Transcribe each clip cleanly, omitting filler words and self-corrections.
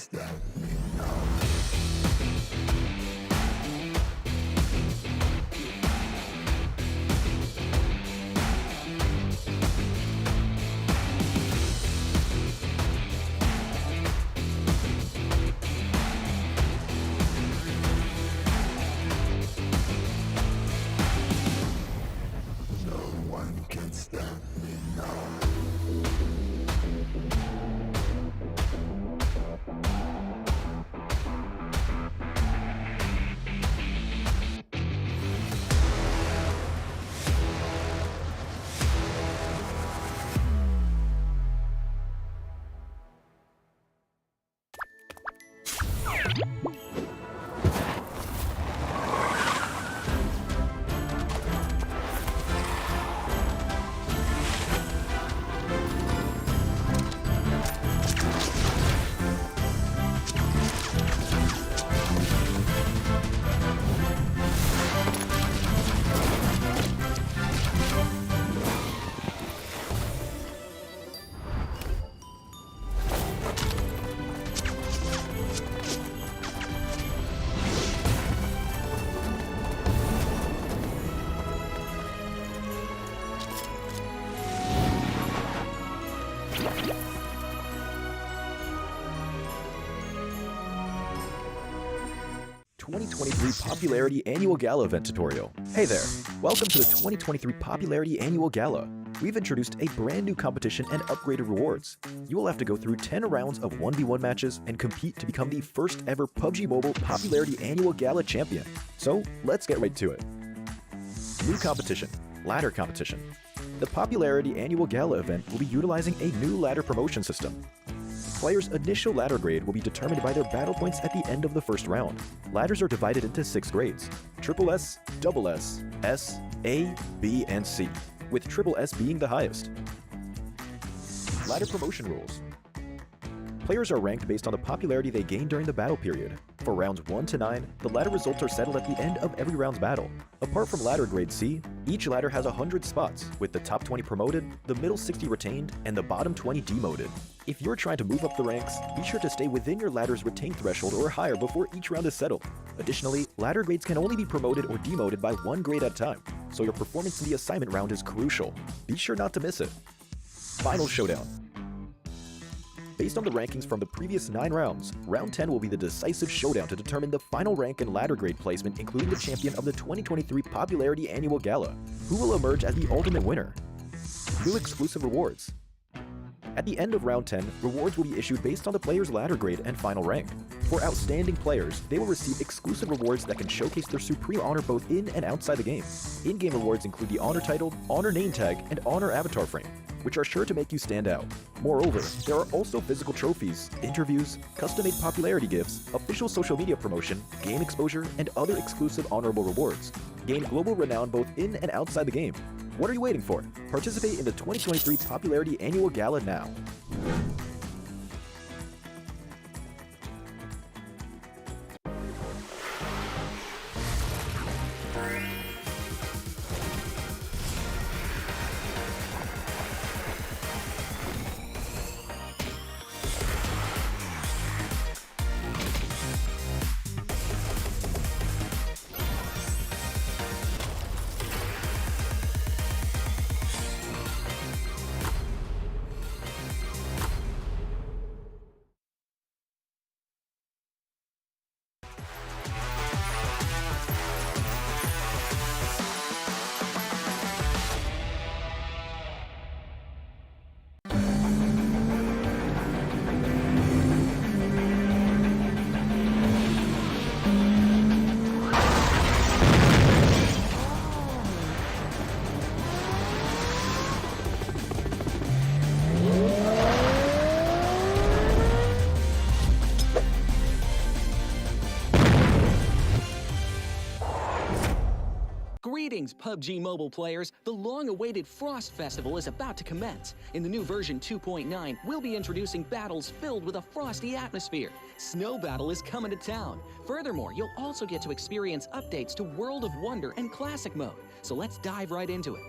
stop me now. No one can stop me now. Popularity Annual Gala event tutorial. Hey there, welcome to the 2023 Popularity Annual Gala. We've introduced a brand new competition and upgraded rewards. You will have to go through 10 rounds of 1v1 matches and compete to become the first ever PUBG Mobile Popularity Annual Gala champion. So let's get right to it. New competition, ladder competition. The Popularity Annual Gala event will be utilizing a new ladder promotion system. Players' initial ladder grade will be determined by their battle points at the end of the first round. Ladders are divided into 6 grades: Triple S, Double S, S, A, B, and C, with Triple S being the highest. Ladder promotion rules. Players are ranked based on the popularity they gain during the battle period. For rounds 1 to 9, the ladder results are settled at the end of every round's battle. Apart from ladder grade C, each ladder has 100 spots, with the top 20 promoted, the middle 60 retained, and the bottom 20 demoted. If you're trying to move up the ranks, be sure to stay within your ladder's retained threshold or higher before each round is settled. Additionally, ladder grades can only be promoted or demoted by 1 grade at a time, so your performance in the assignment round is crucial. Be sure not to miss it. Final showdown. Based on the rankings from the previous 9 rounds, round 10 will be the decisive showdown to determine the final rank and ladder grade placement, including the champion of the 2023 Popularity Annual Gala. Who will emerge as the ultimate winner? New exclusive rewards. At the end of round 10, rewards will be issued based on the player's ladder grade and final rank. For outstanding players, they will receive exclusive rewards that can showcase their supreme honor both in and outside the game. In-game rewards include the honor title, honor name tag, and honor avatar frame, which are sure to make you stand out. Moreover, there are also physical trophies, interviews, custom-made popularity gifts, official social media promotion, game exposure, and other exclusive honorable rewards. Gain global renown both in and outside the game. What are you waiting for? Participate in the 2023 Popularity Annual Gala now. Greetings, PUBG Mobile players! The long-awaited Frost Festival is about to commence. In the new version 2.9, we'll be introducing battles filled with a frosty atmosphere. Snow Battle is coming to town. Furthermore, you'll also get to experience updates to World of Wonder and Classic Mode. So let's dive right into it.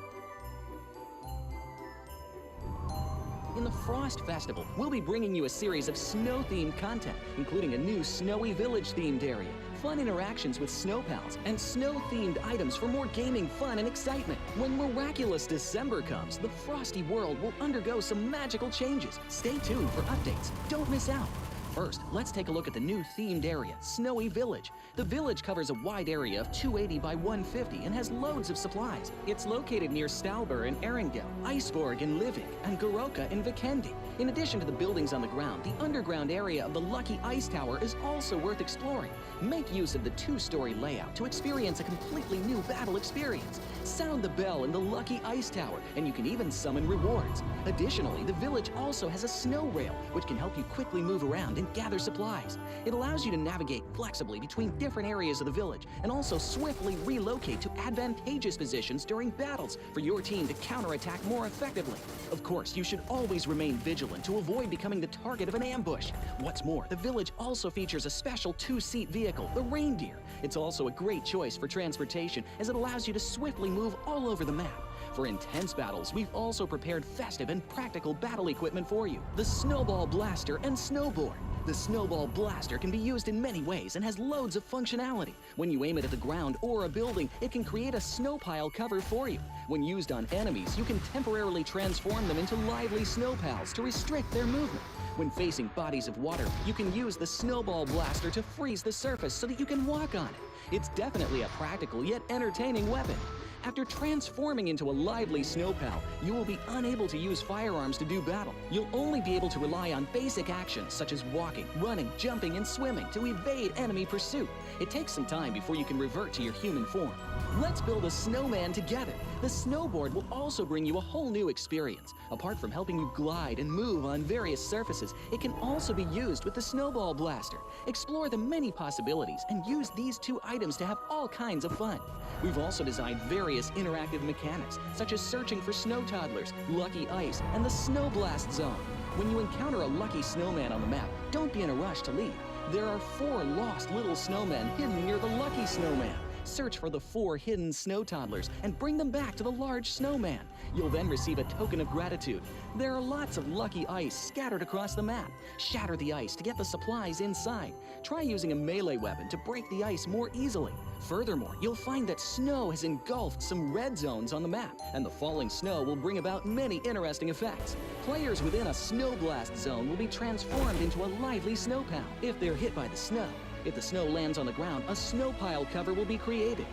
In the Frost Festival, we'll be bringing you a series of snow-themed content, including a new Snowy Village-themed area, fun interactions with snow pals, and snow-themed items for more gaming fun and excitement. When miraculous December comes, the frosty world will undergo some magical changes. Stay tuned for updates. Don't miss out. First, let's take a look at the new themed area, Snowy Village. The village covers a wide area of 280 by 150 and has loads of supplies. It's located near Stalber in Erengel, Iceborg in Livik, and Goroka in Vikendi. In addition to the buildings on the ground, the underground area of the Lucky Ice Tower is also worth exploring. Make use of the two-story layout to experience a completely new battle experience. Sound the bell in the Lucky Ice Tower, and you can even summon rewards. Additionally, the village also has a snow rail, which can help you quickly move around and gather supplies. It allows you to navigate flexibly between different areas of the village and also swiftly relocate to advantageous positions during battles for your team to counterattack more effectively. Of course, you should always remain vigilant to avoid becoming the target of an ambush. What's more, the village also features a special two-seat vehicle, the reindeer. It's also a great choice for transportation as it allows you to swiftly move all over the map. For intense battles, we've also prepared festive and practical battle equipment for you, the Snowball Blaster and Snowboard. The Snowball Blaster can be used in many ways and has loads of functionality. When you aim it at the ground or a building, it can create a snow pile cover for you. When used on enemies, you can temporarily transform them into lively snow pals to restrict their movement. When facing bodies of water, you can use the Snowball Blaster to freeze the surface so that you can walk on it. It's definitely a practical yet entertaining weapon. After transforming into a lively snow pal, you will be unable to use firearms to do battle. You'll only be able to rely on basic actions such as walking, running, jumping, and swimming to evade enemy pursuit. It takes some time before you can revert to your human form. Let's build a snowman together. The snowboard will also bring you a whole new experience. Apart from helping you glide and move on various surfaces, it can also be used with the Snowball Blaster. Explore the many possibilities and use these two items to have all kinds of fun. We've also designed various interactive mechanics, such as searching for snow toddlers, lucky ice, and the snow blast zone. When you encounter a lucky snowman on the map, don't be in a rush to leave. There are 4 lost little snowmen hidden near the lucky snowman. Search for the 4 hidden snow toddlers and bring them back to the large snowman. You'll then receive a token of gratitude. There are lots of lucky ice scattered across the map. Shatter the ice to get the supplies inside. Try using a melee weapon to break the ice more easily. Furthermore, you'll find that snow has engulfed some red zones on the map, and the falling snow will bring about many interesting effects. Players within a snow blast zone will be transformed into a lively snow pal if they're hit by the snow. If the snow lands on the ground, a snow pile cover will be created.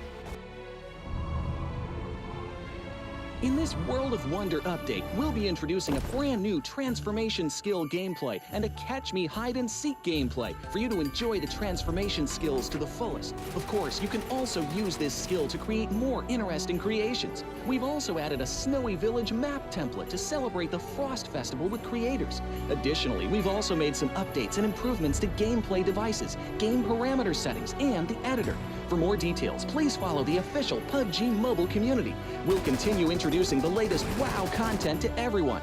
In this World of Wonder update, we'll be introducing a brand new transformation skill gameplay and a catch me hide and seek gameplay for you to enjoy the transformation skills to the fullest. Of course, you can also use this skill to create more interesting creations. We've also added a Snowy Village map template to celebrate the Frost Festival with creators. Additionally, we've also made some updates and improvements to gameplay devices, game parameter settings, and the editor. For more details, please follow the official PUBG Mobile community. We'll continue introducing the latest WoW content to everyone.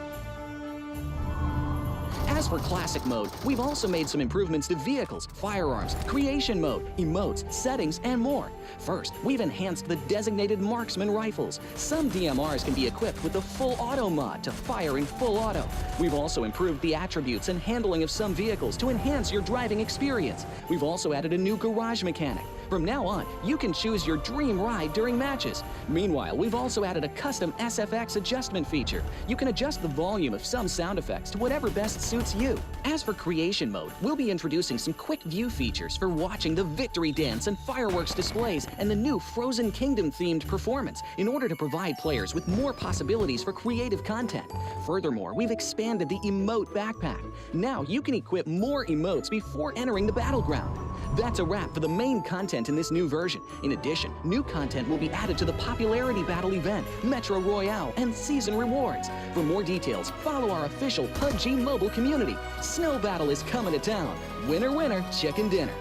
As for Classic Mode, we've also made some improvements to vehicles, firearms, creation mode, emotes, settings, and more. First, we've enhanced the designated marksman rifles. Some DMRs can be equipped with the full auto mod to fire in full auto. We've also improved the attributes and handling of some vehicles to enhance your driving experience. We've also added a new garage mechanic. From now on, you can choose your dream ride during matches. Meanwhile, we've also added a custom SFX adjustment feature. You can adjust the volume of some sound effects to whatever best suits you. As for creation mode, we'll be introducing some quick view features for watching the victory dance and fireworks displays and the new Frozen Kingdom themed performance in order to provide players with more possibilities for creative content. Furthermore, we've expanded the emote backpack. Now you can equip more emotes before entering the battleground. That's a wrap for the main content in this new version. In addition, new content will be added to the popularity battle event, Metro Royale, and season rewards. For more details, follow our official PUBG Mobile community. Snow Battle is coming to town. Winner, winner, chicken dinner.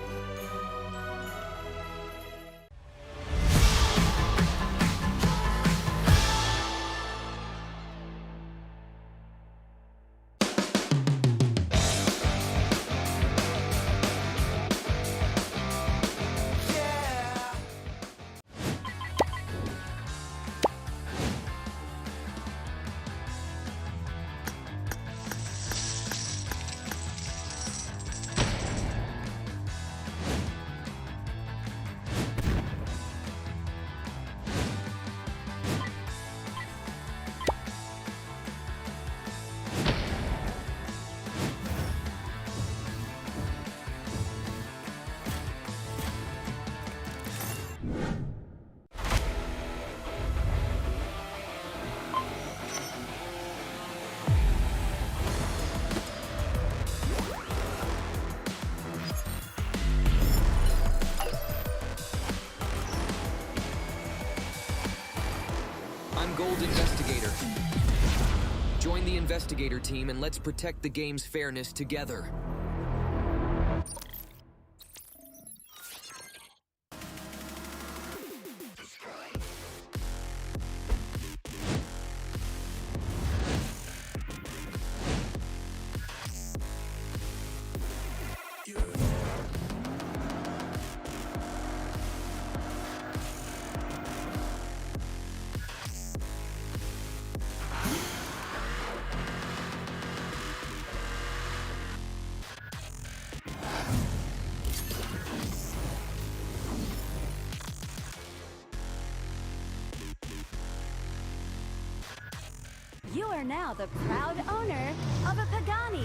Join the investigator team and let's protect the game's fairness together. You are now the proud owner of a Pagani.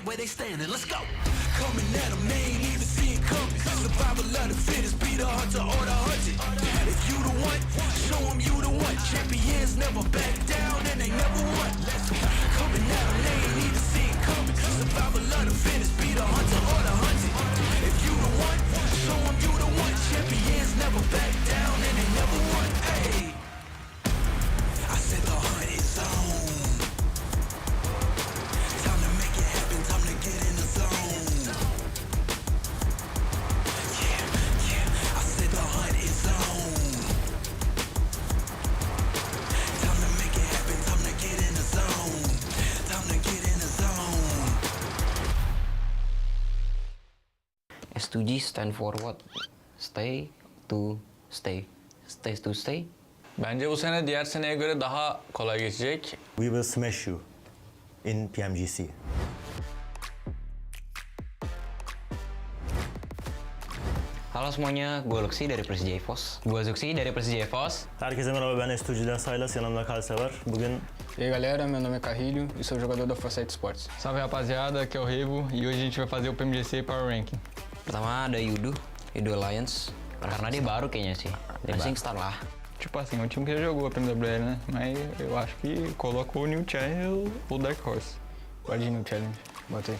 Where they standing, let's go. Coming at them, they ain't even see it coming. Survival of the fittest, be the hunter or the hunted. If you the one, show them you the one. Champions never back down and they never won. Coming at them, they ain't even see it coming. Survival of the fittest, be the hunter or the hunted. If you the one, show them you the one. Champions never back down and they never won. Hey, I said the hunt is on. Time to get in the zone. Yeah, S2G stand for what? Stay to stay. Stay to stay. Bence bu sene diğer seneye göre daha kolay geçecek. We will smash you in PMGC. Halo semuanya, gue Luxi dari Persija EVOS. Gue Zuxi dari Persija EVOS. Herkese merhaba, ben S2G'den Saylas, yanımda Kalse var. Bugün E aí galera, meu nome é Carrilho e sou jogador da Foresight Sports. Salve rapaziada, aqui é o Revo e hoje a gente vai fazer o PMGC Power Ranking. Pertama ada Yudo Alliance. Karena dia baru kayaknya sih. Racing Star lah. Tipo assim, é um time que já jogou a PMWL, né? Mas eu acho que colocou o New Challenge ou Dark Horse. Pode ir no challenge, bota aí.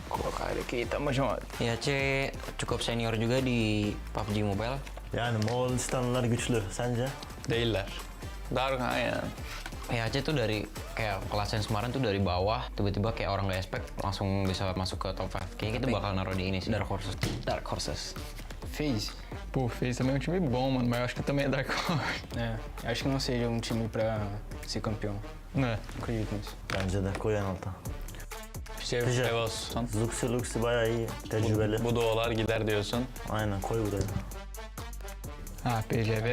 Colocar aqui, tamo junto. IAC cukup senior juga di PUBG Mobile. yani Moğolistanlılar güçlü, sence? Değiller. Darga yani. IAC tuh dari kayak kelasnya kemarin tuh dari bawah tiba-tiba kayak orang nggak expect langsung bisa masuk ke top 5. Kayaknya kita bakal naruh di ini sih. Dark Horses. FaZe? Pô, fez também um time bom, mano, mas eu acho que também é Dark Horse. É, acho que não seja um time pra ser campeão. Né? Acredito nisso. Bence de koy en alta. Şey, Evos. Luxi bayağı iyi, tecrübeli. Bu doğular gider diyorsun. Aynen, koy buraya. Ah, PGV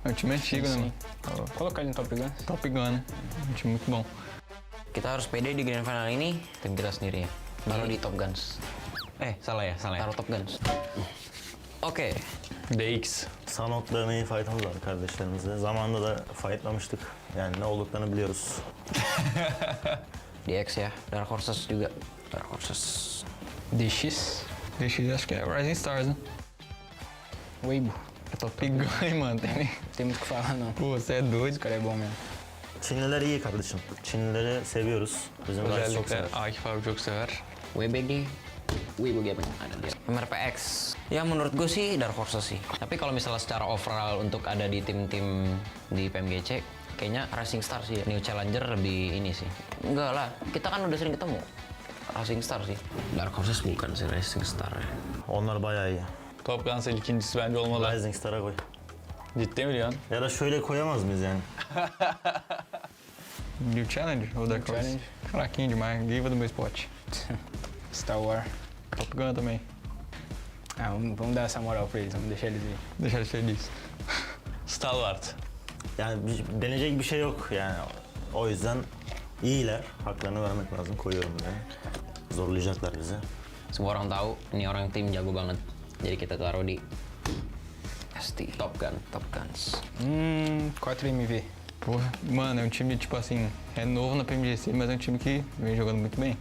é um time antigo, né, mano? Colocar ele no Top Gun. Top Gun, né? Um time muito bom. Kita harus pede di grand final ini tim kita sendiri ya. Taruh di Top Guns. Salah ya. Taruh Top Guns. Oke. DX. Sanok'la iyi fight'ımız var kardeşlerimizle. Zamanında da fight'lamıştık. Yani ne olduklarını biliyoruz. DX ya. Dark Horses juga. Dark Horses. DX. DX acho que é Rising Stars, né? Weibo. É Top Gun, hein, mano? Tem muito o que falar não. Pô, você é doido. Esse cara é bom mesmo. Çinliler iyi kardeşim. Çinlileri seviyoruz. Bizim guys çok Özellikle sever. Akif abi çok sever. WBG. Weibo Gaming ada dia. MRPX. Ya menurut gue sih Dark Horses sih. Tapi kalau misalnya secara overall untuk ada di tim-tim di PMGC, kayaknya Racing Star sih. New Challenger lebih ini sih. Enggak lah, kita kan udah sering ketemu. Racing Star sih. Dark Horses bukan sih Racing Star ya. Onlar bayağı iyi. Top Guns ikincisi bence olmalı. Rising Star'a koy. Ciddi mi diyorsun? Ya da şöyle koyamaz mıyız yani? New Challenger ou Dark Horse? Challenge. Fraquinho demais, Giva do meu spot. Star Wars. Top Gun também. Ah, vamos dar essa moral pra eles, vamos deixar eles aí. Deixar eles felizes. Stalwart. Yani deneyecek bir şey yok yani. O yüzden iyiler. Haklarını vermek lazım. Koyuyorum buraya. Zorlayacaklar bizi. Semua orang tahu ini orang tim jago banget. Jadi kita taruh di ST Top Guns. 4MV. Porra, mano, é um time, tipo assim, é novo na PMGC, mas é um time que vem jogando muito bem.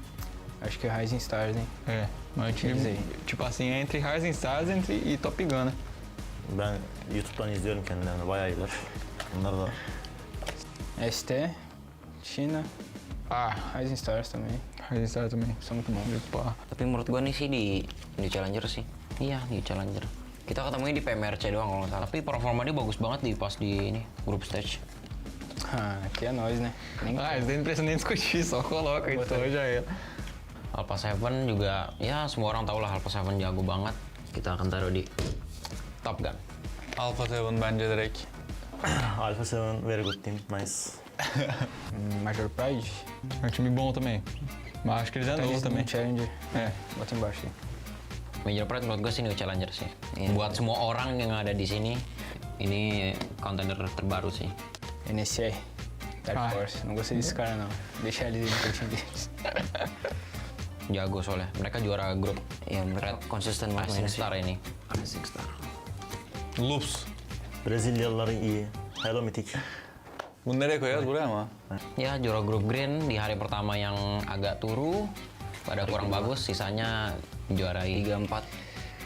Acho que é Rising Stars, hein? É, mas é um time, tipo assim, é entre Rising Stars e Top Gun, né? Ben YouTube'dan izliyorum kendilerini. Bayağı iyiler. Bunlar da ST, China. Rising Stars também. Rising Stars também. São muito bons. Pá. Tapi menurut gua nih sih di New Challenger sih. Iya, New Challenger. Kita ketemunya di PMRC doang kalau nggak salah. Tapi performa dia bagus banget pas di ini group stage. Aqui é nós, né? Isso daí não precisa nem discutir, só coloca então já era. Alpha 7 juga, ya semua orang tahu lah Alpha 7 jago banget. Kita akan taruh di Top Gun. Alpha 7 bence direkt. Alpha 7 very good team. Nice. Major Pride. É um time bom também. Mas acho que eles é novo também. Challenger. É. Bota embaixo aí. Major Pride menurut gue sih New Challenger sih. Buat semua orang yang ada di sini, ini contender terbaru sih. NSR. Dark Horse. Não gostei desse cara não. Deixa eles aí no cantinho deles. Jago soalnya. Mereka juara grup. Ya, mereka konsisten banget Racing Star ini. Racing Star. Loops. Brezilyalılar iyi. Hello Mythic. Bunu nereye koyarız? Buraya mı? Ya, juara grup green di hari pertama yang agak turu. Pada kurang bagus, sisanya juarai 3-4.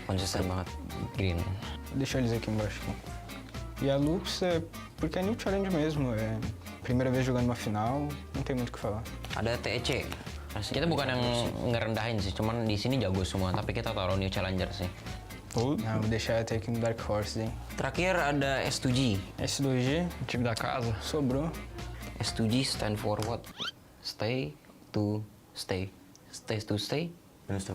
Konsisten banget green. Deixa eles aqui embaixo. Aqui. E a Lux é porque é New Challenge mesmo. É primeira vez jogando uma final, não tem muito o que falar. Ada TEC. Kita bukan yang ngerendahin sih, cuman di sini jago semua. Tapi kita taruh New Challenger sih. Não, vou deixar até aqui no Dark Horse, hein? Terakhir ada S2G. S2G, Time da casa. sobrou. S2G stand for what? Stay to stay. Stay to stay. En üstte.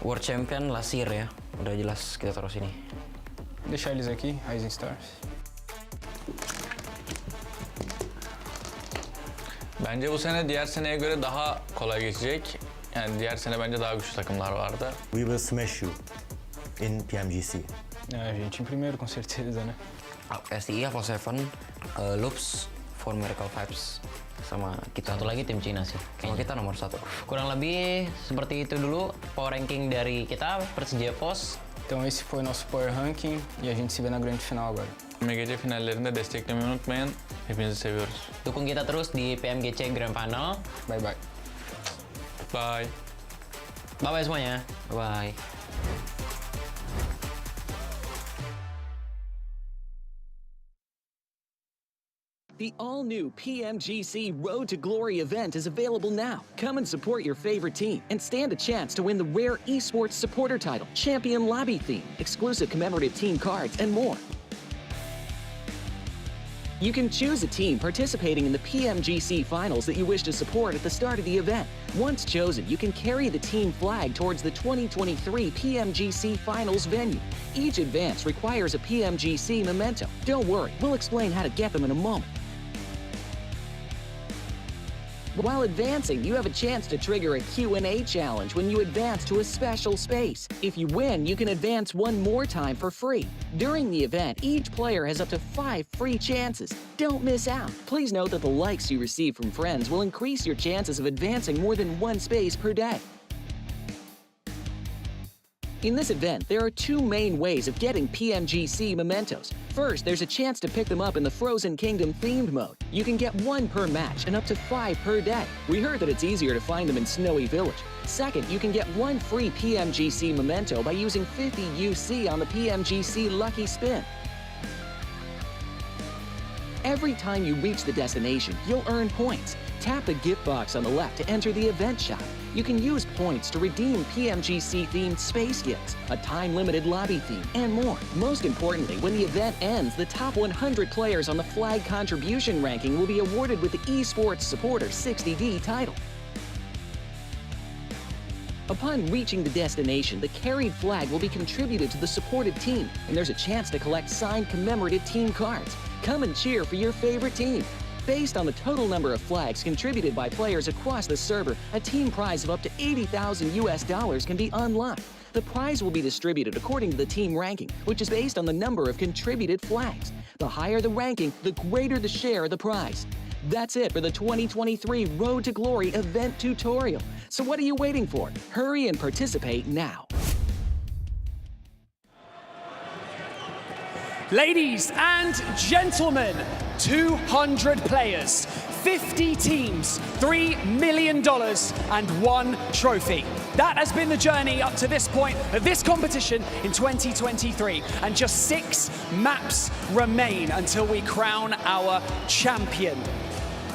World Champion Lasir ya. Udah jelas kita taruh sini. Deixar eles aqui, Rising Stars. Bence bu sene diğer seneye göre daha kolay geçecek. Yani diğer sene bence daha güçlü takımlar vardı. We will smash you in PMGC. A gente em primeiro, com certeza, né? STI, Level 7, Loops, for Miracle Vibes, sama kita. Satu lagi tim Cina sih, sama kita nomor 1. Kurang lebih seperti itu dulu power ranking dari kita, Persija Pos. Então esse foi nosso power ranking e a gente se vê na grande final agora. PMGC finallerinde desteklemeyi unutmayın. Hepinizi seviyoruz. Dukung kita terus di PMGC Grand Final. Bye bye. Bye. Bye bye semuanya. Bye. The all-new PMGC Road to Glory event is available now. Come and support your favorite team and stand a chance to win the rare esports supporter title, Champion Lobby theme, exclusive commemorative team cards, and more. You can choose a team participating in the PMGC finals that you wish to support at the start of the event. Once chosen, you can carry the team flag towards the 2023 PMGC finals venue. Each advance requires a PMGC memento. Don't worry, we'll explain how to get them in a moment. While advancing, you have a chance to trigger a Q&A challenge when you advance to a special space. If you win, you can advance one more time for free. During the event, each player has up to 5 free chances. Don't miss out. Please note that the likes you receive from friends will increase your chances of advancing more than one space per day. In this event, there are 2 main ways of getting PMGC mementos. First, there's a chance to pick them up in the Frozen Kingdom themed mode. You can get 1 per match and up to 5 per day. We heard that it's easier to find them in Snowy Village. Second, you can get 1 free PMGC memento by using 50 UC on the PMGC Lucky Spin. Every time you reach the destination, you'll earn points. Tap the gift box on the left to enter the event shop. You can use points to redeem PMGC-themed space gifts, a time-limited lobby theme, and more. Most importantly, when the event ends, the top 100 players on the flag contribution ranking will be awarded with the Esports Supporter 60D title. Upon reaching the destination, the carried flag will be contributed to the supported team, and there's a chance to collect signed commemorative team cards. Come and cheer for your favorite team. Based on the total number of flags contributed by players across the server, a team prize of up to $80,000 can be unlocked. The prize will be distributed according to the team ranking, which is based on the number of contributed flags. The higher the ranking, the greater the share of the prize. That's it for the 2023 Road to Glory event tutorial. So what are you waiting for? Hurry and participate now. Ladies and gentlemen, 200 players, 50 teams, $3 million, and 1 trophy. That has been the journey up to this point of this competition in 2023. And just 6 maps remain until we crown our champion.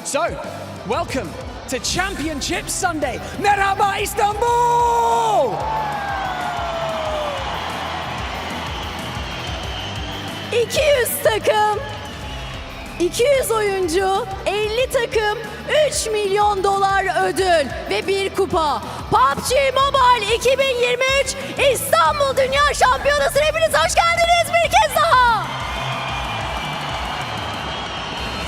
So, welcome to Championship Sunday. Merhaba İstanbul! 200 takım, 200 oyuncu, 50 takım, $3 milyon ödül ve 1 kupa. PUBG Mobile 2023 İstanbul Dünya Şampiyonası. Hepiniz hoş geldiniz bir kez daha.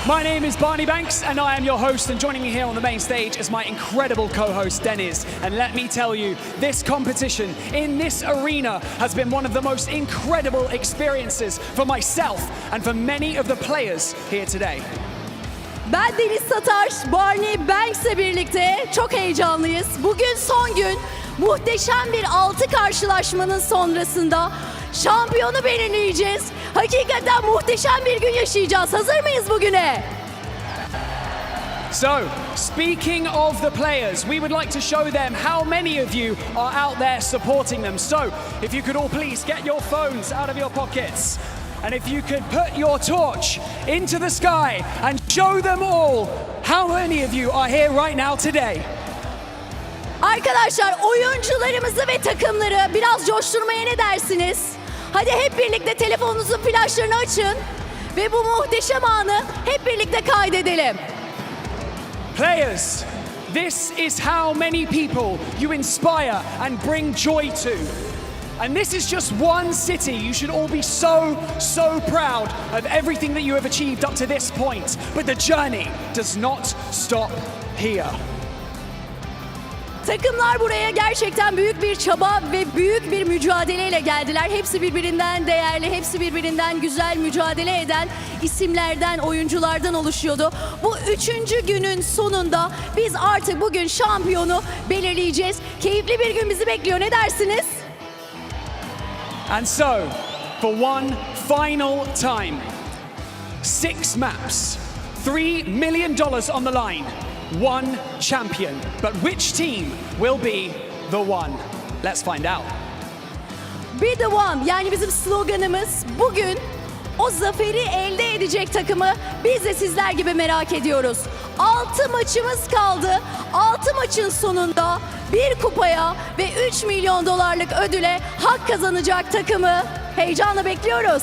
My name is Barney Banks and I am your host, and joining me here on the main stage is my incredible co-host Deniz. And let me tell you, this competition in this arena has been one of the most incredible experiences for myself and for many of the players here today. Ben Deniz Sataş, Barney Banks'le birlikte çok heyecanlıyız. Bugün son gün, muhteşem bir 6 karşılaşmanın sonrasında şampiyonu belirleyeceğiz. Hakikaten muhteşem bir gün yaşayacağız. Hazır mıyız bugüne? So, speaking of the players, we would like to show them how many of you are out there supporting them. So, if you could all please get your phones out of your pockets. And if you could put your torch into the sky and show them all how many of you are here right now today. Arkadaşlar, oyuncularımızı ve takımları biraz coşturmaya ne dersiniz? Hadi hep birlikte telefonunuzun flaşlarını açın ve bu muhteşem anı hep birlikte kaydedelim. Players, this is how many people you inspire and bring joy to. And this is just one city. You should all be so proud of everything that you have achieved up to this point. But the journey does not stop here. Takımlar buraya gerçekten büyük bir çaba ve büyük bir mücadeleyle geldiler. Hepsi birbirinden değerli, hepsi birbirinden güzel mücadele eden isimlerden, oyunculardan oluşuyordu. Bu 3. günün sonunda biz artık bugün şampiyonu belirleyeceğiz. Keyifli bir gün bizi bekliyor. Ne dersiniz? And so, for one final time, 6 maps, $3 million on the line, one champion. But which team will be the one? Let's find out. Be the one, yani bizim sloganımız. Bugün o zaferi elde edecek takımı biz de sizler gibi merak ediyoruz. 6 maçımız kaldı. 6 maçın sonunda bir kupaya ve 3 milyon dolarlık ödüle hak kazanacak takımı heyecanla bekliyoruz.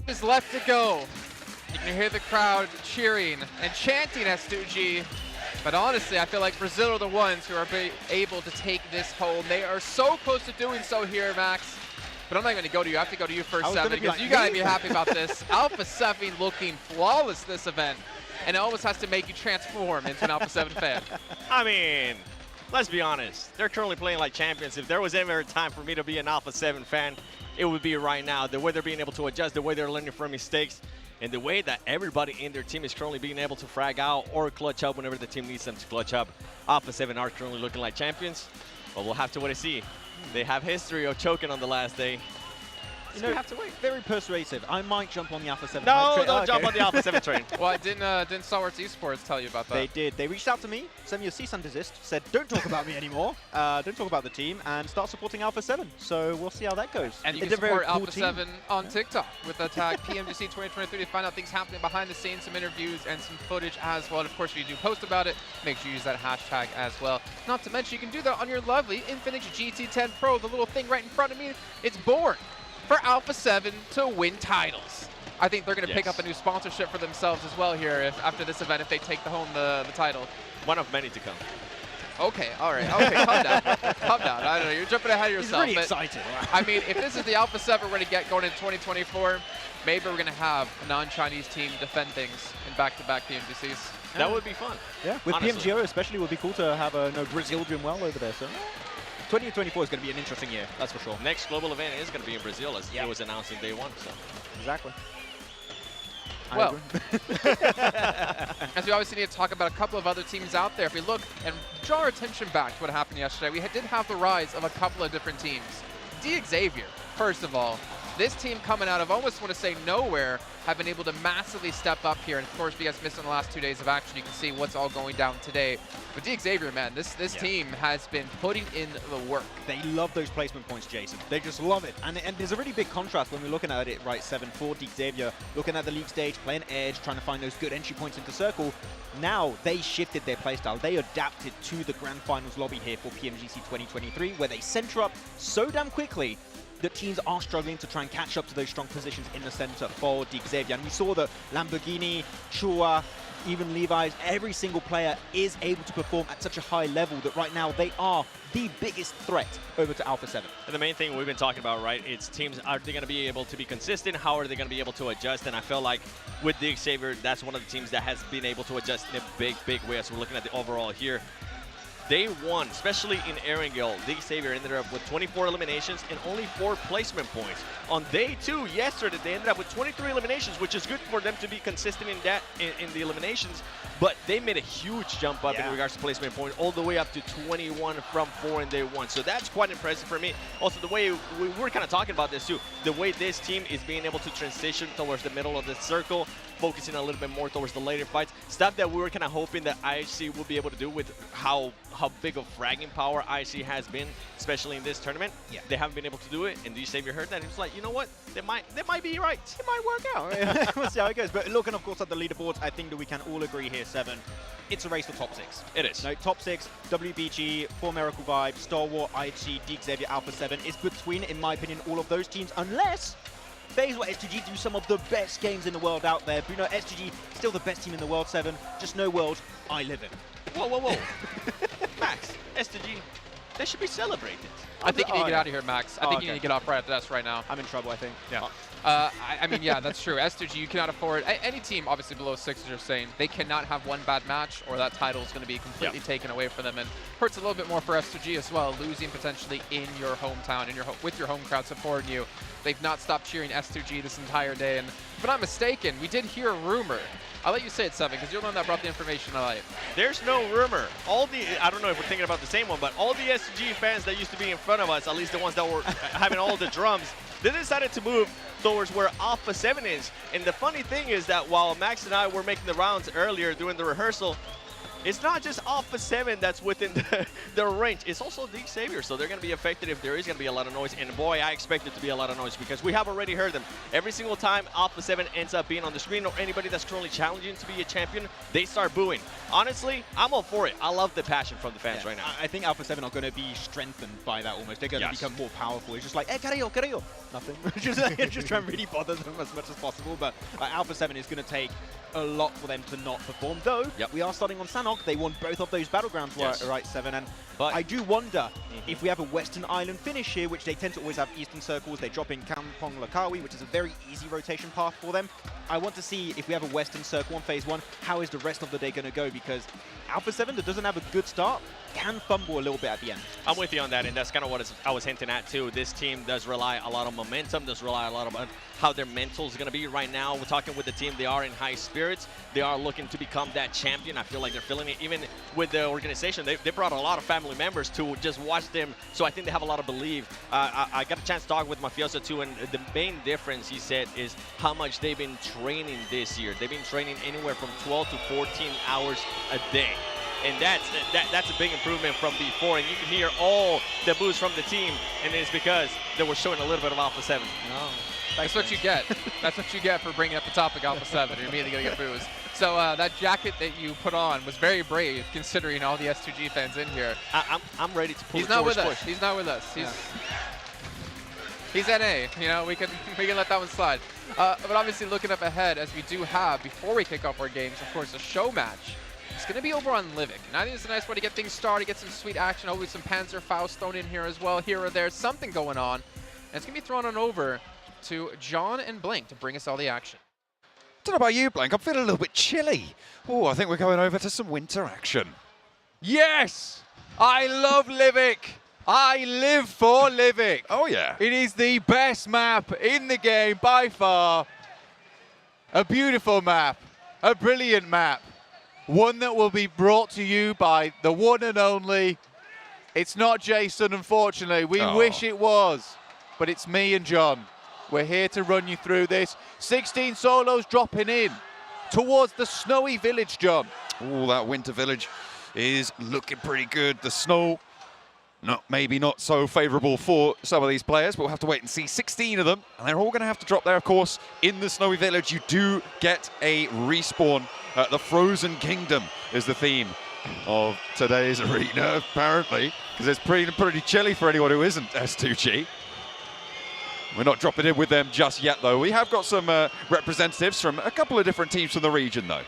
Is left to go. You can hear the crowd cheering and chanting S2G. But honestly, I feel like Brazil are the ones who are able to take this home. They are so close to doing so here, Max. But I'm not going to go to you. I have to go to you first, Seven, because you got to be happy about this. Alpha 7 looking flawless this event. And it almost has to make you transform into an Alpha 7 fan. I mean, let's be honest. They're currently playing like champions. If there was ever a time for me to be an Alpha 7 fan, it would be right now. The way they're being able to adjust, the way they're learning from mistakes, and the way that everybody in their team is currently being able to frag out or clutch up whenever the team needs them to clutch up. Alpha 7 are currently looking like champions, but we'll have to wait and see. They have history of choking on the last day. You know, have to wait. Very persuasive. I might jump on the Alpha 7. No, don't jump on the Alpha 7 train. Well, didn't Stalwarts Esports tell you about that? They did. They reached out to me, sent me a cease and desist, said, don't talk about me anymore, don't talk about the team, and start supporting Alpha 7. So we'll see how that goes. And you can support Alpha 7 on TikTok with the tag PMGC 2023 to find out things happening behind the scenes, some interviews, and some footage as well. And of course, if you do post about it, make sure you use that hashtag as well. Not to mention, you can do that on your lovely Infinix GT10 Pro, the little thing right in front of me. It's born for Alpha 7 to win titles. I think they're going to pick up a new sponsorship for themselves as well here after this event if they take home the title. One of many to come. Okay, all right. Okay, calm down. Calm down. I don't know. You're jumping ahead of yourself. He's really excited. I mean, if this is the Alpha 7 we're going to get going into 2024, maybe we're going to have a non-Chinese team defend things in back-to-back PMGCs. That would be fun. Yeah, with honestly. PMGO especially, it would be cool to have a Brazil doing well over there. So 2024 is going to be an interesting year, that's for sure. Next global event is going to be in Brazil, as it was announced in day one. So. Exactly. Well, as we obviously need to talk about a couple of other teams out there. If we look and draw our attention back to what happened yesterday, we did have the rise of a couple of different teams. Xavier, first of all, this team coming out of almost want to say nowhere have been able to massively step up here. And of course, if you guys missed on the last 2 days of action, you can see what's all going down today. But Xavier, man, this team has been putting in the work. They love those placement points, Jason. They just love it. And there's a really big contrast when we're looking at it, right, 7 for Xavier, looking at the league stage, playing edge, trying to find those good entry points into circle. Now they shifted their playstyle. They adapted to the grand finals lobby here for PMGC 2023, where they center up so damn quickly that teams are struggling to try and catch up to those strong positions in the center for Xavier. And we saw that Lamborghini, Chua, even Levi's, every single player is able to perform at such a high level that right now they are the biggest threat over to Alpha 7. And the main thing we've been talking about, right, it's teams, are they going to be able to be consistent? How are they going to be able to adjust? And I feel like with Xavier, that's one of the teams that has been able to adjust in a big, big way. So we're looking at the overall here. Day one, especially in Erangel, Xavier ended up with 24 eliminations and only 4 placement points. On day 2, yesterday, they ended up with 23 eliminations, which is good for them to be consistent in that in the eliminations. But they made a huge jump up in regards to placement points, all the way up to 21 from 4 in day 1. So that's quite impressive for me. Also, the way we were kind of talking about this too, the way this team is being able to transition towards the middle of the circle, focusing a little bit more towards the later fights, stuff that we were kind of hoping that IHC would be able to do with how big of fragging power IHC has been, especially in this tournament. They haven't been able to do it, and Xavier heard that, and he was like, you know what, they might be right. It might work out. We'll see how it goes. But looking, of course, at the leaderboards, I think that we can all agree here, 7, it's a race for top 6. It is. No, top 6, WBG, 4 Miracle Vibe, Star Wars, IHC, Xavier, Alpha 7 is between, in my opinion, all of those teams, unless Phase where STG do some of the best games in the world out there. But, you know, STG still the best team in the world, 7. Just no world I live in. Whoa, whoa, whoa. Max, STG, they should be celebrated. I think you need to get out of here, Max. I think you need to get off right after this right now. I'm in trouble, I think. Yeah. I mean, yeah, that's true. S2G, you cannot afford any team, obviously below 6, as you're saying, they cannot have one bad match, or that title is going to be completely taken away from them. And hurts a little bit more for S2G as well, losing potentially in your hometown, with your home crowd supporting you. They've not stopped cheering S2G this entire day. And if I'm not mistaken, we did hear a rumor. I'll let you say it, Seven, because you're the one that brought the information to light. There's no rumor. I don't know if we're thinking about the same one, but all the SG fans that used to be in front of us, at least the ones that were having all the drums, they decided to move towards where Alpha 7 is. And the funny thing is that while Max and I were making the rounds earlier doing the rehearsal, it's not just Alpha 7 that's within the range. It's also the Xavier, so they're going to be affected if there is going to be a lot of noise. And boy, I expect it to be a lot of noise because we have already heard them. Every single time Alpha 7 ends up being on the screen or anybody that's currently challenging to be a champion, they start booing. Honestly, I'm all for it. I love the passion from the fans right now. I think Alpha 7 are going to be strengthened by that almost. They're going to become more powerful. It's just like, hey, carry nothing. just try and really bother them as much as possible. But Alpha 7 is going to take a lot for them to not perform. Though, we are starting on Sanhok. They won both of those battlegrounds, right, 7. And I do wonder if we have a Western Island finish here, which they tend to always have Eastern circles. They drop in Kampong Lakawi, which is a very easy rotation path for them. I want to see if we have a Western circle on phase 1, how is the rest of the day going to go? Because Alpha 7 that doesn't have a good start can fumble a little bit at the end. I'm with you on that, and that's kind of what I was hinting at too. This team does rely a lot on momentum, does rely a lot on how their mental is going to be right now. We're talking with the team, they are in high spirits. They are looking to become that champion. I feel like they're feeling it. Even with the organization, they brought a lot of family members to just watch them, so I think they have a lot of belief. I got a chance to talk with Mafioso too, and the main difference, he said, is how much they've been training this year. They've been training anywhere from 12 to 14 hours a day. And that's a big improvement from before. And you can hear all the boos from the team, and it's because they were showing a little bit of Alpha 7. No. That's what you get. That's what you get for bringing up the topic Alpha 7. You're immediately going to get boos. So that jacket that you put on was very brave, considering all the S2G fans in here. I'm ready to pull. He's not with us. He's not with us. He's NA. You know, we can let that one slide. But obviously, looking up ahead, as we do have before we kick off our games, of course, a show match. It's going to be over on Livik, and I think it's a nice way to get things started, get some sweet action, hopefully some Panzerfaust thrown in here as well, here or there, something going on. And it's going to be thrown on over to John and Blink to bring us all the action. Don't know about you, Blank. I'm feeling a little bit chilly. Oh, I think we're going over to some winter action. Yes! I love Livik. I live for Livik. Oh, yeah. It is the best map in the game by far. A beautiful map. A brilliant map. One that will be brought to you by the one and only. It's not Jason, unfortunately. We wish it was, but it's me and John. We're here to run you through this. 16 solos dropping in towards the snowy village, John. Oh, that winter village is looking pretty good. The snow, maybe not so favorable for some of these players, but we'll have to wait and see. 16 of them, and they're all going to have to drop there, of course. In the snowy village, you do get a respawn. The Frozen Kingdom is the theme of today's arena, apparently, because it's pretty chilly for anyone who isn't S2G. We're not dropping in with them just yet, though. We have got some representatives from a couple of different teams from the region, though.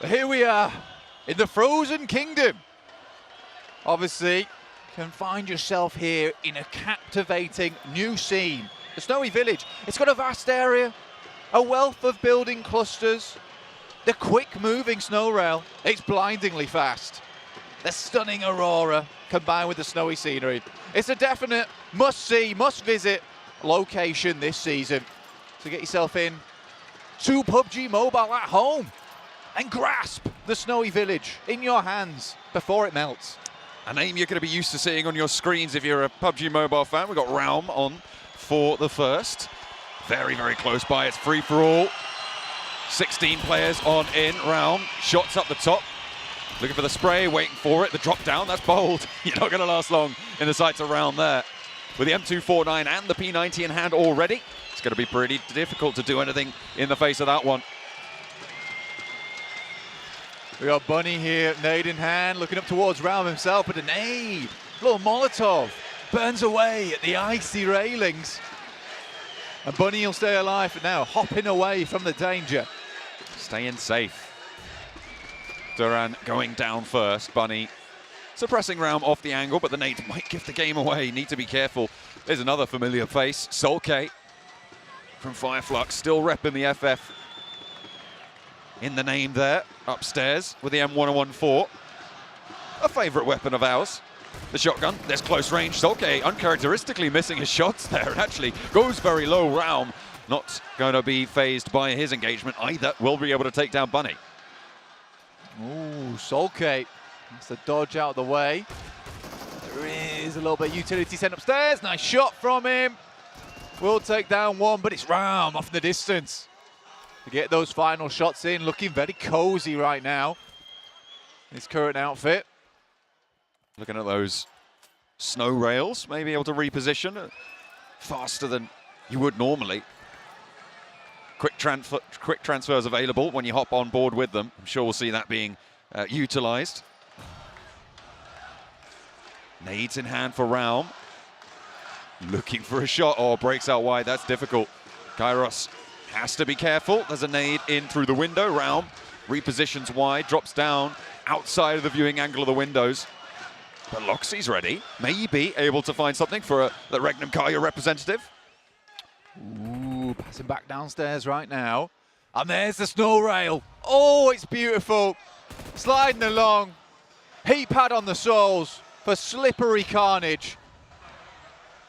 Here we are in the Frozen Kingdom. Obviously, you can find yourself here in a captivating new scene. The Snowy Village, it's got a vast area, a wealth of building clusters, the quick-moving snow rail, it's blindingly fast. The stunning aurora combined with the snowy scenery. It's a definite must-see, must-visit location this season. So get yourself in to PUBG Mobile at home and grasp the Snowy Village in your hands before it melts. A name you're going to be used to seeing on your screens if you're a PUBG Mobile fan. We've got Realm on for the first. Very, very close by. It's free for all. 16 players on in. Realm, shots up the top. Looking for the spray, waiting for it. The drop down, that's bold. You're not going to last long in the sights of Realm there. With the M249 and the P90 in hand already, it's going to be pretty difficult to do anything in the face of that one. We got Bunny here, nade in hand, looking up towards Realm himself, but a nade. Little Molotov burns away at the icy railings. And Bunny will stay alive for now, hopping away from the danger. Staying safe. Duran going down first. Bunny suppressing Raum off the angle, but the nades might give the game away. Need to be careful. There's another familiar face. Solke from Fireflux, still repping the FF in the name there. Upstairs with the M1014. A favourite weapon of ours. The shotgun, there's close range. Solke uncharacteristically missing his shots there and actually goes very low. Raum not going to be phased by his engagement either. Will be able to take down Bunny. Ooh, Solke. That's the dodge out of the way. There is a little bit of utility sent upstairs. Nice shot from him. Will take down one, but it's Raum off in the distance to get those final shots in. Looking very cozy right now. His current outfit. Looking at those snow rails, maybe able to reposition faster than you would normally. Quick transfers available when you hop on board with them. I'm sure we'll see that being utilized. Nades in hand for Raum. Looking for a shot. Oh, breaks out wide. That's difficult. Kairos has to be careful. There's a nade in through the window. Raum repositions wide, drops down outside of the viewing angle of the windows. But Loxy's ready. Maybe able to find something for the Regnum Kaya representative. Ooh, passing back downstairs right now. And there's the snow rail. Oh, it's beautiful. Sliding along. Heat pad on the soles for slippery carnage.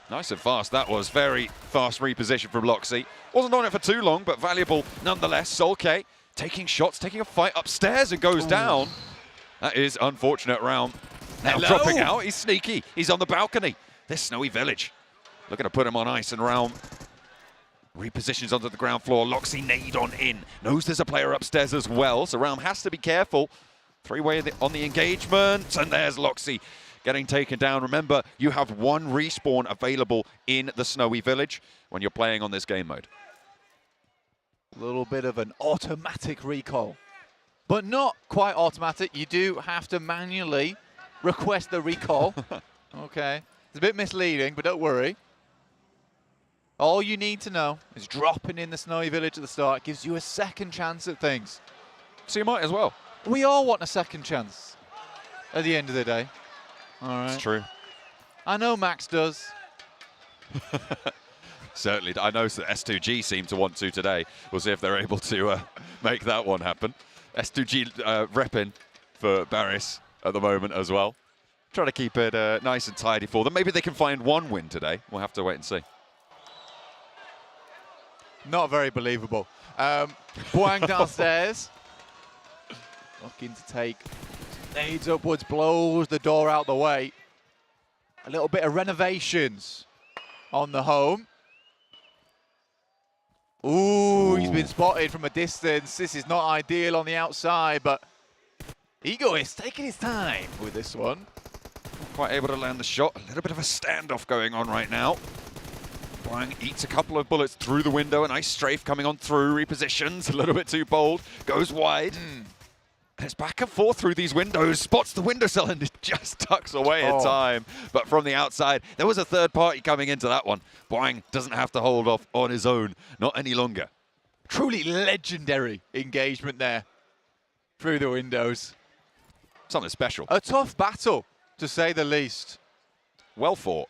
Nice and fast. That was very fast reposition from Loxy. Wasn't on it for too long, but valuable nonetheless. Solke taking shots, taking a fight upstairs and goes down. That is unfortunate. Raum now dropping out. He's sneaky. He's on the balcony. This snowy village. Looking to put him on ice, and Raum repositions onto the ground floor. Loxy nade on in. Knows there's a player upstairs as well, so Raum has to be careful. Three-way on the engagement, and there's Loxy getting taken down. Remember, you have one respawn available in the snowy village when you're playing on this game mode. A little bit of an automatic recall, but not quite automatic. You do have to manually request the recall. Okay, it's a bit misleading, but don't worry. All you need to know is dropping in the snowy village at the start gives you a second chance at things. So you might as well. We all want a second chance at the end of the day. All right. It's true. I know Max does. Certainly. I know that S2G seem to want to today. We'll see if they're able to make that one happen. S2G repping for Barris at the moment as well. Trying to keep it nice and tidy for them. Maybe they can find one win today. We'll have to wait and see. Not very believable. Boang downstairs. Looking to take nades upwards, blows the door out the way. A little bit of renovations on the home. Ooh, he's been spotted from a distance. This is not ideal on the outside, but Ego is taking his time with this one. Quite able to land the shot. A little bit of a standoff going on right now. Boang eats a couple of bullets through the window. A nice strafe coming on through. Repositions. A little bit too bold. Goes wide. And it's back and forth through these windows. Spots the windowsill and it just tucks away in time. But from the outside, there was a third party coming into that one. Boang doesn't have to hold off on his own. Not any longer. Truly legendary engagement there. Through the windows. Something special. A tough battle, to say the least. Well fought.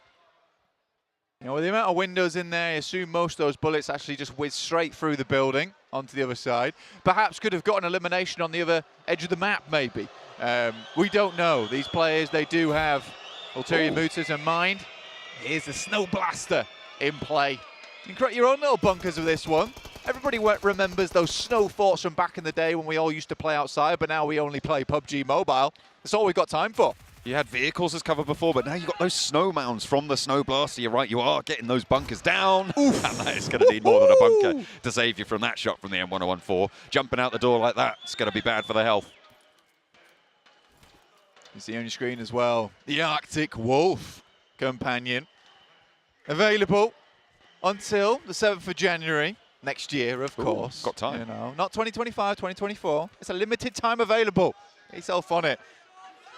You know, with the amount of windows in there, I assume most of those bullets actually just whiz straight through the building onto the other side. Perhaps could have got an elimination on the other edge of the map, maybe. We don't know. These players, they do have ulterior motives in mind. Here's the Snow Blaster in play. You can create your own little bunkers with this one. Everybody remembers those snow forts from back in the day when we all used to play outside, but now we only play PUBG Mobile. That's all we've got time for. You had vehicles as cover before, but now you've got those snow mounds from the Snow Blaster. You're right, you are getting those bunkers down. Oof. And that is going to need more than a bunker to save you from that shot from the M1014. Jumping out the door like that, it's going to be bad for the health. You see on your screen as well, the Arctic Wolf companion. Available until the 7th of January. Next year, of course. Got time. You know, not 2025, 2024. It's a limited time available. Get yourself on it.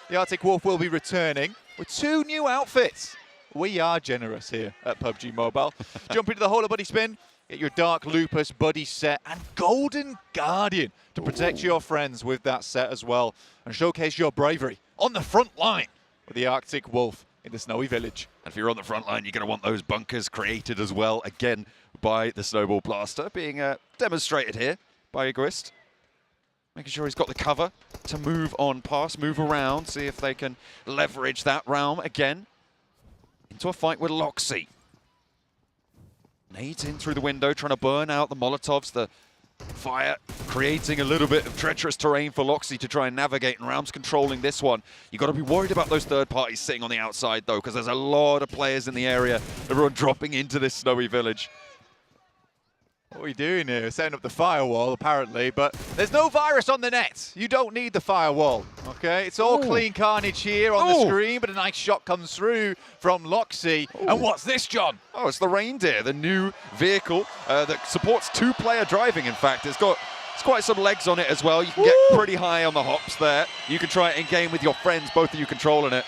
The Arctic Wolf will be returning with 2 new outfits. We are generous here at PUBG Mobile. Jump into the Hola Buddy spin. Get your Dark Lupus buddy set and Golden Guardian to protect your friends with that set as well and showcase your bravery on the front line with the Arctic Wolf in the Snowy Village. And if you're on the front line, you're going to want those bunkers created as well, again, by the Snowball Blaster, being demonstrated here by Egoist. Making sure he's got the cover to move on past, move around, see if they can leverage that realm again into a fight with Loxy. Nades in through the window, trying to burn out the Molotovs, the fire, creating a little bit of treacherous terrain for Loxy to try and navigate, and Realm's controlling this one. You've got to be worried about those third parties sitting on the outside, though, because there's a lot of players in the area. Everyone dropping into this Snowy Village. What are we doing here? Setting up the firewall, apparently, but there's no virus on the net. You don't need the firewall, okay? It's all clean carnage here on the screen, but a nice shot comes through from Loxy. And what's this, John? Oh, it's the Reindeer, the new vehicle that supports two-player driving, in fact. It's quite some legs on it as well. You can get pretty high on the hops there. You can try it in game with your friends, both of you controlling it.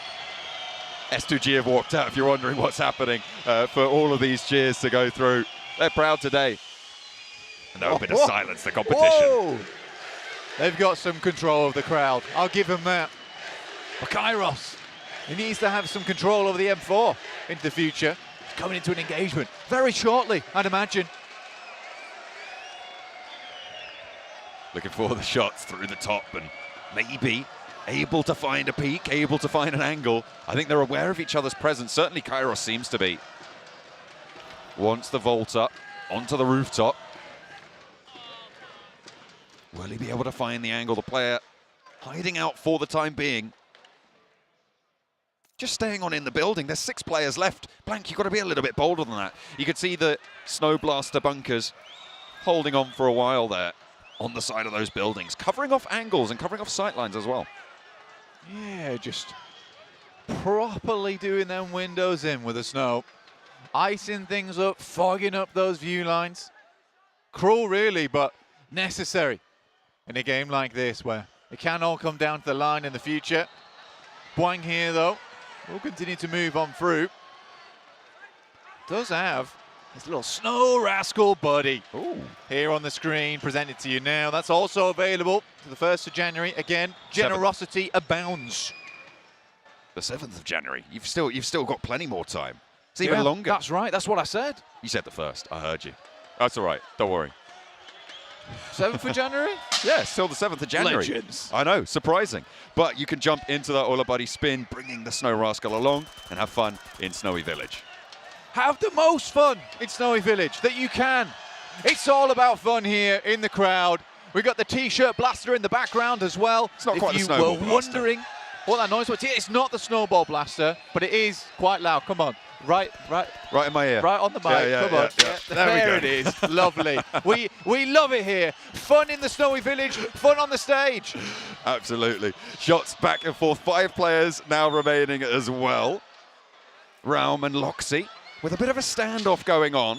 S2G have walked out, if you're wondering what's happening, for all of these cheers to go through. They're proud today. No bit of silence, the competition. Whoa. They've got some control of the crowd. I'll give them that. But Kairos, he needs to have some control over the M4 into the future. He's coming into an engagement very shortly, I'd imagine. Looking for the shots through the top and maybe able to find a peak, able to find an angle. I think they're aware of each other's presence. Certainly Kairos seems to be. Wants the vault up onto the rooftop. Will he be able to find the angle? The player hiding out for the time being. Just staying on in the building. There's 6 players left. Blank, you've got to be a little bit bolder than that. You could see the Snow Blaster bunkers holding on for a while there on the side of those buildings, covering off angles and covering off sightlines as well. Yeah, just properly doing them windows in with the snow. Icing things up, fogging up those view lines. Cruel, really, but necessary in a game like this where it can all come down to the line in the future. Boing here, though, will continue to move on through. Does have his little Snow Rascal buddy here on the screen, presented to you now. That's also available to the 1st of January. Again, generosity abounds. The 7th of January. You've still got plenty more time. It's even longer. That's right. That's what I said. You said the 1st. I heard you. That's all right. Don't worry. 7th of January? Yeah, still the 7th of January. Legends. I know, surprising. But you can jump into that Ola Buddy spin, bringing the Snow Rascal along, and have fun in Snowy Village. Have the most fun in Snowy Village that you can. It's all about fun here in the crowd. We've got the T-shirt blaster in the background as well. It's not quite the Snowball Blaster. If you were wondering what that noise was, it's not the Snowball Blaster, but it is quite loud. Come on. Right in my ear. Right on the mic. Come on. Yeah. There we go. It is. Lovely. We love it here. Fun in the Snowy Village. Fun on the stage. Absolutely. Shots back and forth. 5 players now remaining as well. Realm and Loxy with a bit of a standoff going on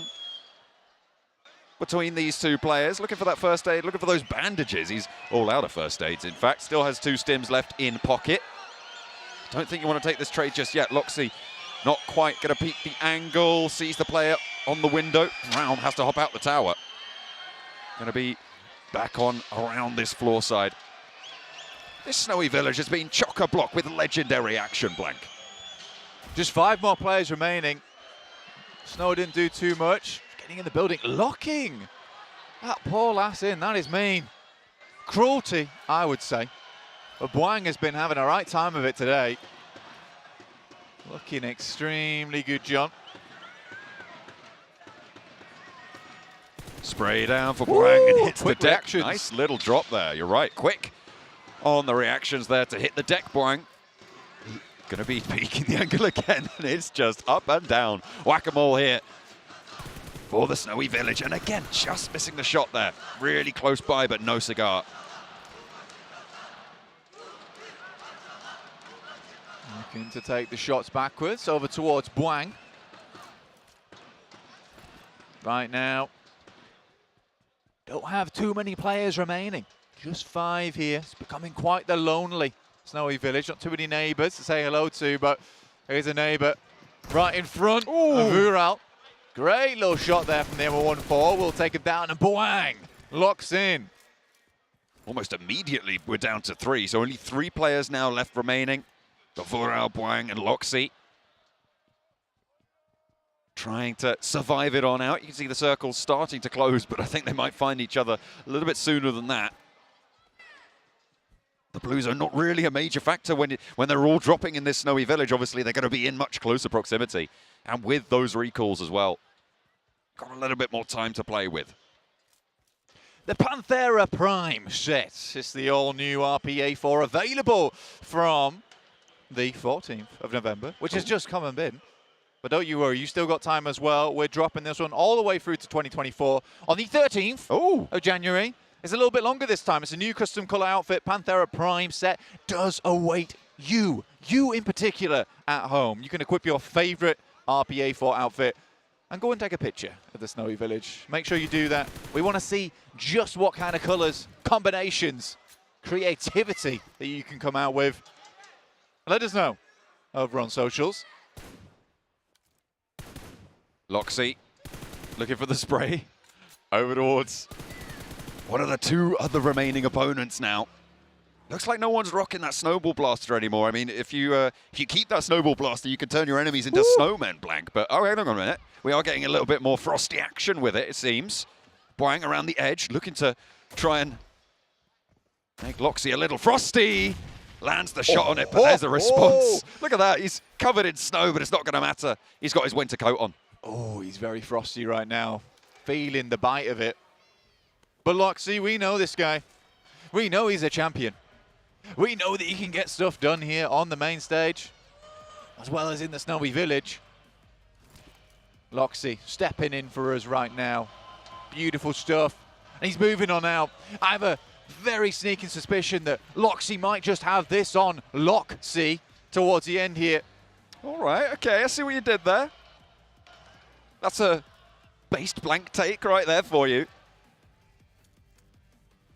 between these 2 players. Looking for that first aid. Looking for those bandages. He's all out of first aids, in fact. Still has 2 stims left in pocket. Don't think you want to take this trade just yet. Loxy not quite going to peek the angle, sees the player on the window. Realm has to hop out the tower. Going to be back on around this floor side. This Snowy Village has been chock-a-block with legendary action, Blank. Just 5 more players remaining. Snow didn't do too much. Getting in the building, locking that poor lass in. That is mean. Cruelty, I would say. But Boing has been having a right time of it today. Looking extremely good, John. Spray down for Boing and hits the quick deck. reactions. Nice little drop there. You're right. Quick on the reactions there to hit the deck, Boing. Going to be peeking the angle again, and it's just up and down. Whack-a-mole here for the Snowy Village. And again, just missing the shot there. Really close by, but no cigar. Looking to take the shots backwards over towards Boing. Right now, don't have too many players remaining. Just 5 here. It's becoming quite the lonely Snowy Village. Not too many neighbours to say hello to, but here's a neighbour right in front of Ural. Great little shot there from the M114. We'll take it down, and Boang locks in. Almost immediately, we're down to 3, so only 3 players now left remaining. Got Vural, Boang, and Loxy. Trying to survive it on out. You can see the circles starting to close, but I think they might find each other a little bit sooner than that. The Blues are not really a major factor when they're all dropping in this snowy village. Obviously, they're going to be in much closer proximity. And with those recalls as well, got a little bit more time to play with. The Panthera Prime set. It's the all-new RPA4 available from the 14th of November, which has just come and been. But don't you worry, you still got time as well. We're dropping this one all the way through to 2024 on the 13th of January. It's a little bit longer this time. It's a new custom color outfit. Panthera Prime set does await you in particular at home. You can equip your favorite RPA4 outfit and go and take a picture of the snowy village. Make sure you do that. We want to see just what kind of colors, combinations, creativity that you can come out with. Let us know over on socials. Loxy looking for the spray over towards one of the 2 other remaining opponents now. Looks like no one's rocking that snowball blaster anymore. I mean, if you keep that snowball blaster, you can turn your enemies into snowmen, Blank. But oh, hang on a minute. We are getting a little bit more frosty action with it, it seems. Boing around the edge, looking to try and make Loxy a little frosty. Lands the shot on it, but there's the response. Look at that. He's covered in snow, but it's not going to matter. He's got his winter coat on. Oh, he's very frosty right now. Feeling the bite of it. But Loxy, we know this guy. We know he's a champion. We know that he can get stuff done here on the main stage, as well as in the snowy village. Loxy stepping in for us right now. Beautiful stuff. And he's moving on out. I have a very sneaking suspicion that Loxy might just have this on Loxy towards the end here. All right, okay, I see what you did there. That's a based Blank take right there for you.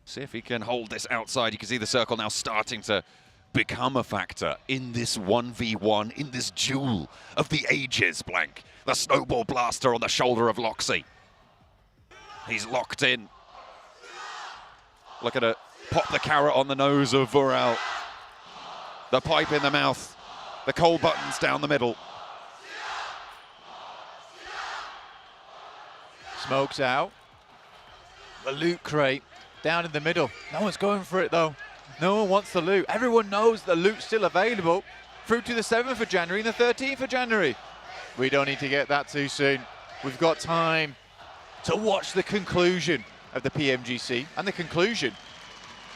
See if he can hold this outside. You can see the circle now starting to become a factor in this 1v1, in this duel of the ages, Blank. The snowball blaster on the shoulder of Loxy. He's locked in. Look at it. Pop the carrot on the nose of Vural. The pipe in the mouth. The cold buttons down the middle. Smokes out. The loot crate down in the middle. No one's going for it though. No one wants the loot. Everyone knows the loot's still available through to the 7th of January and the 13th of January. We don't need to get that too soon. We've got time to watch the conclusion of the PMGC and the conclusion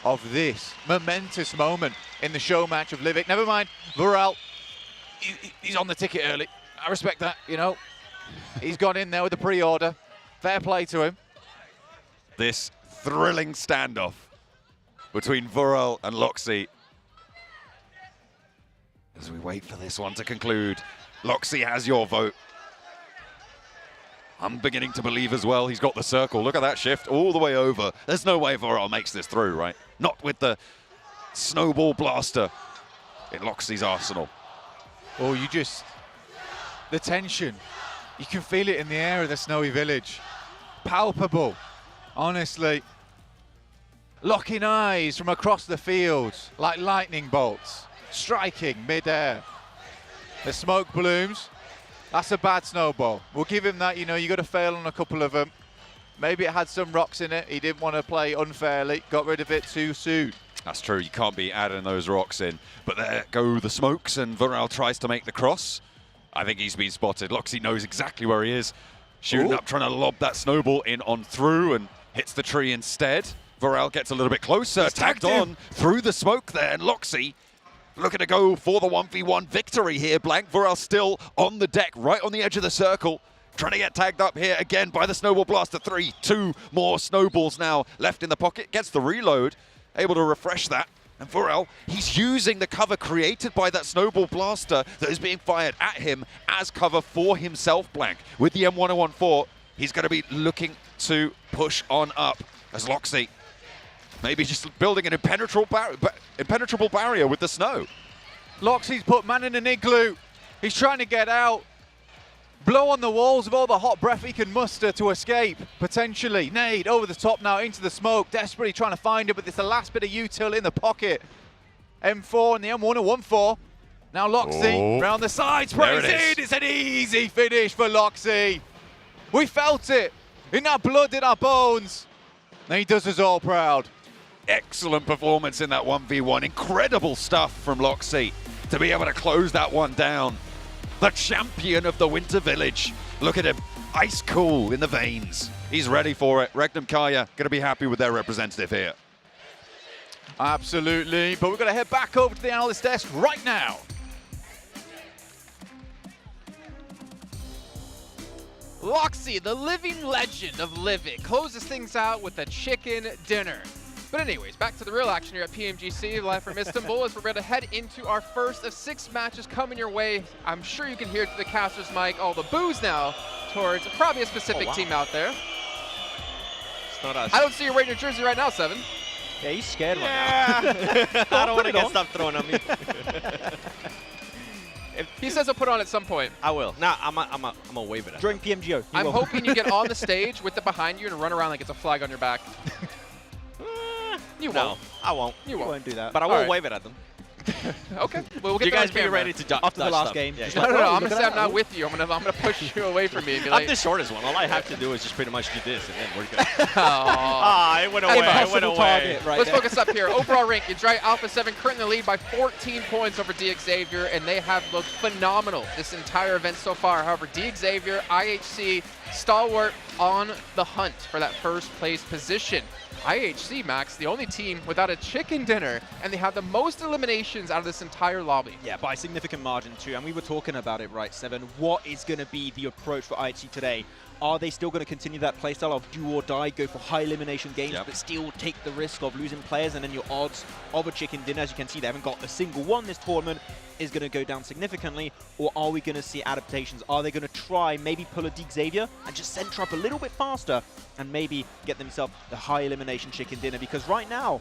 of this momentous moment in the show match of Livik. Never mind, Vural, he's on the ticket early. I respect that, you know. He's gone in there with the pre-order. Fair play to him. This thrilling standoff between Vural and Loxy. As we wait for this one to conclude, Loxy has your vote. I'm beginning to believe as well he's got the circle. Look at that shift all the way over. There's no way Vural makes this through, right? Not with the snowball blaster in Loxy's arsenal. Oh, the tension. You can feel it in the air of the snowy village. Palpable, honestly. Locking eyes from across the field like lightning bolts, striking mid-air. The smoke blooms. That's a bad snowball. We'll give him that, you know, you got to fail on a couple of them. Maybe it had some rocks in it. He didn't want to play unfairly, got rid of it too soon. That's true, you can't be adding those rocks in. But there go the smokes, and Vural tries to make the cross. I think he's been spotted. Loxy knows exactly where he is. Shooting up, trying to lob that snowball in on through, and hits the tree instead. Vural gets a little bit closer, tagged on through the smoke there, and Loxy looking to go for the 1v1 victory here. Blank, Vural still on the deck, right on the edge of the circle. Trying to get tagged up here again by the snowball blaster. 2 more snowballs now left in the pocket. Gets the reload, able to refresh that. And Vural, he's using the cover created by that snowball blaster that is being fired at him as cover for himself, Blank. With the M1014, he's going to be looking to push on up as Loxy maybe just building an impenetrable barrier with the snow. Loxy's put man in an igloo. He's trying to get out. blow on the walls with all the hot breath he can muster to escape, potentially. Nade over the top now into the smoke, desperately trying to find it, but it's the last bit of util in the pocket. M4 and the M1 are 1-4. Now Loxy round the sides, sprays in. It's an easy finish for Loxy. We felt it in our blood, in our bones. And he does us all proud. Excellent performance in that 1v1. Incredible stuff from Loxy to be able to close that one down. The champion of the Winter Village. Look at him, ice cool in the veins. He's ready for it. Regnum Kaya going to be happy with their representative here. Absolutely, but we're going to head back over to the analyst desk right now. Loxy, the living legend of Livid, closes things out with a chicken dinner. But anyways, back to the real action here at PMGC, live from Istanbul, as we're going to head into our first of 6 matches coming your way. I'm sure you can hear through the caster's mic all the boos now towards probably a specific team out there. It's not us. I don't see you wearing your jersey right now, Seven. Yeah, he's scared right now. I don't want to get stuff thrown at me. He says he'll put it on at some point. I will. Nah, I'm gonna wave it at during PMGO. I'm hoping you get on the stage with it behind you and run around like it's a flag on your back. You won't. I won't. You won't do that. But I will wave it at them. Okay. Well, we'll get you guys be camera. ready to duck after the last stuff. game. Yeah, No, I'm gonna say I'm not with you. I'm gonna push you away from me. And be like, I'm the shortest one. All I have to do is just pretty much do this, and then we're good. it went away. It went away. Let's focus up here. Overall rankings, right? Alpha 7 currently in the lead by 14 points over D Xavier, and they have looked phenomenal this entire event so far. However, D Xavier, IHC, Stalwart on the hunt for that first place position. IHC, Max, the only team without a chicken dinner, and they have the most eliminations out of this entire lobby. Yeah, by a significant margin too, and we were talking about it, right, Seven? What is going to be the approach for IHC today? Are they still going to continue that playstyle of do or die, go for high elimination games, but still take the risk of losing players, and then your odds of a chicken dinner, as you can see, they haven't got a single one this tournament, is going to go down significantly? Or are we going to see adaptations? Are they going to try maybe pull a D Xavier and just center up a little bit faster and maybe get themselves the high elimination chicken dinner? Because right now,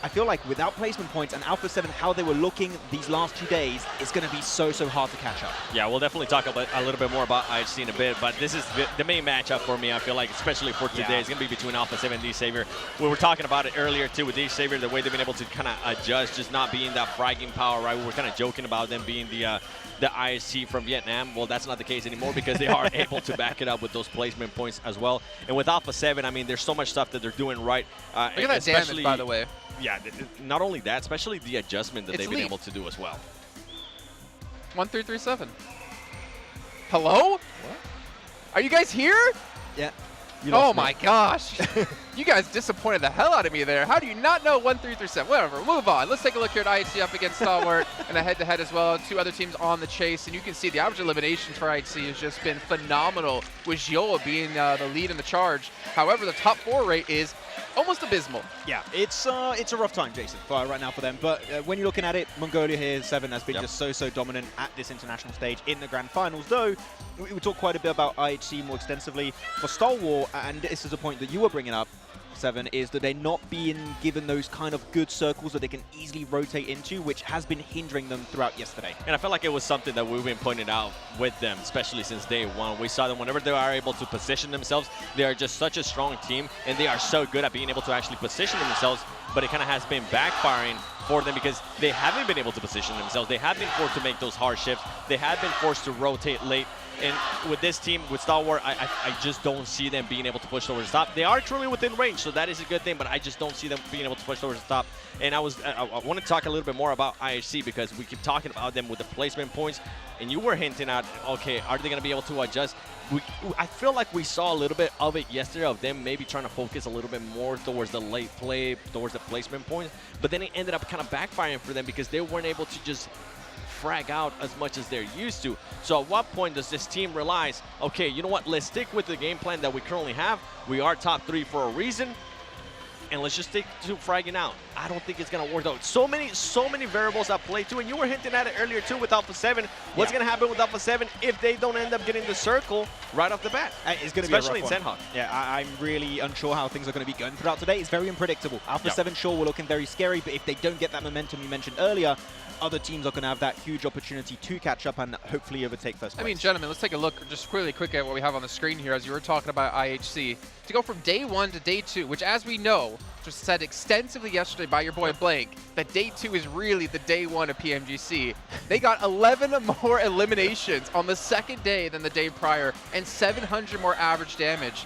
I feel like without placement points and Alpha 7, how they were looking these last 2 days, it's going to be so hard to catch up. Yeah, we'll definitely talk about a little bit more about IHC in a bit, but this is the main matchup for me, I feel like, especially for today. It's going to be between Alpha 7 and D Xavier. We were talking about it earlier, too, with D Xavier, the way they've been able to kind of adjust, just not being that fragging power, right? We were kind of joking about them being the IHC from Vietnam. Well, that's not the case anymore because they are able to back it up with those placement points as well. And with Alpha 7, I mean, there's so much stuff that they're doing right. Look at that damage, by the way. Yeah, not only that, especially the adjustment that they've been able to do as well. 1337. Hello? What? Are you guys here? Yeah. Oh my gosh. You guys disappointed the hell out of me there. How do you not know 1337? Whatever, move on. Let's take a look here at IHC up against Stalwart and a head-to-head as well. 2 other teams on the chase, and you can see the average eliminations for IHC has just been phenomenal, with Giola being the lead in the charge. However, the top 4 rate is almost abysmal. Yeah, it's a rough time, Jason, right now for them. But when you're looking at it, Mongolia here, 7 has been just so dominant at this international stage in the grand finals. Though we talk quite a bit about IHC more extensively. For Stalwart, and this is a point that you were bringing up, 7, is that they're not being given those kind of good circles that they can easily rotate into, which has been hindering them throughout yesterday. And I feel like it was something that we've been pointing out with them, especially since day one. We saw them whenever they are able to position themselves, they are just such a strong team, and they are so good at being able to actually position themselves, but it kind of has been backfiring for them because they haven't been able to position themselves. They have been forced to make those hard shifts. They have been forced to rotate late. And with this team, with Stalwart, I just don't see them being able to push towards the top. They are truly within range, so that is a good thing, but I just don't see them being able to push towards the top. And I want to talk a little bit more about IHC because we keep talking about them with the placement points, and you were hinting at, okay, are they going to be able to adjust? I feel like we saw a little bit of it yesterday of them maybe trying to focus a little bit more towards the late play, towards the placement points, but then it ended up kind of backfiring for them because they weren't able to just frag out as much as they're used to. So at what point does this team realize, okay, you know what, let's stick with the game plan that we currently have. We are top 3 for a reason. and let's just stick to fragging out. I don't think it's going to work, though. So many variables at play, too, and you were hinting at it earlier, too, with Alpha 7. What's going to happen with Alpha 7 if they don't end up getting the circle right off the bat? It's going to be especially a rough in one. Senhawk. Yeah, I'm really unsure how things are going to be going throughout today. It's very unpredictable. Alpha 7, sure, we're looking very scary, but if they don't get that momentum you mentioned earlier, other teams are going to have that huge opportunity to catch up and hopefully overtake first place. I mean, gentlemen, let's take a look just really quick at what we have on the screen here as you were talking about IHC. To go from day 1 to day 2, which as we know, just said extensively yesterday by your boy Blank, that day 2 is really the day 1 of PMGC. They got 11 more eliminations on the second day than the day prior and 700 more average damage.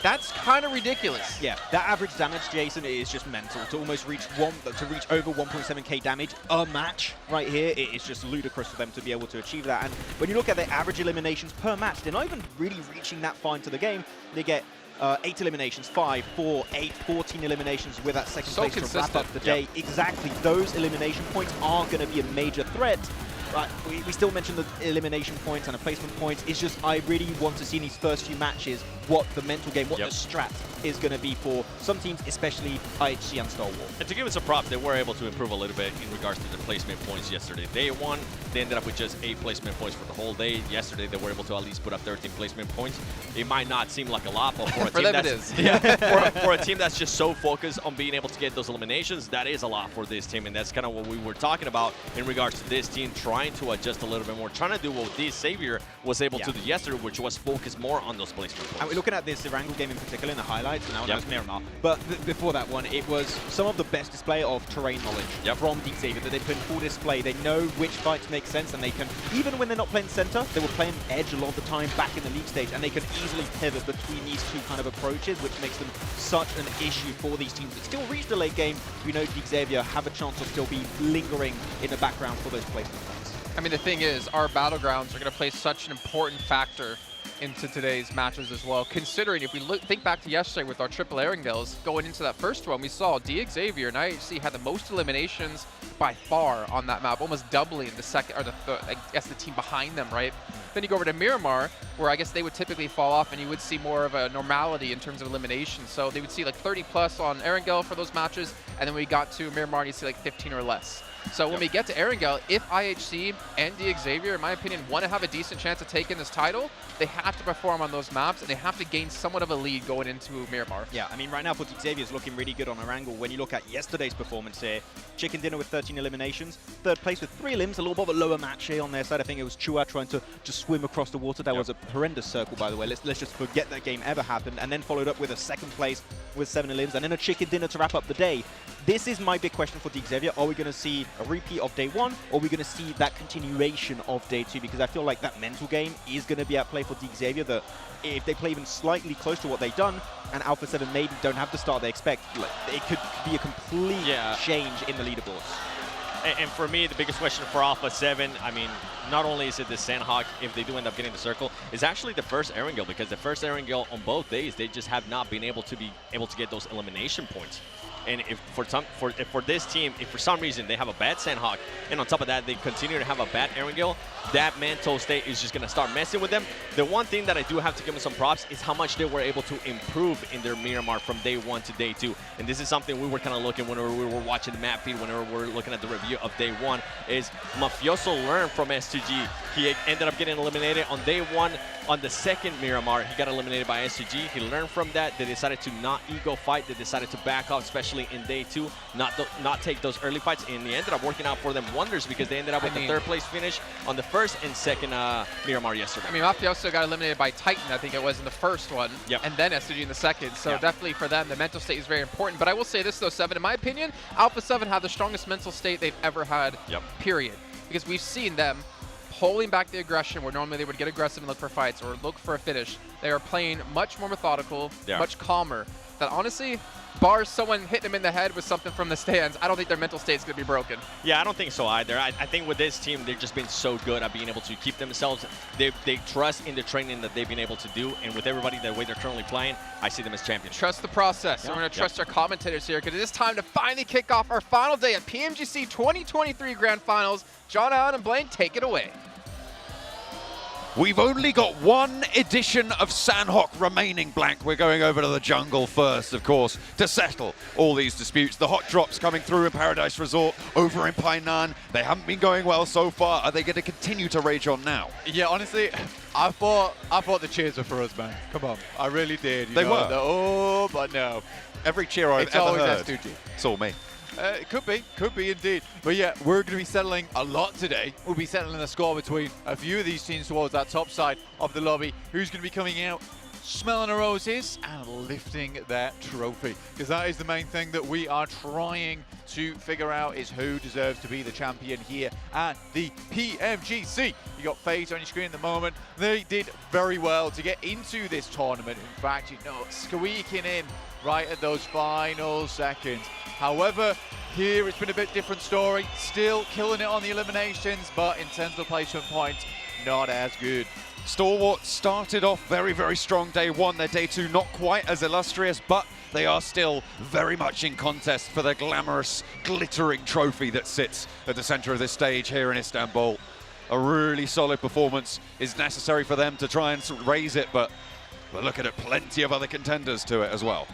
That's kind of ridiculous. Yeah, that average damage, Jason, is just mental. To almost reach over 1.7k damage a match right here, it is just ludicrous for them to be able to achieve that. And when you look at their average eliminations per match, they're not even really reaching that far into the game. They get 8 eliminations, 5, 4, 8, 14 eliminations with that second place to wrap up the day. Exactly, those elimination points are going to be a major threat. But we still mentioned the elimination points and the placement points. It's just I really want to see in these first few matches what the mental game, what the strat is going to be for some teams, especially IHC and Star Wars. And to give it some props, they were able to improve a little bit in regards to the placement points yesterday. Day 1, they ended up with just 8 placement points for the whole day. Yesterday, they were able to at least put up 13 placement points. It might not seem like a lot, but for a team that's for a team that's just so focused on being able to get those eliminations, that is a lot for this team, and that's kind of what we were talking about in regards to this team trying to adjust a little bit more, trying to do what this Xavier was able to do yesterday, which was focus more on those placement points. And we're looking at this Erangel game in particular in the highlights, and now it's Miramar. But before that one, it was some of the best display of terrain knowledge from the Xavier that they put in full display. They know which fights make sense, and they can, even when they're not playing center, they were playing edge a lot of the time back in the league stage, and they can easily pivot between these two kind of approaches, which makes them such an issue for these teams that still reach the late game. We know the Xavier have a chance to still be lingering in the background for those placement points. I mean, the thing is, our battlegrounds are going to play such an important factor into today's matches as well, considering if we think back to yesterday with our triple Erangels, going into that first one, we saw Xavier and IHC had the most eliminations by far on that map, almost doubling the second, or the third, I guess the team behind them, right? Then you go over to Miramar, where I guess they would typically fall off and you would see more of a normality in terms of elimination. So they would see like 30 plus on Erangel for those matches, and then we got to Miramar and you see like 15 or less. So when we get to Erangel, if IHC and Xavier, in my opinion, want to have a decent chance of taking this title, they have to perform on those maps and they have to gain somewhat of a lead going into Miramar. Yeah, I mean, right now for Xavier is looking really good on Erangel. When you look at yesterday's performance here, Chicken Dinner with 13 eliminations, third place with 3 limbs, a little bit of a lower match here on their side. I think it was Chua trying to just swim across the water. That was a horrendous circle, by the way. Let's just forget that game ever happened. And then followed up with a second place with 7 limbs, and then a Chicken Dinner to wrap up the day. This is my big question for Xavier. Are we going to see a repeat of day 1, or are we going to see that continuation of day 2? Because I feel like that mental game is going to be at play for Xavier, that if they play even slightly close to what they've done, and Alpha 7 maybe don't have the start they expect, like, it could be a complete change in the leaderboards. And for me, the biggest question for Alpha 7, I mean, not only is it the Sandhawk, if they do end up getting the circle, is actually the first Erangel, because the first Erangel on both days, they just have not been able to get those elimination points. And if for this team, if for some reason they have a bad Sandhawk, and on top of that they continue to have a bad Erangel, that mental state is just going to start messing with them. The one thing that I do have to give them some props is how much they were able to improve in their Miramar from day 1 to day 2. And this is something we were kind of looking whenever we were watching the map feed, whenever we were looking at the review of day 1, is Mafioso learned from S2G. He ended up getting eliminated on day 1 on the second Miramar. He got eliminated by S2G. He learned from that. They decided to not ego fight. They decided to back off, especially in day 2, not take those early fights. And they ended up working out for them wonders, because they ended up with the 3rd place finish on the first and second Miramar yesterday. I mean, Mafioso got eliminated by Titan, I think it was, in the first one, and then S2G in the second. So definitely for them, the mental state is very important. But I will say this, though, 7, in my opinion, Alpha 7 had the strongest mental state they've ever had, period. Because we've seen them holding back the aggression where normally they would get aggressive and look for fights or look for a finish. They are playing much more methodical, much calmer. That honestly, bars someone hitting them in the head with something from the stands, I don't think their mental state is going to be broken. Yeah, I don't think so either. I think with this team, they've just been so good at being able to keep themselves. They trust in the training that they've been able to do, and with everybody the way they're currently playing, I see them as champions. Trust the process. And we're going to trust our commentators here, because it is time to finally kick off our final day at PMGC 2023 Grand Finals. John Allen and Blaine, take it away. We've only got one edition of Sanhok remaining, Blank. We're going over to the jungle first, of course, to settle all these disputes. The hot drops coming through in Paradise Resort, over in Painan. They haven't been going well so far. Are they going to continue to rage on now? Yeah, honestly, I thought the cheers were for us, man. Come on, I really did. They were. Oh, but no. Every cheer I've ever heard. It's always S2G. It's all me. It could be indeed. But yeah, we're going to be settling a lot today. We'll be settling the score between a few of these teams towards that top side of the lobby. Who's going to be coming out, smelling the roses and lifting their trophy? Because that is the main thing that we are trying to figure out, is who deserves to be the champion here at the PMGC. You got FaZe on your screen at the moment. They did very well to get into this tournament. In fact, you know, squeaking in right at those final seconds. However, here it's been a bit different story. Still killing it on the eliminations, but in terms of the placement points, not as good. Stalwart started off very, very strong day one. Their day two not quite as illustrious, but they are still very much in contest for the glamorous, glittering trophy that sits at the center of this stage here in Istanbul. A really solid performance is necessary for them to try and raise it, but we're looking at plenty of other contenders to it as well.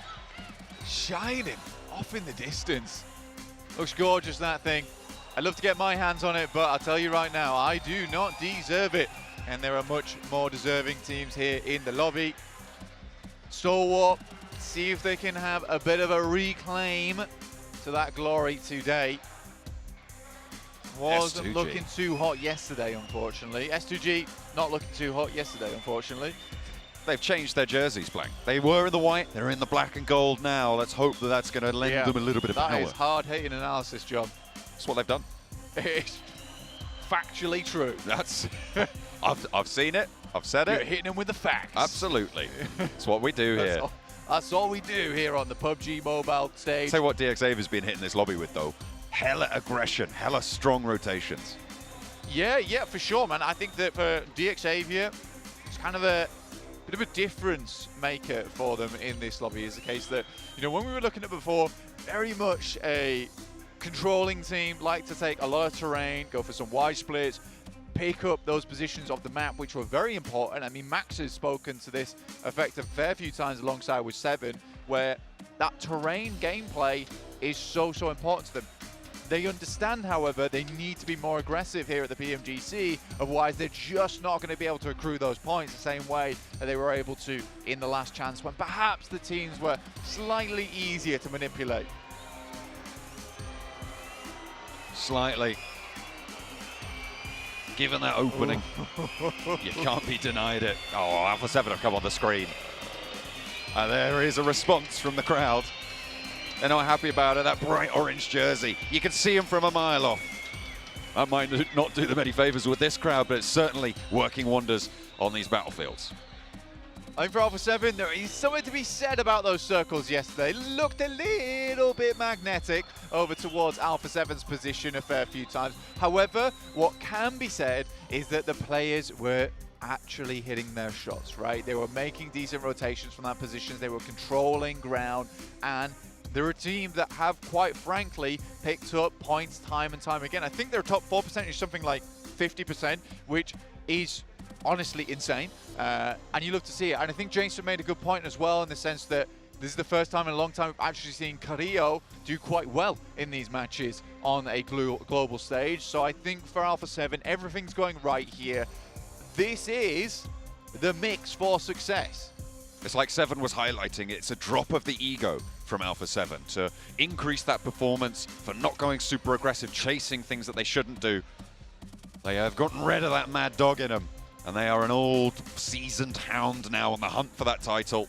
Shining off in the distance. Looks gorgeous, that thing. I'd love to get my hands on it, but I'll tell you right now, I do not deserve it. And there are much more deserving teams here in the lobby. Stalwart, see if they can have a bit of a reclaim to that glory today. Wasn't S2G. looking too hot yesterday, unfortunately. S2G not looking too hot yesterday, unfortunately. They've changed their jerseys, Blank. They were in the white, they're in the black and gold now. Let's hope that that's going to lend them a little bit of power. That is hard-hitting analysis, John. That's what they've done. It's factually true. That's... I've seen it. I've said it. You're hitting them with the facts. Absolutely. That's what we do here. That's all we do here on the PUBG Mobile stage. Tell you what DXAV's been hitting this lobby with, though. Hella aggression, hella strong rotations. Yeah, for sure, man. I think that for DXAV, it's kind of a bit of a difference maker for them in this lobby. Is the case that, you know, when we were looking at before, very much a controlling team, like to take a lot of terrain, go for some wide splits, pick up those positions of the map, which were very important. I mean, Max has spoken to this effect a fair few times alongside with Seven, where that terrain gameplay is so important to them. They understand, however, they need to be more aggressive here at the PMGC, otherwise they're just not going to be able to accrue those points the same way that they were able to in the last chance, when perhaps the teams were slightly easier to manipulate. Slightly. Given that opening, you can't be denied it. Oh, Alpha 7 have come on the screen. And there is a response from the crowd. They're not happy about it, that bright orange jersey. You can see them from a mile off. That might not do them any favors with this crowd, but it's certainly working wonders on these battlefields. I think for Alpha 7, there is something to be said about those circles yesterday. Looked a little bit magnetic over towards Alpha 7's position a fair few times. However, what can be said is that the players were actually hitting their shots, right? They were making decent rotations from that position. They were controlling ground, and they're a team that have, quite frankly, picked up points time and time again. I think their top 4 percentage is something like 50%, which is honestly insane. And you look to see it. And I think Jason made a good point as well, in the sense that this is the first time in a long time we've actually seen Carrillo do quite well in these matches on a global stage. So I think for Alpha 7, everything's going right here. This is the mix for success. It's like Seven was highlighting, it's a drop of the ego from Alpha 7 to increase that performance, for not going super aggressive, chasing things that they shouldn't do. They have gotten rid of that mad dog in them, and they are an old, seasoned hound now on the hunt for that title.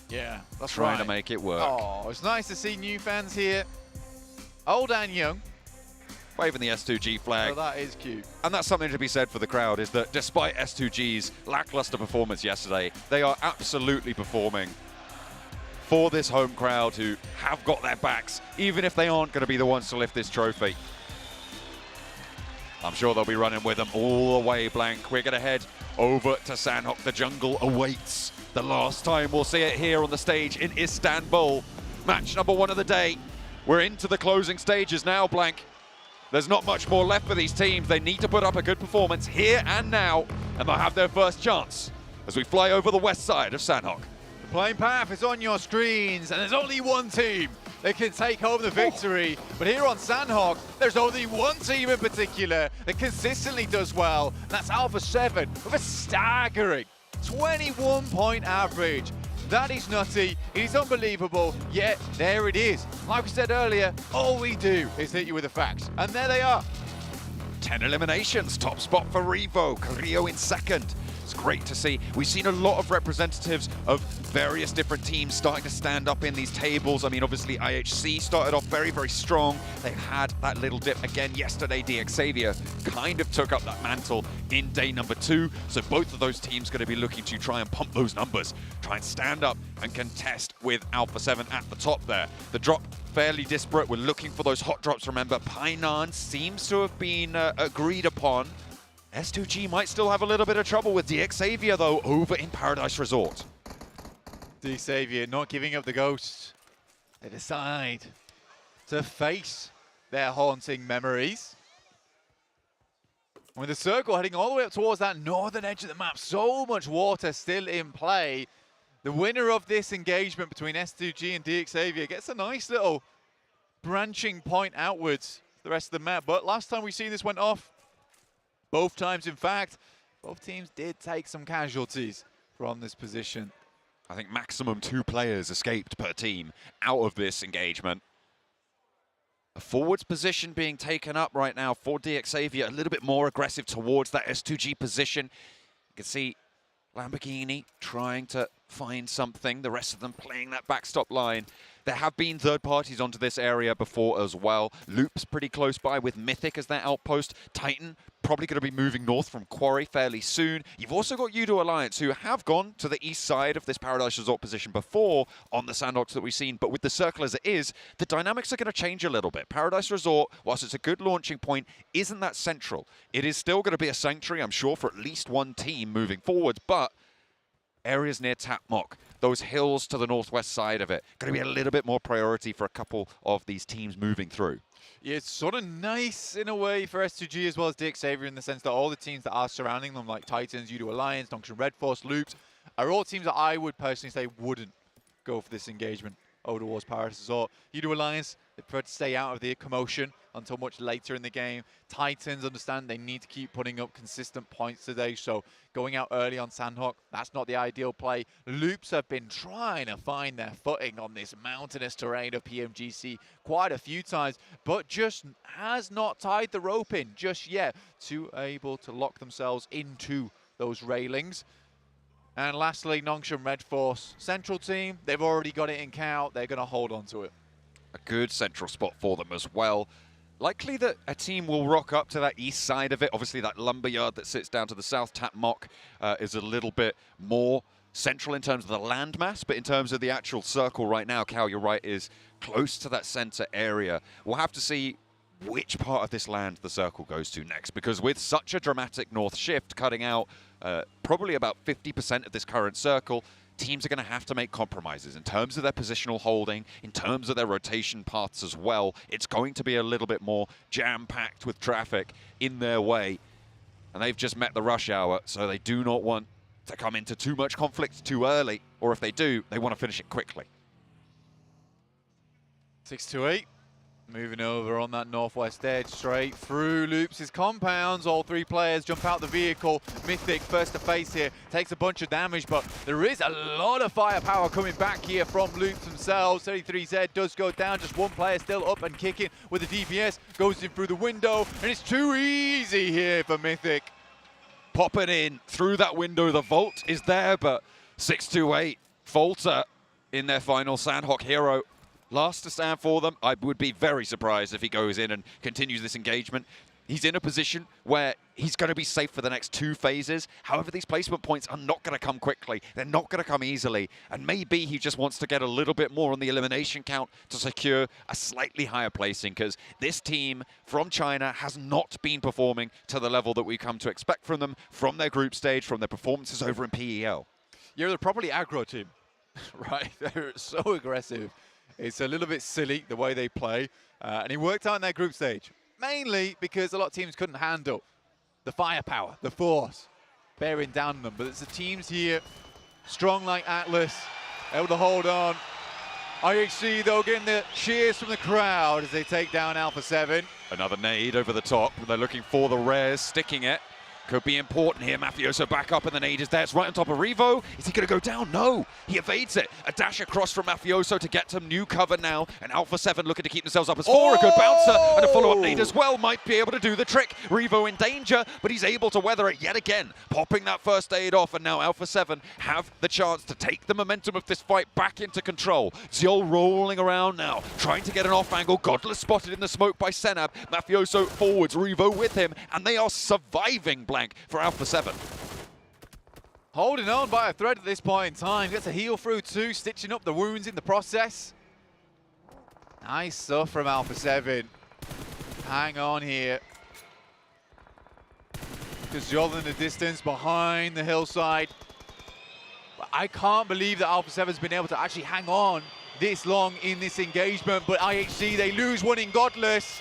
Yeah, that's trying right. to make it work. Oh, it's nice to see new fans here, old and young. Waving the S2G flag. Oh, that is cute. And that's something to be said for the crowd, is that despite S2G's lackluster performance yesterday, they are absolutely performing for this home crowd who have got their backs, even if they aren't going to be the ones to lift this trophy. I'm sure they'll be running with them all the way, Blank. We're going to head over to Sanhok. The jungle awaits. The last time we'll see it here on the stage in Istanbul. Match number 1 of the day. We're into the closing stages now, Blank. There's not much more left for these teams. They need to put up a good performance here and now, and they'll have their first chance as we fly over the west side of Sandhawk. The playing path is on your screens, and there's only one team that can take home the victory. But here on Sandhawk, there's only one team in particular that consistently does well, and that's Alpha 7 with a staggering 21-point average. That is nutty, it is unbelievable, yet there it is. Like we said earlier, all we do is hit you with the facts, and there they are. 10 eliminations, top spot for Revo, Carrillo in second. It's great to see. We've seen a lot of representatives of various different teams starting to stand up in these tables. I mean, obviously IHC started off very, very strong. They had that little dip again yesterday. Xavier kind of took up that mantle in day number 2. So both of those teams going to be looking to try and pump those numbers, try and stand up and contest with Alpha 7 at the top there. The drop fairly disparate. We're looking for those hot drops. Remember, Painan seems to have been agreed upon. S2G might still have a little bit of trouble with Xavier, though, over in Paradise Resort. Xavier not giving up the ghost. They decide to face their haunting memories. With the circle heading all the way up towards that northern edge of the map, so much water still in play. The winner of this engagement between S2G and Xavier gets a nice little branching point outwards to the rest of the map. But last time we seen this went off, both times, in fact, both teams did take some casualties from this position. I think maximum 2 players escaped per team out of this engagement. A forwards position being taken up right now for Xavier, a little bit more aggressive towards that S2G position. You can see Lamborghini trying to find something, the rest of them playing that backstop line. There have been third parties onto this area before as well. Loop's pretty close by with Mythic as their outpost. Titan probably going to be moving north from Quarry fairly soon. You've also got Udo Alliance, who have gone to the east side of this Paradise Resort position before on the Sandhawks that we've seen, but with the circle as it is, the dynamics are going to change a little bit. Paradise Resort, whilst it's a good launching point, isn't that central. It is still going to be a sanctuary, I'm sure, for at least one team moving forward, but areas near Tapmok, those hills to the northwest side of it, going to be a little bit more priority for a couple of these teams moving through. Yeah, it's sort of nice in a way for S2G as well as Xavier in the sense that all the teams that are surrounding them, like Titans, Udo Alliance, Donkshan Red Force, Loops, are all teams that I would personally say wouldn't go for this engagement over towards Paradise Resort. Udo Alliance, they prefer to stay out of the commotion until much later in the game. Titans understand they need to keep putting up consistent points today, so going out early on Sandhawk, that's not the ideal play. Loops have been trying to find their footing on this mountainous terrain of PMGC quite a few times, but just has not tied the rope in just yet to able to lock themselves into those railings. And lastly, Nongshan Red Force, central team, they've already got it in count, they're going to hold on to it. A good central spot for them as well. Likely that a team will rock up to that east side of it. Obviously, that lumberyard that sits down to the south, Tapmok, is a little bit more central in terms of the landmass, but in terms of the actual circle right now, Cal, you're right, is close to that center area. We'll have to see which part of this land the circle goes to next, because with such a dramatic north shift cutting out probably about 50% of this current circle, teams are going to have to make compromises in terms of their positional holding, in terms of their rotation paths as well. It's going to be a little bit more jam-packed with traffic in their way. And they've just met the rush hour, so they do not want to come into too much conflict too early, or if they do, they want to finish it quickly. 6-8. Moving over on that northwest edge, straight through Loops' compounds. All 3 players jump out the vehicle. Mythic first to face here, takes a bunch of damage, but there is a lot of firepower coming back here from Loops themselves. 33Z does go down, just 1 player still up and kicking with the DPS. Goes in through the window, and it's too easy here for Mythic. Popping in through that window, the vault is there, but 628, Falter in their final Sandhawk hero. Last to stand for them. I would be very surprised if he goes in and continues this engagement. He's in a position where he's going to be safe for the next 2 phases. However, these placement points are not going to come quickly. They're not going to come easily. And maybe he just wants to get a little bit more on the elimination count to secure a slightly higher placing, because this team from China has not been performing to the level that we've come to expect from them, from their group stage, from their performances over in PEL. Yeah, they're probably aggro team, right? They're so aggressive. It's a little bit silly the way they play, and it worked out in their group stage. mainly because a lot of teams couldn't handle the firepower, the force, bearing down on them. But it's the teams here, strong like Atlas, able to hold on. IHC, though, getting the cheers from the crowd as they take down Alpha 7. Another nade over the top. They're looking for the rares, sticking it. Could be important here. Mafioso back up and the nade is there. It's right on top of Revo. Is he going to go down? No. He evades it. A dash across from Mafioso to get some new cover now. And Alpha 7 looking to keep themselves up as 4. A good bouncer and a follow-up nade as well might be able to do the trick. Revo in danger, but he's able to weather it yet again. Popping that first aid off, and now Alpha 7 have the chance to take the momentum of this fight back into control. Ziol rolling around now, trying to get an off angle. Godless spotted in the smoke by Senab. Mafioso forwards, Revo with him, and they are surviving blank for Alpha 7. Holding on by a thread at this point in time. Gets a heal through too, stitching up the wounds in the process. Nice stuff from Alpha 7. Hang on here. Because Ziol in the distance behind the hillside. But I can't believe that Alpha 7's been able to actually hang on this long in this engagement. But IHC, they lose one in Godless.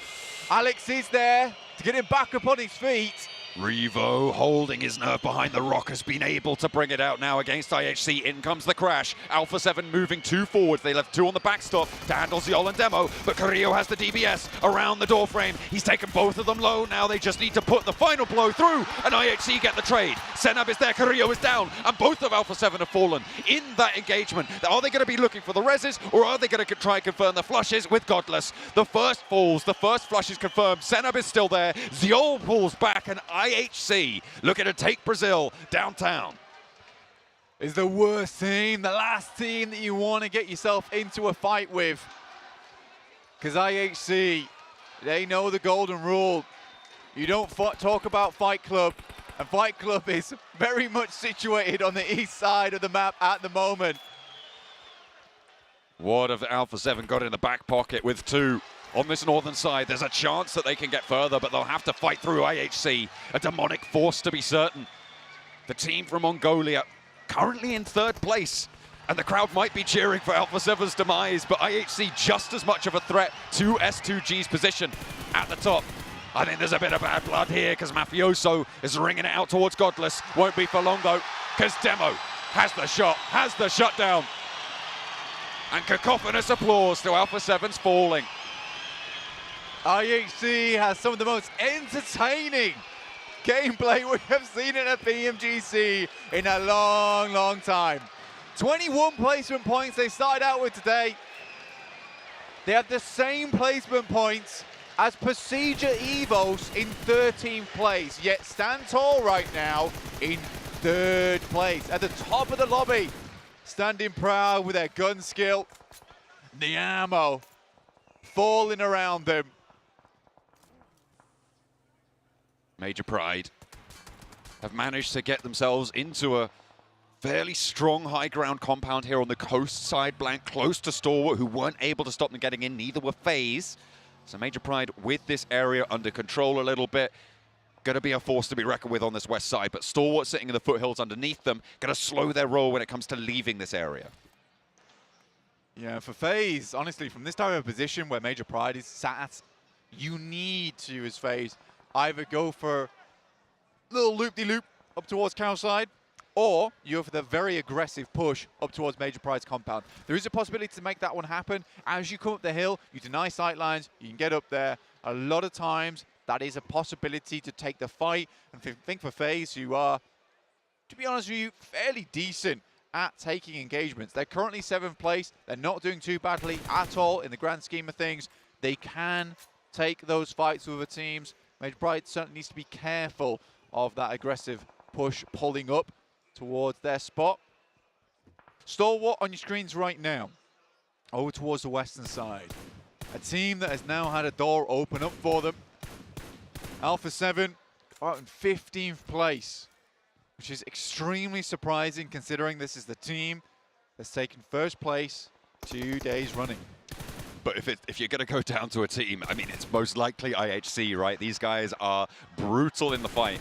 Alex is there to get him back up on his feet. Revo holding his nerve behind the rock, has been able to bring it out now against IHC. In comes the crash. Alpha 7 moving 2 forwards. They left 2 on the backstop to handle Ziol and Demo, but Carrillo has the DBS around the door frame. He's taken both of them low. Now they just need to put the final blow through, and IHC get the trade. Senab is there, Carrillo is down, and both of Alpha 7 have fallen in that engagement. Are they going to be looking for the reses, or are they going to try and confirm the flushes with Godless? The first falls, the first flush is confirmed. Senab is still there. Ziol pulls back, and IHC looking to take Brazil downtown. Is the worst team, the last team that you want to get yourself into a fight with. Because IHC, they know the golden rule. You don't talk about Fight Club, and Fight Club is very much situated on the east side of the map at the moment. What have Alpha 7 got in the back pocket with 2? On this northern side, there's a chance that they can get further, but they'll have to fight through IHC, a demonic force to be certain. The team from Mongolia currently in 3rd place, and the crowd might be cheering for Alpha 7's demise, but IHC just as much of a threat to S2G's position at the top. I think there's a bit of bad blood here, because Mafioso is ringing it out towards Godless. Won't be for long, though, because Demo has the shot, has the shutdown. And cacophonous applause to Alpha 7's falling. IHC has some of the most entertaining gameplay we have seen in a PMGC in a long, long time. 21 placement points they started out with today. They have the same placement points as Procedure Evos in 13th place, yet stand tall right now in 3rd place. At the top of the lobby, standing proud with their gun skill, the ammo falling around them. Major Pride have managed to get themselves into a fairly strong high ground compound here on the coast side, blank, close to Stalwart, who weren't able to stop them getting in. Neither were FaZe. So Major Pride with this area under control a little bit. Going to be a force to be reckoned with on this west side, but Stalwart sitting in the foothills underneath them, going to slow their roll when it comes to leaving this area. Yeah, for FaZe, honestly, from this type of position where Major Pride is sat, you need to, as FaZe, either go for a little loop-de-loop up towards cow side, or you go for the very aggressive push up towards Major Pride's compound. There is a possibility to make that one happen. As you come up the hill, you deny sight lines, you can get up there. A lot of times, that is a possibility to take the fight. And I think for FaZe, who are, to be honest with you, fairly decent at taking engagements. They're currently 7th place. They're not doing too badly at all in the grand scheme of things. They can take those fights with the teams. Major Pride certainly needs to be careful of that aggressive push pulling up towards their spot. Stalwart on your screens right now, over towards the western side. A team that has now had a door open up for them. Alpha 7 are in 15th place, which is extremely surprising considering this is the team that's taken 1st place 2 days running. But if you're going to go down to a team, I mean, it's most likely IHC, right? These guys are brutal in the fight,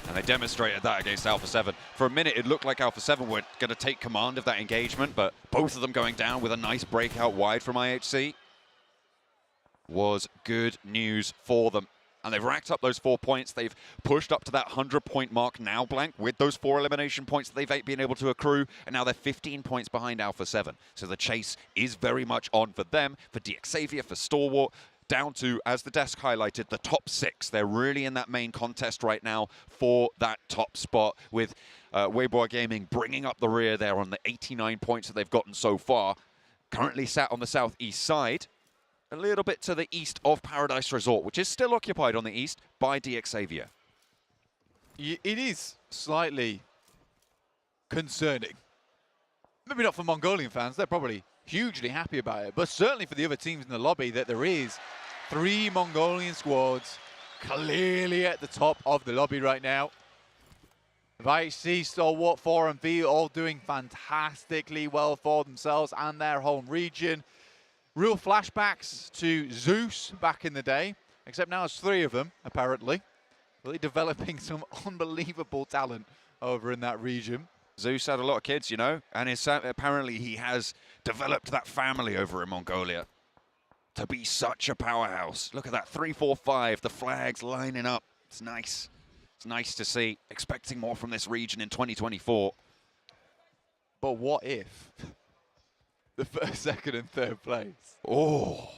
and they demonstrated that against Alpha 7. For a minute, it looked like Alpha 7 were going to take command of that engagement, but both of them going down with a nice breakout wide from IHC was good news for them. and they've racked up those 4 points. They've pushed up to that 100-point mark now, Blank, with those 4 elimination points that they've been able to accrue, and now they're 15 points behind Alpha 7. So the chase is very much on for them, for DXavier, for Stalwart, down to, as the desk highlighted, the top 6. They're really in that main contest right now for that top spot, with Weibo Gaming bringing up the rear there on the 89 points that they've gotten so far. Currently sat on the southeast side, a little bit to the east of Paradise Resort, which is still occupied on the east by DXavier. It is slightly concerning. Maybe not for Mongolian fans, they're probably hugely happy about it, but certainly for the other teams in the lobby, that there is 3 Mongolian squads clearly at the top of the lobby right now. IHC, Stalwart, 4MV all doing fantastically well for themselves and their home region. Real flashbacks to Zeus back in the day, except now it's 3 of them, apparently. Really developing some unbelievable talent over in that region. Zeus had a lot of kids, you know, and apparently he has developed that family over in Mongolia to be such a powerhouse. Look at that, 3-4-5, the flags lining up. It's nice. It's nice to see. Expecting more from this region in 2024. But what if the first, second, and third place? Oh,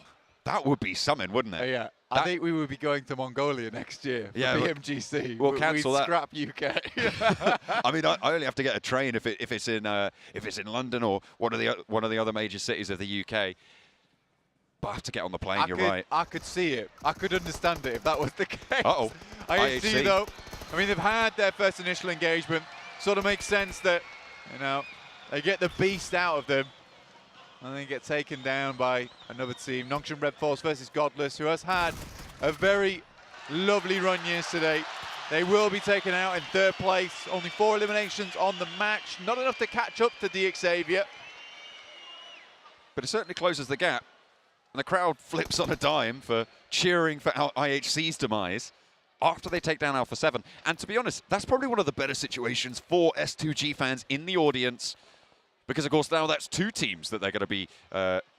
that would be something, wouldn't it? Yeah, I think we would be going to Mongolia next year for PMGC. We'll cancel that. Scrap UK. I mean, I only have to get a train if it's in London or one of the other major cities of the UK. But I have to get on the plane. You're right. I could see it. I could understand it if that was the case. Uh-oh. IHC though, I mean, they've had their first initial engagement. Sort of makes sense that, you know, they get the beast out of them and then get taken down by another team. Nongshim Red Force versus Godless, who has had a very lovely run yesterday. They will be taken out in 3rd place. Only 4 eliminations on the match. Not enough to catch up to DXavier. But it certainly closes the gap. And the crowd flips on a dime for cheering for IHC's demise after they take down Alpha 7. And to be honest, that's probably one of the better situations for S2G fans in the audience, because, of course, now that's 2 teams that they're going to be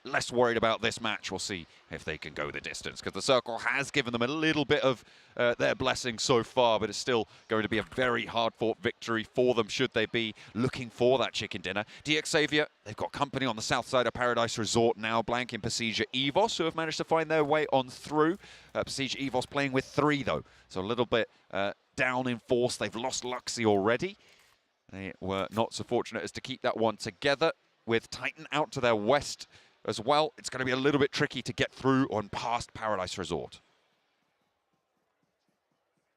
less worried about this match. We'll see if they can go the distance, because the Circle has given them a little bit of their blessing so far, but it's still going to be a very hard-fought victory for them should they be looking for that chicken dinner. DXavier, they've got company on the south side of Paradise Resort now, Blank in Pasija Evos, who have managed to find their way on through. Pasija Evos playing with 3, though, so a little bit down in force. They've lost Luxie already. They were not so fortunate as to keep that one together, with Titan out to their west as well. It's going to be a little bit tricky to get through on past Paradise Resort.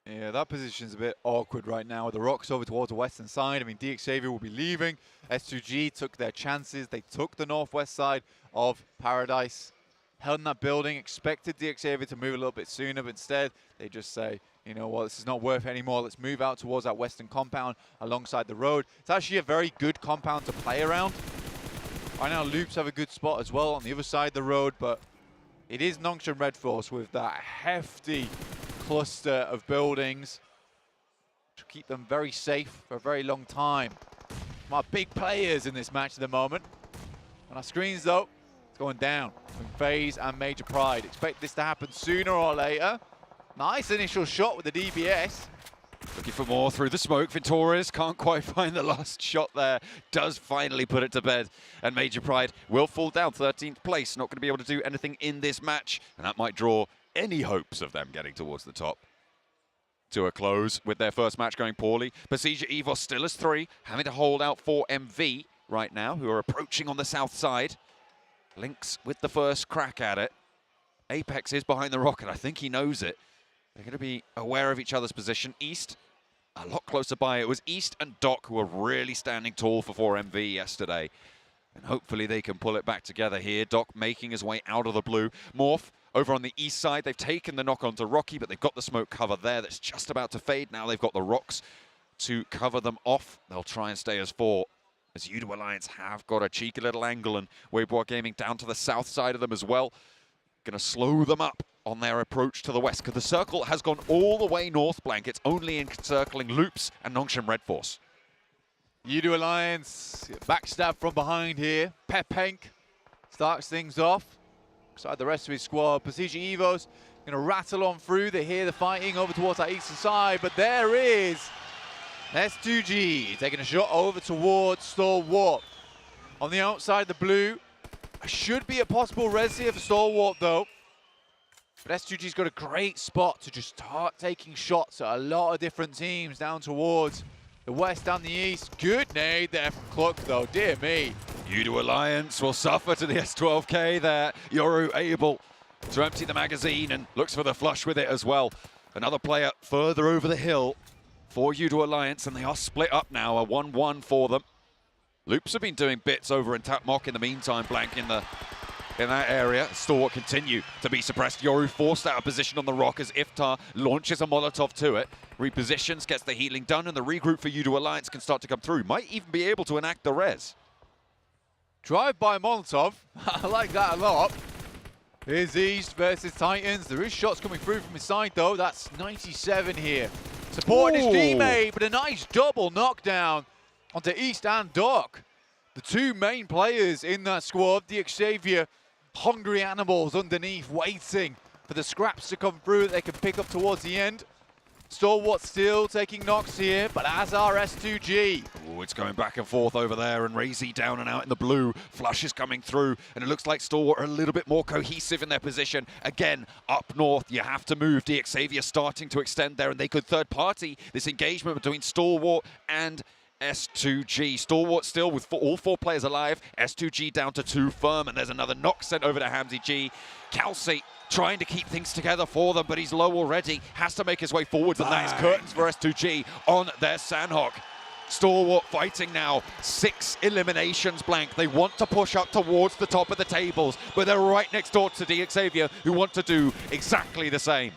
Yeah, that position's a bit awkward right now with the rocks over towards the western side. I mean, DXavier will be leaving. S2G took their chances. They took the northwest side of Paradise, held in that building, expected DXavier to move a little bit sooner, but instead they just say, you know what, this is not worth it anymore. Let's move out towards that western compound alongside the road. It's actually a very good compound to play around. Right now, Loops have a good spot as well on the other side of the road, but it is Nongshim Red Force with that hefty cluster of buildings to keep them very safe for a very long time. My big players in this match at the moment. On our screens, though, it's going down from FaZe and Major Pride. Expect this to happen sooner or later. Nice initial shot with the DBS. Looking for more through the smoke. Ventores can't quite find the last shot there. Does finally put it to bed. And Major Pride will fall down 13th place. Not going to be able to do anything in this match. And that might draw any hopes of them getting towards the top to a close, with their first match going poorly. Pasija Evos still as 3, having to hold out for MV right now, who are approaching on the south side. Lynx with the first crack at it. Apex is behind the rock, and I think he knows it. They're going to be aware of each other's position. East, a lot closer by. It was East and Doc who were really standing tall for 4MV yesterday. And hopefully they can pull it back together here. Doc making his way out of the blue. Morph over on the east side. They've taken the knock onto Rocky, but they've got the smoke cover there that's just about to fade. Now they've got the rocks to cover them off. They'll try and stay as 4. As Udo Alliance have got a cheeky little angle, and Weibo Gaming down to the south side of them as well. Going to slow them up on their approach to the west, because the circle has gone all the way north, Blank. It's only encircling Loops and Nongshim Red Force. Udo Alliance, backstab from behind here. Pepenk starts things off. Beside the rest of his squad, Pasija Evos Going to rattle on through. They hear the fighting over towards that eastern side, but there is S2G taking a shot over towards Stalwart. On the outside of the blue, should be a possible res here for Stalwart though. But S2G's got a great spot to just start taking shots at a lot of different teams down towards the west and the east. Good nade there from Cluck though, dear me. Udo Alliance will suffer to the S12K there. Yoru able to empty the magazine and looks for the flush with it as well. Another player further over the hill for Udo Alliance, and they are split up now, a 1-1 for them. Loops have been doing bits over in Tapmock in the meantime, Blank in that area. Stalwart continue to be suppressed. Yoru forced out of position on the rock as Iftar launches a Molotov to it. Repositions, gets the healing done, and the regroup for Udo Alliance can start to come through. Might even be able to enact the res. Drive-by Molotov, I like that a lot. Here's East versus Titans. There is shots coming through from his side though. That's 97 here. Supporting his teammate, but a nice double knockdown onto East and Doc. The two main players in that squad, the Xavier hungry animals underneath, waiting for the scraps to come through that they can pick up towards the end. Stalwart still taking knocks here, but as are S2G. Oh, it's going back and forth over there, and Razy down and out in the blue. Flush is coming through, and it looks like Stalwart are a little bit more cohesive in their position. Again, up north, you have to move. DXavier starting to extend there, and they could third party this engagement between Stalwart and S2G. Stalwart still with all four players alive. S2G down to 2 firm, and there's another knock sent over to Hamzy G. Kelsey trying to keep things together for them, but he's low already. Has to make his way forwards, and that is curtains for S2G on their Sandhawk. Stalwart fighting now. 6 eliminations, Blank. They want to push up towards the top of the tables, but they're right next door to DXavier, who want to do exactly the same.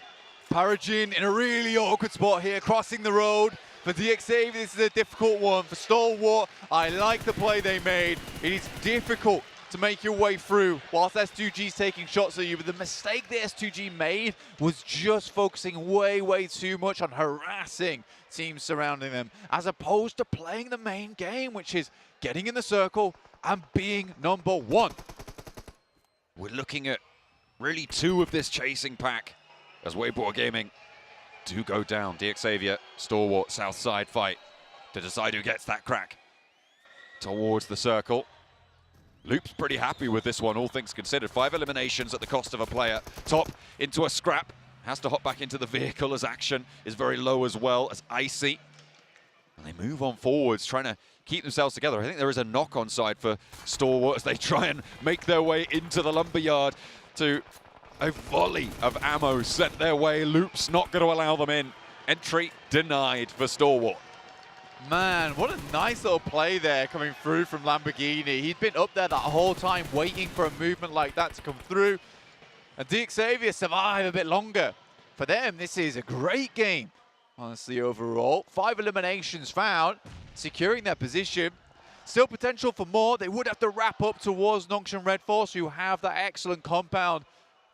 Paragin in a really awkward spot here, crossing the road. For DXavier, this is a difficult one. For Stalwart, I like the play they made. It is difficult to make your way through whilst S2G's taking shots at you, but the mistake that S2G made was just focusing way too much on harassing teams surrounding them, as opposed to playing the main game, which is getting in the circle and being number 1. We're looking at really 2 of this chasing pack as Weibo Gaming do go down. DXavier, Stalwart, south side fight to decide who gets that crack towards the circle. Loop's pretty happy with this one, all things considered. 5 eliminations at the cost of a player. Top into a scrap. Has to hop back into the vehicle as action is very low as well as Icy. And they move on forwards, trying to keep themselves together. I think there is a knock on side for Stalwart as they try and make their way into the lumberyard to a volley of ammo sent their way. Loop's not going to allow them in. Entry denied for Stalwart. Man, what a nice little play there coming through from Lamborghini. He'd been up there that whole time waiting for a movement like that to come through. And DXavier survive a bit longer. For them, this is a great game, honestly, overall. 5 eliminations found, securing their position. Still potential for more. They would have to wrap up towards Nongshim Red Force, who have that excellent compound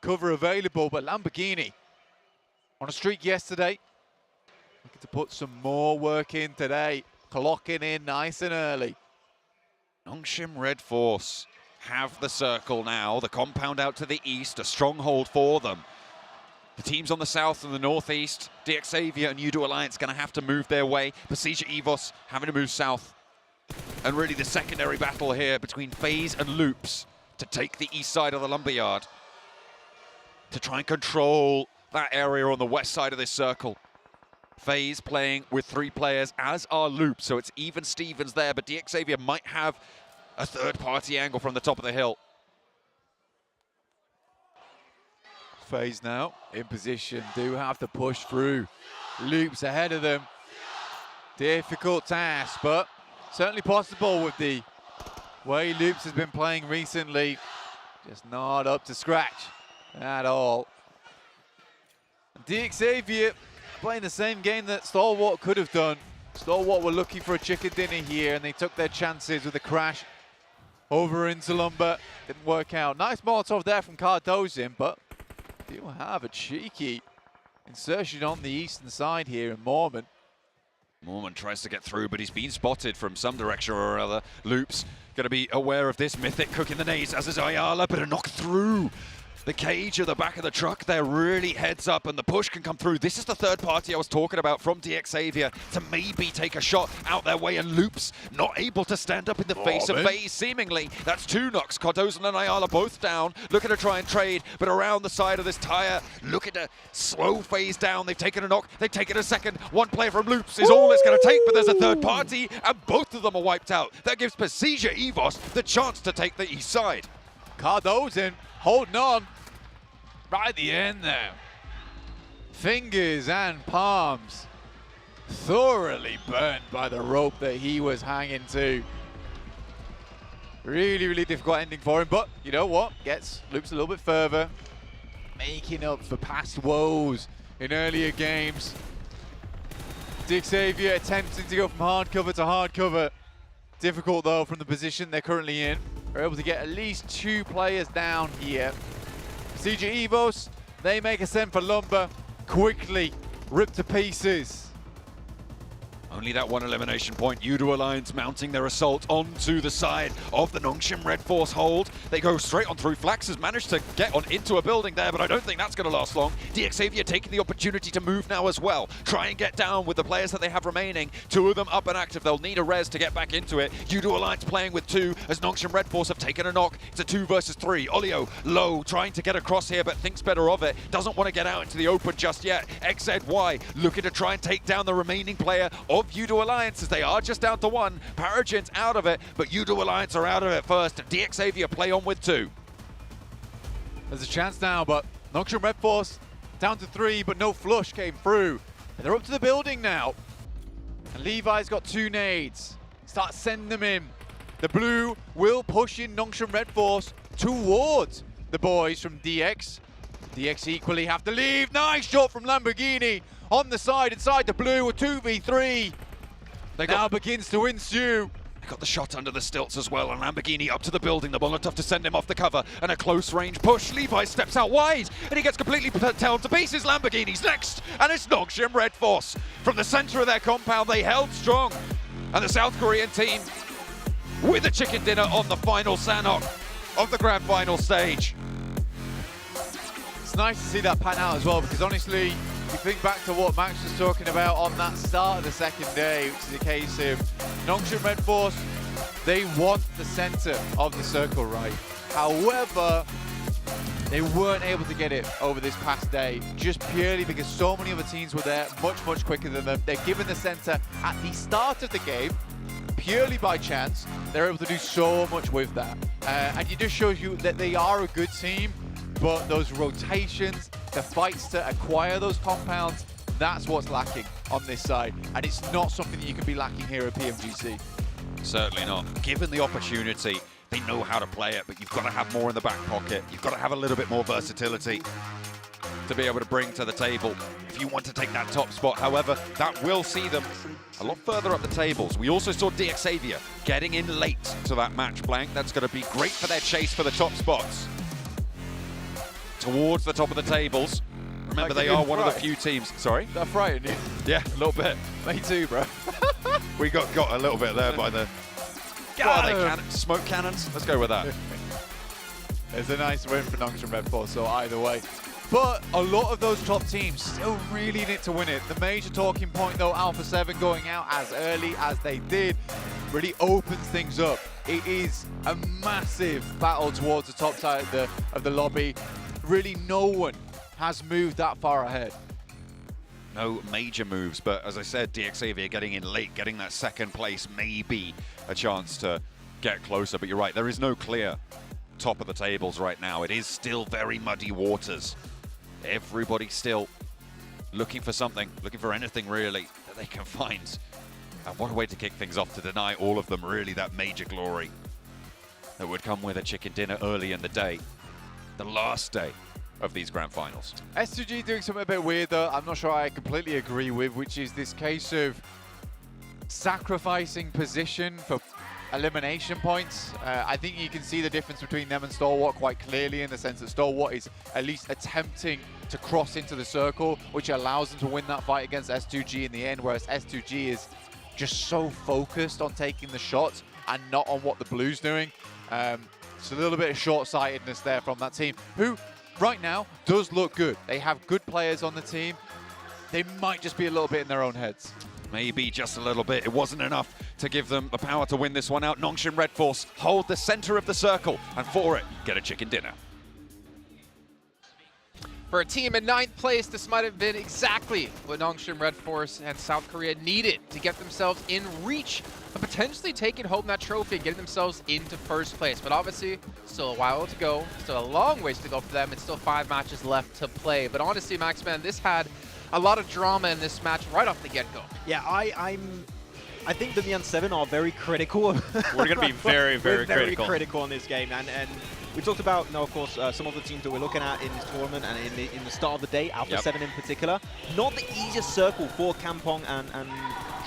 cover available. But Lamborghini, on a streak yesterday, looking to put some more work in today, clocking in nice and early. Nongshim Red Force have the circle now, the compound out to the east, a stronghold for them. The teams on the south and the northeast, DXavier and Udo Alliance going to have to move their way. Pasija Evos having to move south. And really the secondary battle here between FaZe and Loops to take the east side of the lumberyard, to try and control that area on the west side of this circle. FaZe playing with 3 players, as are Loops, so it's even Stevens there, but DXavier might have a third-party angle from the top of the hill. FaZe now in position, do have to push through. Loops ahead of them. Difficult task, but certainly possible with the way Loops has been playing recently. Just not up to scratch at all. DXavier playing the same game that Stalwart could have done. Stalwart were looking for a chicken dinner here, and they took their chances with a crash over into Lumber. Didn't work out. Nice Molotov there from Cardozin, but do have a cheeky insertion on the eastern side here in Mormon. Mormon tries to get through, but he's been spotted from some direction or other. Loops going to be aware of this. Mythic cooking the nades, as is Ayala, but a knock through the cage at the back of the truck, they're really heads up and the push can come through. This is the third party I was talking about from Xavier to maybe take a shot out their way, and Loops not able to stand up in the face of FaZe seemingly. That's 2 knocks. Cardozo and Ayala both down, looking to try and trade, but around the side of this tire, looking to slow FaZe down. They've taken a knock, they've taken a second. One player from Loops is all it's going to take, but there's a third party and both of them are wiped out. That gives Persija Evos the chance to take the east side. Cardozo holding on right at the end there. Fingers and palms thoroughly burned by the rope that he was hanging to. Really, really difficult ending for him, but you know what? Gets Loops a little bit further, making up for past woes in earlier games. Xavier attempting to go from hard cover to hard cover. Difficult though from the position they're currently in. They're able to get at least 2 players down here. CG Evos, they make a send for Lumber, quickly ripped to pieces. Only that one elimination point. Udo Alliance mounting their assault onto the side of the Nongshim Red Force hold. They go straight on through. Flax has managed to get on into a building there, but I don't think that's going to last long. Xavier taking the opportunity to move now as well. Try and get down with the players that they have remaining. 2 of them up and active. They'll need a res to get back into it. Udo Alliance playing with 2 as Nongshim Red Force have taken a knock. It's a 2 versus 3. Olio low, trying to get across here, but thinks better of it. Doesn't want to get out into the open just yet. XZY looking to try and take down the remaining player of Udo Alliance as they are just down to 1. Paragen's out of it, but Udo Alliance are out of it first. Xavier play on with 2. There's a chance now, but Nongshim Red Force down to 3, but no flush came through. And they're up to the building now. And Levi's got 2 nades. Start sending them in. The blue will push in Nongshim Red Force towards the boys from DX. DX equally have to leave. Nice shot from Lamborghini on the side inside the blue, a 2v3. Now begins to ensue. They got the shot under the stilts as well, and Lamborghini up to the building. The Molotov to send him off the cover, and a close range push. Levi steps out wide, and he gets completely torn to pieces. Lamborghini's next, and it's Nongshim Red Force. From the center of their compound, they held strong. And the South Korean team with a chicken dinner on the final Sanok of the grand final stage. It's nice to see that pan out as well, because honestly, you think back to what Max was talking about on that start of the second day, which is a case of Nongshim Red Force, they want the center of the circle right. However, they weren't able to get it over this past day, just purely because so many other teams were there much, much quicker than them. They're given the center at the start of the game, purely by chance. They're able to do so much with that. And it just shows you that they are a good team, but those rotations, the fights to acquire those compounds, that's what's lacking on this side. And it's not something that you can be lacking here at PMGC. Certainly not. Given the opportunity, they know how to play it, but you've got to have more in the back pocket. You've got to have a little bit more versatility to be able to bring to the table if you want to take that top spot. However, that will see them a lot further up the tables. We also saw Xavier getting in late to that match blank. That's going to be great for their chase for the top spots. Towards the top of the tables. Remember, they are one of the few teams. Sorry? That frightened you? Yeah, a little bit. Me too, bro. We got a little bit there by the... What are they, smoke cannons? Let's go with that. It's a nice win for Nongshim Red Force, so either way. But a lot of those top teams still really need to win it. The major talking point, though, Alpha 7 going out as early as they did really opens things up. It is a massive battle towards the top side of the lobby. Really, no one has moved that far ahead. No major moves, but as I said, Xavier getting in late, getting that second place, maybe a chance to get closer. But you're right, there is no clear top of the tables right now. It is still very muddy waters. Everybody still looking for something, looking for anything really that they can find. And what a way to kick things off, to deny all of them really that major glory that would come with a chicken dinner early in the day. The last day of these grand finals. S2G doing something a bit weird though, I'm not sure I completely agree with, which is this case of sacrificing position for elimination points. I think you can see the difference between them and Stalwart quite clearly, in the sense that Stalwart is at least attempting to cross into the circle, which allows them to win that fight against S2G in the end, whereas S2G is just so focused on taking the shots and not on what the Blue's doing. It's a little bit of short-sightedness there from that team, who right now does look good. They have good players on the team. They might just be a little bit in their own heads. Maybe just a little bit. It wasn't enough to give them the power to win this one out. Nongshim Red Force hold the center of the circle, and for it, get a chicken dinner. For a team in 9th place, this might have been exactly what Nongshim Red Force and South Korea needed to get themselves in reach of potentially taking home that trophy and getting themselves into 1st place. But obviously, still a while to go, still a long ways to go for them, and still 5 matches left to play. But honestly, Max, man, this had a lot of drama in this match right off the get-go. Yeah, I think the Neon 7 are very critical. We're going to be very critical on this game, and we talked about, of course, some of the teams that we're looking at in this tournament and in the start of the day, Alpha 7 in particular. Not the easiest circle for Kampong and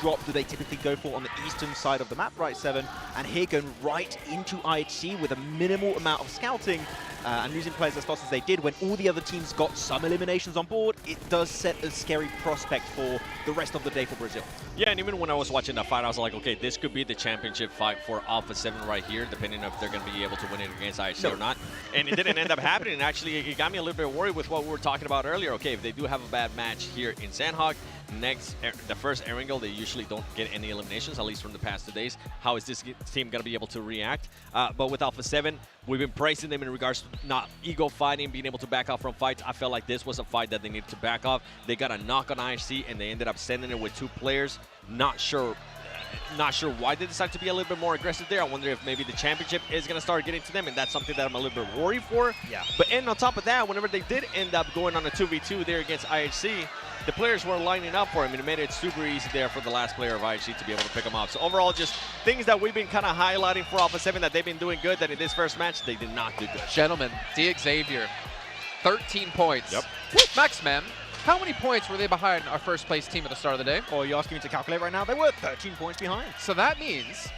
Drop do they typically go for on the eastern side of the map, right 7, and here going right into IHC with a minimal amount of scouting and losing players as fast as they did when all the other teams got some eliminations on board. It does set a scary prospect for the rest of the day for Brazil. Yeah, and even when I was watching the fight, I was like, okay, this could be the championship fight for Alpha 7 right here, depending if they're going to be able to win it against IHC or not. And it didn't end up happening. Actually, it got me a little bit worried with what we were talking about earlier. Okay, if they do have a bad match here in Sandhawk, the first Erangel, they usually don't get any eliminations, at least from the past 2 days. How is this team going to be able to react? But with Alpha 7, we've been praising them in regards to not ego fighting, being able to back off from fights. I felt like this was a fight that they needed to back off. They got a knock on IHC, and they ended up sending it with 2 players. Not sure why they decided to be a little bit more aggressive there. I wonder if maybe the championship is going to start getting to them, and that's something that I'm a little bit worried for. Yeah. But and on top of that, whenever they did end up going on a 2v2 there against IHC, the players were lining up for him, and it made it super easy there for the last player of IHC to be able to pick him up. So overall, just things that we've been kind of highlighting for Alpha 7 that they've been doing good, that in this first match, they did not do good. Gentlemen, Xavier, 13 points. Yep. Max, man, how many points were they behind our 1st place team at the start of the day? Oh, you're asking me to calculate right now? They were 13 points behind. So that means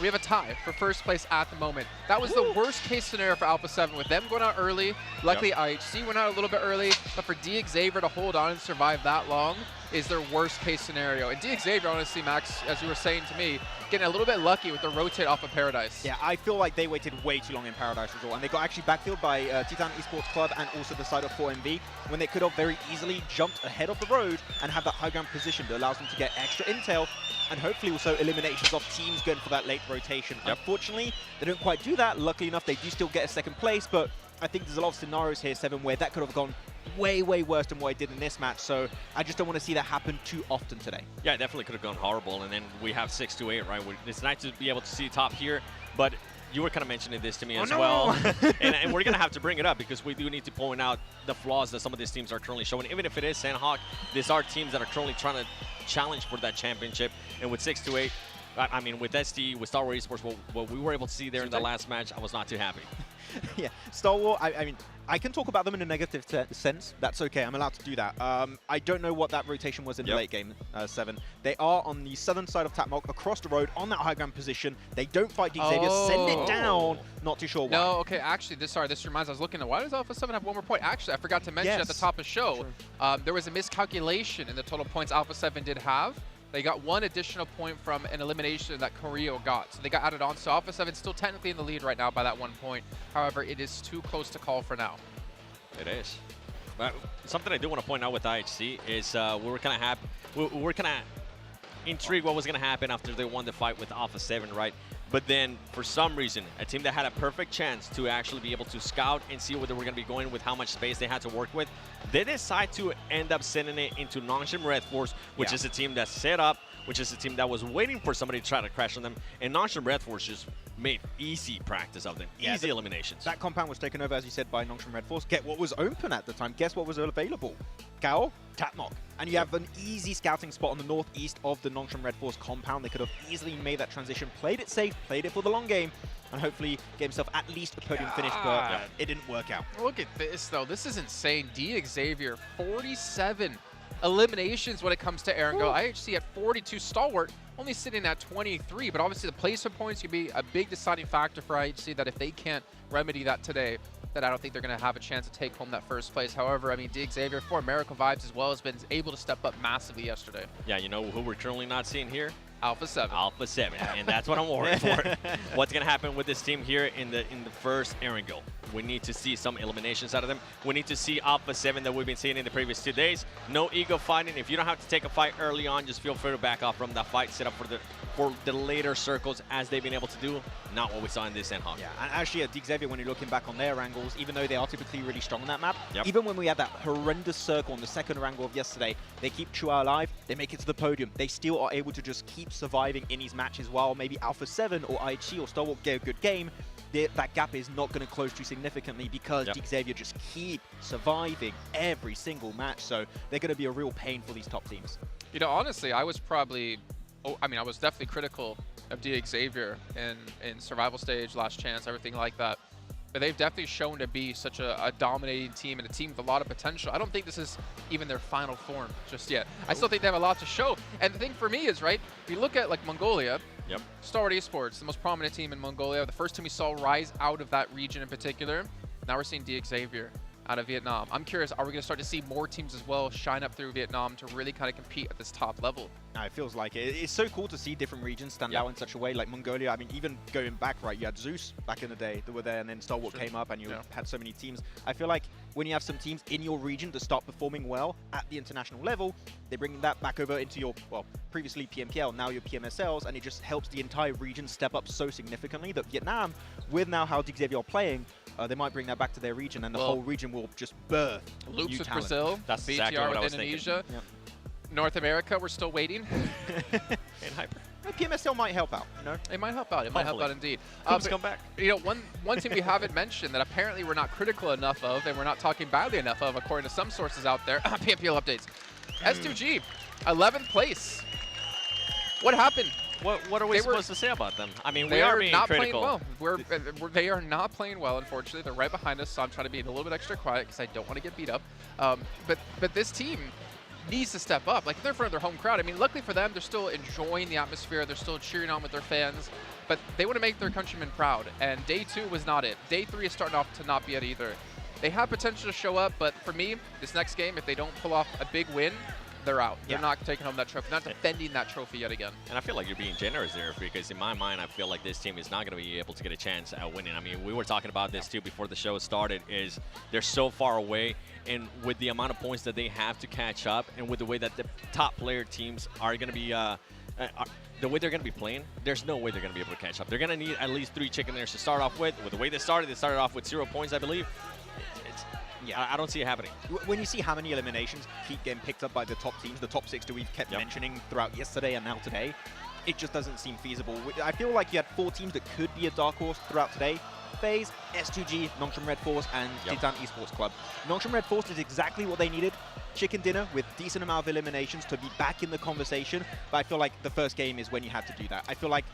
we have a tie for 1st place at the moment. That was the worst case scenario for Alpha 7 with them going out early. Luckily, IHC went out a little bit early, but for Xavier to hold on and survive that long is their worst case scenario. And Xavier, honestly, Max, as you were saying to me, getting a little bit lucky with the rotate off of Paradise. Yeah, I feel like they waited way too long in Paradise as well, and they got actually backfilled by Titan Esports Club and also the side of 4MV when they could have very easily jumped ahead of the road and have that high ground position that allows them to get extra intel and hopefully also eliminations of teams going for that late rotation. Unfortunately, they don't quite do that. Luckily enough, they do still get a 2nd place, but I think there's a lot of scenarios here, 7, where that could have gone way worse than what it did in this match. So I just don't want to see that happen too often today. Yeah, it definitely could have gone horrible. And then we have 6-8, right? It's nice to be able to see top here, but you were kind of mentioning this to me as well. and we're going to have to bring it up because we do need to point out the flaws that some of these teams are currently showing. Even if it is Sandhawk, these are teams that are currently trying to challenge for that championship. And with 6-8, I mean, with SD, with Star Wars Esports, what we were able to see there in the last match, I was not too happy. Yeah, Star Wars, I mean, I can talk about them in a negative sense. That's okay. I'm allowed to do that. I don't know what that rotation was in the late game, 7. They are on the southern side of Tapmok, across the road, on that high ground position. They don't fight Xavier, send it down. Not too sure why. No, okay, actually, this reminds, I was looking at, why does Alpha 7 have 1 more point? Actually, I forgot to mention at the top of the show, there was a miscalculation in the total points Alpha 7 did have. They got 1 additional point from an elimination that Koryo got. So they got added on. So Alpha 7 still technically in the lead right now by that 1 point. However, it is too close to call for now. It is. But something I do want to point out with IHC is we were kind of intrigued what was going to happen after they won the fight with Alpha 7, right? But then, for some reason, a team that had a perfect chance to actually be able to scout and see where they were going to be going with how much space they had to work with, they decide to end up sending it into Nongshim Red Force, which is a team that's set up, which is a team that was waiting for somebody to try to crash on them, and Nongshim Red Force just made easy practice of them, easy eliminations. That compound was taken over, as you said, by Nongshim Red Force. Get what was open at the time. Guess what was available? Gao, Tapmok. And you have an easy scouting spot on the northeast of the Nongshim Red Force compound. They could have easily made that transition, played it safe, played it for the long game, and hopefully get himself at least a podium finish, but it didn't work out. Look at this, though. This is insane. Xavier, 47 eliminations when it comes to Erangel. IHC at 42. Stalwart only sitting at 23, but obviously the placement points can be a big deciding factor for IHC that if they can't remedy that today, that I don't think they're going to have a chance to take home that 1st place. However, I mean, Xavier, for Miracle Vibes as well, has been able to step up massively yesterday. Yeah, you know who we're currently not seeing here? Alpha 7. Alpha 7, and that's what I'm worried for. What's going to happen with this team here in the first Erangel? We need to see some eliminations out of them. We need to see Alpha 7 that we've been seeing in the previous 2 days. No ego fighting. If you don't have to take a fight early on, just feel free to back off from that fight. Set up for the later circles as they've been able to do. Not what we saw in this N-Hawk. Yeah, and actually at Xavier, when you're looking back on their angles, even though they are typically really strong on that map, even when we had that horrendous circle on the second angle of yesterday, they keep Chua alive, they make it to the podium. They still are able to just keep surviving in these matches while maybe Alpha 7 or IHC or Stalwart get a good game. That gap is not going to close too significantly because Xavier just keep surviving every single match. So they're going to be a real pain for these top teams. You know, honestly, I was probably, I was definitely critical of Xavier in survival stage, last chance, everything like that. But they've definitely shown to be such a dominating team and a team with a lot of potential. I don't think this is even their final form just yet. I still think they have a lot to show. And the thing for me is, right, if you look at like Mongolia, Stalwart Esports, the most prominent team in Mongolia, the first team we saw rise out of that region in particular. Now we're seeing Xavier out of Vietnam. I'm curious, are we going to start to see more teams as well shine up through Vietnam to really kind of compete at this top level? It feels like it. It's so cool to see different regions stand out in such a way. Like Mongolia, I mean, even going back, right, you had Zeus back in the day that were there, and then Stalwart came up, and you had so many teams. I feel like when you have some teams in your region that start performing well at the international level, they bring that back over into your, well, previously PMPL, now your PMSLs, and it just helps the entire region step up so significantly that Vietnam, with now how Xavier are playing, they might bring that back to their region, and the whole region will just birth Loops new with talent. Brazil, That's BTR exactly what I with was Indonesia. thinking. North America, we're still waiting. And Hyper. PMSL might help out, you know? It might help out. It might help out indeed. Hoops come back. You know, one team we haven't mentioned that apparently we're not critical enough of and we're not talking badly enough of, according to some sources out there. PMPL updates. S2G, 11th place. What happened? What are we supposed to say about them? I mean, we They are are being not critical. playing well. They are not playing well, unfortunately. They're right behind us, so I'm trying to be a little bit extra quiet because I don't want to get beat up. But this team needs to step up. Like, they're in front of their home crowd. I mean, luckily for them, they're still enjoying the atmosphere. They're still cheering on with their fans. But they want to make their countrymen proud. And day 2 was not it. Day 3 is starting off to not be it either. They have potential to show up, but for me, this next game, if they don't pull off a big win, they're out. They're not taking home that trophy. They're not defending that trophy yet again. And I feel like you're being generous there because in my mind, I feel like this team is not going to be able to get a chance at winning. I mean, we were talking about this too before the show started, is they're so far away, and with the amount of points that they have to catch up and with the way that the top player teams are going to be the way they're going to be playing, there's no way they're going to be able to catch up. They're going to need at least 3 chicken dinners to start off with. With the way they started off with 0 points, I believe. I don't see it happening. When you see how many eliminations keep getting picked up by the top teams, the top 6 that we've kept mentioning throughout yesterday and now today, it just doesn't seem feasible. I feel like you had 4 teams that could be a dark horse throughout today. FaZe, S2G, Nongshim Red Force, and Titan Esports Club. Nongshim Red Force is exactly what they needed. Chicken dinner with decent amount of eliminations to be back in the conversation. But I feel like the first game is when you have to do that. I feel like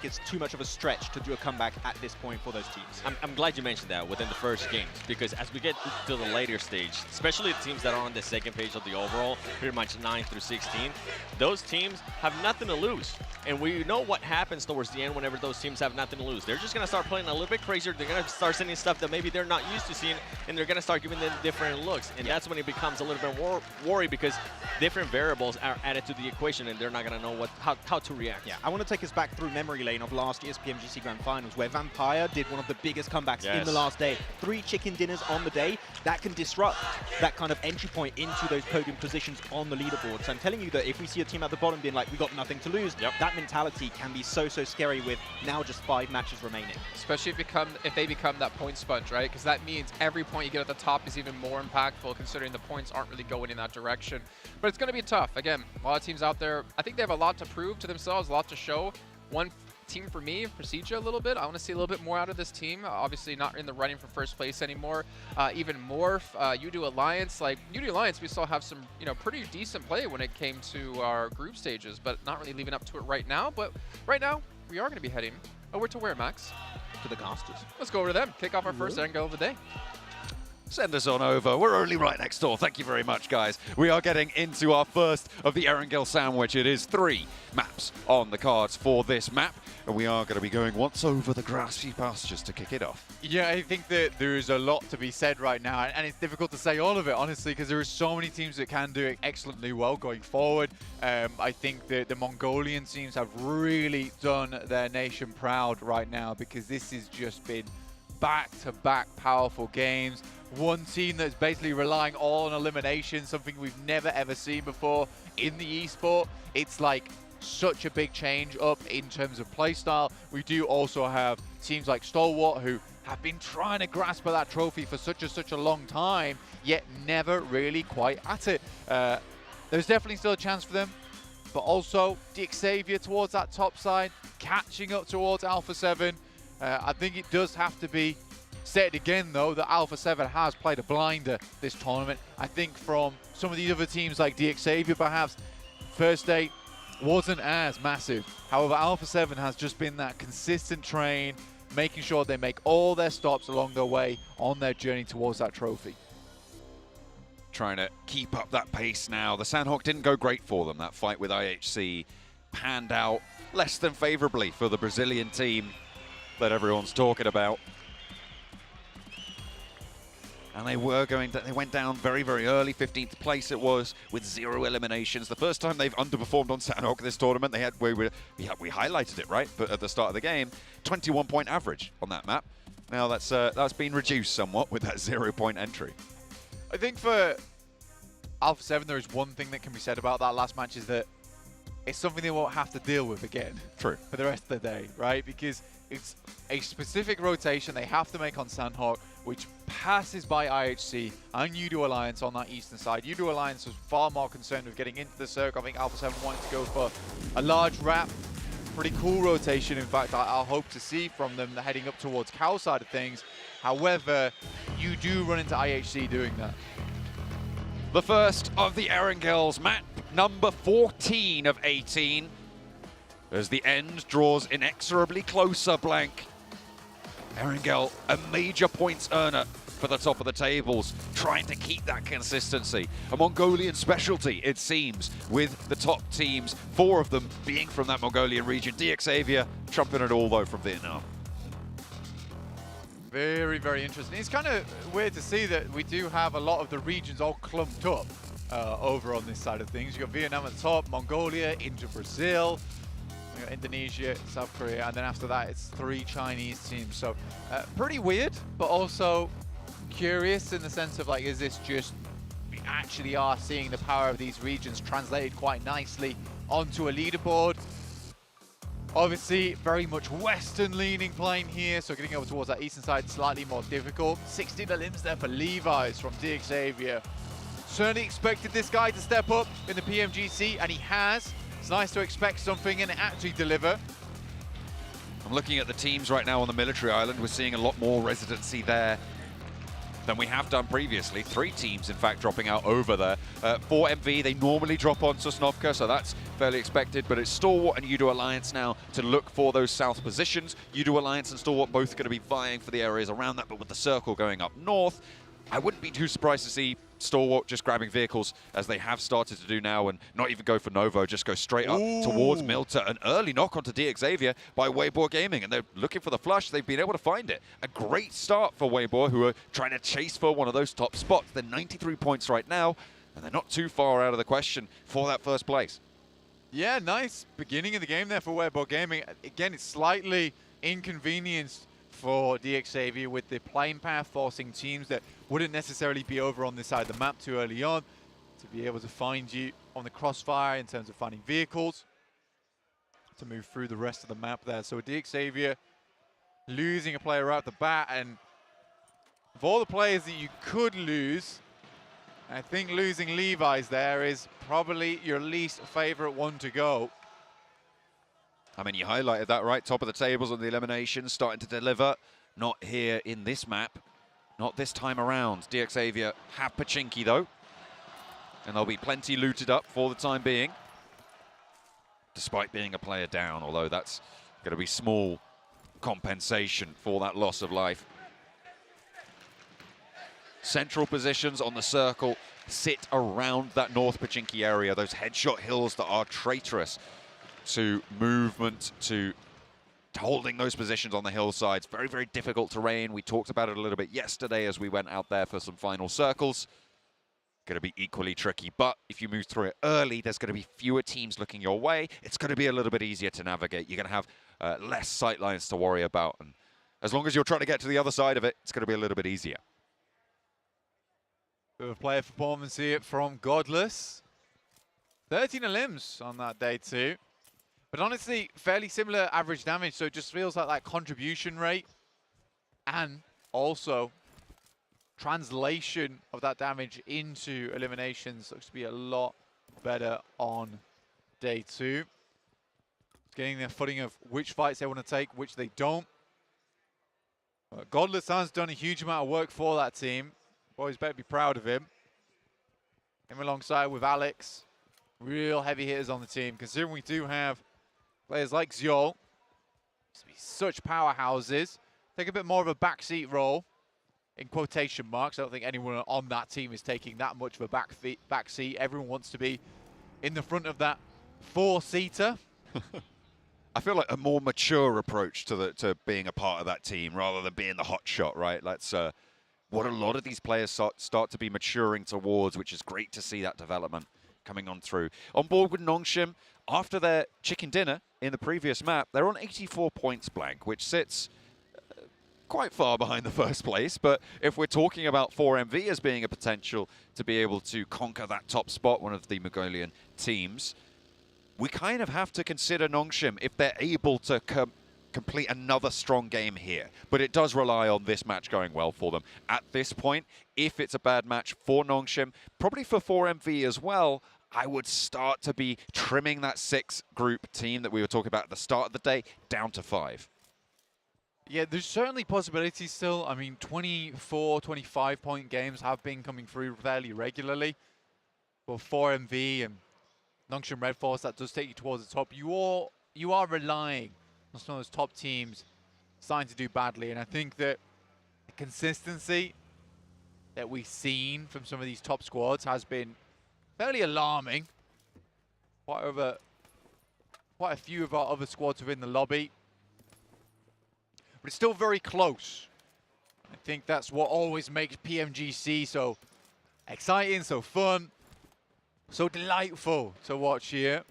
it's too much of a stretch to do a comeback at this point for those teams. I'm glad you mentioned that within the first games, because as we get to the later stage, especially the teams that are on the second page of the overall, pretty much 9 through 16, those teams have nothing to lose. And we know what happens towards the end whenever those teams have nothing to lose. They're just going to start playing a little bit crazier. They're going to start sending stuff that maybe they're not used to seeing, and they're going to start giving them different looks. And that's when it becomes a little bit worry because different variables are added to the equation, and they're not going to know how to react. Yeah, I want to take us back through memory lane of last year's PMGC Grand Finals, where Vampire did one of the biggest comebacks in the last day. 3 chicken dinners on the day. That can disrupt that kind of entry point into those podium positions on the leaderboard. So I'm telling you that if we see a team at the bottom being like, we got nothing to lose, that mentality can be so scary with now just 5 matches remaining. Especially if they become that point sponge, right? Because that means every point you get at the top is even more impactful, considering the points aren't really going in that direction. But it's going to be tough. Again, a lot of teams out there, I think they have a lot to prove to themselves, a lot to show. One team for me, Procedure a little bit. I want to see a little bit more out of this team. Obviously not in the running for first place anymore. Even Morph, UDO Alliance. Like, UDO Alliance, we still have some, pretty decent play when it came to our group stages, but not really leaving up to it right now. But right now, we are going to be heading over to where, Max? To the Casters. Let's go over to them. Kick off our first angle of the day. Send us on over. We're only right next door. Thank you very much, guys. We are getting into our first of the Erangel sandwich. It is 3 maps on the cards for this map, and we are going to be going once over the grassy pastures to kick it off. Yeah, I think that there is a lot to be said right now, and it's difficult to say all of it, honestly, because there are so many teams that can do it excellently well going forward. I think that the Mongolian teams have really done their nation proud right now, because this has just been back-to-back powerful games. One team that's basically relying all on elimination, something we've never ever seen before in the esport. It's like such a big change up in terms of playstyle. We do also have teams like Stalwart who have been trying to grasp at that trophy for such a long time, yet never really quite at it. There's definitely still a chance for them, but also Xavier towards that top side, catching up towards Alpha 7. I think it does have to be said again, though, that Alpha 7 has played a blinder this tournament. I think from some of the other teams like Xavier, perhaps, first day wasn't as massive. However, Alpha 7 has just been that consistent train, making sure they make all their stops along their way on their journey towards that trophy. Trying to keep up that pace now. The Sandhawk didn't go great for them. That fight with IHC panned out less than favorably for the Brazilian team that everyone's talking about. And they went down very, very early. 15th place it was, with 0 eliminations. The first time they've underperformed on Sandhawk this tournament. We highlighted it, right? But at the start of the game, 21-point average on that map. Now that's been reduced somewhat with that 0-point entry. I think for Alpha 7, there is one thing that can be said about that last match, is that it's something they won't have to deal with again. True. For the rest of the day, right? Because it's a specific rotation they have to make on Sandhawk, which passes by IHC and Udo Alliance on that eastern side. Udo Alliance was far more concerned with getting into the circle. I think Alpha 7 wanted to go for a large wrap. Pretty cool rotation, in fact, I'll hope to see from them heading up towards Cow side of things. However, you do run into IHC doing that. The first of the Erangels, map number 14 of 18. As the end draws inexorably closer, Blank. Erangel, a major points earner for the top of the tables, trying to keep that consistency. A Mongolian specialty, it seems, with the top teams, 4 of them being from that Mongolian region. Xavier trumping it all, though, from Vietnam. Very, very interesting. It's kind of weird to see that we do have a lot of the regions all clumped up over on this side of things. You've got Vietnam at the top, Mongolia, into Brazil, you got Indonesia, South Korea, and then after that it's 3 Chinese teams. So pretty weird, but also curious in the sense of, like, is this just, we actually are seeing the power of these regions translated quite nicely onto a leaderboard. Obviously, very much Western-leaning playing here, so getting over towards that eastern side slightly more difficult. 16 limbs there for Levi's from Xavier. Certainly expected this guy to step up in the PMGC, and he has. It's nice to expect something and actually deliver. I'm looking at the teams right now on the military island. We're seeing a lot more residency there than we have done previously. 3 teams, in fact, dropping out over there. 4 MV, they normally drop on Sosnovka, so that's fairly expected, but it's Stalwart and Udo Alliance now to look for those south positions. Udo Alliance and Stalwart both going to be vying for the areas around that, but with the circle going up north, I wouldn't be too surprised to see Stalwart just grabbing vehicles, as they have started to do now, and not even go for Novo, just go straight up towards Milta. An early knock onto Xavier by Weibo Gaming, and they're looking for the flush. They've been able to find it. A great start for Weibo, who are trying to chase for one of those top spots. They're 93 points right now, and they're not too far out of the question for that first place. Yeah, nice beginning of the game there for Weibo Gaming. Again, it's slightly inconvenienced for Xavier with the plane path, forcing teams that wouldn't necessarily be over on this side of the map too early on to be able to find you on the crossfire in terms of finding vehicles to move through the rest of the map there. So Xavier losing a player right at the bat, and of all the players that you could lose, I think losing Levi's there is probably your least favorite one to go. I mean, you highlighted that, right? Top of the tables on the eliminations, starting to deliver. Not here in this map. Not this time around. Xavier have Pachinki, though. And they'll be plenty looted up for the time being, despite being a player down, although that's going to be small compensation for that loss of life. Central positions on the circle sit around that North Pachinki area, those headshot hills that are traitorous to movement, to holding those positions on the hillsides. Very, very difficult terrain. We talked about it a little bit yesterday as we went out there for some final circles. Going to be equally tricky, but if you move through it early, there's going to be fewer teams looking your way. It's going to be a little bit easier to navigate. You're going to have less sight lines to worry about, and as long as you're trying to get to the other side of it, it's going to be a little bit easier. Bit of a player performance here from Godless. 13 limbs on that day too. But honestly, fairly similar average damage, so it just feels like that contribution rate and also translation of that damage into eliminations looks to be a lot better on day 2. Getting their footing of which fights they want to take, which they don't. Godless has done a huge amount of work for that team. Boys better be proud of him. Him alongside with Alex. Real heavy hitters on the team, considering we do have players like Xiol. Such powerhouses. Take a bit more of a backseat role, in quotation marks. I don't think anyone on that team is taking that much of a backseat. Everyone wants to be in the front of that 4-seater. I feel like a more mature approach to being a part of that team rather than being the hot shot, right? That's what a lot of these players start to be maturing towards, which is great to see that development coming on through. On board with Nongshim, after their chicken dinner in the previous map, they're on 84 points blank, which sits quite far behind the first place. But if we're talking about 4MV as being a potential to be able to conquer that top spot, one of the Mongolian teams, we kind of have to consider Nongshim if they're able to complete another strong game here. But it does rely on this match going well for them. At this point, if it's a bad match for Nongshim, probably for 4MV as well, I would start to be trimming that 6-group team that we were talking about at the start of the day down to 5. Yeah, there's certainly possibilities still. I mean, 24, 25-point games have been coming through fairly regularly. For 4MV and Nongshim Red Force, that does take you towards the top. You are relying on some of those top teams starting to do badly, and I think that the consistency that we've seen from some of these top squads has been fairly alarming. Quite a few of our other squads within the lobby. But it's still very close. I think that's what always makes PMGC so exciting, so fun, so delightful to watch here.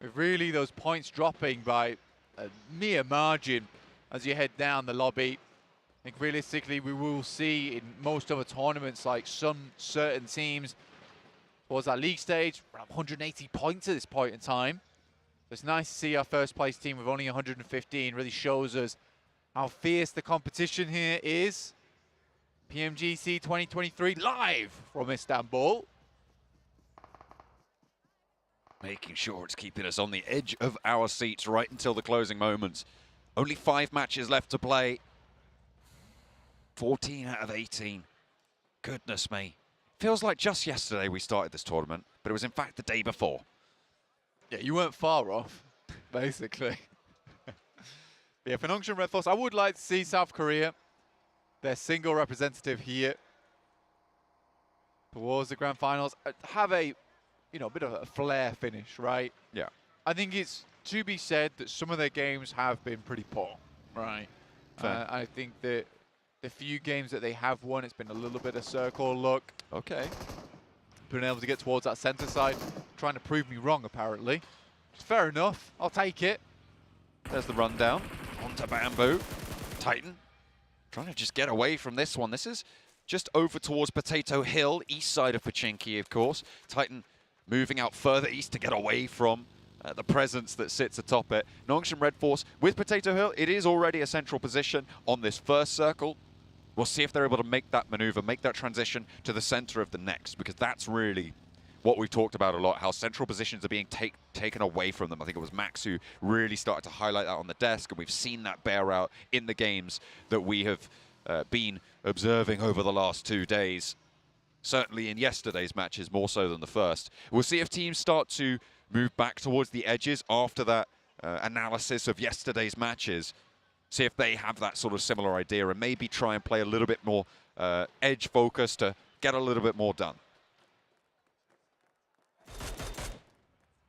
With really those points dropping by a mere margin as you head down the lobby. I think realistically we will see in most other tournaments, like some certain teams towards that league stage, around 180 points at this point in time. It's nice to see our first place team with only 115. Really shows us how fierce the competition here is. PMGC 2023 live from Istanbul. Making sure it's keeping us on the edge of our seats right until the closing moments. Only 5 matches left to play. 14 out of 18. Goodness me. Feels like just yesterday we started this tournament, but it was in fact the day before. Yeah, you weren't far off, basically. Yeah, for Nongshim Red Force, I would like to see South Korea, their single representative here, towards the grand finals, have a, bit of a flair finish, right? Yeah. I think it's to be said that some of their games have been pretty poor, right? I think that the few games that they have won, it's been a little bit of circle look. Okay. Being able to get towards that center side, trying to prove me wrong, apparently. Fair enough. I'll take it. There's the rundown. Onto Bamboo. Titan trying to just get away from this one. This is just over towards Potato Hill, east side of Pochinki, of course. Titan moving out further east to get away from the presence that sits atop it. Nongshim Red Force with Potato Hill. It is already a central position on this first circle. We'll see if they're able to make that maneuver, make that transition to the center of the next, because that's really what we've talked about a lot, how central positions are being taken away from them. I think it was Max who really started to highlight that on the desk, and we've seen that bear out in the games that we have been observing over the last 2 days. Certainly in yesterday's matches, more so than the first. We'll see if teams start to move back towards the edges after that analysis of yesterday's matches. See if they have that sort of similar idea and maybe try and play a little bit more edge focus to get a little bit more done.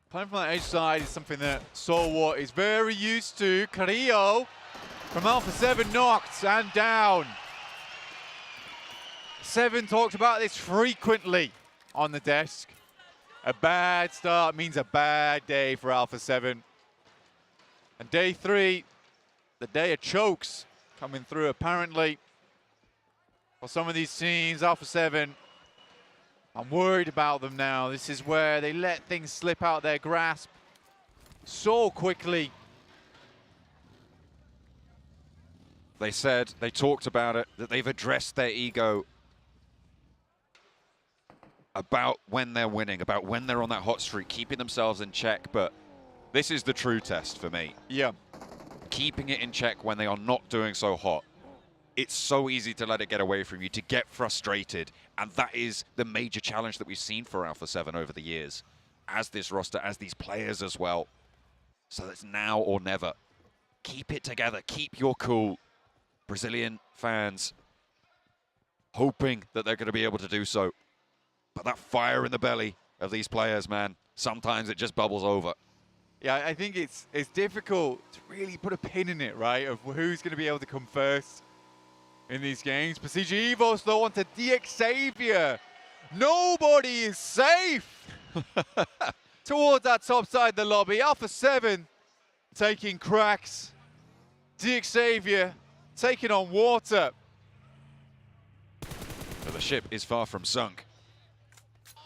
Playing from that edge side is something that Solwar is very used to. Carrillo from Alpha 7 knocked and down. 7 talked about this frequently on the desk. A bad start means a bad day for Alpha 7. And day 3, the day of chokes coming through apparently. For some of these teams, Alpha 7, I'm worried about them now. This is where they let things slip out their grasp so quickly. They said, they talked about it, that they've addressed their ego about when they're winning, about when they're on that hot streak, keeping themselves in check, but this is the true test for me. Yeah. Keeping it in check when they are not doing so hot. It's so easy to let it get away from you, to get frustrated, and that is the major challenge that we've seen for Alpha 7 over the years, as this roster, as these players as well. So it's now or never. Keep it together, keep your cool. Brazilian fans hoping that they're going to be able to do so. But that fire in the belly of these players, man, sometimes it just bubbles over. Yeah, I think it's difficult to really put a pin in it, right, of who's going to be able to come first in these games. Prestigia Evos, though, onto Xavier. Nobody is safe towards that top side of the lobby. Alpha 7 taking cracks. Xavier taking on water. But the ship is far from sunk.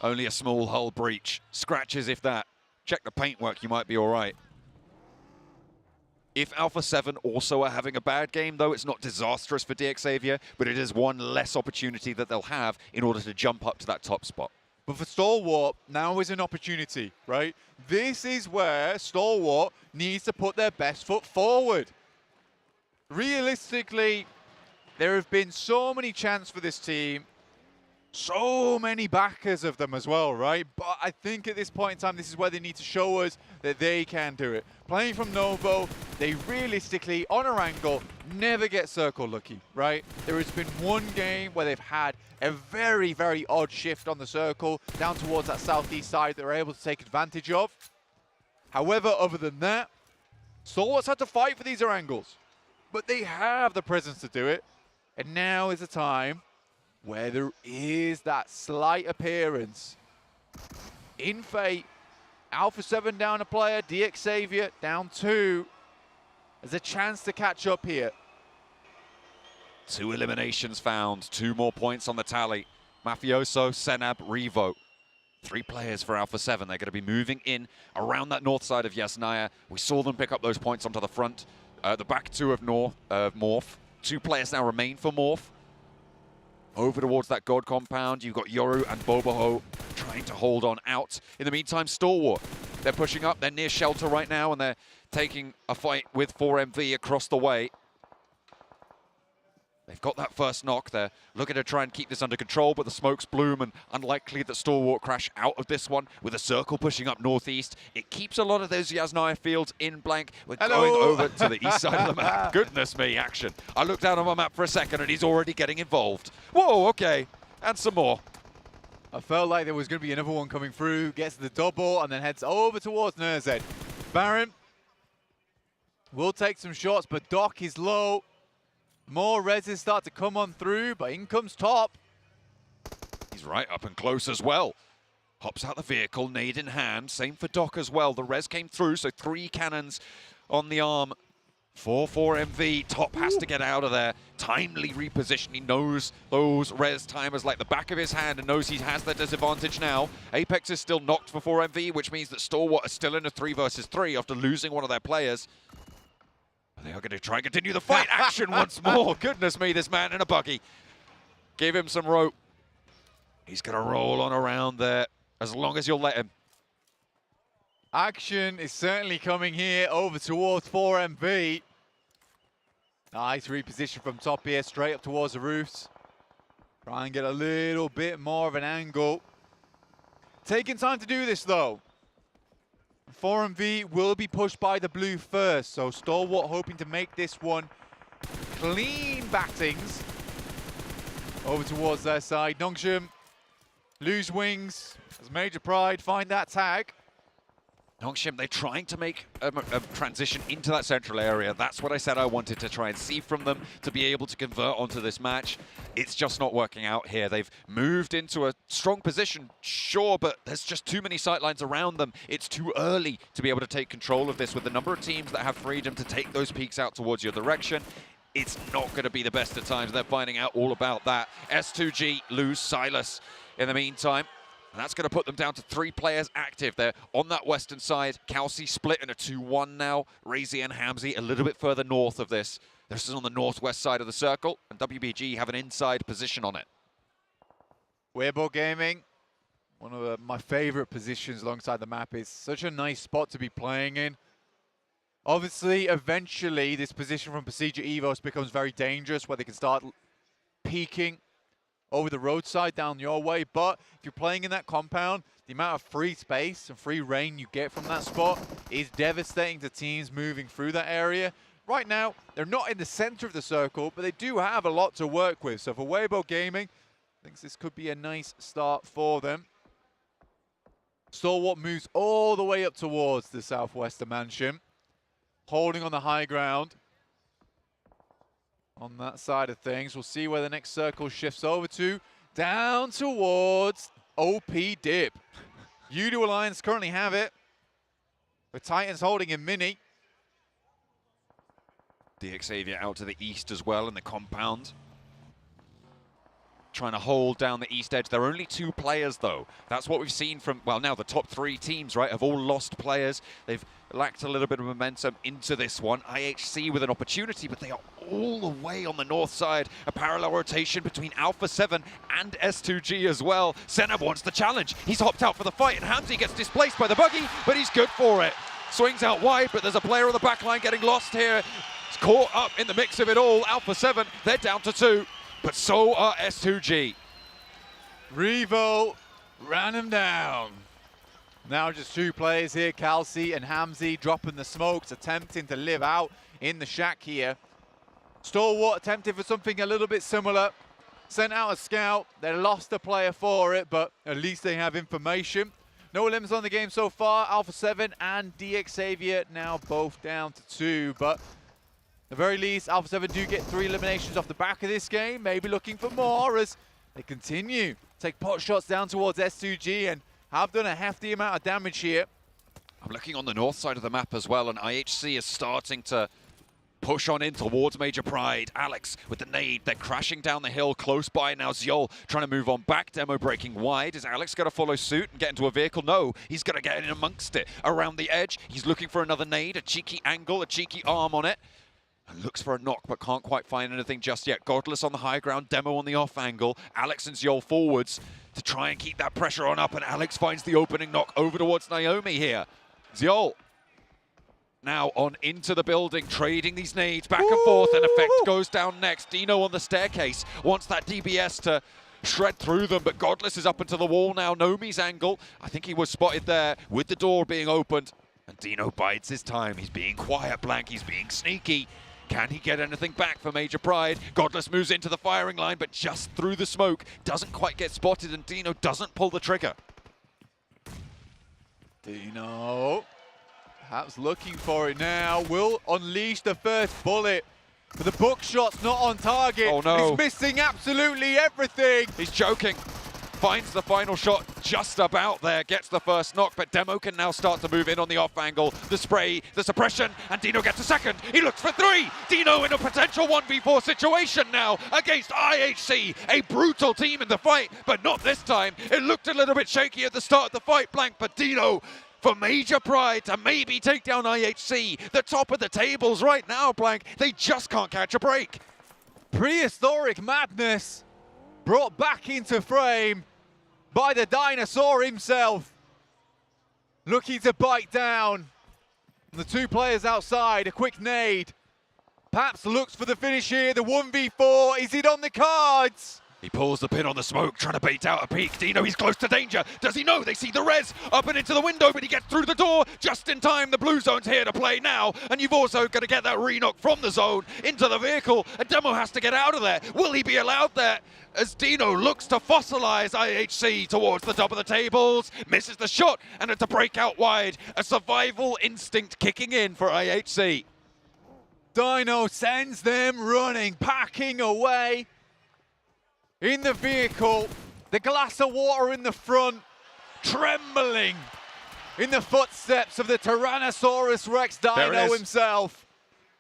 Only a small hull breach. Scratches if that. Check the paintwork, you might be all right. If Alpha 7 also are having a bad game, though, it's not disastrous for Xavier, but it is one less opportunity that they'll have in order to jump up to that top spot. But for Stalwart, now is an opportunity, right? This is where Stalwart needs to put their best foot forward. Realistically, there have been so many chances for this team, so many backers of them as well, right? But I think at this point in time, this is where they need to show us that they can do it. Playing from Novo, they realistically, on a angle, never get circle lucky, right? There has been one game where they've had a very, very odd shift on the circle down towards that southeast side that they're able to take advantage of. However, other than that, Stalwart's had to fight for these angles, but they have the presence to do it. And now is the time where there is that slight appearance. In Fate, Alpha 7 down a player, Xavier down 2. There's a chance to catch up here. 2 eliminations found, 2 more points on the tally. Mafioso, Senab, Revo. 3 players for Alpha 7. They're going to be moving in around that north side of Yasnaya. We saw them pick up those points onto the front. The back 2 of Morph. 2 players now remain for Morph. Over towards that God compound, you've got Yoru and Boboho trying to hold on out. In the meantime, Stalwart, they're pushing up. They're near shelter right now, and they're taking a fight with 4MV across the way. They've got that first knock. They're looking to try and keep this under control, but the smokes bloom, and unlikely that Stalwart crash out of this one with a circle pushing up northeast. It keeps a lot of those Yasnaya fields in blank. We're going over to the east side of the map. Goodness me, action. I looked down on my map for a second, and he's already getting involved. Whoa, okay. And some more. I felt like there was going to be another one coming through, gets the double, and then heads over towards Nerzed. Baron will take some shots, but Doc is low. More reses start to come on through, but in comes Top. He's right up and close as well. Hops out the vehicle, nade in hand. Same for Doc as well. The res came through, so 3 cannons on the arm. 4-4-MV. Top has to get out of there. Timely reposition. He knows those res timers like the back of his hand and knows he has the disadvantage now. Apex is still knocked for 4MV, which means that Stalwart is still in a 3 versus 3 after losing one of their players. They are going to try and continue the fight. Action once more. Goodness me, this man in a buggy. Give him some rope. He's going to roll on around there as long as you'll let him. Action is certainly coming here over towards 4MV. Nice reposition from Top here, straight up towards the roofs. Try and get a little bit more of an angle. Taking time to do this, though. 4MV will be pushed by the blue first, so Stalwart hoping to make this one clean battings over towards their side. Nongshim lose wings as Major Pride find that tag. Nongshim, they're trying to make a transition into that central area. That's what I said I wanted to try and see from them, to be able to convert onto this match. It's just not working out here. They've moved into a strong position, sure, but there's just too many sightlines around them. It's too early to be able to take control of this with the number of teams that have freedom to take those peaks out towards your direction. It's not going to be the best of times. They're finding out all about that. S2G lose Silas in the meantime. And that's going to put them down to 3 players active. They're on that western side. Kelsey split in a 2-1 now. Razy and Hamzy a little bit further north of this. This is on the northwest side of the circle, and WBG have an inside position on it. Weibo Gaming, one of my favorite positions alongside the map. It's such a nice spot to be playing in. Obviously, eventually, this position from Procedure Evos becomes very dangerous, where they can start peeking over the roadside down your way. But if you're playing in that compound, the amount of free space and free reign you get from that spot is devastating to teams moving through that area. Right now, they're not in the center of the circle, but they do have a lot to work with. So for Weibo Gaming, I think this could be a nice start for them. Stalwart moves all the way up towards the southwestern mansion, holding on the high ground. On that side of things, we'll see where the next circle shifts over to. Down towards OP Dip. U2 Alliance currently have it, with Titans holding in mini. DXavier out to the east as well in the compound. Trying to hold down the east edge. There are only 2 players, though. That's what we've seen from, well, now the top 3 teams, right, have all lost players. They've lacked a little bit of momentum into this one. IHC with an opportunity, but they are all the way on the north side. A parallel rotation between Alpha 7 and S2G as well. Senab wants the challenge. He's hopped out for the fight, and Hamzy gets displaced by the buggy, but he's good for it. Swings out wide, but there's a player on the back line getting lost here. It's caught up in the mix of it all. Alpha 7, they're down to 2. But so are S2G. Revo ran him down. Now just 2 players here, Kelsey and Hamzy dropping the smokes, attempting to live out in the shack here. Stalwart attempted for something a little bit similar. Sent out a scout, they lost a player for it, but at least they have information. No limits on the game so far. Alpha 7 and DXavier now both down to 2, but at the very least, Alpha 7 do get 3 eliminations off the back of this game. Maybe looking for more as they continue to take pot shots down towards S2G and have done a hefty amount of damage here. I'm looking on the north side of the map as well, and IHC is starting to push on in towards Major Pride. Alex with the nade. They're crashing down the hill close by now. Ziol trying to move on back. Demo breaking wide. Is Alex going to follow suit and get into a vehicle? No, he's going to get in amongst it. Around the edge, he's looking for another nade, a cheeky angle, a cheeky arm on it. And looks for a knock, but can't quite find anything just yet. Godless on the high ground, Demo on the off angle. Alex and Ziol forwards to try and keep that pressure on up, and Alex finds the opening knock over towards Naomi here. Ziol now on into the building, trading these nades back and forth, and Effect goes down next. Dino on the staircase wants that DBS to shred through them, but Godless is up into the wall now. Nomi's angle, I think he was spotted there with the door being opened, and Dino bides his time. He's being quiet, Blank, he's being sneaky. Can he get anything back for Major Pride? Godless moves into the firing line, but just through the smoke. Doesn't quite get spotted, and Dino doesn't pull the trigger. Dino, perhaps looking for it now, will unleash the first bullet. But the bookshot's not on target. Oh no. He's missing absolutely everything. He's joking. Finds the final shot just about there, gets the first knock, but Demo can now start to move in on the off angle. The spray, the suppression, and Dino gets a second. He looks for 3. Dino in a potential 1v4 situation now against IHC, a brutal team in the fight, but not this time. It looked a little bit shaky at the start of the fight, Blank, but Dino for Major Pride to maybe take down IHC. The top of the tables right now, Blank. They just can't catch a break. Prehistoric madness brought back into frame by the dinosaur himself. Looking to bite down the 2 players outside. A quick nade. Perhaps looks for the finish here. The 1v4. Is it on the cards? He pulls the pin on the smoke, trying to bait out a peek. Dino, he's close to danger. Does he know? They see the res up and into the window, but he gets through the door just in time. The blue zone's here to play now, and you've also got to get that re-knock from the zone into the vehicle. And Demo has to get out of there. Will he be allowed there? As Dino looks to fossilize IHC towards the top of the tables, misses the shot, and it's a breakout wide. A survival instinct kicking in for IHC. Dino sends them running, packing away. In the vehicle, the glass of water in the front, trembling in the footsteps of the Tyrannosaurus Rex Dino himself.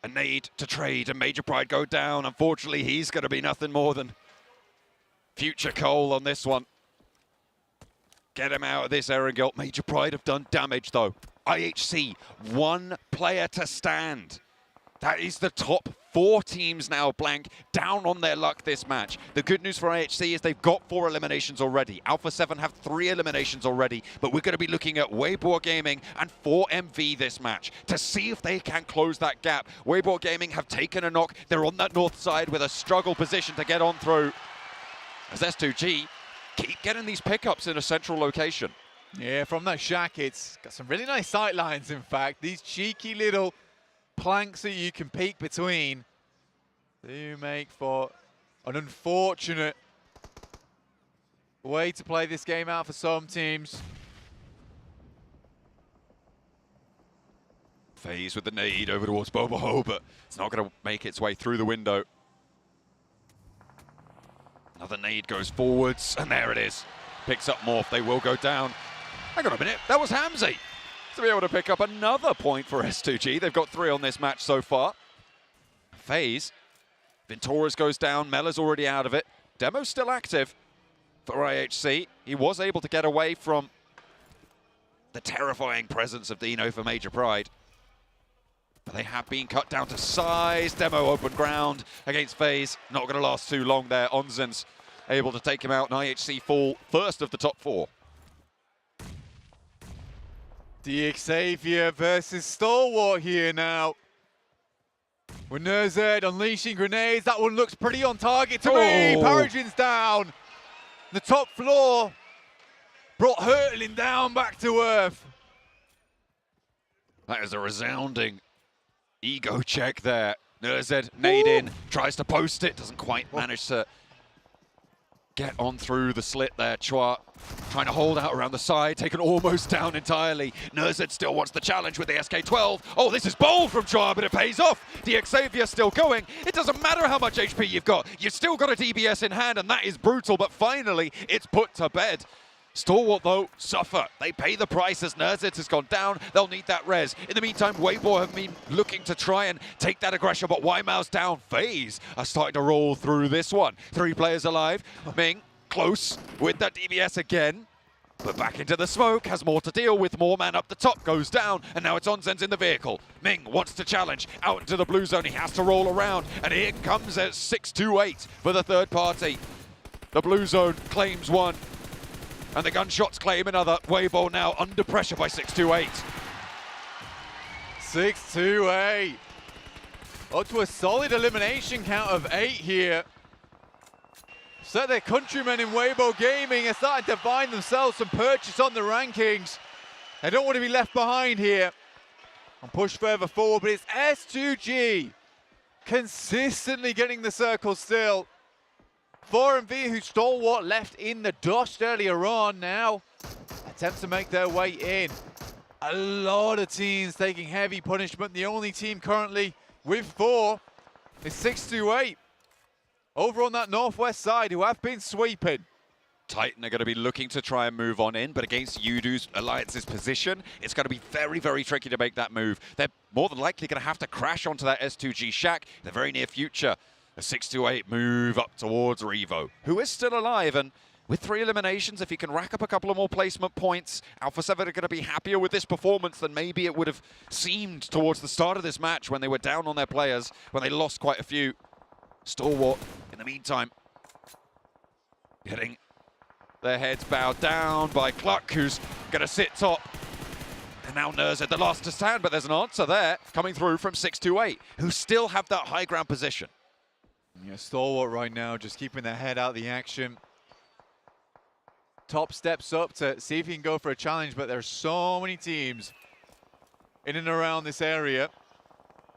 A nade to trade and Major Pride go down. Unfortunately, he's going to be nothing more than future coal on this one. Get him out of this, Erangel. Major Pride have done damage, though. IHC, 1 player to stand. That is the top 4 teams now blank, down on their luck this match. The good news for IHC is they've got 4 eliminations already. Alpha 7 have 3 eliminations already, but we're going to be looking at Weibo Gaming and 4MV this match to see if they can close that gap. Weibo Gaming have taken a knock. They're on that north side with a struggle position to get on through. As S2G keep getting these pickups in a central location. Yeah, from that shack, it's got some really nice sight lines, in fact. These cheeky little planks that you can peek between do make for an unfortunate way to play this game out for some teams. FaZe with the nade over towards Boboho, but it's not going to make its way through the window. Another nade goes forwards, and there it is. Picks up Morph, they will go down. Hang on a minute, that was Hamzy. To be able to pick up another point for S2G. They've got 3 on this match so far. FaZe. Venturas goes down, Mela's already out of it. Demo's still active for IHC. He was able to get away from the terrifying presence of Dino for Major Pride. But they have been cut down to size. Demo open ground against FaZe. Not going to last too long there. Onzen's able to take him out, and IHC fall first of the top 4. Xavier versus Stalwart here now. With Nerzed unleashing grenades. That one looks pretty on target to me. Paragin's down. The top floor brought hurtling down back to earth. That is a resounding ego check there. Nerzed nade in, tries to post it, doesn't quite manage to get on through the slit there. Chua trying to hold out around the side, taken almost down entirely. Nerzed still wants the challenge with the SK-12. Oh, this is bold from Chua, but it pays off. Xavier still going. It doesn't matter how much HP you've got. You've still got a DBS in hand, and that is brutal, but finally it's put to bed. Stalwart, though, suffer. They pay the price as Nerzed has gone down. They'll need that res. In the meantime, Weibo have been looking to try and take that aggression, but Wymao's down. FaZe are starting to roll through this one. 3 players alive. Ming, close with that DBS again. But back into the smoke, has more to deal with. More man up the top, goes down, and now it's Onzen's in the vehicle. Ming wants to challenge, out into the blue zone. He has to roll around, and here comes at 6-2-8 for the third party. The blue zone claims 1. And the gunshots claim another. Weibo now under pressure by 6-2-8. 6-2-8. Up to a solid elimination count of 8 here. So their countrymen in Weibo Gaming are starting to find themselves some purchase on the rankings. They don't want to be left behind here and push further forward, but it's S2G consistently getting the circle still. 4MV, who Stalwart left in the dust earlier on, now attempt to make their way in. A lot of teams taking heavy punishment. The only team currently with 4 is 6-2-8. Over on that northwest side, who have been sweeping. Titan are going to be looking to try and move on in, but against Yudu's Alliance's position, it's going to be very, very tricky to make that move. They're more than likely going to have to crash onto that S2G shack in the very near future. A 6-2-8 move up towards Revo, who is still alive, and with 3 eliminations, if he can rack up a couple of more placement points, Alpha 7 are going to be happier with this performance than maybe it would have seemed towards the start of this match when they were down on their players, when they lost quite a few. Stalwart, in the meantime, getting their heads bowed down by Cluck, who's going to sit top. And now Nerzed, the last to stand, but there's an answer there coming through from 6-2-8, who still have that high ground position. Yeah, Stalwart right now just keeping their head out of the action. Top steps up to see if he can go for a challenge, but there's so many teams in and around this area.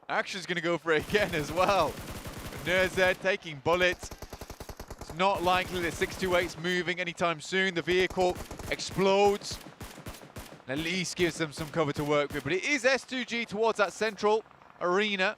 Action's going to go for it again as well. Nerzed taking bullets. It's not likely that 628's moving anytime soon. The vehicle explodes. At least gives them some cover to work with. But it is S2G towards that central arena.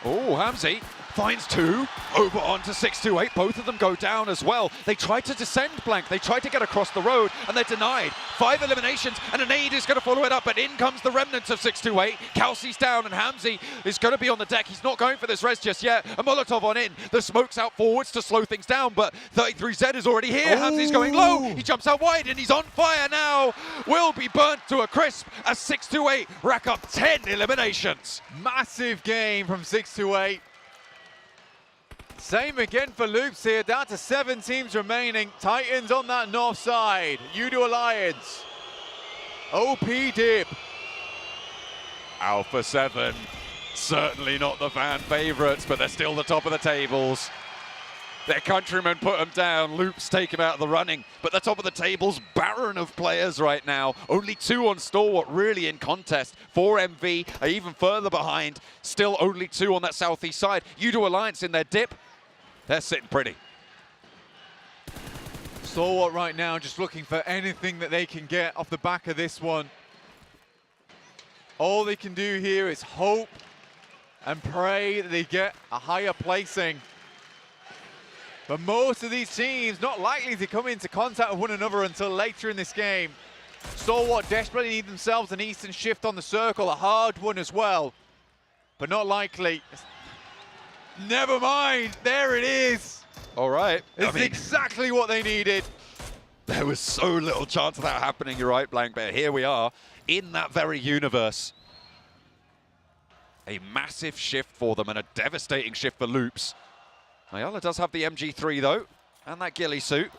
Oh, Hamzy finds two, over onto 628. Both of them go down as well. They try to descend blank. They try to get across the road, and they're denied. 5 eliminations, and an aid is going to follow it up, but in comes the remnants of 628. Kelsey's down, and Hamzy is going to be on the deck. He's not going for this res just yet. A Molotov on in. The smoke's out forwards to slow things down, but 33Z is already here. Hamzy's going low. He jumps out wide, and he's on fire now. Will be burnt to a crisp as 628 rack up 10 eliminations. Massive game from 628. Same again for Loops here, down to 7 teams remaining. Titans on that north side. Udo Alliance. OP Dip. Alpha 7, certainly not the fan favorites, but they're still the top of the tables. Their countrymen put them down. Loops take him out of the running, but the top of the table's barren of players right now. Only 2 on Stalwart really in contest. 4MV are even further behind. Still only 2 on that southeast side. Udo Alliance in their dip. They're sitting pretty. Stalwart right now just looking for anything that they can get off the back of this one. All they can do here is hope and pray that they get a higher placing. But most of these teams not likely to come into contact with one another until later in this game. Stalwart desperately need themselves an Eastern shift on the circle, a hard one as well, but not likely. Never mind, there it is. All right. It's exactly what they needed. There was so little chance of that happening, you're right, Blank, but here we are in that very universe. A massive shift for them and a devastating shift for Loops. Ayala does have the MG3 though, and that ghillie suit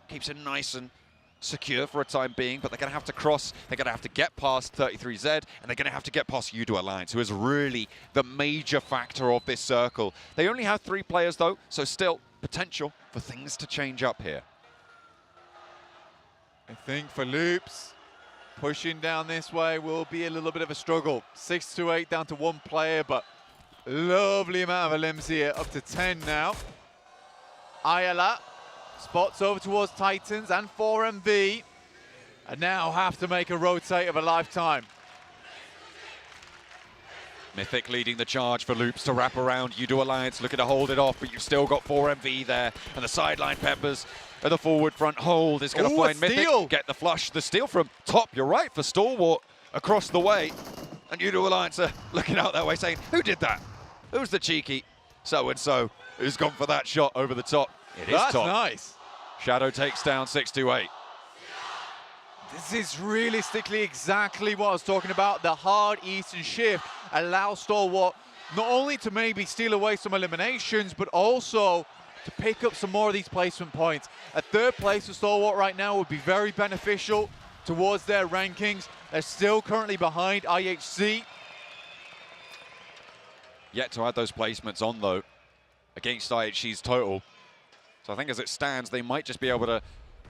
keeps it nice and secure for a time being, but they're going to have to cross, they're going to have to get past 33Z, and they're going to have to get past Udo Alliance, who is really the major factor of this circle. They only have 3 players though, so still potential for things to change up here. I think for Loops, pushing down this way will be a little bit of a struggle. 6-8 down to 1 player, but lovely amount of limbs here, up to 10 now. Ayala spots over towards Titans and 4MV, and now have to make a rotate of a lifetime. Mythic leading the charge for Loops to wrap around. Udo Alliance looking to hold it off, but you've still got 4MV there, and the sideline peppers at the forward front hold is going to find Mythic. Get the flush, the steal from top, you're right, for Stalwart across the way. And Udo Alliance are looking out that way saying, who did that? Who's the cheeky so-and-so who's gone for that shot over the top? It is That's top. nice. Shadow takes down 628. This is realistically exactly what I was talking about. The hard Eastern shift allows Stalwart not only to maybe steal away some eliminations, but also to pick up some more of these placement points. A 3rd place for Stalwart right now would be very beneficial towards their rankings. They're still currently behind IHC. Yet to add those placements on though, against IHC's total. So I think as it stands, they might just be able to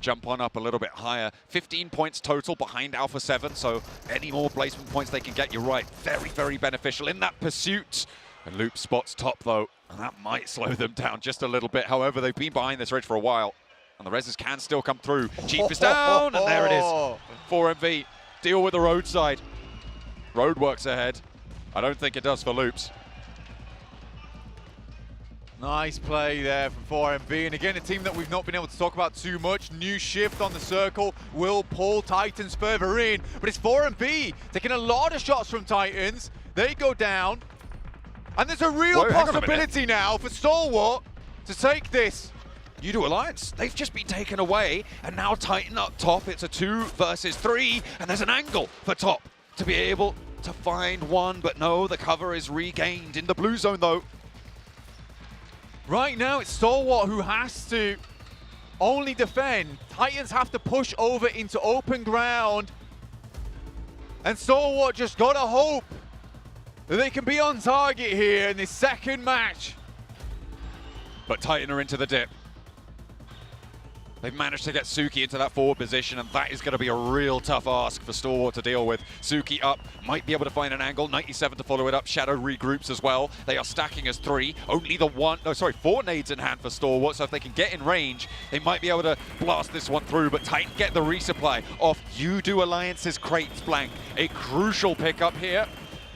jump on up a little bit higher. 15 points total behind Alpha 7, so any more placement points they can get, you're right, very, very beneficial in that pursuit. And Loop spots top though, and that might slow them down just a little bit. However, they've been behind this ridge for a while, and the reses can still come through. Chief is down, and there it is. 4MV, deal with the roadside. Roadworks ahead. I don't think it does for Loops. Nice play there from 4MV, and again a team that we've not been able to talk about too much. New shift on the circle will pull Titans further in, but it's 4MV taking a lot of shots from Titans. They go down, and there's a real possibility now for Stalwart to take this. Udo Alliance, they've just been taken away, and now Titan up top. It's a 2 versus 3, and there's an angle for top to be able to find one, but no, the cover is regained in the blue zone though. Right now, it's Stalwart who has to only defend. Titans have to push over into open ground. And Stalwart just got to hope that they can be on target here in this second match. But Titan are into the dip. They've managed to get Suki into that forward position, and that is going to be a real tough ask for Stalwart to deal with. Suki up, might be able to find an angle. 97 to follow it up. Shadow regroups as well. They are stacking as 3. Only the 4 nades in hand for Stalwart, so if they can get in range, they might be able to blast this one through. But Titan get the resupply off You-Do Alliance's crates blank. A crucial pickup here.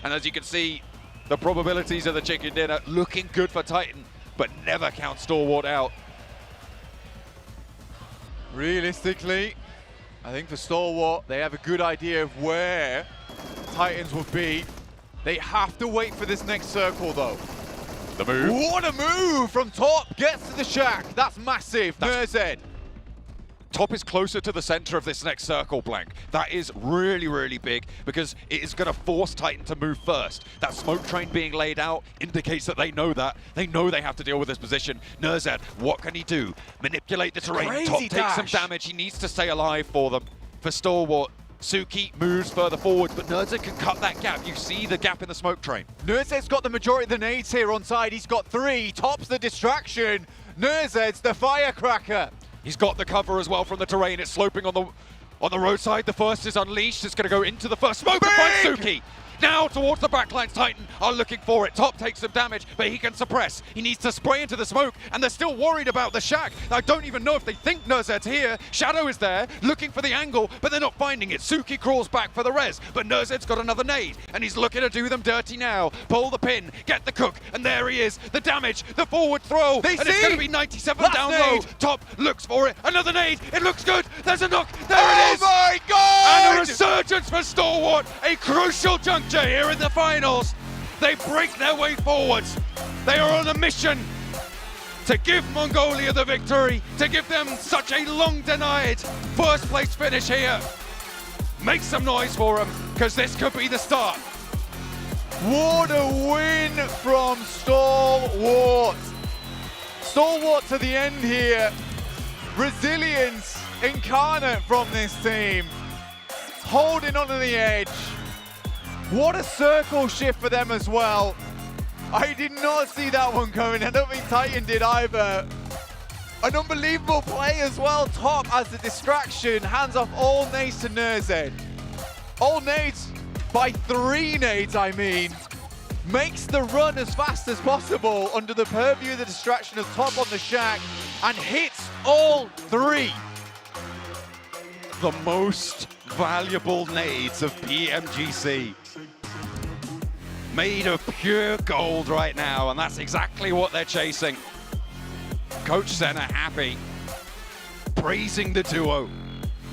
And as you can see, the probabilities of the chicken dinner looking good for Titan, but never count Stalwart out. Realistically, I think for Stalwart, they have a good idea of where Titans will be. They have to wait for this next circle, though. The move. What a move from top. Gets to the shack. That's massive. Nerzed. Top is closer to the center of this next circle, Blank. That is really, really big because it is going to force Titan to move first. That smoke train being laid out indicates that they know that. They know they have to deal with this position. Nerzed, what can he do? Manipulate the terrain. Crazy Top takes some damage. He needs to stay alive for them. For Stalwart, Suki moves further forward, but Nerzed can cut that gap. You see the gap in the smoke train. Nerzed's got the majority of the nades here on side. He's got 3. Top's the distraction. Nerzed's the firecracker. He's got the cover as well from the terrain. It's sloping on the roadside. The first is unleashed. It's going to go into the first smoke and find Suki. Now towards the backlines, Titan are looking for it. Top takes some damage, but he can suppress. He needs to spray into the smoke, and they're still worried about the shack. I don't even know if they think Nerzed's here. Shadow is there, looking for the angle, but they're not finding it. Suki crawls back for the res, but Nerzed's got another nade, and he's looking to do them dirty now. Pull the pin, get the cook, and there he is. The damage, the forward throw, and it's going to be 97 Last down nade. low. Top looks for it. Another nade. It looks good. There's a knock. There it is. Oh my God! And a resurgence for Stalwart. A crucial juncture here in the finals. They break their way forwards. They are on a mission to give Mongolia the victory, to give them such a long-denied first place finish here. Make some noise for them, because this could be the start. What a win from Stalwart. Stalwart to the end here. Resilience incarnate from this team. Holding onto the edge. What a circle shift for them as well. I did not see that one coming. I don't think Titan did either. An unbelievable play as well. Top as the distraction. Hands off all nades to Nerzed. All nades by 3 nades, I mean. Makes the run as fast as possible under the purview of the distraction of Top on the shack and hits all 3. The most valuable nades of PMGC. Made of pure gold right now, and that's exactly what they're chasing. Coach Senna happy, praising the duo.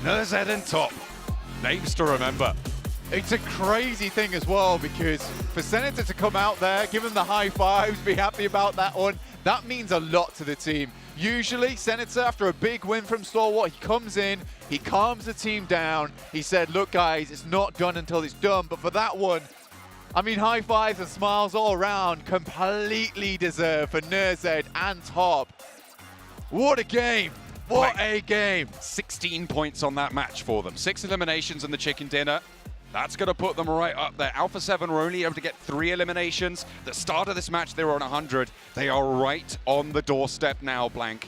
Nerzed and Top, names to remember. It's a crazy thing as well, because for Senator to come out there, give him the high fives, be happy about that one, that means a lot to the team. Usually, Senator, after a big win from Stalwart, he comes in, he calms the team down. He said, look guys, it's not done until it's done. But for that one, I mean, high fives and smiles all around, completely deserved for Nerzed and Top. What a game. What a game. 16 points on that match for them. 6 eliminations in the chicken dinner. That's going to put them right up there. Alpha 7 were only able to get 3 eliminations. The start of this match, they were on 100. They are right on the doorstep now, Blank.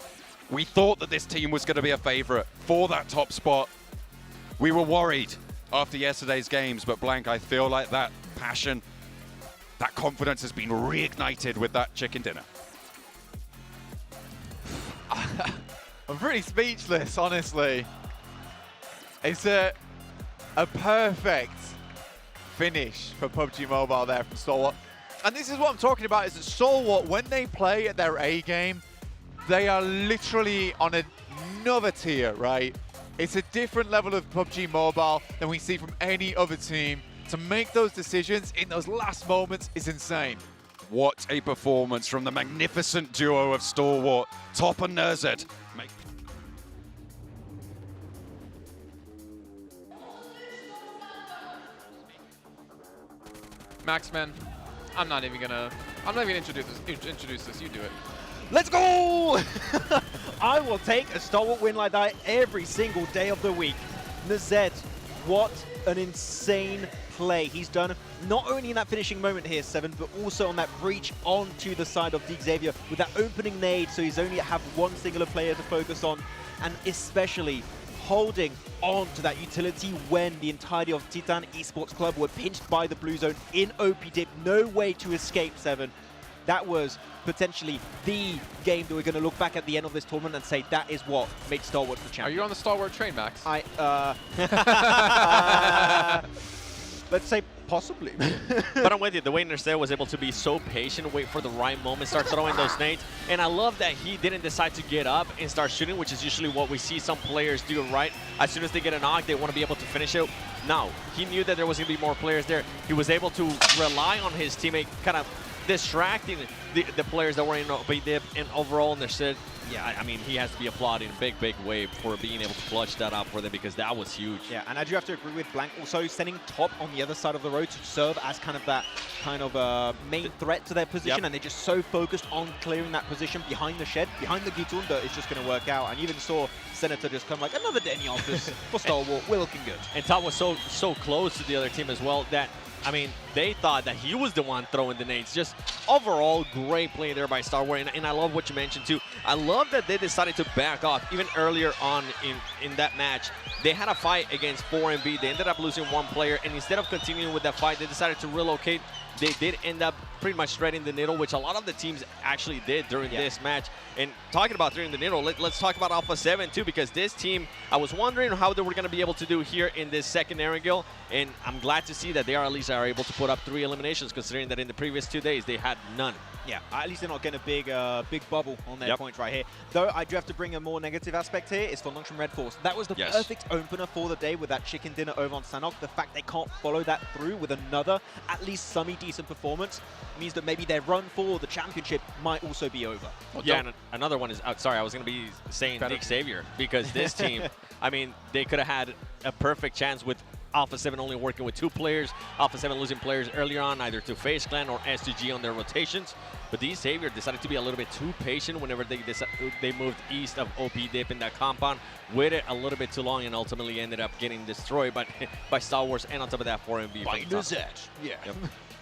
We thought that this team was going to be a favorite for that top spot. We were worried after yesterday's games, but Blank, I feel like that passion, that confidence has been reignited with that chicken dinner. I'm pretty speechless, honestly. It's a perfect finish for PUBG Mobile there from Stalwart. And this is what I'm talking about, is that Stalwart, when they play at their A game, they are literally on another tier, right? It's a different level of PUBG Mobile than we see from any other team. To make those decisions in those last moments is insane. What a performance from the magnificent duo of Stalwart, Top and Nerzed. Maxman, I'm not even gonna introduce this. You do it. Let's go! I will take a Stalwart win like that every single day of the week. Nerzed, what an insane play. He's done not only in that finishing moment here, Seven, but also on that breach onto the side of Xavier with that opening nade, so he's only have one singular player to focus on, and especially holding on to that utility when the entirety of Titan Esports Club were pinched by the blue zone in OP dip. No way to escape, Seven. That was potentially the game that we're going to look back at the end of this tournament and say that is what made Stalwart the champion. Are you on the Stalwart train, Max? Let's say possibly. But I'm with you. The way Nerceo was able to be so patient, wait for the right moment, start throwing those nades. And I love that he didn't decide to get up and start shooting, which is usually what we see some players do, right? As soon as they get a knock, they want to be able to finish it. No, he knew that there was going to be more players there. He was able to rely on his teammate, kind of distracting the players that were in OP dip, and overall Nerceo, yeah, I mean, he has to be applauded in a big way for being able to clutch that up for them, because that was huge. Yeah, and I do have to agree with Blank also sending top on the other side of the road to serve as kind of that main threat to their position, and they're just so focused on clearing that position behind the shed, behind the Gitun, that it's just going to work out. And you even saw Senator just come like, another Denny office for Stalwart, we're looking good. And Top was so close to the other team as well that, I mean, they thought that he was the one throwing the nades. Just overall, great play there by Stalwart. And I love what you mentioned, too. I love that they decided to back off. Even earlier on in that match, they had a fight against 4MB. They ended up losing one player. And instead of continuing with that fight, they decided to relocate. They did end up pretty much threading the needle, which a lot of the teams actually did during this match. And talking about threading the needle, let's talk about Alpha 7 too, because this team, I was wondering how they were going to be able to do here in this second Erangel, and I'm glad to see that they at least are able to put up 3 eliminations, considering that in the previous 2 days they had none. Yeah, at least they're not getting a big bubble on their points right here. Though I do have to bring a more negative aspect here, is for Longsham Red Force. That was the perfect opener for the day with that chicken dinner over on Sanok. The fact they can't follow that through with another, at least semi-decent performance, means that maybe their run for the championship might also be over. Well, yeah, and another one is, sorry, I was going to be saying Nick Xavier, because this team, I mean, they could have had a perfect chance with Alpha 7 only working with 2 players, Alpha 7 losing players earlier on, either to FaZe Clan or S2G on their rotations. But these Xavier decided to be a little bit too patient whenever they moved east of OP dip in that compound, waited a little bit too long, and ultimately ended up getting destroyed by Stalwart, and on top of that 4MB. Finder's edge. Yeah. Yep.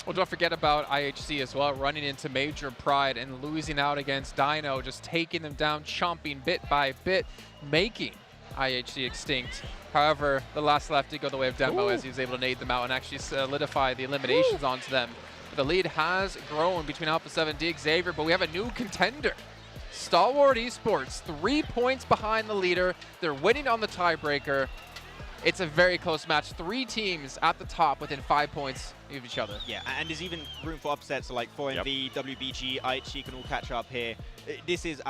Well, don't forget about IHC as well, running into major pride and losing out against Dino, just taking them down, chomping bit by bit, making IHC extinct. However, the last left did go the way of Demo as he was able to nade them out and actually solidify the eliminations onto them. The lead has grown between Alpha 7 and Xavier, but we have a new contender. Stalwart Esports, 3 points behind the leader. They're winning on the tiebreaker. It's a very close match. 3 teams at the top within 5 points of each other. Yeah, and there's even room for upsets like 4MV, WBG, IHC can all catch up here. This is...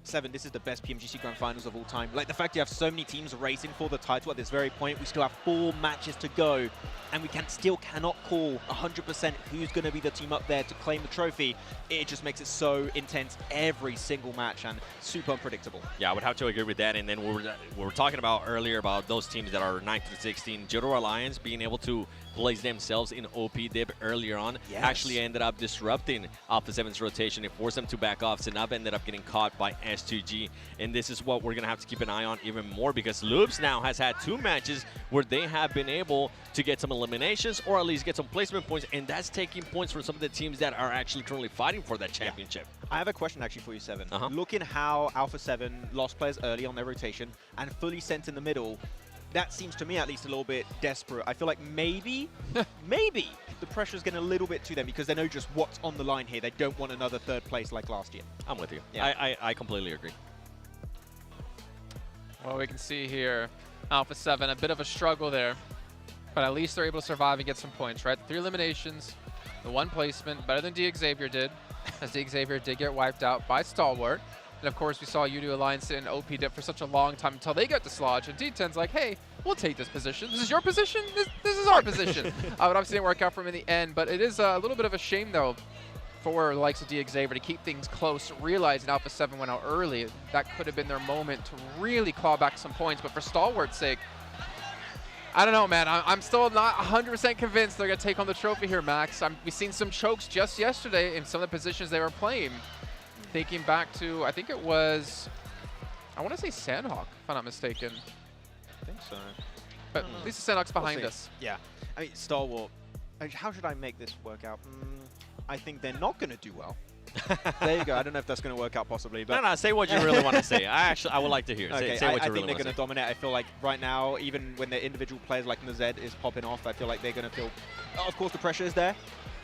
Seven, this is the best PMGC Grand Finals of all time. Like, the fact you have so many teams racing for the title at this very point, we still have 4 matches to go, and we still cannot call 100% who's going to be the team up there to claim the trophy. It just makes it so intense every single match and super unpredictable. Yeah, I would have to agree with that. And then we were talking about earlier about those teams that are 9 through 16. Judo Alliance being able to place themselves in OP dip earlier on actually ended up disrupting Alpha 7's rotation. It forced them to back off. Sanab ended up getting caught by S2G, and this is what we're going to have to keep an eye on even more, because Loops now has had 2 matches where they have been able to get some eliminations or at least get some placement points, and that's taking points from some of the teams that are actually currently fighting for that championship. I have a question actually for you, Seven. Looking how Alpha 7 lost players early on their rotation and fully sent in the middle, that seems to me at least a little bit desperate. I feel like maybe the pressure's getting a little bit to them because they know just what's on the line here. They don't want another 3rd place like last year. I'm with you. Yeah. I completely agree. Well, we can see here, Alpha 7, a bit of a struggle there, but at least they're able to survive and get some points, right? 3 eliminations, the 1 placement, better than Xavier did, as Xavier did get wiped out by Stalwart. And of course, we saw Udo Alliance sit in OP dip for such a long time until they got dislodged. And D10's like, hey, we'll take this position. This is your position? This is our position. But obviously didn't work out for him in the end. But it is a little bit of a xame, though, for the likes of Xavier to keep things close, realizing Alpha 7 went out early. That could have been their moment to really claw back some points. But for Stalwart's sake, I don't know, man. I'm still not 100% convinced they're going to take on the trophy here, Max. We've seen some chokes just yesterday in some of the positions they were playing. Thinking back to, I think it was, I want to say Sandhawk, if I'm not mistaken. I think so. But at least the Sandhawk's behind us. Yeah. I mean, Stalwart, How should I make this work out? I think they're not going to do well. There you go. I don't know if that's going to work out possibly. But No, say what you really want to say. I would like to hear. Okay, Say what I you really think they're want to going to say. dominate. I feel like right now, even when their individual players like Nazed is popping off, I feel like they're going to feel... Of course, the pressure is there,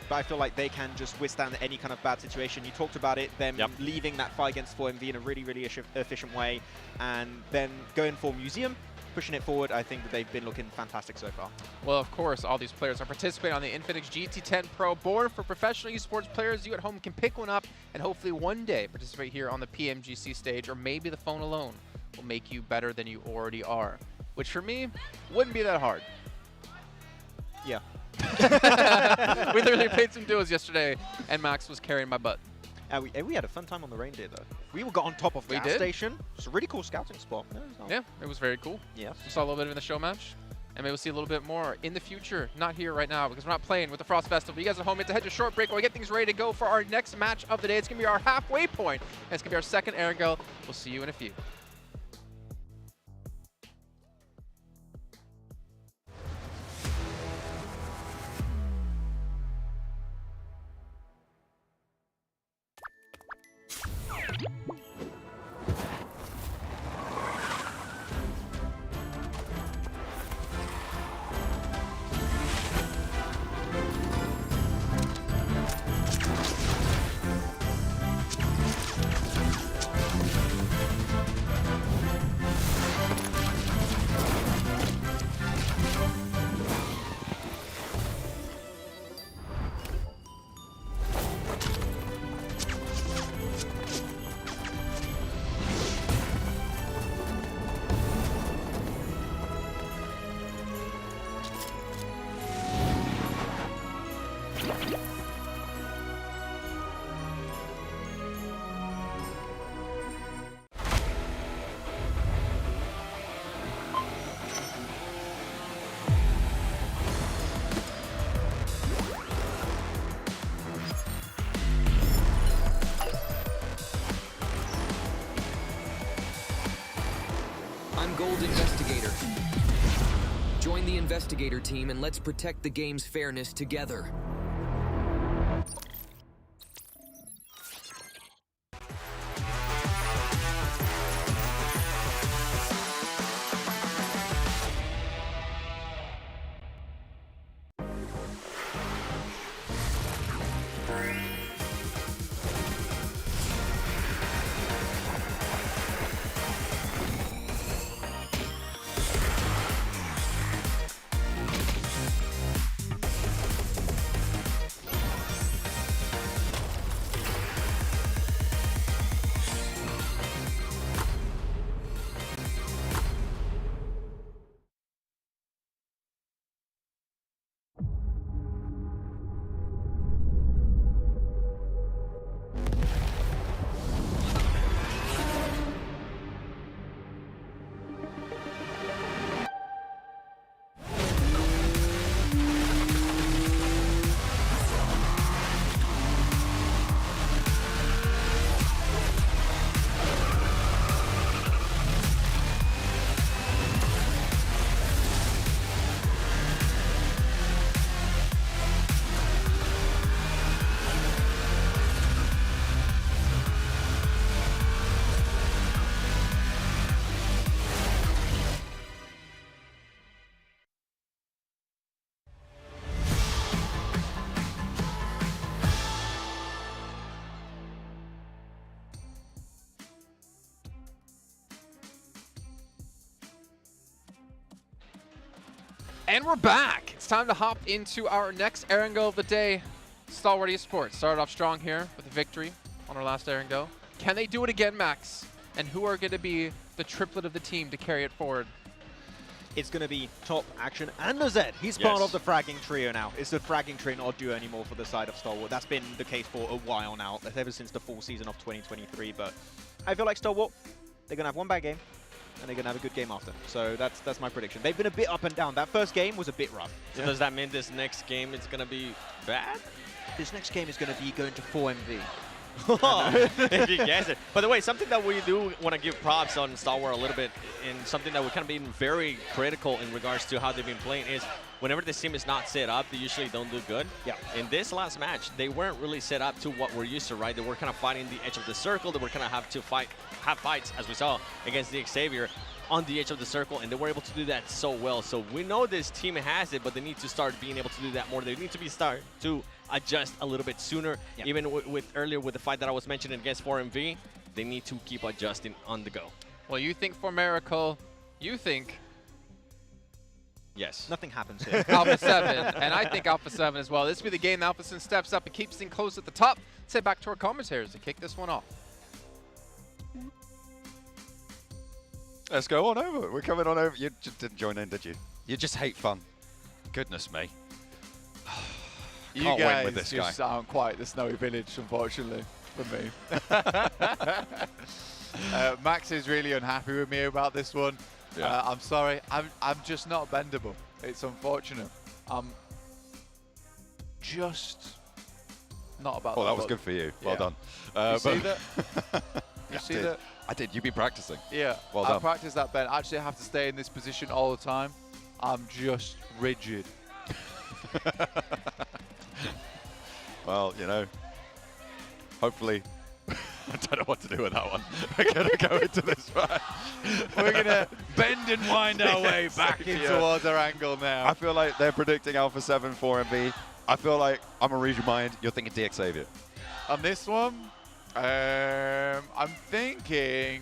but I feel like they can just withstand any kind of bad situation. You talked about it, them leaving that fight against 4MV in a really, really efficient way, and then going for Museum, pushing it forward. I think that they've been looking fantastic so far. Well, of course, all these players are participating on the Infinix GT10 Pro board for professional esports players. You at home can pick one up and hopefully one day participate here on the PMGC stage, or maybe the phone alone will make you better than you already are, which for me wouldn't be that hard. Yeah. We literally played some duos yesterday, and Max was carrying my butt. We had a fun time on the reindeer, though. We got on top of the gas station. It's a really cool scouting spot. Yeah, it was very cool. Yeah. We saw a little bit of it in the show match, and maybe we'll see a little bit more in the future. Not here right now, because we're not playing with the Frost Festival. You guys at home, it's a head to short break while we get things ready to go for our next match of the day. It's going to be our halfway point, and it's going to be our second Erangel. We'll see you in a few. I'm Gold Investigator. Join the Investigator team and let's protect the game's fairness together. And we're back. It's time to hop into our next Erangel of the day. Stalwart Esports started off strong here with a victory on our last Erangel. Can they do it again, Max? And who are going to be the triplet of the team to carry it forward? It's going to be Top, Action, and Nazed. He's part of the fragging trio now. It's the fragging trio, not duo anymore for the side of Stalwart. That's been the case for a while now, ever since the full season of 2023. But I feel like Stalwart, they're going to have one bad game, and they're going to have a good game after. So that's my prediction. They've been a bit up and down. That first game was a bit rough. So does that mean this next game is going to be bad? This next game is going to be going to 4MV. If you guess it. By the way, something that we do want to give props on Stalwart a little bit, and something that we've kind of been very critical in regards to how they've been playing is whenever this team is not set up, they usually don't do good. Yeah. In this last match, they weren't really set up to what we're used to, right? They were kind of fighting the edge of the circle. They were kind of have fights, as we saw, against the Xavier on the edge of the circle, and they were able to do that so well. So we know this team has it, but they need to start being able to do that more. They need to start to adjust a little bit sooner. Yeah. Even with earlier with the fight that I was mentioning against 4MV, they need to keep adjusting on the go. Well, you think for Miracle, you think yes. Nothing happens here. Alpha 7, and I think Alpha 7 as well. This will be the game. Alpha 7 steps up and keeps things close at the top. Let's head back to our commentators to kick this one off. Let's go on over. We're coming on over. You just didn't join in, did you? You just hate fun. Goodness me. You Can't guys win with this guy. just aren't quite the Snowy Village, unfortunately, for me. Max is really unhappy with me about this one. Yeah. I'm sorry. I'm just not bendable. It's unfortunate. I'm just not about Oh, that. that was good for you. Well done. You see that? You see that? I did. You've been practicing. Yeah. Well I done. practice that, Ben. Actually, I have to stay in this position all the time. I'm just rigid. Well, you know, hopefully, I don't know what to do with that one. We're going to go into this match. We're going to bend and wind our way back in towards our angle now. I feel like they're predicting Alpha 7 4MV. I feel like I'm going to read your mind. You're thinking DX Xavier. On this one, I'm thinking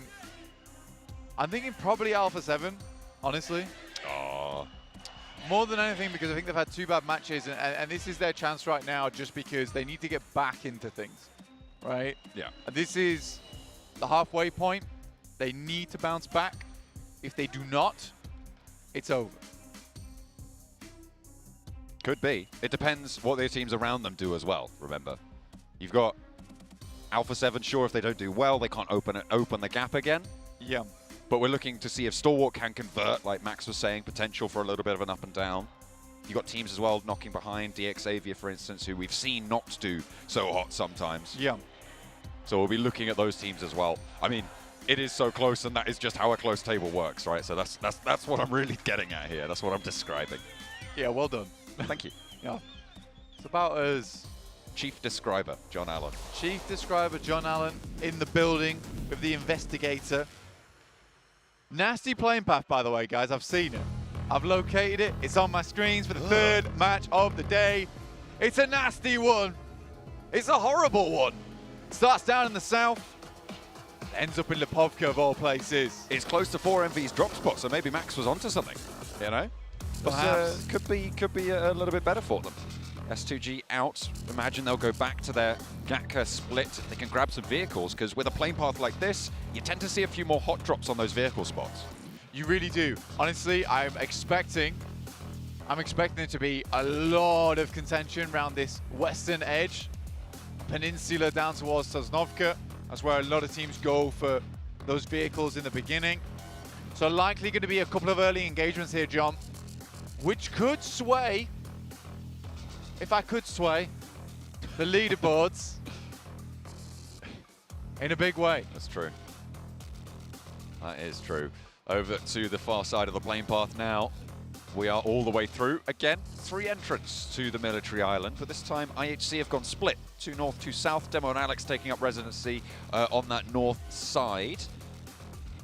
probably Alpha 7, honestly. Oh. More than anything because I think they've had 2 bad matches, and this is their chance right now just because they need to get back into things, right? Yeah. And this is the halfway point. They need to bounce back. If they do not, it's over. Could be. It depends what their teams around them do as well, remember. You've got Alpha 7, sure, if they don't do well, they can't open the gap again. Yeah. But we're looking to see if Stalwart can convert, like Max was saying, potential for a little bit of an up and down. You've got teams as well knocking behind, DX Xavier, for instance, who we've seen not do so hot sometimes. Yeah. So we'll be looking at those teams as well. I mean, it is so close, and that is just how a close table works, right? So that's what I'm really getting at here. That's what I'm describing. Yeah, well done. Thank you. Yeah. It's about as Chief Describer, John Allen. Chief Describer John Allen in the building with the investigator. Nasty playing path, by the way, guys. I've seen it. I've located it. It's on my screens for the third match of the day. It's a nasty one. It's a horrible one. Starts down in the south. Ends up in Lipovka, of all places. It's close to 4MV's drop spot, so maybe Max was onto something, you know? But could be a little bit better for them. S2G out. Imagine they'll go back to their Gatka split. They can grab some vehicles, because with a plane path like this, you tend to see a few more hot drops on those vehicle spots. You really do. Honestly, I'm expecting there to be a lot of contention around this western edge. Peninsula down towards Sosnovka. That's where a lot of teams go for those vehicles in the beginning. So likely going to be a couple of early engagements here, John, which could sway, if I could sway, the leaderboards in a big way. That's true. That is true. Over to the far side of the plane path now. We are all the way through. Again, 3 entrants to the military island, but this time IHC have gone split. 2 north, 2 south. Demo and Alex taking up residency on that north side.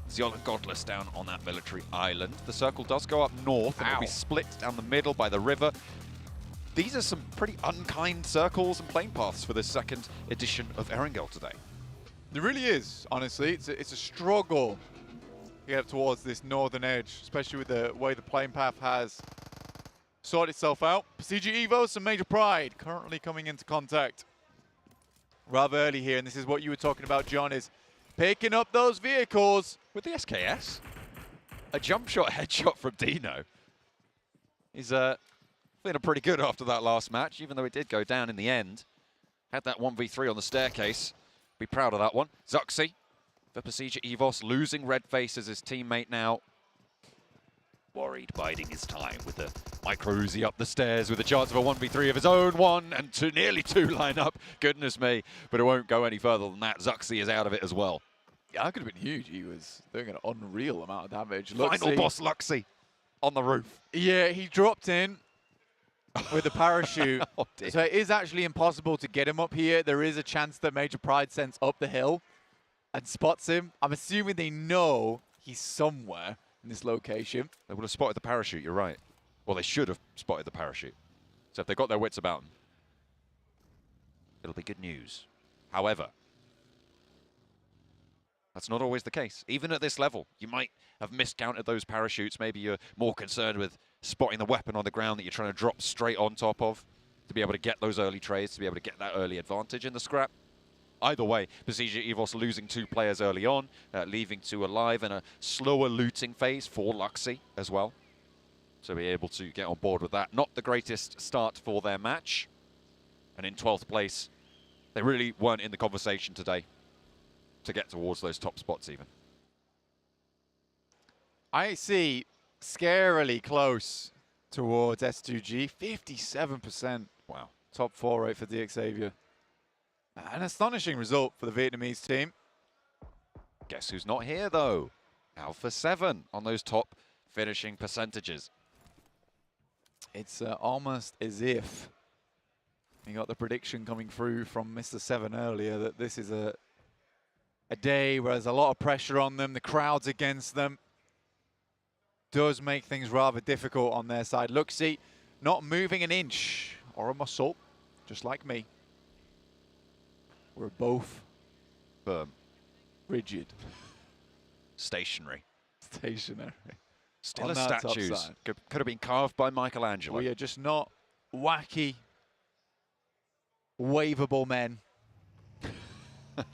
Zeol and Godless down on that military island. The circle does go up north and will be split down the middle by the river. These are some pretty unkind circles and plane paths for this second edition of Erangel today. It really is, honestly. It's a struggle to get up towards this northern edge, especially with the way the plane path has sorted itself out. CG Evo, some major pride currently coming into contact rather early here, and this is what you were talking about, John, is picking up those vehicles. With the SKS, a jump shot headshot from Dino. He's feeling pretty good after that last match, even though it did go down in the end. Had that 1v3 on the staircase. Be proud of that one. Zuxi for Pasija Evos, losing Redface as his teammate now. Worried, biding his time with the micro Uzi up the stairs with a chance of a 1v3 of his own. 1 and 2, nearly 2 line up. Goodness me, but it won't go any further than that. Zuxi is out of it as well. Yeah, that could have been huge. He was doing an unreal amount of damage. Final boss Luxi on the roof. Yeah, he dropped in. with the parachute. Oh, dear. So it is actually impossible to get him up here. There is a chance that Major Pride sends up the hill and spots him. I'm assuming they know he's somewhere in this location. They would have spotted the parachute, you're right. Well, they should have spotted the parachute. So if they got their wits about them, it'll be good news. However, that's not always the case. Even at this level, you might have miscounted those parachutes. Maybe you're more concerned with spotting the weapon on the ground that you're trying to drop straight on top of to be able to get those early trades, to be able to get that early advantage in the scrap. Either way, Precision EVOS losing 2 players early on, leaving 2 alive in a slower looting phase for Luxy as well. So be able to get on board with that. Not the greatest start for their match. And in 12th place, they really weren't in the conversation today to get towards those top spots even. I see scarily close towards S2G, 57%. Wow. Top 4 rate for DXavier. An astonishing result for the Vietnamese team. Guess who's not here though? Alpha 7 on those top finishing percentages. It's almost as if we got the prediction coming through from Mr. 7 earlier that this is a day where there's a lot of pressure on them, the crowd's against them. Does make things rather difficult on their side. Luxy not moving an inch or a muscle, just like me. We're both firm, rigid, stationary. Stationary. Still on as that top statues. side. Could have been carved by Michelangelo. We are just not wacky, waveable men.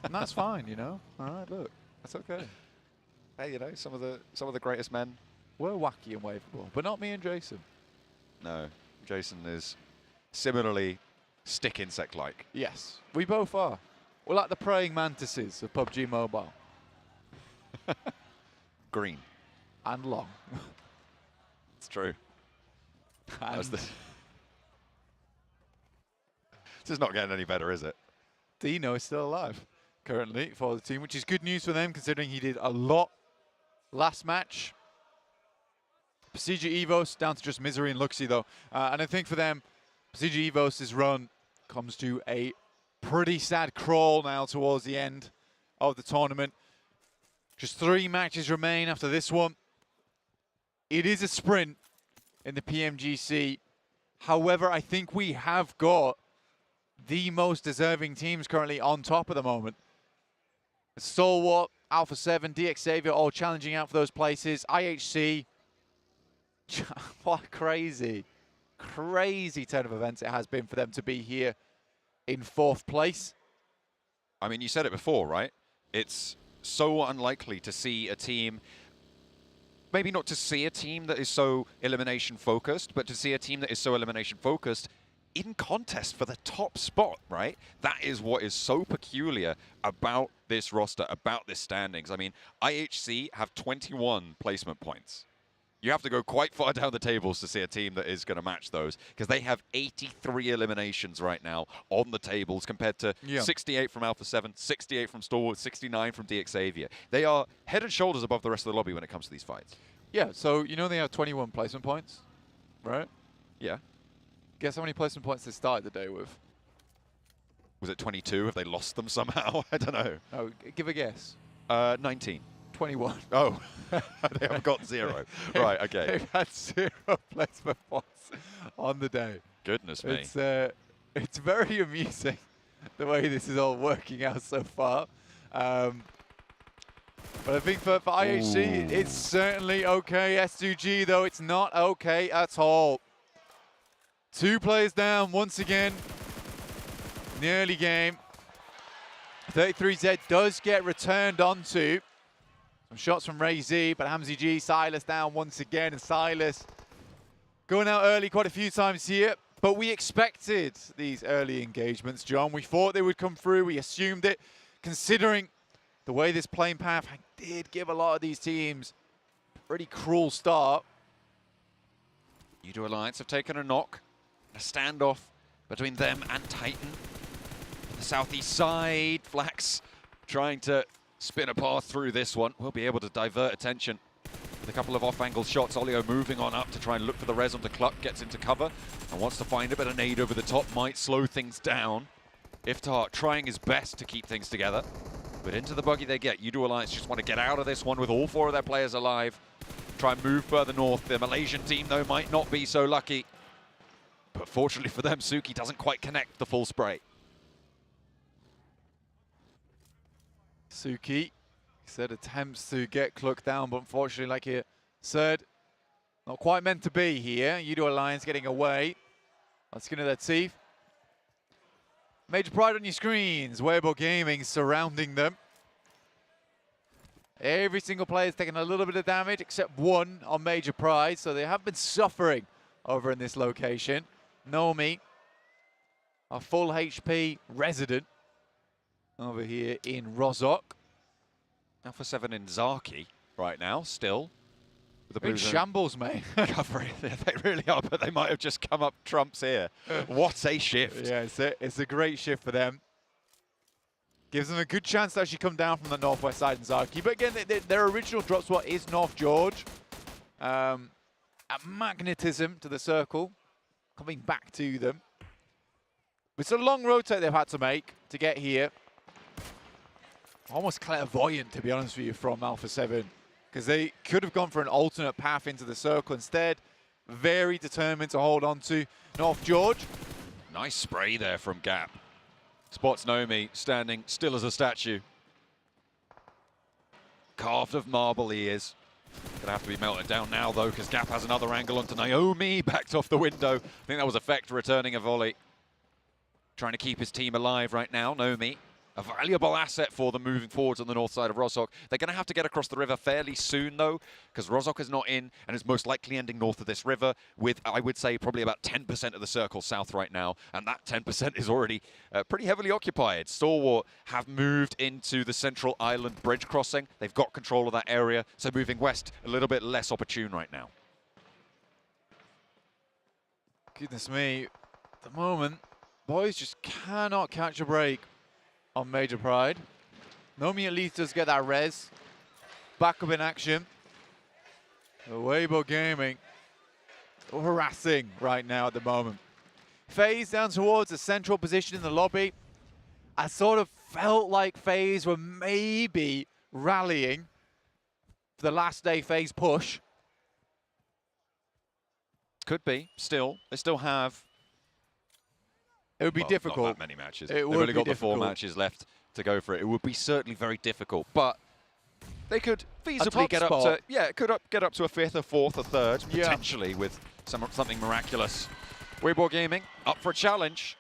And that's fine, you know. All right, look, that's okay. Hey, you know, some of the greatest men. We're wacky and waveable, but not me and Jason. No, Jason is similarly stick insect-like. Yes, we both are. We're like the praying mantises of PUBG Mobile. Green. And long. It's true. And This is not getting any better, is it? Dino is still alive currently for the team, which is good news for them considering he did a lot last match. Precision EVOS down to just Misery and Luxy though. And I think for them, Precision EVOS' run comes to a pretty sad crawl now towards the end of the tournament. Just 3 matches remain after this one. It is a sprint in the PMGC. However, I think we have got the most deserving teams currently on top at the moment. Stalwart, Alpha 7, DXavier all challenging out for those places. IHC, what crazy turn of events it has been for them to be here in 4th place. I mean, you said it before, right? It's so unlikely to see a team, maybe not to see a team that is so elimination focused, but to see a team that is so elimination focused in contest for the top spot, right? That is what is so peculiar about this roster, about this standings. I mean, IHC have 21 placement points. You have to go quite far down the tables to see a team that is going to match those, because they have 83 eliminations right now on the tables compared to 68 from Alpha 7, 68 from Stalwart, 69 from DXavier. They are head and shoulders above the rest of the lobby when it comes to these fights. Yeah, so you know they have 21 placement points, right? Yeah. Guess how many placement points they started the day with? Was it 22? Have they lost them somehow? I don't know. No, give a guess. 19. 21. Oh, they have got 0. Right, okay. They've had 0 placement points on the day. Goodness me. It's very amusing the way this is all working out so far. But I think for IHC, it's certainly okay. S2G, though, it's not okay at all. 2 players down once again in the early game. 33Z does get returned onto. Some shots from Ray Z, but Hamzy G, Silas down once again, and Silas going out early quite a few times here. But we expected these early engagements, John. We thought they would come through. We assumed it, considering the way this playing path did give a lot of these teams a pretty cruel start. U2 Alliance have taken a knock. A standoff between them and Titan. The southeast side, Flax trying to spin a path through this one. We'll be able to divert attention with a couple of off-angle shots. Olio moving on up to try and look for the res onto Cluck, gets into cover and wants to find a bit of nade over the top, might slow things down. Iftar trying his best to keep things together, but into the buggy they get. Udo Alliance just want to get out of this one with all 4 of their players alive. Try and move further north. The Malaysian team, though, might not be so lucky. But fortunately for them, Suki doesn't quite connect the full spray. Suki said attempts to get Cluck down, but unfortunately, like you said, not quite meant to be here. Udo Alliance getting away. On skin of their teeth. Major Pride on your screens. Weibo Gaming surrounding them. Every single player is taking a little bit of damage, except one on Major Pride, so they have been suffering over in this location. Nomi, a full HP resident over here in Rozhok. Alpha 7 in Zaki right now, still. With the Big Blues shambles, mate. Covering. They really are, but they might have just come up trumps here. What a shift. Yeah, it's a great shift for them. Gives them a good chance to actually come down from the northwest side in Zaki. But again, their original drop spot is North George. A magnetism to the circle, coming back to them. It's a long rotate they've had to make to get here. Almost clairvoyant, to be honest with you, from Alpha 7. Because they could have gone for an alternate path into the circle. Instead, very determined to hold on to North George. Nice spray there from Gap. Spots Nomi standing still as a statue. Carved of marble he is. Gonna have to be melted down now though, because Gap has another angle onto Naomi, backed off the window. I think that was Effect returning a volley. Trying to keep his team alive right now, Nomi. A valuable asset for them moving forwards on the north side of Rozhok. They're going to have to get across the river fairly soon, though, because Rozhok is not in and is most likely ending north of this river with, I would say, probably about 10% of the circle south right now, and that 10% is already pretty heavily occupied. Stalwart have moved into the central island bridge crossing. They've got control of that area, so moving west, a little bit less opportune right now. Goodness me, at the moment, boys just cannot catch a break on Major Pride. Nomi at least does get that res. Back up in action. Weibo Gaming harassing right now at the moment. FaZe down towards the central position in the lobby. I sort of felt like FaZe were maybe rallying for the last day FaZe push. Could be, still. They still have... It would be difficult. Not that many matches. They've only got the 4 matches left to go for it. It would be certainly very difficult, but they could feasibly get up to get up to a 5th, a 4th, a 3rd, potentially with something miraculous. Weibo Gaming up for a challenge,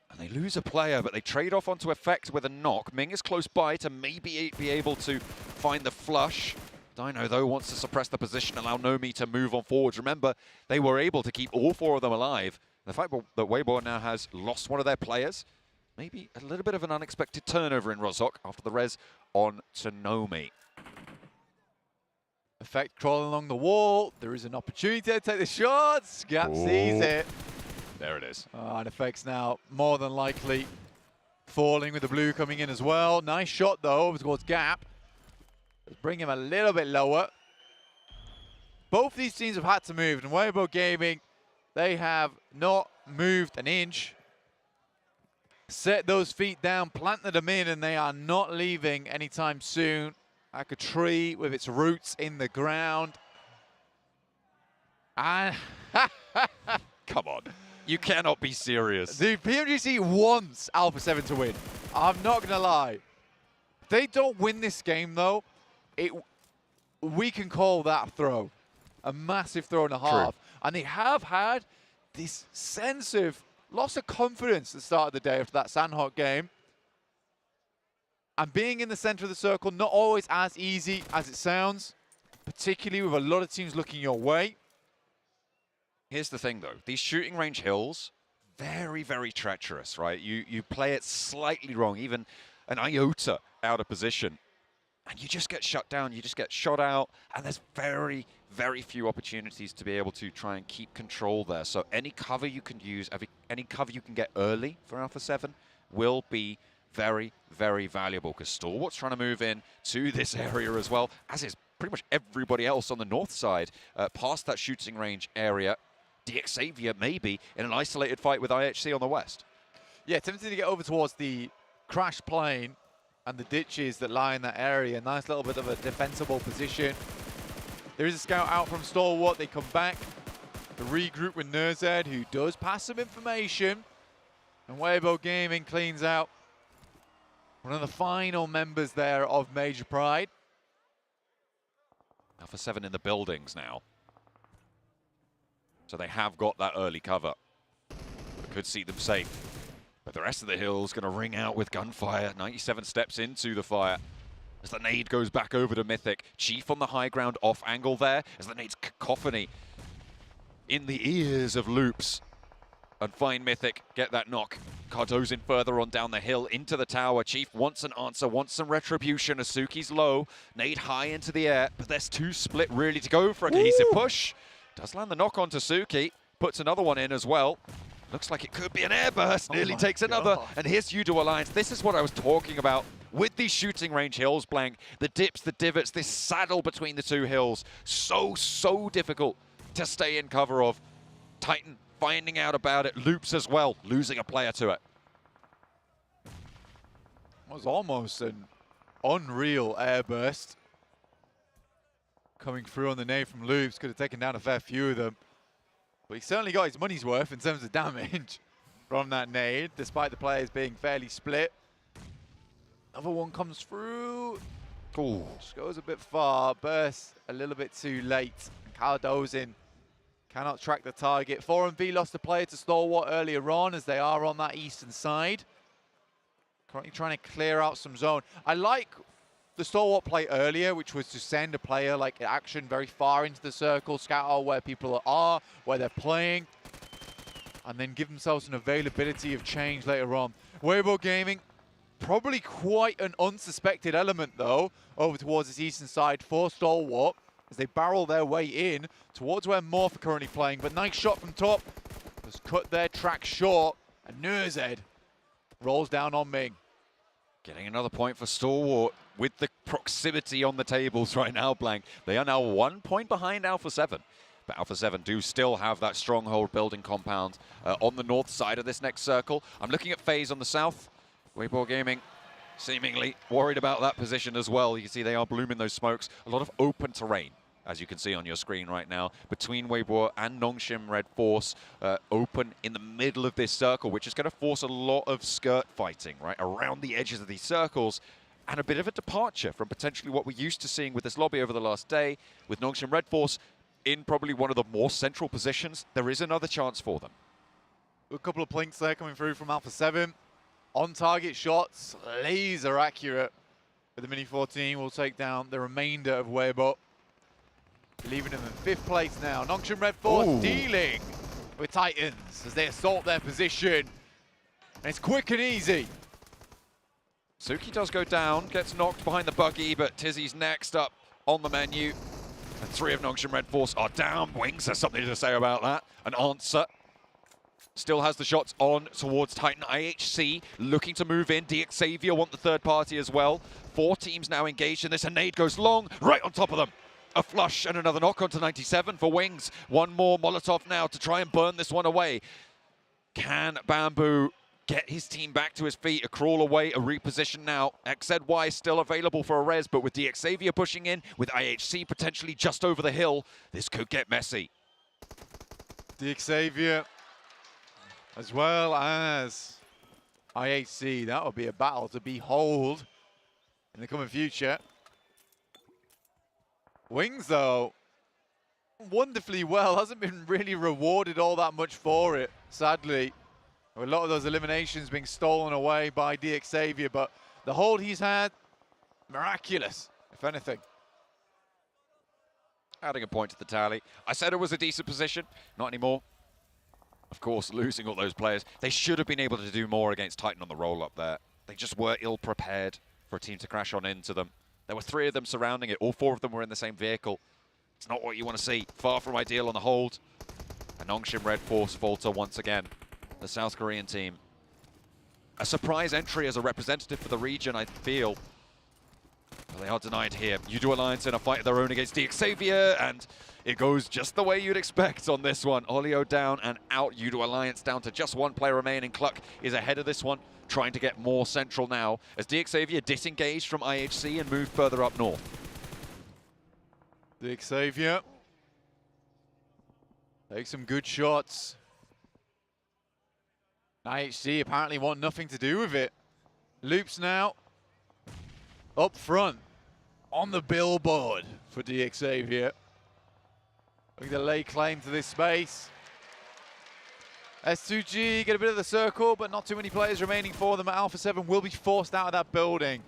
and they lose a player, but they trade off onto Effect with a knock. Ming is close by to maybe be able to find the flush. Dino, though, wants to suppress the position, allow Nomi to move on forwards. Remember, they were able to keep all 4 of them alive. The fact that Weibo now has lost one of their players, maybe a little bit of an unexpected turnover in Rozhok after the res on Nomi. Effect crawling along the wall. There is an opportunity to take the shots. Gap sees it. There it is. And Effect's now more than likely falling with the blue coming in as well. Nice shot, though, over towards Gap. Let's bring him a little bit lower. Both these teams have had to move, and Weibo Gaming, they have not moved an inch. Set those feet down, planted them in, and they are not leaving anytime soon. Like a tree with its roots in the ground. And come on, you cannot be serious. The PMGC wants Alpha 7 to win. I'm not going to lie. If they don't win this game, though, we can call that a throw. A massive throw and a half. And they have had this sense of loss of confidence at the start of the day after that Sandhawk game. And being in the center of the circle, not always as easy as it sounds, particularly with a lot of teams looking your way. Here's the thing, though. These shooting range hills, very, very treacherous, right? You play it slightly wrong, even an iota out of position, and you just get shut down. You just get shot out, and there's very, very few opportunities to be able to try and keep control there. So any cover you can use, any cover you can get early for Alpha 7 will be very, very valuable, because Stalwart's trying to move in to this area as well, as is pretty much everybody else on the north side past that shooting range area. Xavier maybe in an isolated fight with IHC on the west. Yeah, tempting to get over towards the crash plane and the ditches that lie in that area. Nice little bit of a defensible position. There is a scout out from Stalwart. They come back to regroup with Nurzed, who does pass some information. And Weibo Gaming cleans out one of the final members there of Major Pride. Alpha 7 in the buildings now. So they have got that early cover. It could see them safe. But the rest of the hill's going to ring out with gunfire. 97 steps into the fire. As the nade goes back over to Mythic. Chief on the high ground off angle there. As the nade's cacophony in the ears of Loops. And find Mythic, get that knock. Cardo's in further on down the hill into the tower. Chief wants an answer, wants some retribution. Asuki's low, nade high into the air, but there's two split really to go for a cohesive push. Does land the knock on to Suki, puts another one in as well. Looks like it could be an airburst, nearly takes another. And here's Udo Alliance. This is what I was talking about with these shooting range hills, Blank. The dips, the divots, this saddle between the two hills. So difficult to stay in cover of. Titan finding out about it. Loops as well, losing a player to it. It was almost an unreal airburst. Coming through on the nade from Loops, could have taken down a fair few of them. But he certainly got his money's worth in terms of damage from that nade, despite the players being fairly split. Another one comes through. Ooh. Just goes a bit far, bursts a little bit too late. Caldozin cannot track the target. 4&B lost a player to Stalwart earlier on as they are on that eastern side. Currently trying to clear out some zone. I like the Stalwart play earlier, which was to send a player like Action very far into the circle, scout out where people are, where they're playing, and then give themselves an availability of change later on. Weibo Gaming, probably quite an unsuspected element though, over towards this eastern side for Stalwart, as they barrel their way in towards where Morph are currently playing. But nice shot from top, has cut their track short, and Nurzed rolls down on Ming. Getting another point for Stalwart with the proximity on the tables right now, Blank. They are now 1 point behind Alpha 7. But Alpha 7 do still have that stronghold building compound on the north side of this next circle. I'm looking at FaZe on the south. Weibo Gaming seemingly worried about that position as well. You can see they are blooming those smokes. A lot of open terrain, as you can see on your screen right now, between Weibo and Nongshim Red Force, open in the middle of this circle, which is going to force a lot of skirt fighting, right, around the edges of these circles, and a bit of a departure from potentially what we're used to seeing with this lobby over the last day, with Nongshim Red Force in probably one of the more central positions. There is another chance for them. A couple of plinks there coming through from Alpha 7. On-target shots, laser accurate. But the Mini 14 will take down the remainder of Weibo, leaving them in 5th place now. Nongshim Red Force dealing with Titans as they assault their position. And it's quick and easy. Suki does go down, gets knocked behind the buggy, but Tizzy's next up on the menu. And 3 of Nongshim Red Force are down. Wings has something to say about that. An answer. Still has the shots on towards Titan. IHC looking to move in. Xavier want the third party as well. 4 teams now engaged in this. A nade goes long, right on top of them. A flush and another knock onto 97 for Wings. One more Molotov now to try and burn this one away. Can Bamboo get his team back to his feet? A crawl away, a reposition now. XZY still available for a res, but with Xavier pushing in, with IHC potentially just over the hill, this could get messy. Xavier, as well as IHC. That will be a battle to behold in the coming future. Wings, though, wonderfully well. Hasn't been really rewarded all that much for it, sadly. A lot of those eliminations being stolen away by Xavier, but the hold he's had, miraculous, if anything. Adding a point to the tally. I said it was a decent position, not anymore. Of course, losing all those players. They should have been able to do more against Titan on the roll-up there. They just were ill-prepared for a team to crash on into them. There were 3 of them surrounding it. All 4 of them were in the same vehicle. It's not what you want to see. Far from ideal on the hold. And Nongshim Red Force falter once again. The South Korean team. A surprise entry as a representative for the region, I feel. Well, they are denied here. Udo Alliance in a fight of their own against Xavier, and it goes just the way you'd expect on this one. Olio down and out. Udo Alliance down to just one player remaining. Cluck is ahead of this one, trying to get more central now as Xavier disengaged from IHC and moved further up north. Xavier takes some good shots. IHC apparently want nothing to do with it. Loops now up front on the billboard for Xavier. Looking to lay claim to this space. S2G get a bit of the circle, but not too many players remaining for them. Alpha 7 will be forced out of that building.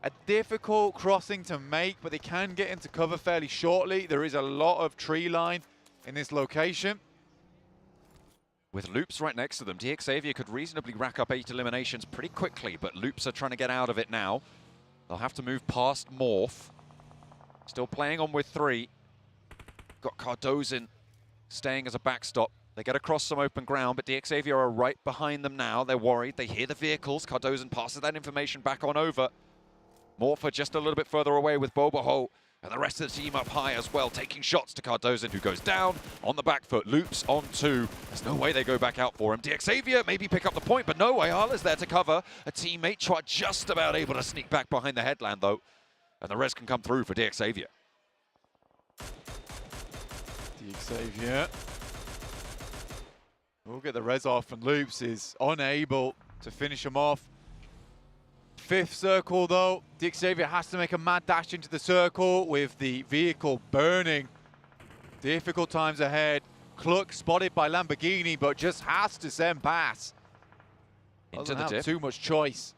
A difficult crossing to make, but they can get into cover fairly shortly. There is a lot of tree line in this location. With Loops right next to them, Xavier could reasonably rack up 8 eliminations pretty quickly, but Loops are trying to get out of it now. They'll have to move past Morph. Still playing on with 3. Got Cardozin staying as a backstop. They get across some open ground, but Xavier are right behind them now. They're worried. They hear the vehicles. Cardozin passes that information back on over. Morph are just a little bit further away with Boboho. And the rest of the team up high as well, taking shots to Cardozin, who goes down on the back foot. Loops on 2. There's no way they go back out for him. Xavier maybe pick up the point, but no, Ayala's there to cover. A teammate Chua just about able to sneak back behind the headland, though. And the rest can come through for Xavier. Xavier will get the res off, and Loops is unable to finish him off. 5th circle though, Xavier has to make a mad dash into the circle with the vehicle burning. Difficult times ahead. Cluck spotted by Lamborghini, but just has to send pass. Into the Doesn't have dip. too much choice.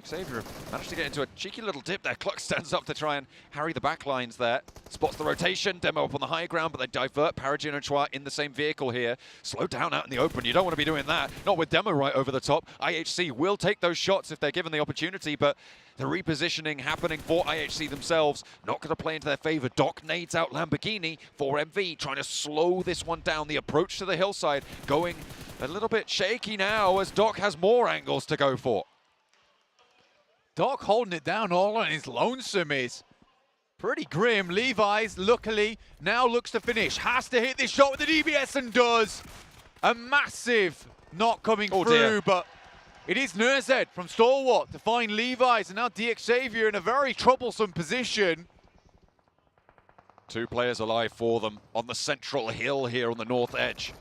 Xavier managed to get into a cheeky little dip there. Cluck stands up to try and harry the back lines there. Spots the rotation, Demo up on the high ground, but they divert Paragin and Chua in the same vehicle here. Slow down out in the open. You don't want to be doing that. Not with Demo right over the top. IHC will take those shots if they're given the opportunity, but the repositioning happening for IHC themselves. Not going to play into their favor. Doc nades out Lamborghini for MV, trying to slow this one down. The approach to the hillside going a little bit shaky now as Doc has more angles to go for. Doc holding it down all on his lonesome is pretty grim. Levi's, luckily, now looks to finish. Has to hit this shot with the DBS and does. A massive knock coming through, dear. But it is Nurzed from Stalwart to find Levi's, and now Xavier in a very troublesome position. 2 players alive for them on the central hill here on the north edge.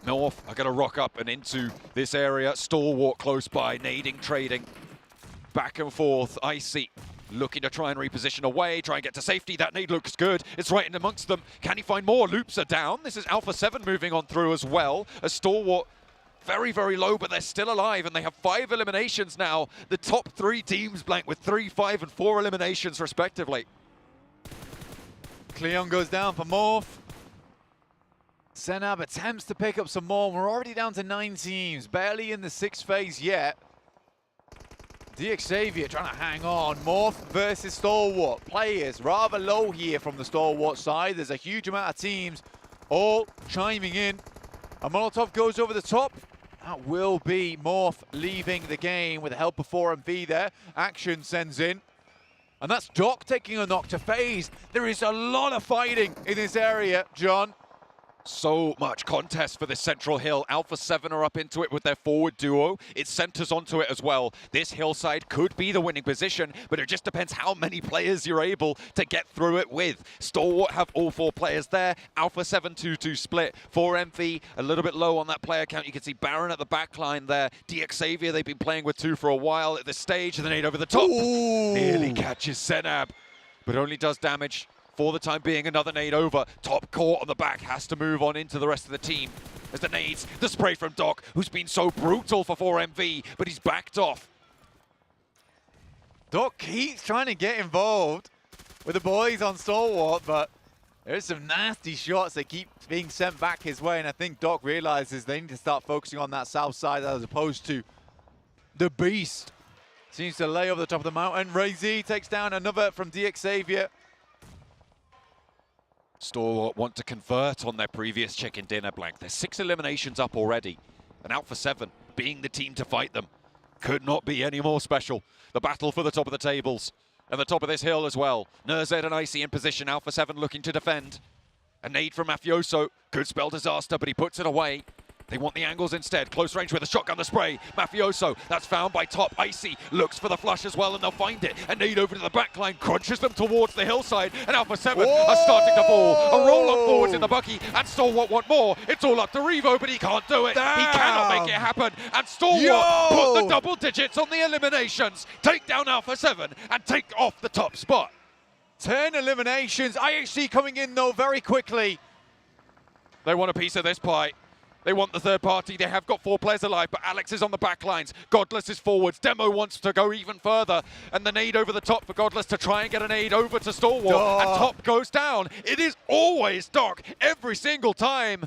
North are going to rock up and into this area. Stalwart close by, nading, trading. Back and forth, Icy looking to try and reposition away, try and get to safety. That nade looks good. It's right in amongst them. Can he find more? Loops are down. This is Alpha 7 moving on through as well. A Stalwart very, very low, but they're still alive, and they have 5 eliminations now. The top 3 teams blank with 3, 5, and 4 eliminations respectively. Cleon goes down for Morph. Senab attempts to pick up some more. We're already down to 9 teams, barely in the 6th phase yet. Xavier trying to hang on. Morph versus Stalwart. Players rather low here from the Stalwart side. There's a huge amount of teams all chiming in. A Molotov goes over the top. That will be Morph leaving the game with the help of 4MV there. Action sends in. And that's Doc taking a knock to FaZe. There is a lot of fighting in this area, John. So much contest for this central hill. Alpha 7 are up into it with their forward duo. It centers onto it as well. This hillside could be the winning position, but it just depends how many players you're able to get through it with. Stalwart have all 4 players there. Alpha 7 2-2 split. 4MV a little bit low on that player count. You can see Baron at the back line there. Xavier, they've been playing with 2 for a while at this stage. The nade over the top. Ooh. Nearly catches Senab, but only does damage. For the time being, another nade over. Top court on the back has to move on into the rest of the team. As the nades, the spray from Doc, who's been so brutal for 4MV, but he's backed off. Doc keeps trying to get involved with the boys on Stalwart, but there's some nasty shots that keep being sent back his way, and I think Doc realizes they need to start focusing on that south side as opposed to the beast. Seems to lay over the top of the mountain. Ray Z takes down another from Xavier. Stalwart want to convert on their previous chicken dinner blank. There's 6 eliminations up already, and Alpha 7 being the team to fight them. could not be any more special. The battle for the top of the tables and the top of this hill as well. Nerzed and Icy in position. Alpha 7 looking to defend. A nade from Mafioso could spell disaster, but he puts it away. They want the angles instead. Close range with a shotgun, the spray. Mafioso, that's found by top. Icy looks for the flush as well, and they'll find it. A nade over to the backline, crunches them towards the hillside, and Alpha 7 are starting to fall. A roll on forwards in the Bucky, and Stalwart want more. It's all up to Revo, but he can't do it. Damn. He cannot make it happen. And Stalwart put the double digits on the eliminations. Take down Alpha 7 and take off the top spot. 10 eliminations. IHC coming in, though, very quickly. They want a piece of this pie. They want the third party. They have got 4 players alive, but Alex is on the back lines. Godless is forwards. Demo wants to go even further. And the nade over the top for Godless to try and get a nade over to Stalwart. And top goes down. It is always Doc every single time.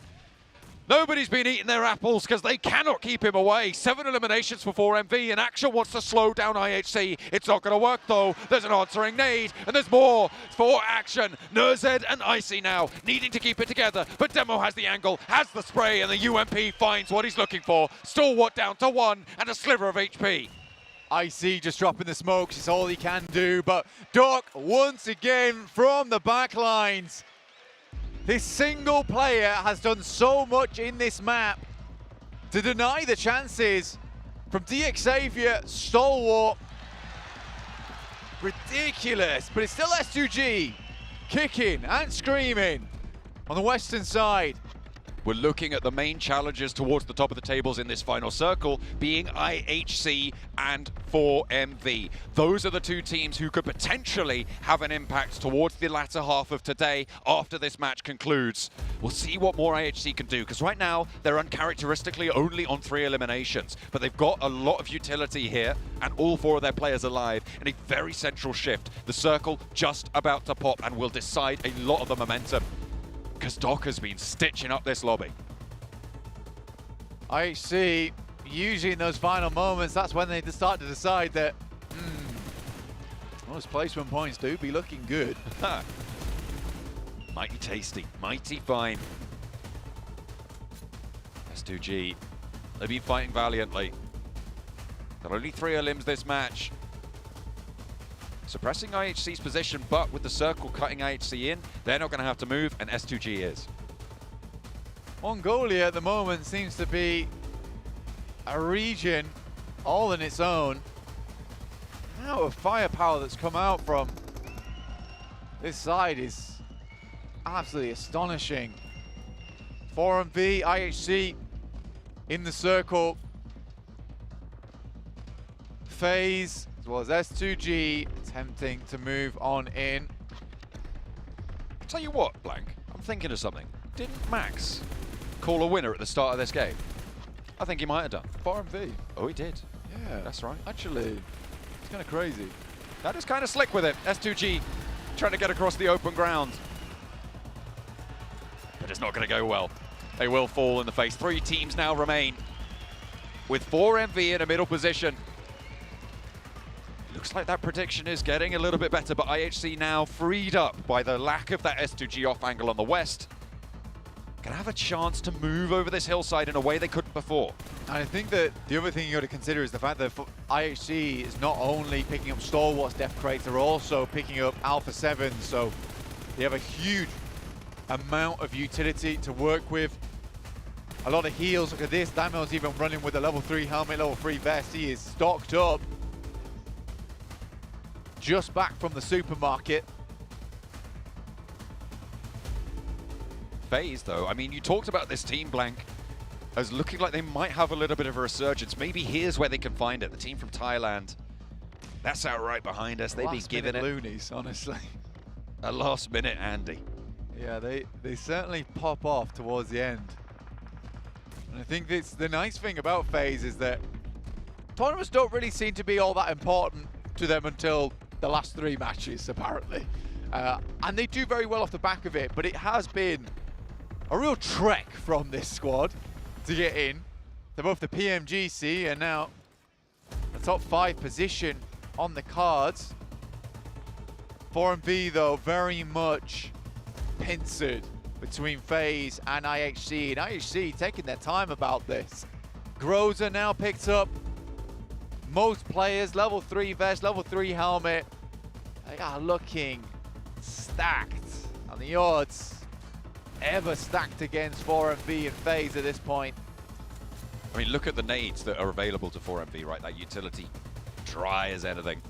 Nobody's been eating their apples because they cannot keep him away. 7 eliminations for 4MV, and Action wants to slow down IHC. It's not going to work though. There's an answering nade, and there's more for Action. Nerzed and Icy now needing to keep it together, but Demo has the angle, has the spray, and the UMP finds what he's looking for. Stalwart down to 1 and a sliver of HP. Icy just dropping the smokes, it's all he can do, but Doc once again from the back lines. This single player has done so much in this map to deny the chances from DX Xavier, Stalwart. Ridiculous, but it's still S2G kicking and screaming on the western side. We're looking at the main challenges towards the top of the tables in this final circle being IHC and 4MV. Those are the 2 teams who could potentially have an impact towards the latter half of today after this match concludes. We'll see what more IHC can do, because right now they're uncharacteristically only on 3 eliminations, but they've got a lot of utility here and all 4 of their players alive in a very central shift. The circle just about to pop and will decide a lot of the momentum, because Doc has been stitching up this lobby. IHC, usually in those final moments, that's when they start to decide that those placement points do be looking good. Mighty tasty, mighty fine. S2G, they've been fighting valiantly. There are only 3 elims this match. Suppressing IHC's position, but with the circle cutting IHC in, they're not going to have to move, and S2G is. Mongolia at the moment seems to be a region all in its own. The amount of firepower that's come out from this side is absolutely astonishing. 4MV, IHC in the circle. FaZe as well as S2G attempting to move on in. Tell you what, Blank, I'm thinking of something. Didn't Max call a winner at the start of this game? I think he might have done. 4MV. Oh, he did. Yeah. That's right. Actually, it's kind of crazy. That is kind of slick with it. S2G trying to get across the open ground. But it's not going to go well. They will fall in the face. 3 teams now remain with 4MV in a middle position. Looks like that prediction is getting a little bit better, but IHC now freed up by the lack of that S2G off angle on the west. Gonna have a chance to move over this hillside in a way they couldn't before. And I think that the other thing you got to consider is the fact that IHC is not only picking up Stalwart's death crates, they're also picking up Alpha 7, so they have a huge amount of utility to work with. A lot of heals. Look at this, Damel's even running with a level 3 helmet, level 3 vest. He is stocked up. Just back from the supermarket. FaZe, though, I mean, you talked about this team, Blank, as looking like they might have a little bit of a resurgence. Maybe here's where they can find it. The team from Thailand. That's out right behind us. They've been giving it loonies, honestly. A last-minute Andy. Yeah, they certainly pop off towards the end. And I think the nice thing about FaZe is that tournaments don't really seem to be all that important to them until the last 3 matches, apparently. And they do very well off the back of it, but it has been a real trek from this squad to get in. They're both the PMGC and now the top 5 position on the cards. 4MV, though, very much pincered between FaZe and IHC. And IHC taking their time about this. Groza now picked up most players, level 3 vest, level 3 helmet, they are looking stacked. And the odds ever stacked against 4MV and FaZe at this point. I mean, look at the nades that are available to 4MV, right? That utility, dry as anything.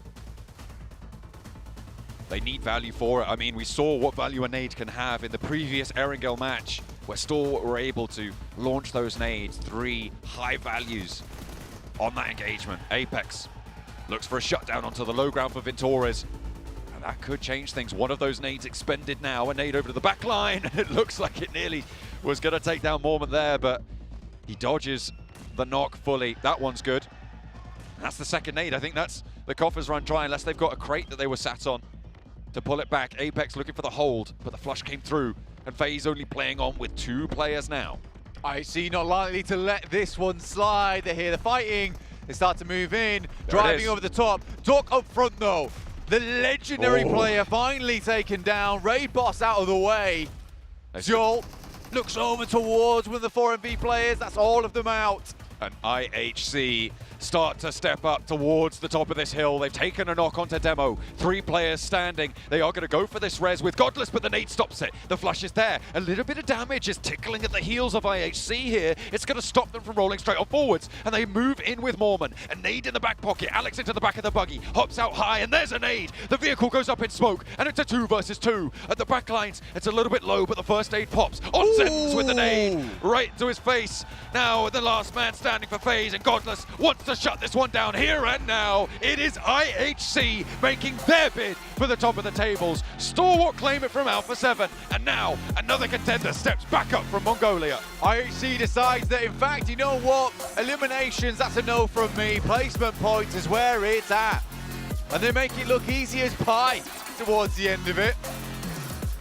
They need value for it. I mean, we saw what value a nade can have in the previous Erangel match, where Stalwart were able to launch those nades, 3 high values on that engagement. Apex looks for a shutdown onto the low ground for Ventores. And that could change things. One of those nades expended now. A nade over to the back line. It looks like it nearly was going to take down Mormon there, but he dodges the knock fully. That one's good. And that's the second nade. I think that's the coffers run dry, unless they've got a crate that they were sat on to pull it back. Apex looking for the hold, but the flush came through. And FaZe only playing on with 2 players now. IHC not likely to let this one slide. They hear the fighting. They start to move in, driving over the top. Doc up front though. The legendary player finally taken down. Raid boss out of the way. Joel looks over towards one of the 4MV players. That's all of them out. And IHC start to step up towards the top of this hill. They've taken a knock onto Demo. 3 players standing. They are going to go for this res with Godless, but the nade stops it. The flush is there. A little bit of damage is tickling at the heels of IHC here. It's going to stop them from rolling straight on forwards. And they move in with Mormon. A nade in the back pocket. Alex into the back of the buggy. Hops out high, and there's a nade. The vehicle goes up in smoke, and it's a 2 versus 2. At the back lines, it's a little bit low, but the first aid pops. Onsens with the nade right into his face. Now the last man standing for FaZe, and Godless wants to shut this one down here and now. It is IHC making their bid for the top of the tables. Stalwart claim it from Alpha 7, and now another contender steps back up from Mongolia. IHC decides that, in fact, you know what? Eliminations, that's a no from me. Placement points is where it's at. And they make it look easy as pie towards the end of it.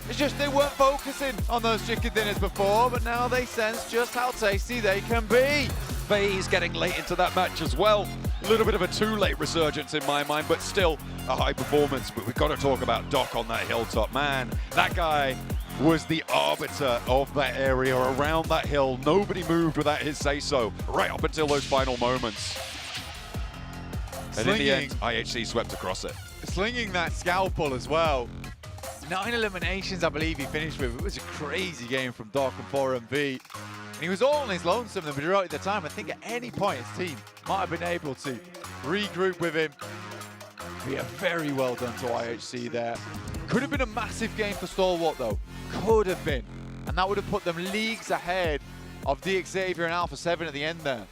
It's just they weren't focusing on those chicken dinners before, but now they sense just how tasty they can be. FaZe getting late into that match as well. A little bit of a too late resurgence in my mind, but still a high performance. But we've got to talk about Doc on that hilltop. Man, that guy was the arbiter of that area around that hill. Nobody moved without his say-so, right up until those final moments. And in the end, IHC swept across it. Slinging that scalpel as well. 9 eliminations, I believe he finished with. It was a crazy game from Doc and 4MV. And he was all on his lonesome the majority of the time. I think at any point his team might have been able to regroup with him. Yeah, very well done to IHC there. Could have been a massive game for Stalwart though. Could have been. And that would have put them leagues ahead of DXavier and Alpha 7 at the end there.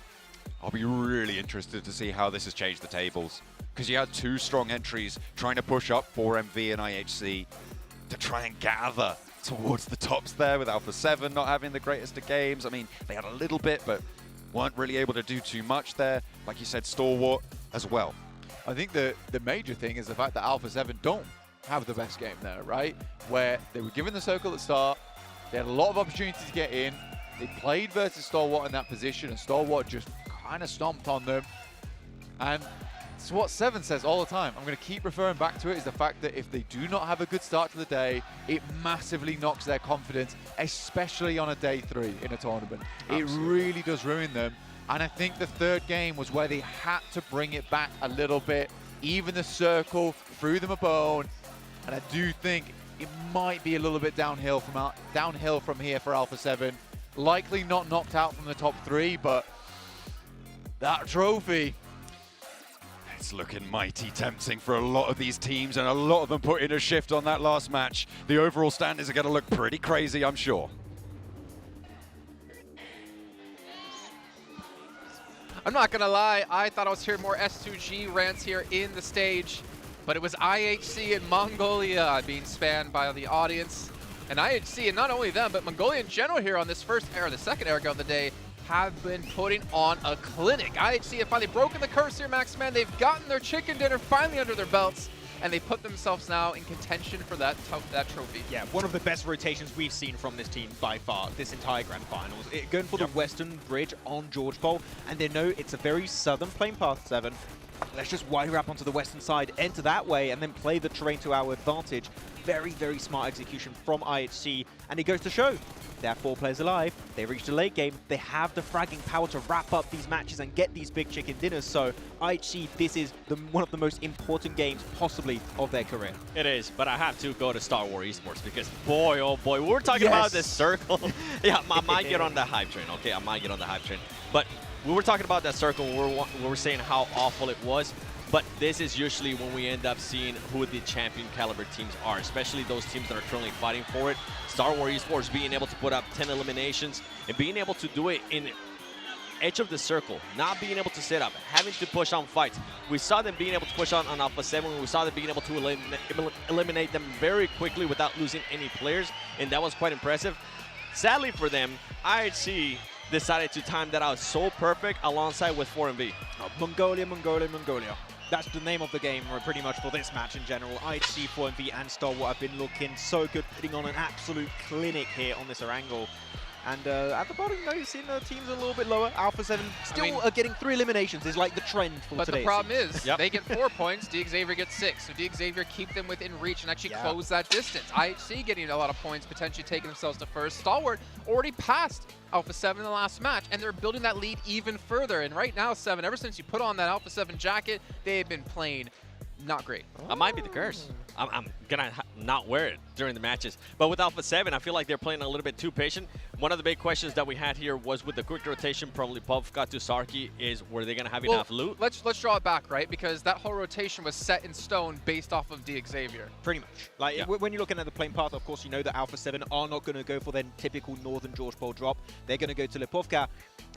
I'll be really interested to see how this has changed the tables, because you had 2 strong entries trying to push up 4MV and IHC to try and gather towards the tops there, with Alpha 7 not having the greatest of games. I mean, they had a little bit, but weren't really able to do too much there. Like you said, Stalwart as well. I think the major thing is the fact that Alpha 7 don't have the best game there, right? Where they were given the circle at the start, they had a lot of opportunities to get in, they played versus Stalwart in that position, and Stalwart just kind of stomped on them. And it's what 7 says all the time. I'm going to keep referring back to it, is the fact that if they do not have a good start to the day, it massively knocks their confidence, especially on a day 3 in a tournament. Absolutely. It really does ruin them. And I think the 3rd game was where they had to bring it back a little bit. Even the circle threw them a bone. And I do think it might be a little bit downhill from here for Alpha 7. Likely not knocked out from the top 3, but that trophy, it's looking mighty tempting for a lot of these teams, and a lot of them put in a shift on that last match. The overall standings are going to look pretty crazy, I'm sure. I'm not going to lie, I thought I was hearing more S2G rants here in the stage, but it was IHC and Mongolia being spanned by the audience. And IHC, and not only them, but Mongolia in general here on this the second air go of the day, have been putting on a clinic. IHC have finally broken the curse here, Max Man. They've gotten their chicken dinner finally under their belts, and they put themselves now in contention for that trophy. Yeah, one of the best rotations we've seen from this team by far, this entire Grand Finals. Going for the Western Bridge on George Pole, and they know it's a very southern plane path, 7. Let's just wide wrap onto the western side, enter that way, and then play the terrain to our advantage. Very, very smart execution from IHC, and it goes to show. They have 4 players alive. They reached the late game. They have the fragging power to wrap up these matches and get these big chicken dinners. So IHC, this is one of the most important games possibly of their career. It is, but I have to go to Star Wars Esports because boy, oh boy, we were talking about this circle. Yeah, I might get on the hype train, okay? I might get on the hype train. But we were talking about that circle, we were saying how awful it was. But this is usually when we end up seeing who the champion caliber teams are, especially those teams that are currently fighting for it. Star Wars Esports being able to put up 10 eliminations and being able to do it in edge of the circle, not being able to set up, having to push on fights. We saw them being able to push on Alpha 7. We saw them being able to eliminate them very quickly without losing any players, and that was quite impressive. Sadly for them, IHC decided to time that out so perfect alongside with 4MV. Mongolia. That's the name of the game pretty much for this match in general. IHC, 4MV and Star Wars have been looking so good, putting on an absolute clinic here on this Erangel. And at the bottom, you know, you've seen the teams a little bit lower. Alpha 7 still are getting 3 eliminations is like the trend for but today. The problem is, they get 4 points, DXavier gets 6. So DXavier keep them within reach and actually close that distance. IHC getting a lot of points, potentially taking themselves to first. Stalwart already passed Alpha 7 in the last match, and they're building that lead even further. And right now, 7, ever since you put on that Alpha 7 jacket, they have been playing not great. That might be the curse. I'm gonna not wear it during the matches. But with Alpha 7, I feel like they're playing a little bit too patient. One of the big questions that we had here was with the quick rotation, probably Povka to Sarki, is were they gonna have enough loot? Let's draw it back, right? Because that whole rotation was set in stone based off of DXavier. Pretty much. Like when you're looking at the playing path, of course, you know that Alpha 7 are not going to go for their typical Northern George Bowl drop. They're going to go to Lipovka,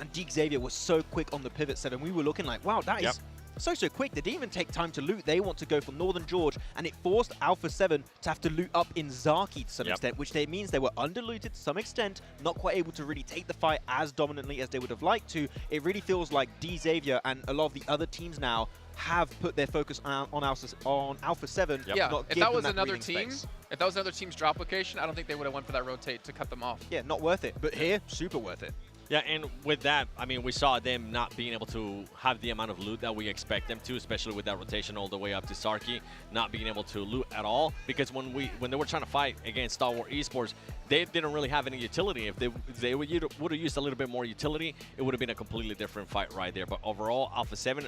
and DXavier was so quick on the pivot 7. We were looking like, wow, that is so quick. They didn't even take time to loot. They want to go for Northern George, and it forced Alpha 7 to have to loot up in Zaki to some extent, which means they were underlooted to some extent, not quite able to really take the fight as dominantly as they would have liked to. It really feels like DXavier and a lot of the other teams now have put their focus on Alpha 7. Yeah, not if give that them was that another breathing team, space. if that was another team's drop location, I don't think they would have went for that rotate to cut them off. Yeah, not worth it. But here, super worth it. Yeah, and with that, I mean, we saw them not being able to have the amount of loot that we expect them to, especially with that rotation all the way up to Sarki, not being able to loot at all. Because when they were trying to fight against Star Wars Esports, they didn't really have any utility. If they would have used a little bit more utility, it would have been a completely different fight right there. But overall, Alpha 7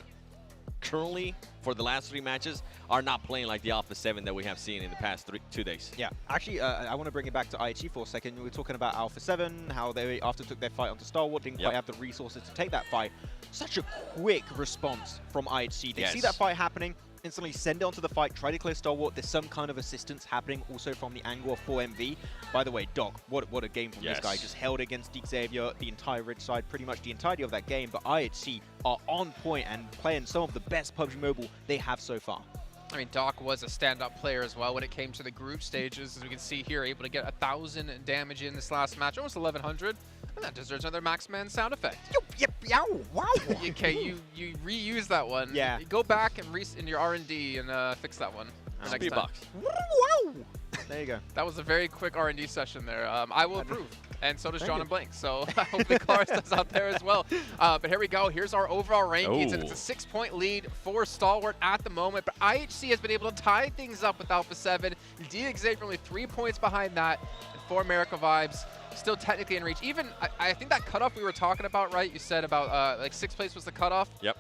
currently, for the last 3 matches, are not playing like the Alpha 7 that we have seen in the past 2 days. Yeah, actually, I want to bring it back to IHG for a second. We were talking about Alpha 7, how they, after took their fight onto Star Wars, didn't quite have the resources to take that fight. Such a quick response from IHG. They see that fight happening, instantly send it onto the fight, try to clear Star Wars. There's some kind of assistance happening also from the angle of 4MV. By the way, Doc, what a game from this guy. Just held against DXavier the entire red side, pretty much the entirety of that game. But IHC are on point and playing some of the best PUBG Mobile they have so far. I mean, Doc was a stand-up player as well when it came to the group stages. As we can see here, able to get 1,000 damage in this last match, almost 1,100. And that deserves another Maxman sound effect. Wow. Okay, you reuse that one. Yeah. You go back and in your R&D and fix that one. Next time. Wow. There you go. That was a very quick R&D session there. I will approve. And so does John and Blank. So I hope the cars does out there as well. But here we go. Here's our overall rankings. And it's a 6-point lead for Stalwart at the moment. But IHC has been able to tie things up with Alpha 7. DXavier only 3 points behind that. And for America Vibes, still technically in reach. Even, I think that cutoff we were talking about, right? You said about like 6th place was the cutoff. Yep.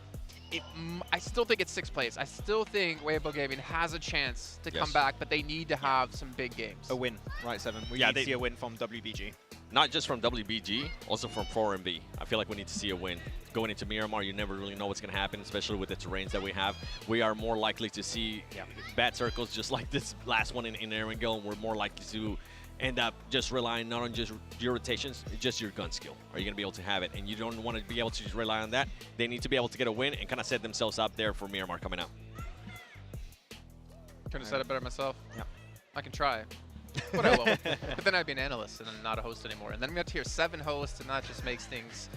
I still think it's 6th place. I still think Weibo Gaming has a chance to come back, but they need to have some big games. A win, right, 7. We need to see a win from WBG. Not just from WBG, also from 4MB. I feel like we need to see a win. Going into Miramar, you never really know what's going to happen, especially with the terrains that we have. We are more likely to see bad circles just like this last one in Erangel, and we're more likely to end up just relying not on just your rotations, just your gun skill. Are you going to be able to have it? And you don't want to be able to just rely on that. They need to be able to get a win and kind of set themselves up there for Miramar coming out. Couldn't have said it better myself. Yeah. I can try. But I won't. But then I'd be an analyst and not a host anymore. And then we have to hear 7 hosts, and that just makes things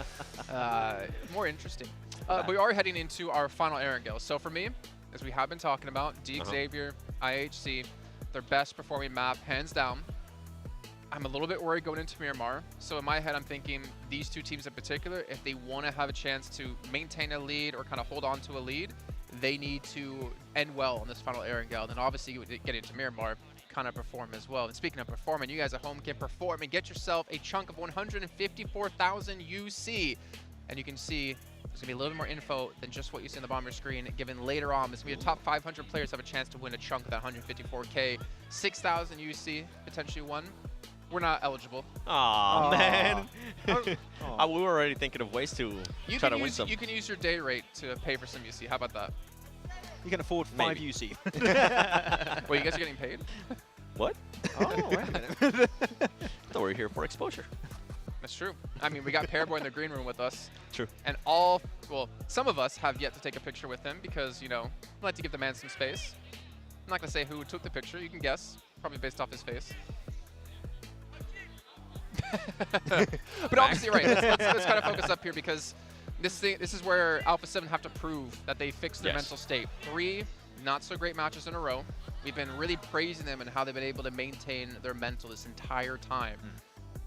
more interesting. But we are heading into our final Erangel. So for me, as we have been talking about, DXavier, IHC, their best performing map, hands down. I'm a little bit worried going into Miramar. So in my head, I'm thinking these 2 teams in particular, if they want to have a chance to maintain a lead or kind of hold on to a lead, they need to end well on this final Erangel. And then obviously, getting into Miramar, kind of perform as well. And speaking of performing, you guys at home can perform and get yourself a chunk of 154,000 UC. And you can see there's going to be a little bit more info than just what you see on the bottom of your screen. Given later on, there's going to be the top 500 players have a chance to win a chunk of that 154K. 6,000 UC, potentially won. We're not eligible. Aw, man. We were already thinking of ways to try to win some. You can use your day rate to pay for some UC. How about that? You can afford 5 UC. Wait, you guys are getting paid? What? Oh, wait a minute. So we're here for exposure. That's true. I mean, we got Pairboy in the green room with us. True. And some of us have yet to take a picture with him because, you know, we like to give the man some space. I'm not going to say who took the picture. You can guess, probably based off his face. But obviously, right, let's kind of focus up here because this is where Alpha 7 have to prove that they fixed their mental state. 3 not so great matches in a row. We've been really praising them and how they've been able to maintain their mental this entire time.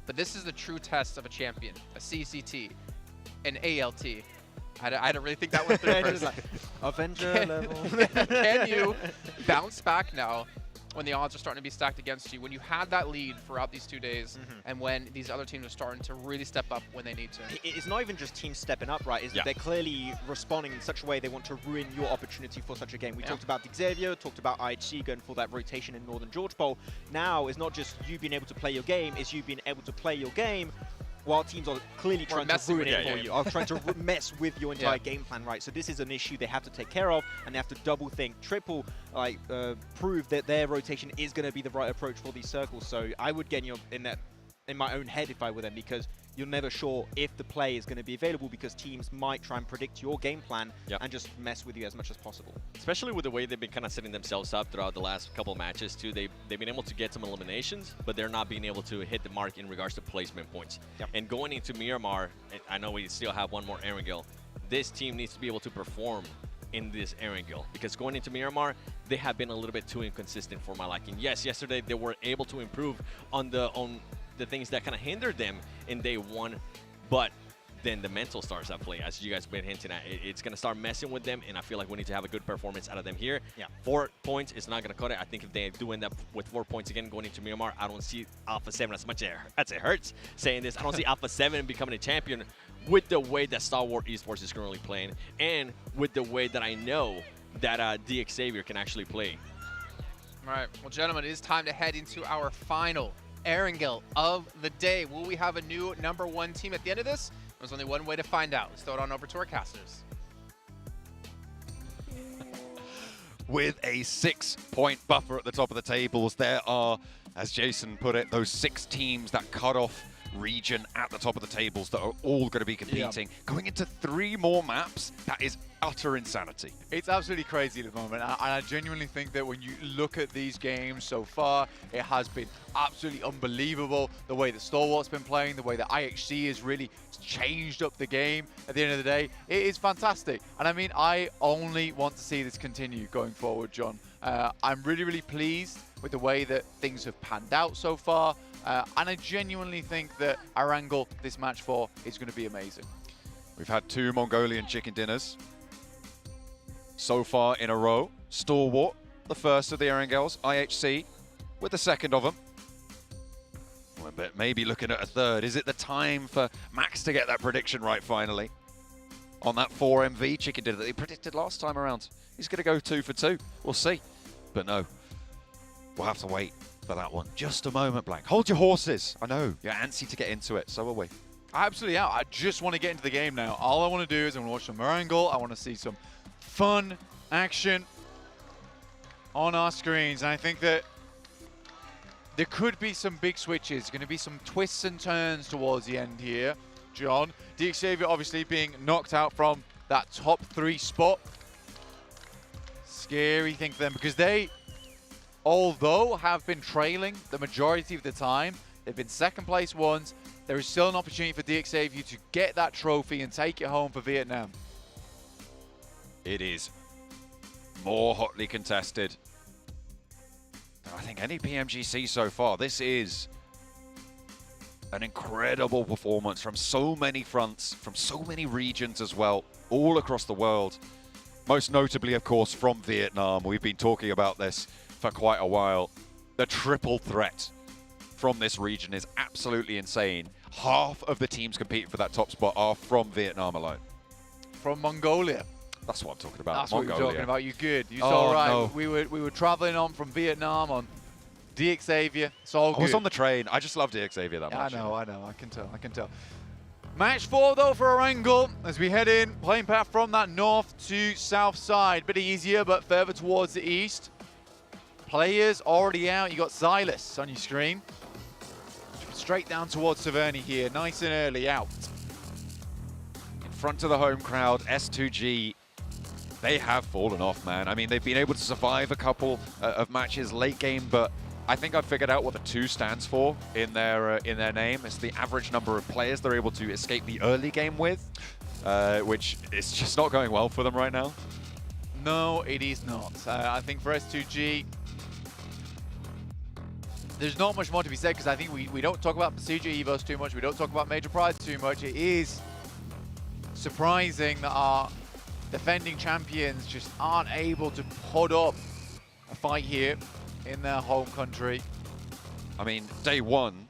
But this is the true test of a champion, a CCT, an ALT. I had to really think that one through first. Like, Avenger level. Can you bounce back now when the odds are starting to be stacked against you, when you had that lead throughout these 2 days, and when these other teams are starting to really step up when they need to? It's not even just teams stepping up, right? They're clearly responding in such a way they want to ruin your opportunity for such a game. We talked about Xavier, talked about IHC going for that rotation in Northern George Bowl. Now, it's not just you being able to play your game, it's you being able to play your game while teams are clearly trying to ruin it for you, are trying to mess with your entire game plan, right? So this is an issue they have to take care of, and they have to double think, triple, prove that their rotation is going to be the right approach for these circles. So I would get in my own head if I were them, because you're never sure if the play is going to be available because teams might try and predict your game plan and just mess with you as much as possible. Especially with the way they've been kind of setting themselves up throughout the last couple of matches too. They've been able to get some eliminations, but they're not being able to hit the mark in regards to placement points. And going into Miramar, I know we still have one more Erangel. This team needs to be able to perform in this Erangel, because going into Miramar, they have been a little bit too inconsistent for my liking. Yes, yesterday they were able to improve on the things that kind of hindered them in day 1, but then the mental starts at play, as you guys have been hinting at. It's going to start messing with them, and I feel like we need to have a good performance out of them here. 4 points is not going to cut it. I think if they do end up with 4 points again going into Miramar, I don't see Alpha 7 as much as it hurts saying this. I don't see Alpha 7 becoming a champion with the way that Star Wars Esports is currently playing, and with the way that I know that Xavier can actually play. All right, well, gentlemen, it is time to head into our final Erangel of the day. Will we have a new #1 team at the end of this? There's only one way to find out. Let's throw it on over to our casters. With a 6-point buffer at the top of the tables, there are, as Jason put it, those 6 teams that cut off region at the top of the tables that are all going to be competing. Going into 3 more maps, that is utter insanity. It's absolutely crazy at the moment, and I genuinely think that when you look at these games so far, it has been absolutely unbelievable. The way that Stalwart's been playing, the way that IHC has really changed up the game at the end of the day. It is fantastic. And I mean, I only want to see this continue going forward, John. I'm really, really pleased with the way that things have panned out so far. And I genuinely think that Erangel, this match 4, is going to be amazing. We've had 2 Mongolian chicken dinners so far in a row. Stalwart, the first of the Erangels. IHC with the second of them. But maybe looking at a third. Is it the time for Max to get that prediction right finally? On that 4MV chicken dinner that he predicted last time around. He's going to go 2 for 2. We'll see. But no, we'll have to wait for that one. Just a moment, Blank. Hold your horses. I know, you're antsy to get into it. So are we. I absolutely am. I just want to get into the game now. All I want to do is I want to watch some Erangel. I want to see some fun action on our screens. And I think that there could be some big switches. Going to be some twists and turns towards the end here. John, Xavier obviously being knocked out from that top 3 spot. Scary thing for them, because they, although have been trailing the majority of the time, they've been second place once. There is still an opportunity for Xavier to get that trophy and take it home for Vietnam. It is more hotly contested than I think any PMGC so far. This is an incredible performance from so many fronts, from so many regions as well, all across the world. Most notably, of course, from Vietnam. We've been talking about this for quite a while. the triple threat from this region is absolutely insane. Half of the teams competing for that top spot are from Vietnam alone. From Mongolia. That's what I'm talking about. That's Mongolia. what you're talking about. You good. You saw right. No. We were traveling on from Vietnam on Xavier. It's all good. I was on the train. I just love Xavier that much. I know. I can tell. Match 4 though for Erangel as we head in, playing path from that north to south side. Bit easier, but further towards the east. Players already out. You got Xylus on your screen. Straight down towards Taverny here, nice and early out. In front of the home crowd, S2G, they have fallen off, man. I mean, they've been able to survive a couple of matches late game, but I think I've figured out what the 2 stands for in their name. It's the average number of players they're able to escape the early game with, which is just not going well for them right now. No, it is not. I think for S2G, there's not much more to be said because I think we don't talk about Procedure Evos too much. We don't talk about Major Pride too much. It is surprising that our defending champions just aren't able to put up a fight here in their home country. I mean, day one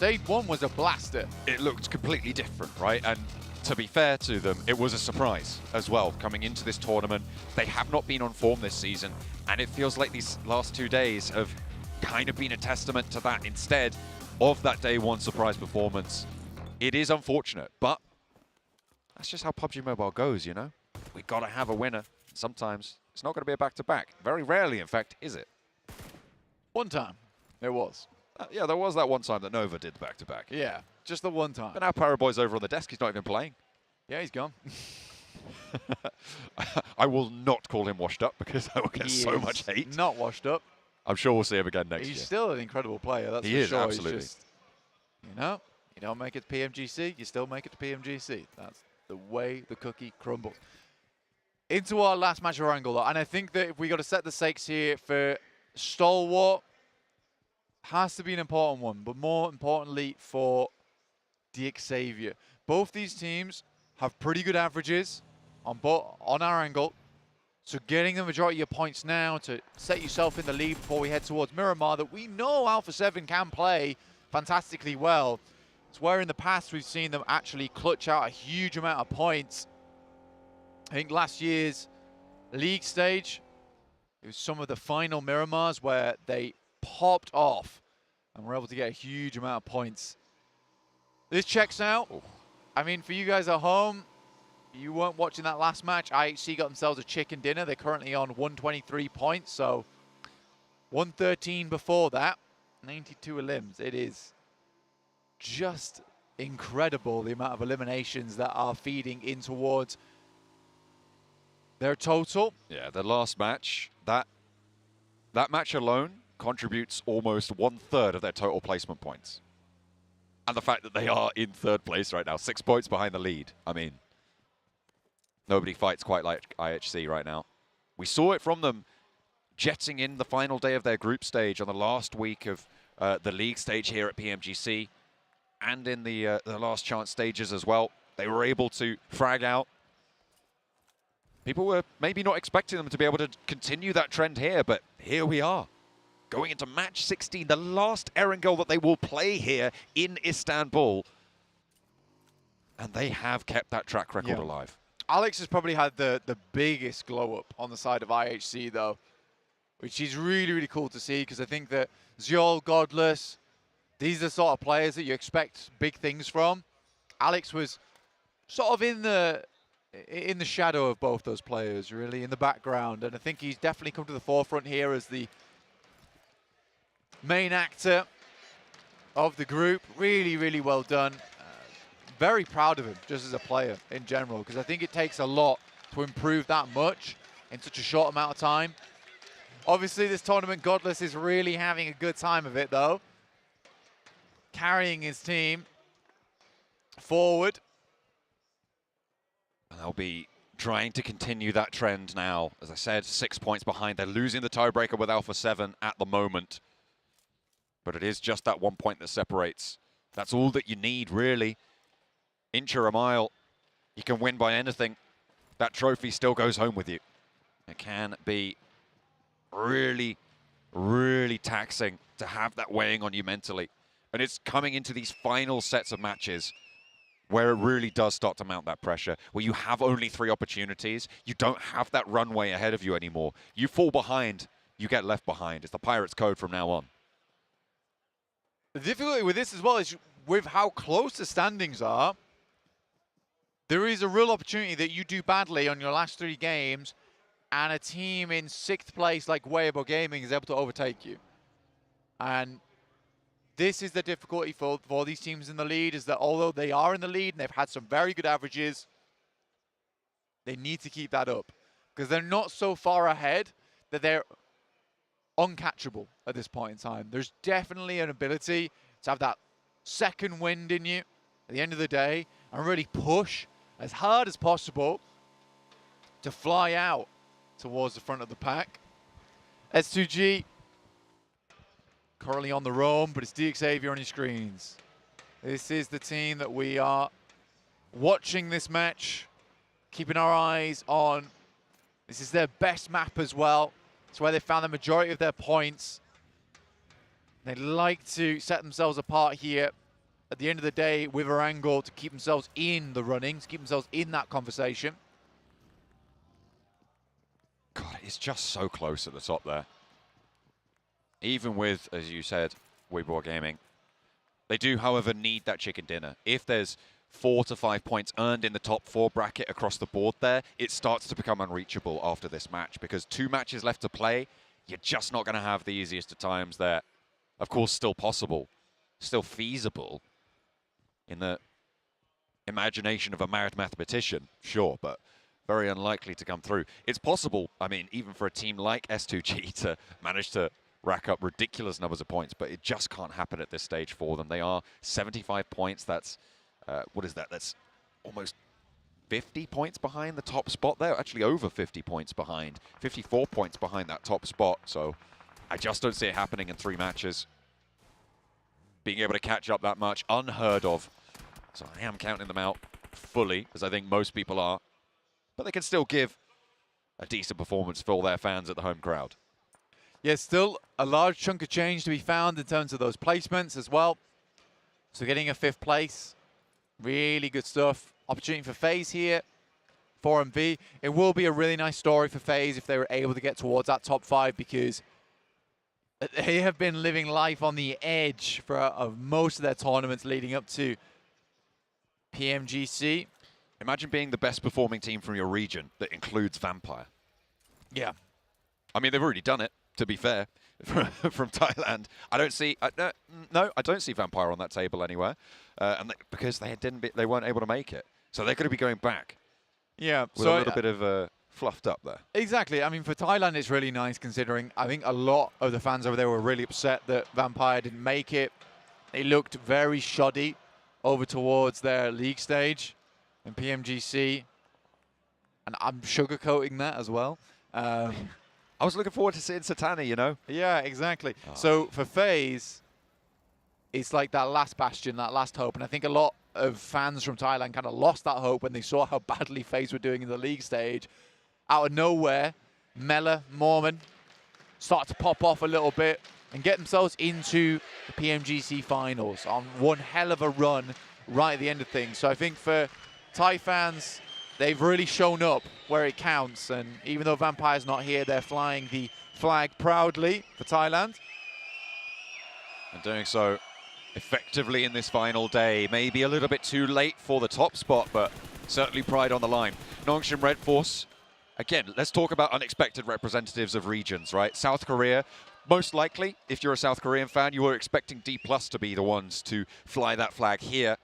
was a blaster. It looked completely different, right? And to be fair to them, it was a surprise as well coming into this tournament. They have not been on form this season, and it feels like these last 2 days have kind of been a testament to that instead of that day one surprise performance. It is unfortunate, but that's just how PUBG Mobile goes, you know? We gotta have a winner. Sometimes it's not gonna be a back-to-back. Very rarely, in fact, is it? One time, there was. Yeah, there was that one time that Nova did back-to-back. Yeah, just the one time. But now Paraboy's over on the desk, he's not even playing. Yeah, he's gone. I will not call him washed up because I will get so much hate. Not washed up. I'm sure we'll see him again next year. He's still an incredible player, that's he for is, sure. absolutely. He's just, you know, you don't make it to PMGC, you still make it to PMGC. That's the way the cookie crumbles. Into our last match of Erangel, though, and I think that if we got to set the stakes here for Stalwart, has to be an important one, but more importantly for Xavier. Both these teams have pretty good averages on Erangel. So getting the majority of your points now to set yourself in the lead before we head towards Miramar that we know Alpha 7 can play fantastically well. It's where in the past we've seen them actually clutch out a huge amount of points. I think last year's league stage, it was some of the final Miramars where they popped off and were able to get a huge amount of points. This checks out. I mean, for you guys at home, you weren't watching that last match. IHC got themselves a chicken dinner. They're currently on 123 points, so 113 before that. 92 elims. It is just incredible the amount of eliminations that are feeding in towards their total. Yeah, the last match, that match alone contributes almost 1/3 of their total placement points. And the fact that they are in 3rd place right now, 6 points behind the lead. I mean, nobody fights quite like IHC right now. We saw it from them jetting in the final day of their group stage on the last week of the league stage here at PMGC and in the last chance stages as well. They were able to frag out. People were maybe not expecting them to be able to continue that trend here, but here we are. Going into match 16, the last Erangel that they will play here in Istanbul. And they have kept that track record alive. Alex has probably had the biggest glow up on the side of IHC though, which is really, really cool to see because I think that Zyol, Godless, these are the sort of players that you expect big things from. Alex was sort of in the shadow of both those players, really, in the background, and I think he's definitely come to the forefront here as the main actor of the group. Really, really well done. Very proud of him just as a player in general, because I think it takes a lot to improve that much in such a short amount of time. Obviously, this tournament, Godless is really having a good time of it, though. Carrying his team forward. And they'll be trying to continue that trend now. As I said, 6 points behind. They're losing the tiebreaker with Alpha 7 at the moment. But it is just that 1 point that separates. That's all that you need, really. Inch or a mile, you can win by anything. That trophy still goes home with you. It can be really really taxing to have that weighing on you mentally. And it's coming into these final sets of matches where it really does start to mount that pressure, where you have only 3 opportunities. You don't have that runway ahead of you anymore. You fall behind, you get left behind. It's the Pirates code from now on. The difficulty with this as well is with how close the standings are, there is a real opportunity that you do badly on your last 3 games and a team in 6th place like Weibo Gaming is able to overtake you. And this is the difficulty for these teams in the lead, is that although they are in the lead and they've had some very good averages, they need to keep that up because they're not so far ahead that they're uncatchable at this point in time. There's definitely an ability to have that second wind in you at the end of the day and really push as hard as possible to fly out towards the front of the pack. S2G currently on the roam, but it's DXavier on your screens. This is the team that we are watching this match, keeping our eyes on. This is their best map as well. It's where they found the majority of their points. They like to set themselves apart here at the end of the day with Erangel to keep themselves in the running, to keep themselves in that conversation. God, it's just so close at the top there. Even with, as you said, Weibo Gaming, they do, however, need that chicken dinner. If there's 4 to 5 points earned in the top 4 bracket across the board there, it starts to become unreachable after this match because 2 matches left to play, you're just not going to have the easiest of times there. Of course, still possible, still feasible in the imagination of a mad mathematician, sure, but very unlikely to come through. It's possible, I mean, even for a team like S2G to manage to rack up ridiculous numbers of points, but it just can't happen at this stage for them. They are 75 points. That's, what is that? That's almost 50 points behind the top spot there. Actually over 50 points behind. 54 points behind that top spot. So I just don't see it happening in 3 matches. Being able to catch up that much, unheard of. So I am counting them out fully, as I think most people are. But they can still give a decent performance for all their fans at the home crowd. Yeah, still a large chunk of change to be found in terms of those placements as well. So getting a 5th place, really good stuff. Opportunity for FaZe here, 4MV. It will be a really nice story for FaZe if they were able to get towards that top 5 because they have been living life on the edge for most of their tournaments leading up to PMGC. Imagine being the best performing team from your region that includes Vampire. Yeah. I mean, they've already done it, to be fair, from Thailand. I don't see, no, I don't see Vampire on that table anywhere, because they weren't able to make it. So they're going to be going back. Yeah. With a little bit of fluffed up there. Exactly. I mean, for Thailand, it's really nice considering I think a lot of the fans over there were really upset that Vampire didn't make it. They looked very shoddy over towards their league stage in PMGC. And I'm sugarcoating that as well. I was looking forward to seeing Satani, you know? Yeah, exactly. Oh. So for FaZe, it's like that last bastion, that last hope. And I think a lot of fans from Thailand kind of lost that hope when they saw how badly FaZe were doing in the league stage. Out of nowhere, Mela, Mormon start to pop off a little bit and get themselves into the PMGC finals on one hell of a run right at the end of things. So I think for Thai fans, they've really shown up where it counts. And even though Vampire's not here, they're flying the flag proudly for Thailand. And doing so effectively in this final day. Maybe a little bit too late for the top spot, but certainly pride on the line. Nongshim Red Force. Again, let's talk about unexpected representatives of regions, right? South Korea, most likely, if you're a South Korean fan, you were expecting D+ to be the ones to fly that flag here.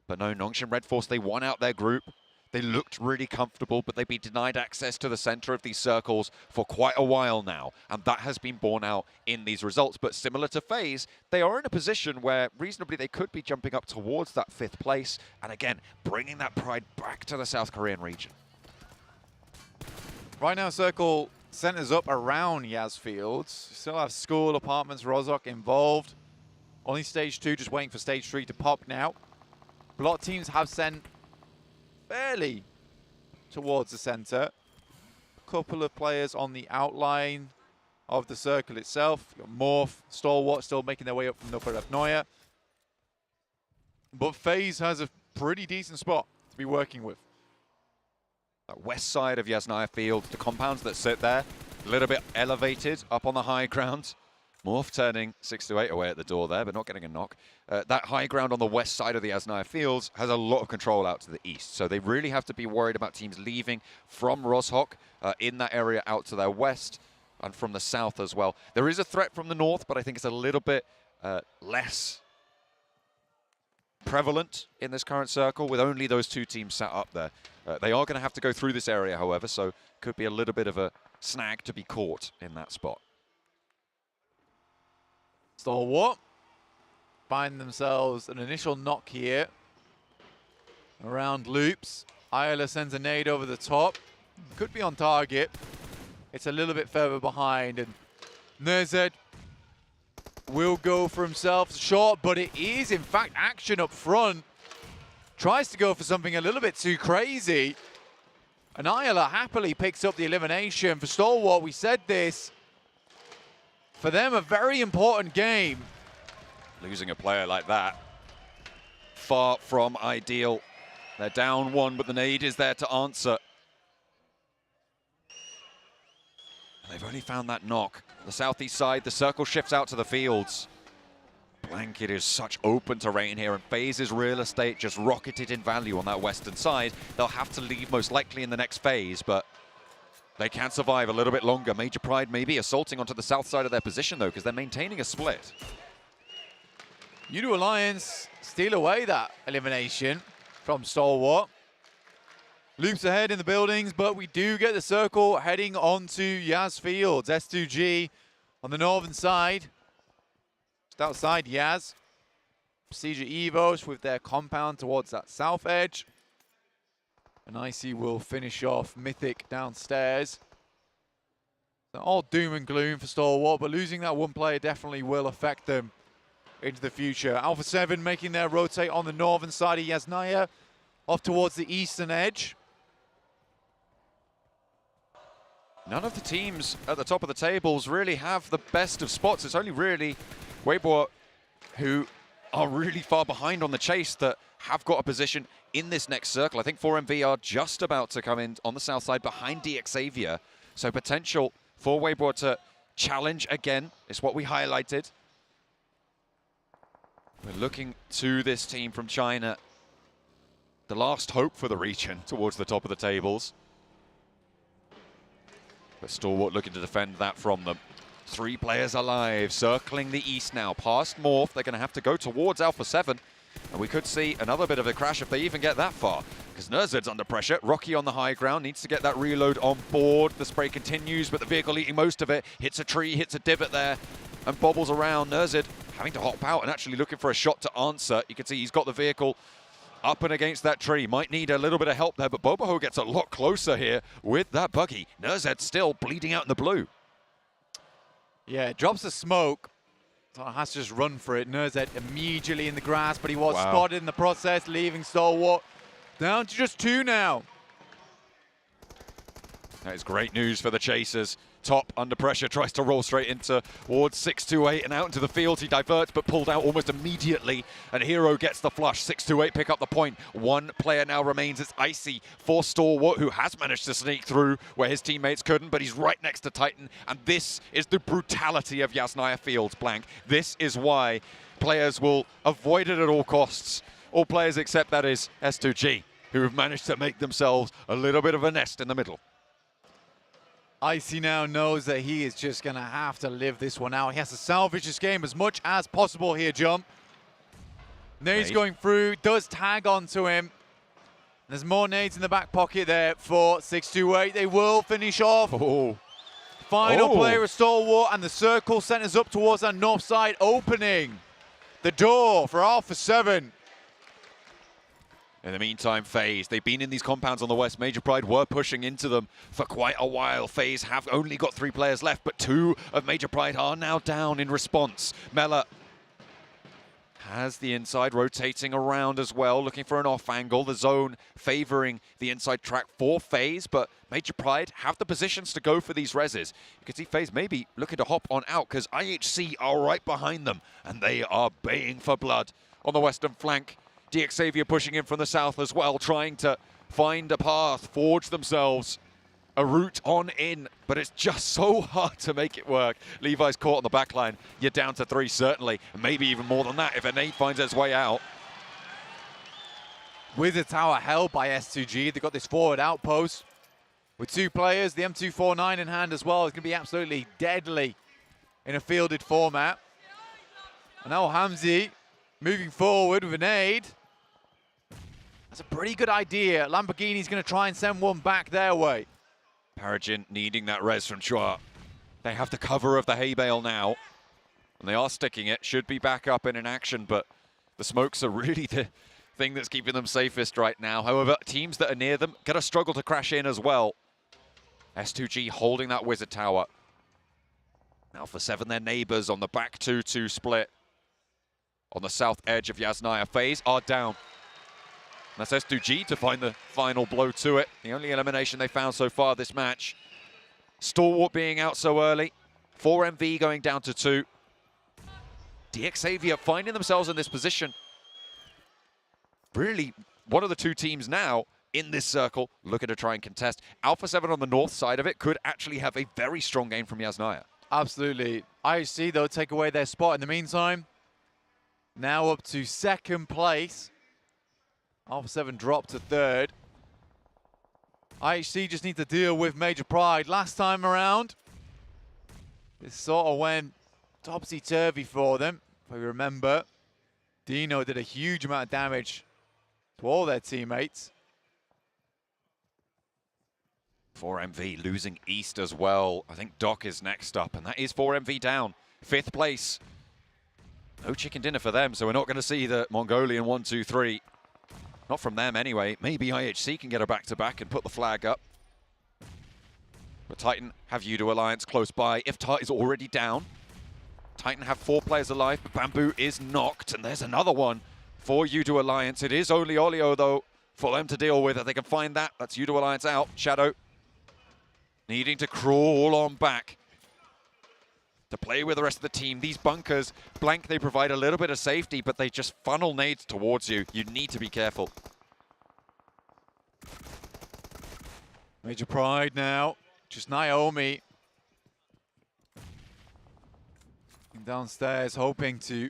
But no, Nongshim Red Force, they won out their group. They looked really comfortable, but they've been denied access to the center of these circles for quite a while now. And that has been borne out in these results. But similar to FaZe, they are in a position where reasonably they could be jumping up towards that 5th place. And again, bringing that pride back to the South Korean region. Right now, Circle centers up around Yas Fields. Still have school, apartments, Rozhok involved. Only stage 2, just waiting for stage 3 to pop now. A lot of teams have sent fairly towards the center. A couple of players on the outline. of the circle itself. You've got Morph, Stalwart still making their way up from the upper Neuer. But FaZe has a pretty decent spot to be working with. That west side of Yasnaya Field, the compounds that sit there, a little bit elevated up on the high ground. Morph turning 6-8 away at the door there, but not getting a knock. That high ground on the west side of the Yasnaya Fields has a lot of control out to the east, so they really have to be worried about teams leaving from Roshok in that area out to their west and from the south as well. There is a threat from the north, but I think it's a little bit less prevalent in this current circle with only those two teams sat up there. They are going to have to go through this area, however, so could be a little bit of a snag to be caught in that spot. Stalwart find themselves an initial knock here around loops. Ayala sends a nade over the top. Could be on target. It's a little bit further behind, and Nerzed will go for himself short, but it is in fact action up front. Tries to go for something a little bit too crazy, and Ayala happily picks up the elimination. For Stalwart, we said this, for them a very important game. Losing a player like that, far from ideal. They're down one, but the nade is there to answer. And they've only found that knock. The southeast side, the circle shifts out to the fields. Blanket is such open terrain here, and FaZe's real estate just rocketed in value on that western side. They'll have to leave most likely in the next phase, but they can survive a little bit longer. Major Pride maybe assaulting onto the south side of their position, though, because they're maintaining a split. U2 Alliance steal away that elimination from Stalwart. Loops ahead in the buildings, but we do get the circle heading onto Yas Fields. S2G on the northern side. Just outside Yas. Procedure Evos with their compound towards that south edge. And Icy will finish off Mythic downstairs. So all doom and gloom for Stalwart, but losing that one player definitely will affect them into the future. Alpha 7 making their rotate on the northern side of Yasnaya, off towards the eastern edge. None of the teams at the top of the tables really have the best of spots. It's only really Weibo, who are really far behind on the chase, that have got a position in this next circle. I think 4MV are just about to come in on the south side behind DX Xavier. So potential for Weibo to challenge again is what we highlighted. We're looking to this team from China, the last hope for the region towards the top of the tables. But Stalwart looking to defend that from them. 3 players alive, circling the east now. Past Morph, they're going to have to go towards Alpha 7. And we could see another bit of a crash if they even get that far, because Nerzed's under pressure. Rocky on the high ground, needs to get that reload on board. The spray continues, but the vehicle eating most of it. Hits a tree, hits a divot there, and bobbles around. Nerzed having to hop out and actually looking for a shot to answer. You can see he's got the vehicle up and against that tree. Might need a little bit of help there, but Boboho gets a lot closer here with that buggy. Nerzed still bleeding out in the blue. Yeah, drops the smoke. So has to just run for it. Nerzed immediately in the grass, but he was spotted in the process, leaving Stalwart down to just 2 now. That is great news for the chasers. Top under pressure, tries to roll straight into towards 628 and out into the field. He diverts, but pulled out almost immediately. And Hero gets the flush. 628 pick up the point. 1 player now remains. It's Icy for Stalwart, who has managed to sneak through where his teammates couldn't, but he's right next to Titan. And this is the brutality of Yasnaya Fields, Blank. This is why players will avoid it at all costs. All players except that is S2G, who have managed to make themselves a little bit of a nest in the middle. Icy now knows that he is just going to have to live this one out. He has to salvage this game as much as possible here, Jump. Nades going through, does tag onto him. There's more nades in the back pocket there for 628. They will finish off. Final player of Stalwart, and the circle centers up towards that north side, opening the door for Alpha 7. In the meantime, FaZe, they've been in these compounds on the west. Major Pride were pushing into them for quite a while. FaZe have only got 3 players left, but 2 of Major Pride are now down in response. Mela has the inside, rotating around as well, looking for an off angle. The zone favoring the inside track for FaZe, but Major Pride have the positions to go for these reses. You can see FaZe maybe looking to hop on out because IHC are right behind them, and they are baying for blood on the western flank. Xavier pushing in from the south as well, trying to find a path, forge themselves a route on in, but it's just so hard to make it work. Levi's caught on the back line. You're down to 3 certainly, and maybe even more than that if a nade finds its way out. Wizard Tower held by S2G. They've got this forward outpost with 2 players, the M249 in hand as well. It's going to be absolutely deadly in a fielded format. And now Hamzi moving forward with a nade. That's a pretty good idea. Lamborghini's going to try and send one back their way. Paragin needing that res from Chua. They have the cover of the hay bale now, and they are sticking it. Should be back up and in action, but the smokes are really the thing that's keeping them safest right now. However, teams that are near them gonna struggle to crash in as well. S2G holding that Wizard Tower. Alpha 7, their neighbors on the back 2-2 split. On the south edge of Yasnaya, FaZe are down. That's S2G to find the final blow to it. The only elimination they found so far this match. Stalwart being out so early. 4MV going down to 2. Xavier finding themselves in this position. Really, one of the 2 teams now in this circle looking to try and contest. Alpha 7 on the north side of it could actually have a very strong game from Yasnaya. Absolutely. IHC, though, take away their spot in the meantime. Now up to 2nd place. Alpha 7 dropped to 3rd. IHC just need to deal with Major Pride. Last time around, this sort of went topsy-turvy for them. If I remember, Dino did a huge amount of damage to all their teammates. 4MV losing East as well. I think Doc is next up, and that is 4MV down. 5th place. No chicken dinner for them, so we're not going to see the Mongolian 1-2-3. Not from them anyway. Maybe IHC can get a back-to-back and put the flag up. But Titan have Yudu Alliance close by. Iftar is already down. Titan have 4 players alive, but Bamboo is knocked, and there's another one for Yudu Alliance. It is only Olio, though, for them to deal with. If they can find that, that's Yudu Alliance out. Shadow needing to crawl on back to play with the rest of the team. These bunkers, blank, they provide a little bit of safety, but they just funnel nades towards you. You need to be careful. Major Pride now, just Naomi. Downstairs, hoping to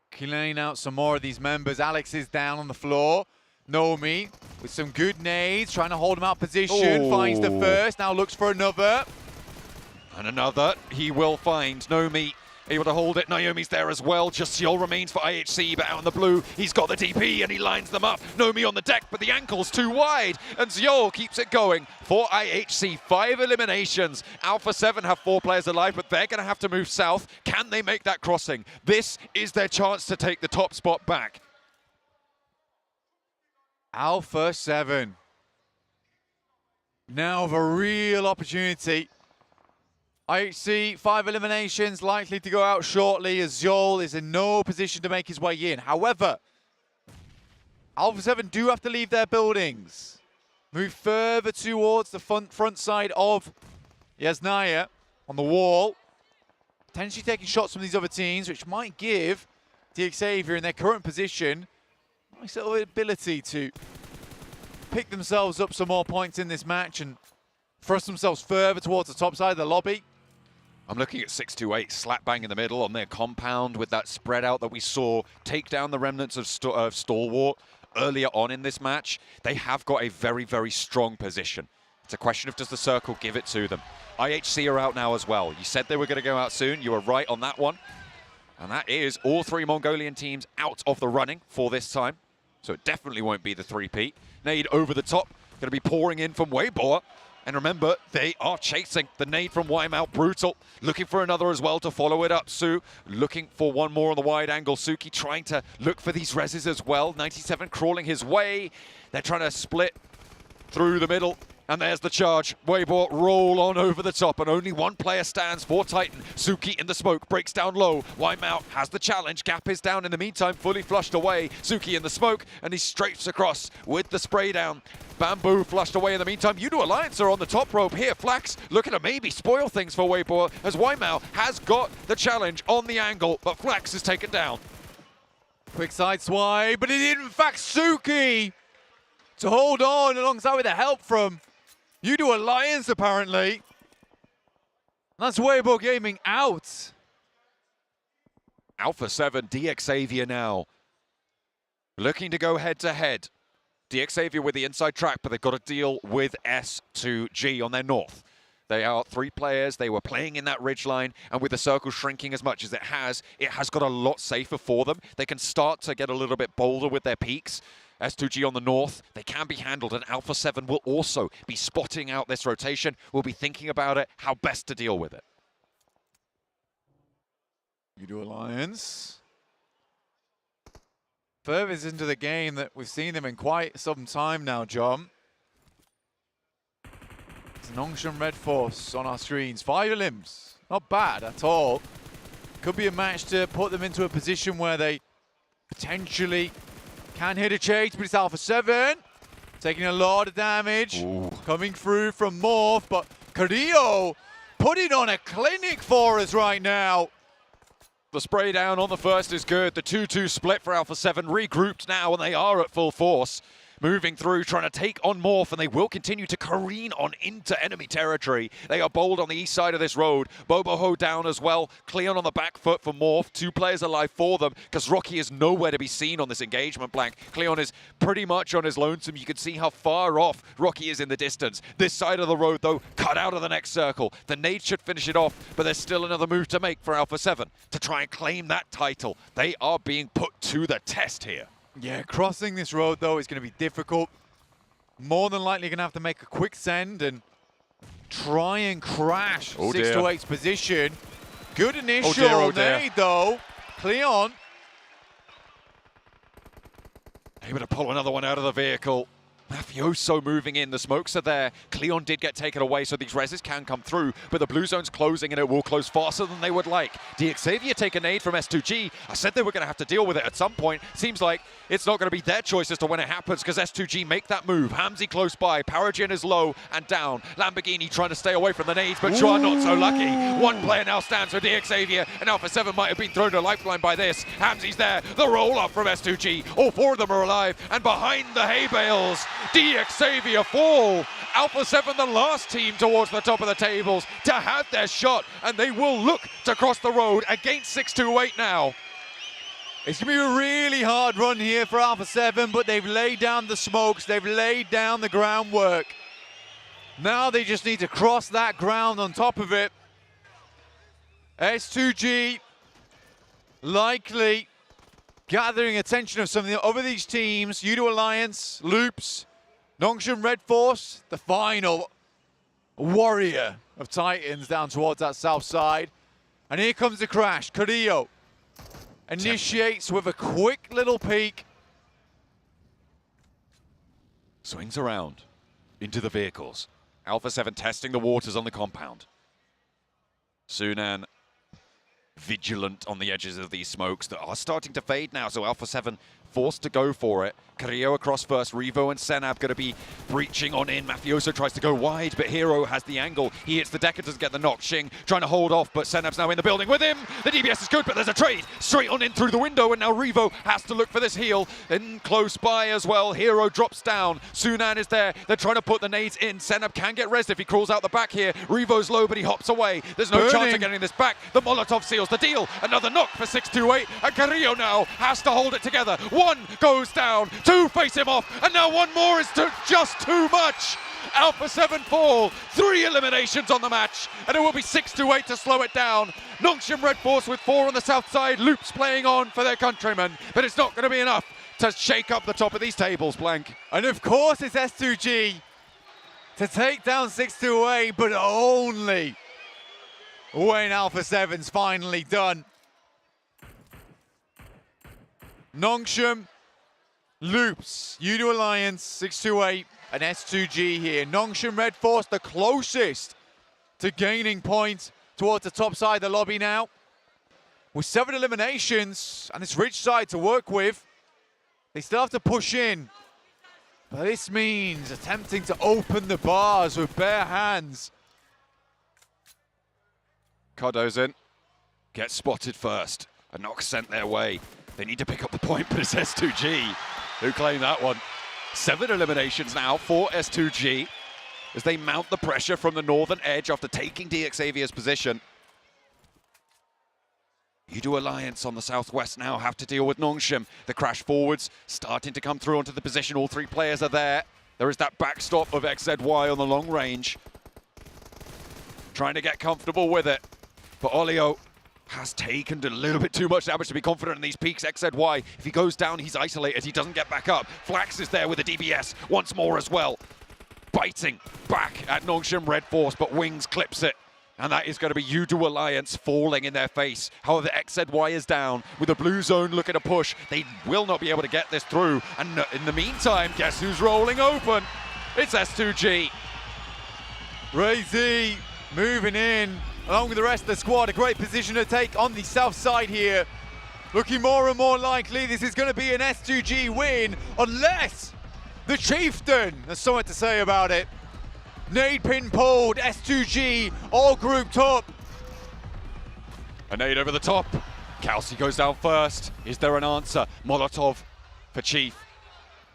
clean out some more of these members. Alex is down on the floor. Naomi with some good nades, trying to hold him out position. Finds the first, now looks for another. And another he will find. Nomi able to hold it. Naomi's there as well. Just Seol remains for IHC, but out in the blue, he's got the DP and he lines them up. Nomi on the deck, but the ankle's too wide. And Seol keeps it going for IHC. 5 eliminations. Alpha 7 have 4 players alive, but they're going to have to move south. Can they make that crossing? This is their chance to take the top spot back. Alpha 7 now have a real opportunity. IHC, 5 eliminations, likely to go out shortly as Zol is in no position to make his way in. However, Alpha 7 do have to leave their buildings. Move further towards the front side of Yasnaya on the wall. Potentially taking shots from these other teams, which might give Xavier in their current position a nice little ability to pick themselves up some more points in this match and thrust themselves further towards the top side of the lobby. I'm looking at 628, slap bang in the middle on their compound with that spread out that we saw take down the remnants of Stalwart earlier on in this match. They have got a very, very strong position. It's a question of does the circle give it to them. IHC are out now as well. You said they were going to go out soon. You were right on that one. And that is all 3 Mongolian teams out of the running for this time. So it definitely won't be the 3-peat. Nade over the top, going to be pouring in from Weibo. And remember, they are chasing the nade from Wymout. Brutal. Looking for another as well to follow it up. Su looking for one more on the wide angle. Suki trying to look for these reses as well. 97 crawling his way. They're trying to split through the middle. And there's the charge. Weibo roll on over the top, and only one player stands for Titan. Suki in the smoke, breaks down low. Wymao has the challenge. Gap is down in the meantime, fully flushed away. Suki in the smoke, and he strafes across with the spray down. Bamboo flushed away in the meantime. Udo Alliance are on the top rope here. Flax looking to maybe spoil things for Weibo, as Wymao has got the challenge on the angle, but Flax is taken down. Quick side swipe, but it is in fact Suki to hold on alongside with the help from Udo Alliance, apparently. That's Weibo Gaming out. Alpha 7, DXavier now. Looking to go head-to-head. DXavier with the inside track, but they've got to deal with S2G on their north. They are 3 players. They were playing in that ridgeline, and with the circle shrinking as much as it has got a lot safer for them. They can start to get a little bit bolder with their peaks. S2G on the north, they can be handled, and Alpha 7 will also be spotting out this rotation. We'll be thinking about it, how best to deal with it. Udo Alliance. Furthest into the game that we've seen them in quite some time now, John. It's Nongshim Red Force on our screens. 5 limbs, not bad at all. Could be a match to put them into a position where they potentially can hit a chase, but it's Alpha 7. Taking a lot of damage. Ooh. Coming through from Morph, but Carrillo putting on a clinic for us right now. The spray down on the first is good. The 2-2 split for Alpha 7, regrouped now, and they are at full force. Moving through, trying to take on Morph, and they will continue to careen on into enemy territory. They are bold on the east side of this road. Boboho down as well. Cleon on the back foot for Morph. 2 players alive for them, because Rocky is nowhere to be seen on this engagement, Blank. Cleon is pretty much on his lonesome. You can see how far off Rocky is in the distance. This side of the road, though, cut out of the next circle. The nade should finish it off, but there's still another move to make for Alpha 7 to try and claim that title. They are being put to the test here. Yeah, crossing this road, though, is going to be difficult. More than likely going to have to make a quick send and try and crash 6-8's position. Good initial nade, though. Cleon. Able to pull another one out of the vehicle. Mafioso moving in, the smokes are there. Cleon did get taken away, so these reses can come through, but the blue zone's closing, and it will close faster than they would like. DXavier take a nade from S2G. I said they were going to have to deal with it at some point. Seems like it's not going to be their choice as to when it happens, because S2G make that move. Hamzy close by, Paragen is low and down. Lamborghini trying to stay away from the nades, but Chua not so lucky. One player now stands for DXavier, and Alpha 7 might have been thrown to lifeline by this. Hamzy's there, the roll up from S2G. All 4 of them are alive, and behind the hay bales, DXavier fall. Alpha 7, the last team towards the top of the tables to have their shot, and they will look to cross the road against 628 now. It's going to be a really hard run here for Alpha 7, but they've laid down the smokes, they've laid down the groundwork. Now they just need to cross that ground on top of it. S2G likely gathering attention of some of the other these teams. Udo Alliance, Loops, Nongshim Red Force, the final warrior of Titans down towards that south side. And here comes the crash. Carrillo initiates with a quick little peek. Swings around into the vehicles. Alpha 7 testing the waters on the compound. Sunan vigilant on the edges of these smokes that are starting to fade now, so Alpha 7 forced to go for it. Carrillo across first. Revo and Senab going to be breaching on in. Mafioso tries to go wide, but Hero has the angle. He hits the deck and doesn't get the knock. Shing trying to hold off, but Senab's now in the building with him. The DBS is good, but there's a trade straight on in through the window, and now Revo has to look for this heal. In close by as well. Hero drops down. Sunan is there. They're trying to put the nades in. Senab can get rezzed if he crawls out the back here. Revo's low, but he hops away. There's no chance of getting this back. The Molotov seals the deal. Another knock for 628, and Carrillo now has to hold it together. 1 goes down, 2 face him off, and now 1 more is just too much. Alpha 7 fall, 3 eliminations on the match, and it will be 6-8 to slow it down. Nongshim Red Force with 4 on the south side, Loops playing on for their countrymen, but it's not going to be enough to shake up the top of these tables, Blank. And of course it's S2G to take down 6-8, but only when Alpha 7's finally done. Nongshim Loops, Udo Alliance, 628, and S2G here. Nongshim Red Force, the closest to gaining points towards the top side of the lobby now. With 7 eliminations and this rich side to work with, they still have to push in. But this means attempting to open the bars with bare hands. Kodo's in. Gets spotted first. A knock sent their way. They need to pick up the point, but it's S2G who claim that one. 7 eliminations now for S2G as they mount the pressure from the northern edge after taking DXavier's position. Udo Alliance on the southwest now have to deal with Nongshim. The crash forwards starting to come through onto the position. All 3 players are there. There is that backstop of XZY on the long range. Trying to get comfortable with it. But Olio has taken a little bit too much damage to be confident in these peaks. XZY, if he goes down, he's isolated. He doesn't get back up. Flax is there with the DBS once more as well. Biting back at Nongshim Red Force, but Wings clips it. And that is going to be Udo Alliance falling in their face. However, XZY is down with the blue zone looking to push. They will not be able to get this through. And in the meantime, guess who's rolling open? It's S2G. Ray-Z moving in along with the rest of the squad. A great position to take on the south side here. Looking more and more likely this is going to be an S2G win unless the Chieftain has something to say about it. Nade pin pulled, S2G all grouped up. A nade over the top. Kelsey goes down first. Is there an answer? Molotov for Chief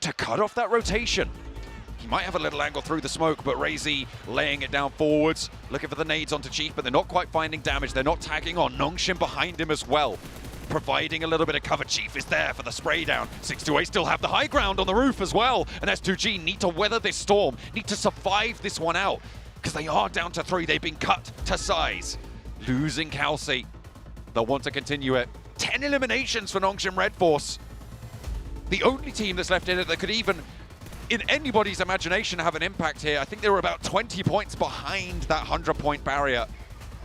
to cut off that rotation. He might have a little angle through the smoke, but Ray-Z laying it down forwards, looking for the nades onto Chief, but they're not quite finding damage. They're not tagging on. Nongshim behind him as well, providing a little bit of cover. Chief is there for the spray down. 628 still have the high ground on the roof as well, and S2G need to weather this storm, need to survive this one out, because they are down to 3. They've been cut to size. Losing Kelsey. They'll want to continue it. 10 eliminations for Nongshim Red Force. The only team that's left in it that could even, in anybody's imagination, have an impact here. I think they were about 20 points behind that 100-point barrier.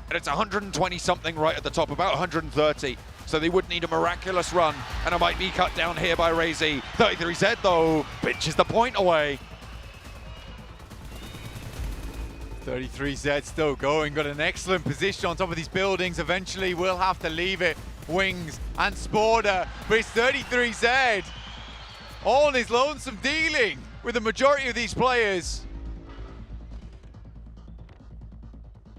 And it's 120-something right at the top, about 130. So they would need a miraculous run, and it might be cut down here by Ray-Z. 33Z, though, pinches the point away. 33Z still going, got an excellent position on top of these buildings. Eventually we'll have to leave it. Wings and Sporter, but it's 33Z on his lonesome dealing with the majority of these players.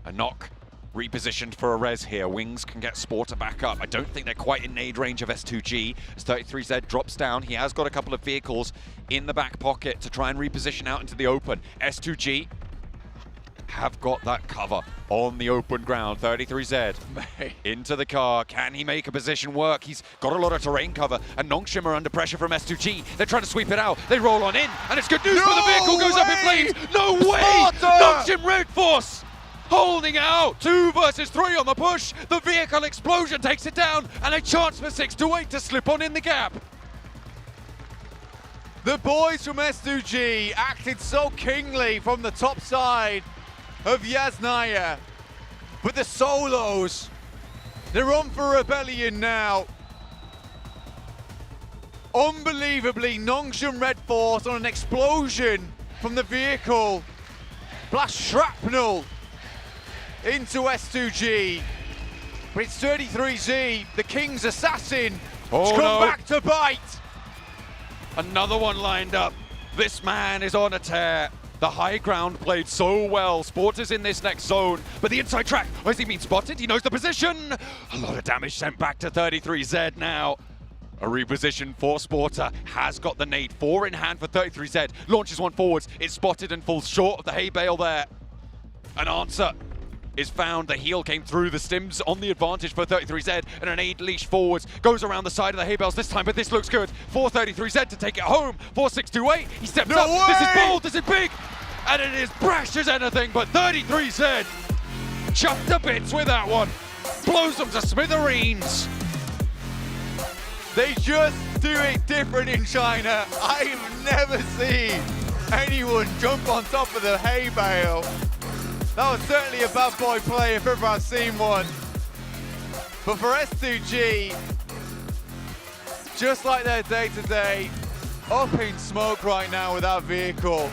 A knock. Repositioned for a res here. Wings can get Sporter back up. I don't think they're quite in nade range of S2G. As 33Z drops down, he has got a couple of vehicles in the back pocket to try and reposition out into the open. S2G have got that cover on the open ground. 33Z into the car. Can he make a position work? He's got a lot of terrain cover, and Nongshim are under pressure from S2G. They're trying to sweep it out. They roll on in, and it's good news, but the vehicle goes up in flames. No way! Nongshim Red Force holding out. 2 versus 3 on the push. The vehicle explosion takes it down, and a chance for 628 to slip on in the gap. The boys from S2G acted so kingly from the top side of Yasnaya, but the solos, they're on for rebellion now. Unbelievably, Nongshim Red Force on an explosion from the vehicle. Blast shrapnel into S2G, but it's 33Z, the King's assassin, to come back to bite. Another one lined up. This man is on a tear. The high ground played so well. Sporter's in this next zone, but the inside track, has he been spotted? He knows the position. A lot of damage sent back to 33Z now. A reposition for Sporter, has got the nade. 4 in hand for 33Z. Launches one forwards, it's spotted and falls short of the hay bale there. An answer is found. The heel came through. The stims on the advantage for 33Z, and an aid leash forwards goes around the side of the hay bales this time, but this looks good for 33Z to take it home. 4628, he steps up. way! This is bold, this is big, and it is brash as anything, but 33Z chopped to bits with that one. Blows them to smithereens. They just do it different in China. I've never seen anyone jump on top of the hay bale. That was certainly a bad boy play if ever I've seen one. But for S2G, just like their day-to-day, up in smoke right now with that vehicle.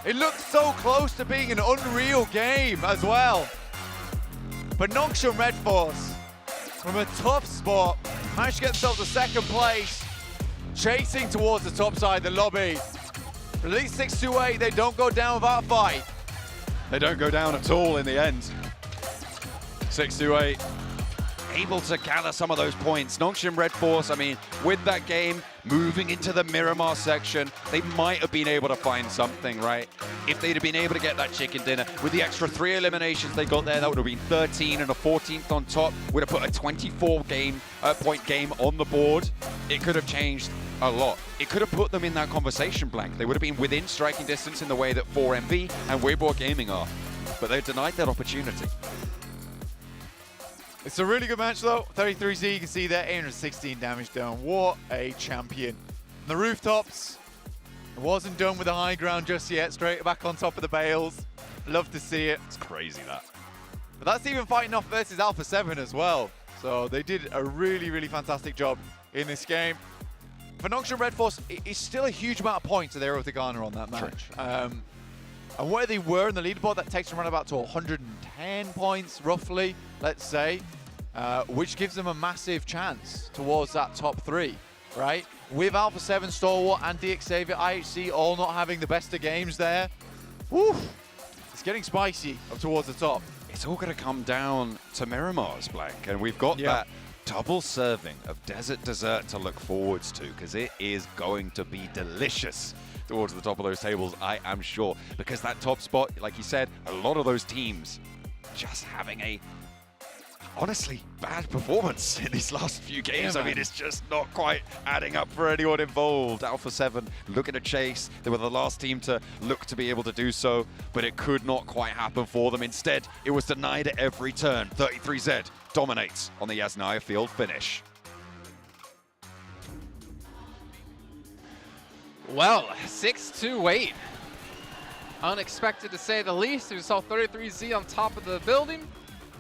It looks so close to being an unreal game as well. But Nongshim Red Force, from a tough spot, managed to get themselves to second place, chasing towards the top side of the lobby. At least 6-8, they don't go down without a fight. They don't go down at all in the end. 6-8, able to gather some of those points. Nongshim Red Force, I mean, with that game moving into the Miramar section, they might have been able to find something, right? If they'd have been able to get that chicken dinner, with the extra 3 eliminations they got there, that would have been 13 and a 14th on top, would have put a 24-point game on the board. It could have changed a lot. It could have put them in that conversation blank. They would have been within striking distance in the way that 4MV and Weibo Gaming are, but they denied that opportunity. It's a really good match though. 33Z, you can see there, 816 damage done. What a champion. On the rooftops, it wasn't done with the high ground just yet. Straight back on top of the bales. Love to see it. It's crazy that. But that's even fighting off versus Alpha 7 as well. So they did a really, really fantastic job in this game. For Nongshim Red Force, it's still a huge amount of points that they were able to garner on that match. And where they were in the leaderboard, that takes them around about to 110 points, roughly, let's say, which gives them a massive chance towards that top 3, right? With Alpha 7, Stalwart, and DXavier, IHC all not having the best of games there. Woo! It's getting spicy up towards the top. It's all going to come down to Miramar's, Blank, and we've got that double serving of Desert Dessert to look forwards to, because it is going to be delicious towards the top of those tables, I am sure. Because that top spot, like you said, a lot of those teams just having a honestly bad performance in these last few games. I mean, it's just not quite adding up for anyone involved. Alpha 7 looking to chase. They were the last team to look to be able to do so, but it could not quite happen for them. Instead, it was denied at every turn. 33Z dominates on the Yasnaya field finish. Well, 6-8. Unexpected to say the least. We saw 33Z on top of the building.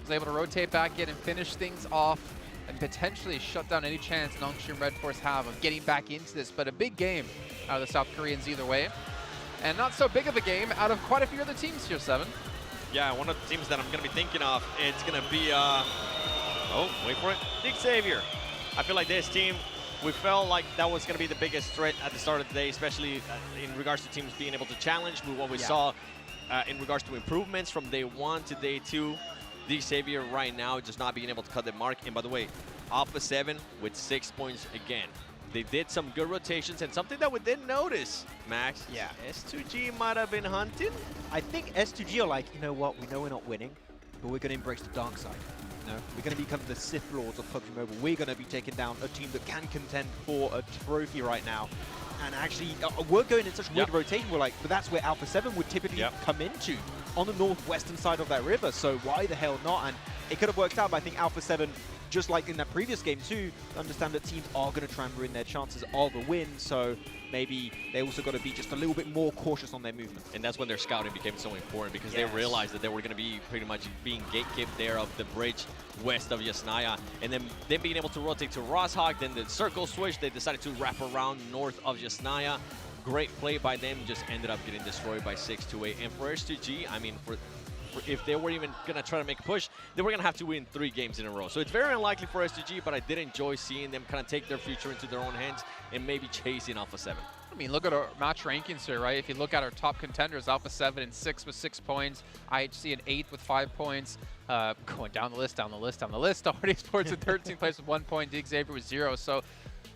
Was able to rotate back in and finish things off and potentially shut down any chance Nongshim Red Force have of getting back into this. But a big game out of the South Koreans either way. And not so big of a game out of quite a few other teams here, Seven. Yeah, one of the teams that I'm going to be thinking of, it's going to be, oh, wait for it, DXavier. I feel like this team, we felt like that was going to be the biggest threat at the start of the day, especially in regards to teams being able to challenge with what we saw in regards to improvements from day 1 to day 2. DXavier right now just not being able to cut the mark. And by the way, Alpha 7 with 6 points again. They did some good rotations, and something that we didn't notice, Max. Yeah. S2G might have been hunting. I think S2G are like, you know what, we know we're not winning, but we're going to embrace the dark side. You know, we're going to become the Sith Lords of PUBG Mobile. We're going to be taking down a team that can contend for a trophy right now. And actually, we're going in such weird rotation. We're like, but that's where Alpha 7 would typically come into, on the northwestern side of that river. So why the hell not? And it could have worked out, but I think Alpha 7, just like in that previous game too, understand that teams are going to try and ruin their chances of a win. So maybe they also got to be just a little bit more cautious on their movement. And that's when their scouting became so important, because they realized that they were going to be pretty much being gatekept there of the bridge west of Yasnaya. And then being able to rotate to Rosshog, then the circle switch, they decided to wrap around north of Yasnaya. Great play by them, just ended up getting destroyed by 6-8. And for S2G, I mean, if they were even going to try to make a push, they were going to have to win 3 games in a row. So it's very unlikely for S2G, but I did enjoy seeing them kind of take their future into their own hands and maybe chasing Alpha 7. I mean, look at our match rankings here, right? If you look at our top contenders, Alpha 7 and 6 with 6 points, IHC in 8th with 5 points. Going down the list. Already Sports in 13th place with 1 point. DXavier with 0. So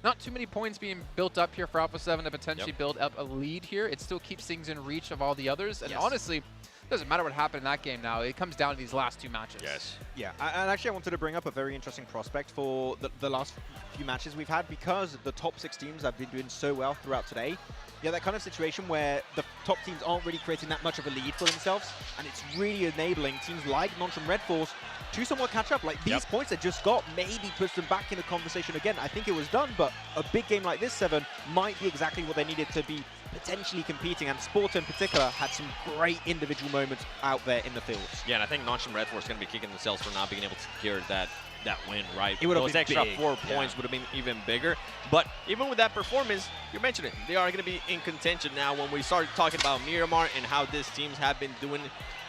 not too many points being built up here for Alpha 7 to potentially build up a lead here. It still keeps things in reach of all the others. And honestly, doesn't matter what happened in that game now. It comes down to these last 2 matches. Yeah, and actually I wanted to bring up a very interesting prospect for the last few matches we've had, because the top 6 teams have been doing so well throughout today. Yeah, that kind of situation where the top teams aren't really creating that much of a lead for themselves, and it's really enabling teams like Nongshim Red Force to somewhat catch up. Like these points they just got maybe puts them back in the conversation again. I think it was done, but a big game like this, 7, might be exactly what they needed to be potentially competing, and Sporto in particular had some great individual moments out there in the fields. Yeah, and I think Nonchalant Red Force is going to be kicking themselves for not being able to secure that win, right? It would have Those been extra big. 4 points would have been even bigger. But even with that performance, you mentioned it, they are going to be in contention now when we start talking about Miramar and how these teams have been doing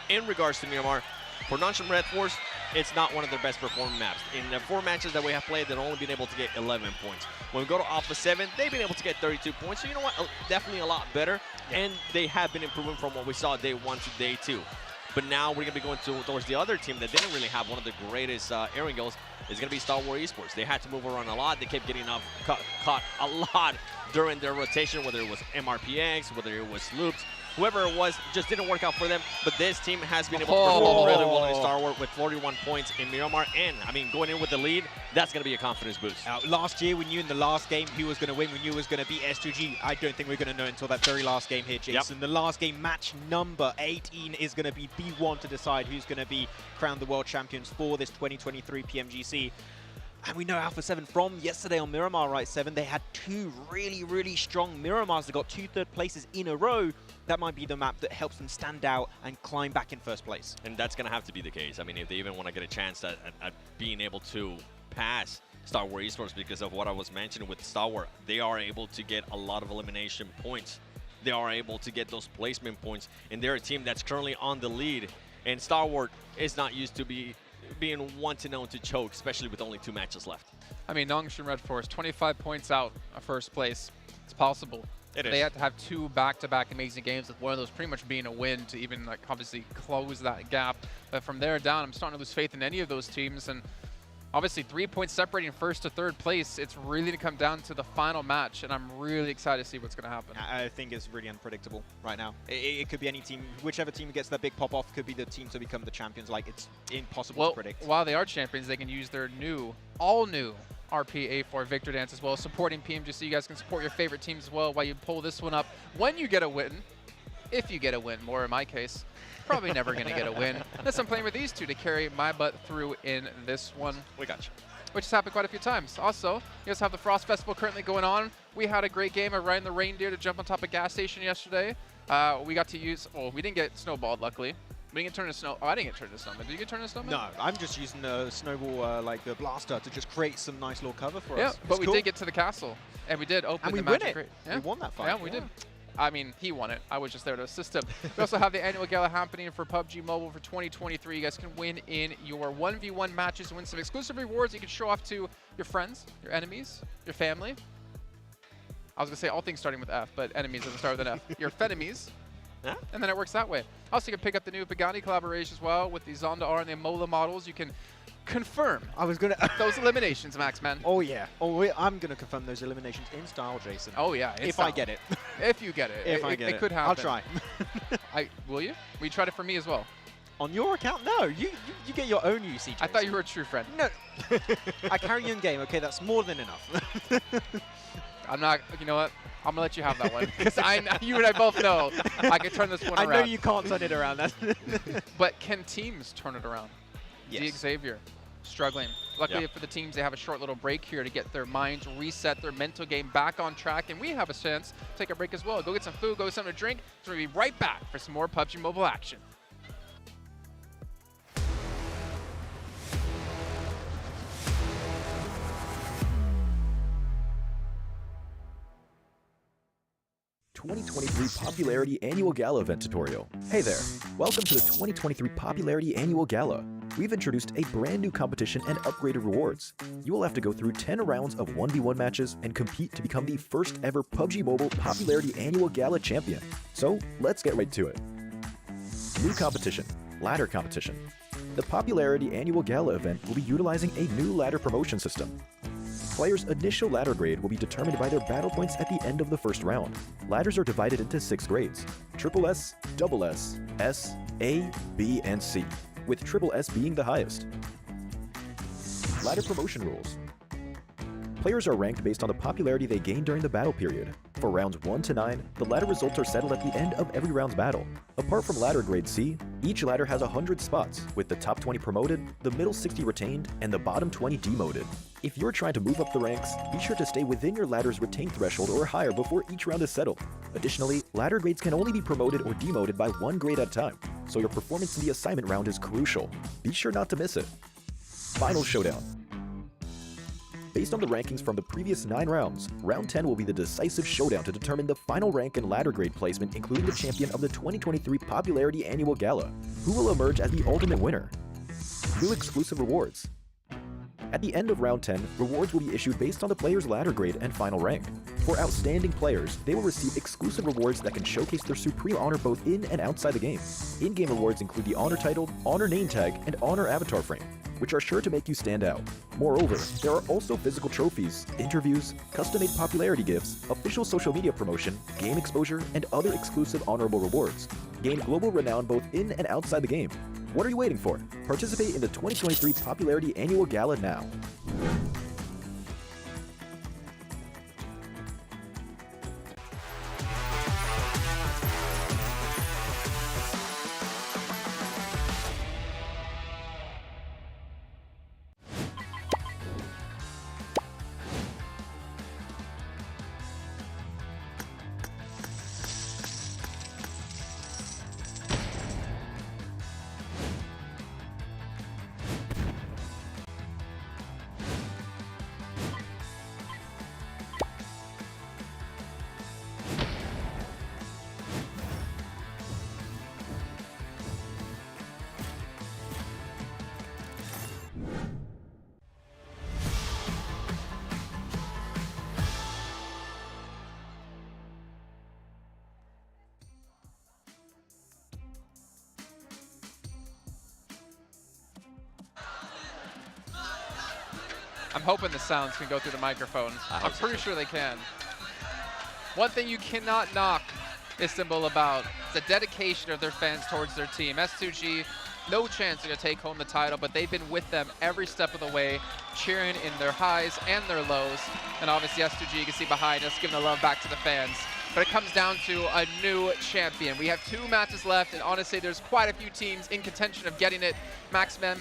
in regards to Miramar. For Nonchalant Red Force, it's not one of their best performing maps. In the 4 matches that we have played, they've only been able to get 11 points. When we go to Alpha 7, they've been able to get 32 points. So you know what? Definitely a lot better. Yeah. And they have been improving from what we saw day 1 to day 2. But now we're going to be going towards the other team that didn't really have one of the greatest Erangels. Is going to be Star Wars Esports. They had to move around a lot. They kept getting caught a lot during their rotation, whether it was MRPX, whether it was Loops. Whoever it was, just didn't work out for them. But this team has been able to perform really well in Star Wars with 41 points in Miramar. And, I mean, going in with the lead, that's going to be a confidence boost. Last year, we knew in the last game who was going to win. We knew it was going to be S2G. I don't think we're going to know until that very last game here, Jason. Yep. The last game, match number 18, is going to be the one to decide who's going to be crowned the world champions for this 2023 PMGC. And we know Alpha 7 from yesterday on Miramar Right 7, they had 2 really, really strong Miramars. They got 2 third places in a row. That might be the map that helps them stand out and climb back in first place. And that's going to have to be the case. I mean, if they even want to get a chance at being able to pass Star Wars Esports, because of what I was mentioning with Star Wars, they are able to get a lot of elimination points. They are able to get those placement points. And they're a team that's currently on the lead. And Star Wars is not used to being one to know to choke, especially with only 2 matches left. I mean, Nonchalant Red Force, 25 points out of first place. It's possible. They had to have 2 back-to-back amazing games, with one of those pretty much being a win to even, like, obviously close that gap. But from there down, I'm starting to lose faith in any of those teams. And obviously 3 points separating first to third place. It's really going to come down to the final match, and I'm really excited to see what's going to happen. I think it's really unpredictable right now. It could be any team. Whichever team gets that big pop-off could be the team to become the champions. Like, it's impossible to predict. While they are champions, they can use their all-new RP-A4 Victor Dance as well, supporting PMGC. You guys can support your favorite teams as well while you pull this one up. When you get a win, if you get a win, more in my case, probably never going to get a win. Unless I'm playing with these 2 to carry my butt through in this one. We got you. Which has happened quite a few times. Also, you guys have the Frost Festival currently going on. We had a great game of riding the reindeer to jump on top of a gas station yesterday. We got to use, well, we didn't get snowballed, luckily. We didn't get turned into snow. Oh, I didn't get turned into snowman. Did you get turned into snowman? No, I'm just using a snowball, like the blaster, to just create some nice little cover for us. Yeah, but we did get to the castle, and we did open the magic crate. Yeah. We won that fight. Yeah, we did. I mean, he won it. I was just there to assist him. We also have the annual gala happening for PUBG Mobile for 2023. You guys can win in your 1v1 matches, win some exclusive rewards you can show off to your friends, your enemies, your family. I was going to say all things starting with F, but enemies doesn't start with an F. Your frenemies. Yeah. And then it works that way. Also, you can pick up the new Pagani collaboration as well with the Zonda R and the Mola models. You can confirm those eliminations, Max, man. Oh, yeah. Oh, I'm going to confirm those eliminations in style, Jason. Oh, yeah. If I get it. If you get it. If I get it. It could happen. I'll try. Will you? Will you try it for me as well? On your account? No. You get your own UC, Jason. I thought you were a true friend. No. I carry you in game, okay? That's more than enough. I'm not, you know what? I'm going to let you have that one. Because you and I both know I can turn this one around. I know you can't turn it around. But can teams turn it around? Yes. Xavier, struggling. Luckily for the teams, they have a short little break here to get their minds reset, their mental game back on track. And we have a chance to take a break as well. Go get some food, go get something to drink. So we'll be right back for some more PUBG Mobile action. '23 Popularity Annual Gala event tutorial. Hey there, welcome to the 2023 Popularity Annual Gala. We've introduced a brand new competition and upgraded rewards. You will have to go through 10 rounds of 1v1 matches and compete to become the first ever PUBG Mobile Popularity Annual Gala champion. So let's get right to it. New competition, ladder competition. The Popularity Annual Gala event will be utilizing a new ladder promotion system. Players' initial ladder grade will be determined by their battle points at the end of the first round. Ladders are divided into 6 grades: Triple S, Double S, S, A, B, and C, with Triple S being the highest. Ladder promotion rules. Players are ranked based on the popularity they gain during the battle period. For rounds 1 to 9, the ladder results are settled at the end of every round's battle. Apart from ladder grade C, Each ladder has 100 spots, with the top 20 promoted, the middle 60 retained, and the bottom 20 demoted. If you're trying to move up the ranks, be sure to stay within your ladder's retained threshold or higher before each round is settled. Additionally, ladder grades can only be promoted or demoted by 1 grade at a time, so your performance in the assignment round is crucial. Be sure not to miss it. Final showdown. Based on the rankings from the previous 9 rounds, round 10 will be the decisive showdown to determine the final rank and ladder grade placement, including the champion of the 2023 Popularity Annual Gala. Who will emerge as the ultimate winner? New exclusive rewards. At the end of round 10, rewards will be issued based on the player's ladder grade and final rank. For outstanding players, they will receive exclusive rewards that can showcase their supreme honor both in and outside the game. In-game rewards include the honor title, honor name tag, and honor avatar frame, which are sure to make you stand out. Moreover, there are also physical trophies, interviews, custom-made popularity gifts, official social media promotion, game exposure, and other exclusive honorable rewards. Gain global renown both in and outside the game. What are you waiting for? Participate in the 2023 Popularity Annual Gala now. I'm hoping the sounds can go through the microphone. I'm pretty sure they can. One thing you cannot knock Istanbul about is the dedication of their fans towards their team. S2G, no chance they're going to take home the title, but they've been with them every step of the way, cheering in their highs and their lows. And obviously S2G, you can see behind us, giving the love back to the fans. But it comes down to a new champion. We have 2 matches left, and honestly, there's quite a few teams in contention of getting it. Maxmem,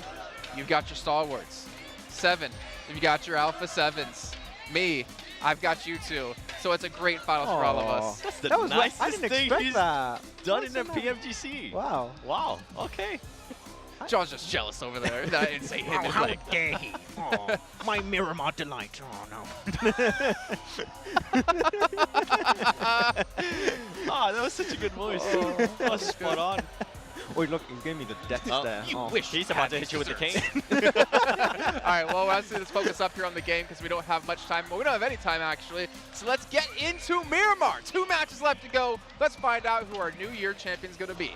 you've got your stalwarts. 7, you've got your Alpha 7s. Me, I've got you 2. So it's a great finals for all of us. That's the That was nicest I didn't thing expect he's that. done in a PMGC. Wow. Wow. Okay. John's just jealous over there. That didn't say him. How dare he? Oh, my Miramar delight. Oh, no. That was such a good voice. That was spot on. Oh, look, he gave me the death stare. You wish he's about to hit you with the cane. All right, well, let's focus up here on the game because we don't have much time. Well, we don't have any time, actually. So let's get into Miramar. 2 matches left to go. Let's find out who our New Year champion's going to be.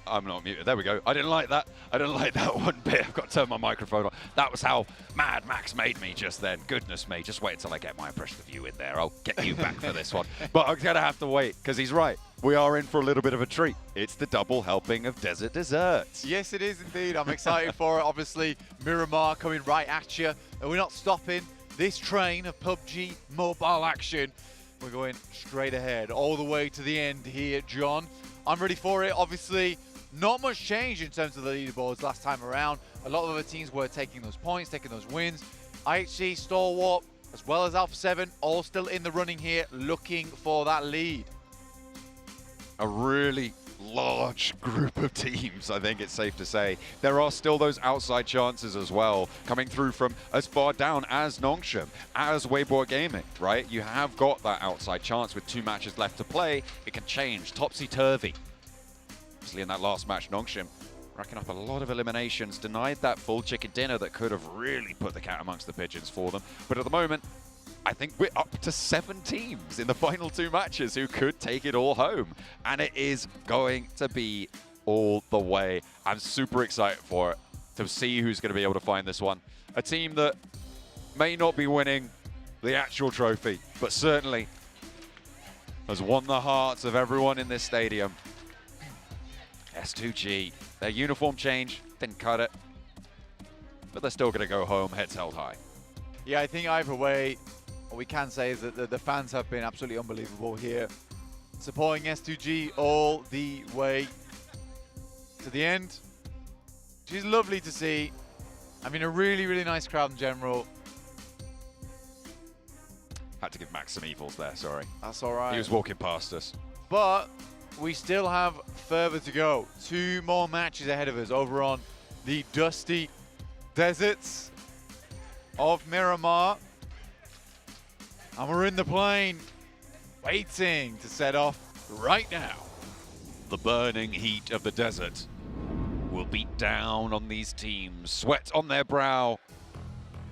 I'm not muted. There we go. I didn't like that. I didn't like that one bit. I've got to turn my microphone on. That was how mad Max made me just then. Goodness me. Just wait until I get my impression of you in there. I'll get you back for this one. But I'm going to have to wait because he's right. We are in for a little bit of a treat. It's the double helping of desert desserts. Yes, it is indeed. I'm excited for it. Obviously, Miramar coming right at you. And we're not stopping this train of PUBG Mobile action. We're going straight ahead, all the way to the end here, John. I'm ready for it. Obviously, not much change in terms of the leaderboards last time around. A lot of other teams were taking those points, taking those wins. IHC, Stalwart, as well as Alpha 7, all still in the running here, looking for that lead. A really large group of teams, I think it's safe to say. There are still those outside chances as well, coming through from as far down as Nongshim, as Weibo Gaming, right? You have got that outside chance with 2 matches left to play. It can change topsy-turvy. Obviously in that last match, Nongshim racking up a lot of eliminations, denied that full chicken dinner that could have really put the cat amongst the pigeons for them. But at the moment, I think we're up to 7 teams in the final 2 matches who could take it all home. And it is going to be all the way. I'm super excited for it, to see who's going to be able to find this one. A team that may not be winning the actual trophy, but certainly has won the hearts of everyone in this stadium. S2G, their uniform change didn't cut it, but they're still going to go home heads held high. Yeah, I think either way, what we can say is that the fans have been absolutely unbelievable here, supporting S2G all the way to the end, which is lovely to see. I mean, a really, really nice crowd in general. Had to give Max some evils there, sorry. That's all right. He was walking past us. But we still have further to go. 2 more matches ahead of us over on the dusty deserts of Miramar. And we're in the plane, waiting to set off right now. The burning heat of the desert will beat down on these teams, sweat on their brow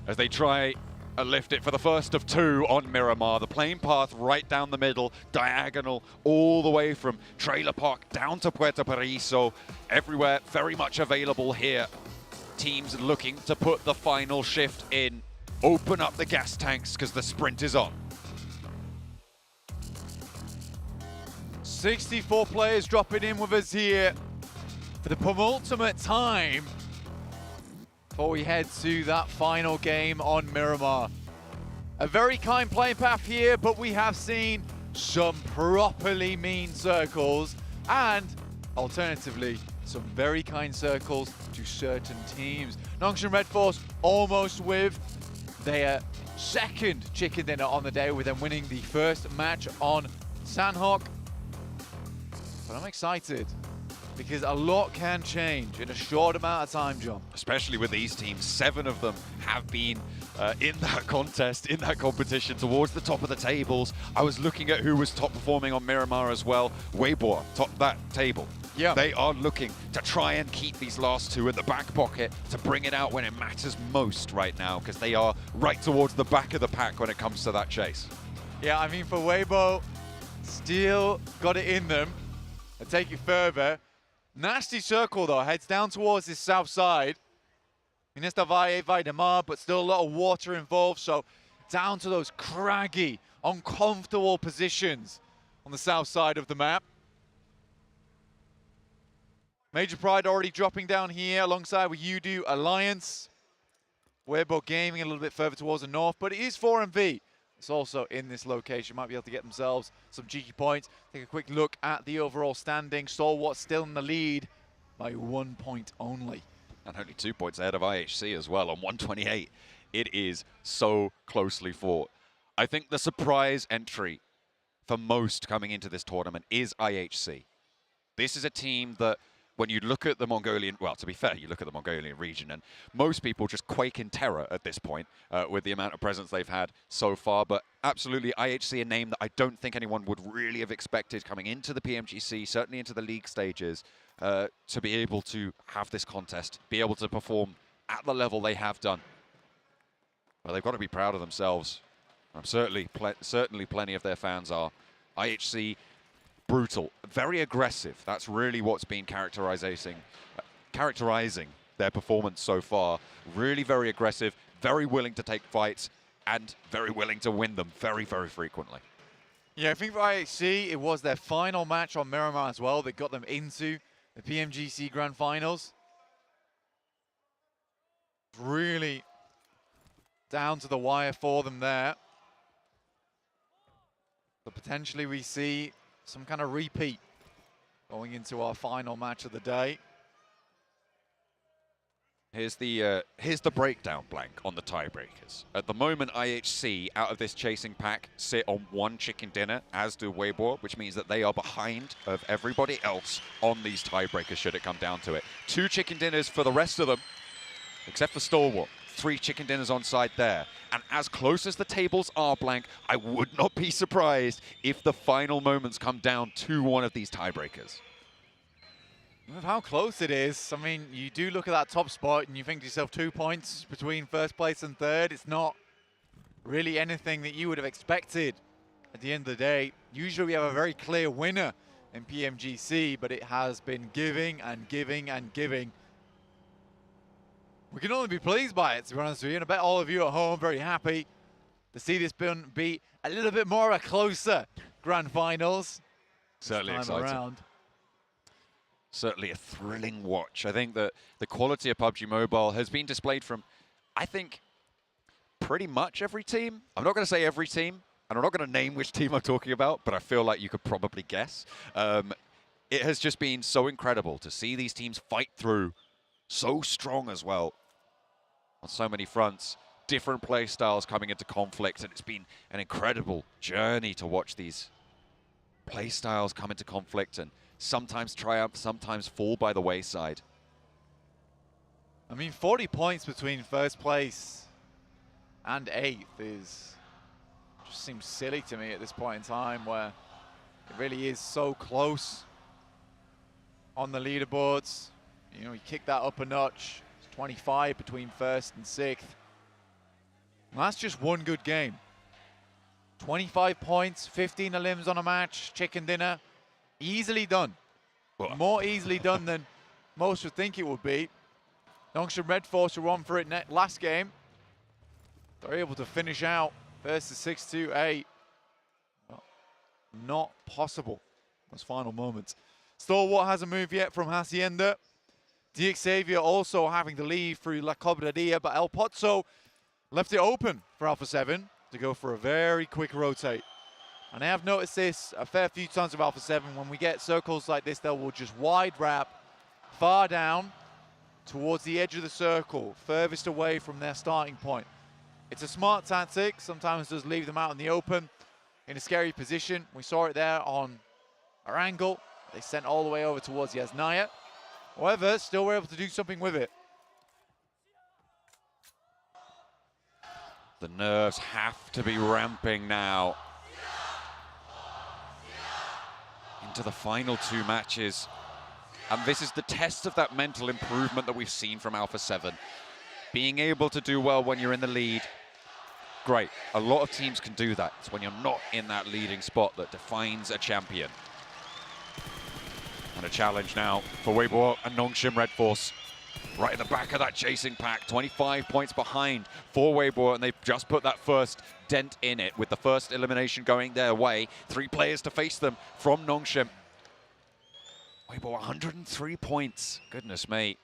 as they try and lift it for the first of 2 on Miramar. The plane path right down the middle, diagonal, all the way from Trailer Park down to Puerto Paraíso. Everywhere very much available here. Teams looking to put the final shift in. Open up the gas tanks because the sprint is on. 64 players dropping in with us here for the penultimate time before we head to that final game on Miramar. A very kind playing path here, but we have seen some properly mean circles and alternatively some very kind circles to certain teams. Nongshan Red Force almost with their second chicken dinner on the day, with them winning the first match on Sandhawk. But I'm excited because a lot can change in a short amount of time, John. Especially with these teams, 7 of them have been in that contest, in that competition, towards the top of the tables. I was looking at who was top performing on Miramar as well. Weibo, top that table. Yeah. They are looking to try and keep these last 2 in the back pocket to bring it out when it matters most right now, because they are right towards the back of the pack when it comes to that chase. Yeah, I mean, for Weibo, still got it in them. I'll take it further. Nasty circle, though, heads down towards this south side. Minesta vai de mar, but still a lot of water involved, so down to those craggy, uncomfortable positions on the south side of the map. Major Pride already dropping down here alongside with Udo Alliance. Weibo Gaming a little bit further towards the north, but it is 4MV. It's also in this location. Might be able to get themselves some cheeky points. Take a quick look at the overall standing. Stalwart still in the lead by 1 point only. And only 2 points ahead of IHC as well on 128. It is so closely fought. I think the surprise entry for most coming into this tournament is IHC. This is a team that, when you look at the Mongolian, well, to be fair, you look at the Mongolian region and most people just quake in terror at this point with the amount of presence they've had so far. But absolutely, IHC, a name that I don't think anyone would really have expected coming into the PMGC, certainly into the league stages, to be able to have this contest, be able to perform at the level they have done. Well, they've got to be proud of themselves. Certainly plenty of their fans are. IHC, brutal, very aggressive. That's really what's been characterizing their performance so far. Really very aggressive, very willing to take fights, and very willing to win them very, very frequently. Yeah, I think for IHC, it was their final match on Miramar as well that got them into the PMGC Grand Finals. Really down to the wire for them there. But potentially we see some kind of repeat going into our final match of the day. Here's the breakdown blank on the tiebreakers. At the moment, IHC, out of this chasing pack, sit on 1 chicken dinner, as do Weibo, which means that they are behind of everybody else on these tiebreakers should it come down to it. 2 chicken dinners for the rest of them, except for Stalwart. 3 chicken dinners on side there. And as close as the tables are, blank, I would not be surprised if the final moments come down to one of these tiebreakers. With how close it is, I mean, you do look at that top spot and you think to yourself 2 points between first place and third. It's not really anything that you would have expected at the end of the day. Usually we have a very clear winner in PMGC, but it has been giving and giving and giving. We can only be pleased by it, to be honest with you, and I bet all of you at home are very happy to see this be a little bit more a closer grand finals. Certainly exciting. Certainly a thrilling watch. I think that the quality of PUBG Mobile has been displayed from, I think, pretty much every team. I'm not going to say every team, and I'm not going to name which team I'm talking about, but I feel like you could probably guess. It has just been so incredible to see these teams fight through so strong as well on so many fronts. Different play styles coming into conflict, and it's been an incredible journey to watch these play styles come into conflict and sometimes triumph, sometimes fall by the wayside. I mean, 40 points between first place and 8th just seems silly to me at this point in time, where it really is so close on the leaderboards. You know, you kick that up a notch. It's 25 between 1st and 6th. And that's just one good game. 25 points, 15 limbs on a match, chicken dinner. Easily done. More easily done than most would think it would be. Nongshim Red Force were on for it last game. They're able to finish out versus 6-2-8. Not possible. Those final moments. Stalwart hasn't moved yet from Hacienda. Xavier also having to leave through La Cobradilla, but El Pozo left it open for Alpha 7 to go for a very quick rotate. And I have noticed this a fair few times with Alpha 7. When we get circles like this, they will just wide wrap far down towards the edge of the circle, furthest away from their starting point. It's a smart tactic. Sometimes just leave them out in the open in a scary position. We saw it there on our angle. They sent all the way over towards Yasnaya. However, still were able to do something with it. The nerves have to be ramping now into the final 2 matches. And this is the test of that mental improvement that we've seen from Alpha 7. Being able to do well when you're in the lead, great. A lot of teams can do that. It's when you're not in that leading spot that defines a champion. And a challenge now for Weibo and Nongshim Red Force. Right in the back of that chasing pack, 25 points behind for Weibo, and they've just put that first dent in it with the first elimination going their way. 3 players to face them from Nongshim. Weibo 103 points, goodness me.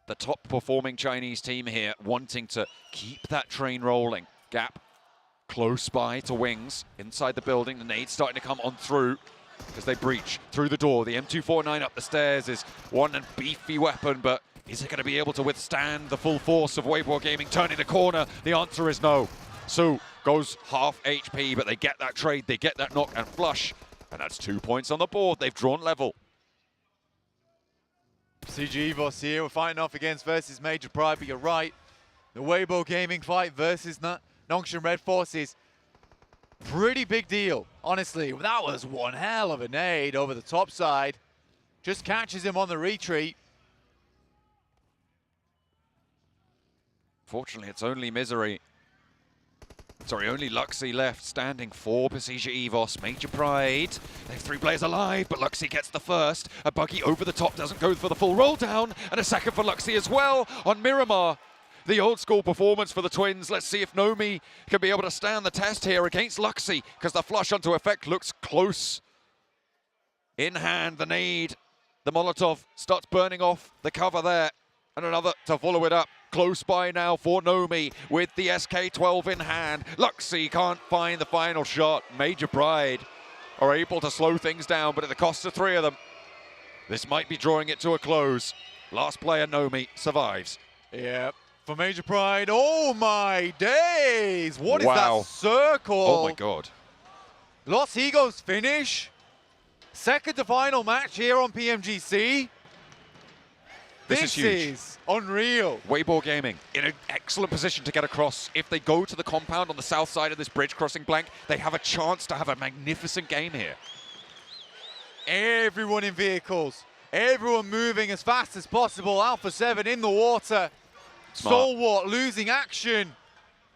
The top performing Chinese team here wanting to keep that train rolling. Gap close by to Wings inside the building. The nade starting to come on through as they breach through the door. The M249 up the stairs is one and beefy weapon, but is it going to be able to withstand the full force of Weibo Gaming turning the corner? The answer is no. Su goes half HP, but they get that trade, they get that knock and flush, and that's 2 points on the board. They've drawn level. CG Evos here, we're fighting off against versus Major Pride, but you're right. The Weibo Gaming fight versus Nongshim Red Forces. Pretty big deal, honestly. That was one hell of a nade over the top side. Just catches him on the retreat. Fortunately, it's only Misery. Sorry, only Luxy left standing for Pasija Evos. Major Pride. They have 3 players alive, but Luxy gets the first. A buggy over the top doesn't go for the full roll down. And a second for Luxy as well on Miramar. The old school performance for the Twins. Let's see if Nomi can be able to stand the test here against Luxy, because the flush onto effect looks close. In hand, the nade. The Molotov starts burning off the cover there. And another to follow it up. Close by now for Nomi with the SK-12 in hand. Luxy can't find the final shot. Major Pride are able to slow things down, but at the cost of 3 of them. This might be drawing it to a close. Last player, Nomi, survives. Yep. For Major Pride, oh my days! What is wow. that circle? Oh my god. Los Higos finish. Second to final match here on PMGC. This is huge. Is unreal. Weibo Gaming in an excellent position to get across. If they go to the compound on the south side of this bridge crossing blank, they have a chance to have a magnificent game here. Everyone in vehicles. Everyone moving as fast as possible. Alpha 7 in the water. Stalwart losing action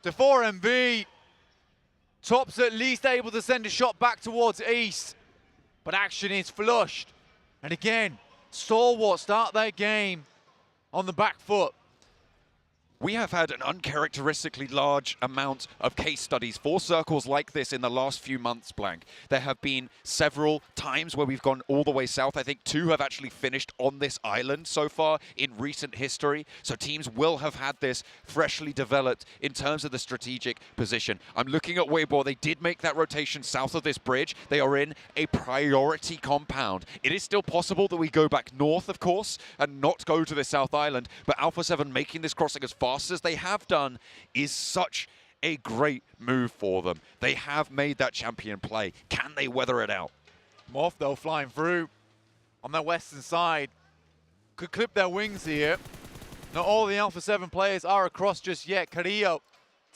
to 4MB. Top's at least able to send a shot back towards East, but action is flushed. And again, Stalwart start their game on the back foot. we have had an uncharacteristically large amount of case studies for circles like this in the last few months, Blank. There have been several times where we've gone all the way south. I think 2 have actually finished on this island so far in recent history. So teams will have had this freshly developed in terms of the strategic position. I'm looking at Weibo. They did make that rotation south of this bridge. They are in a priority compound. It is still possible that we go back north, of course, and not go to the South Island, but Alpha 7 making this crossing as fast as they have done is such a great move for them. They have made that champion play. Can they weather it out? Morph, though, flying through on their western side. Could clip their wings here. Not all the Alpha 7 players are across just yet. Carrillo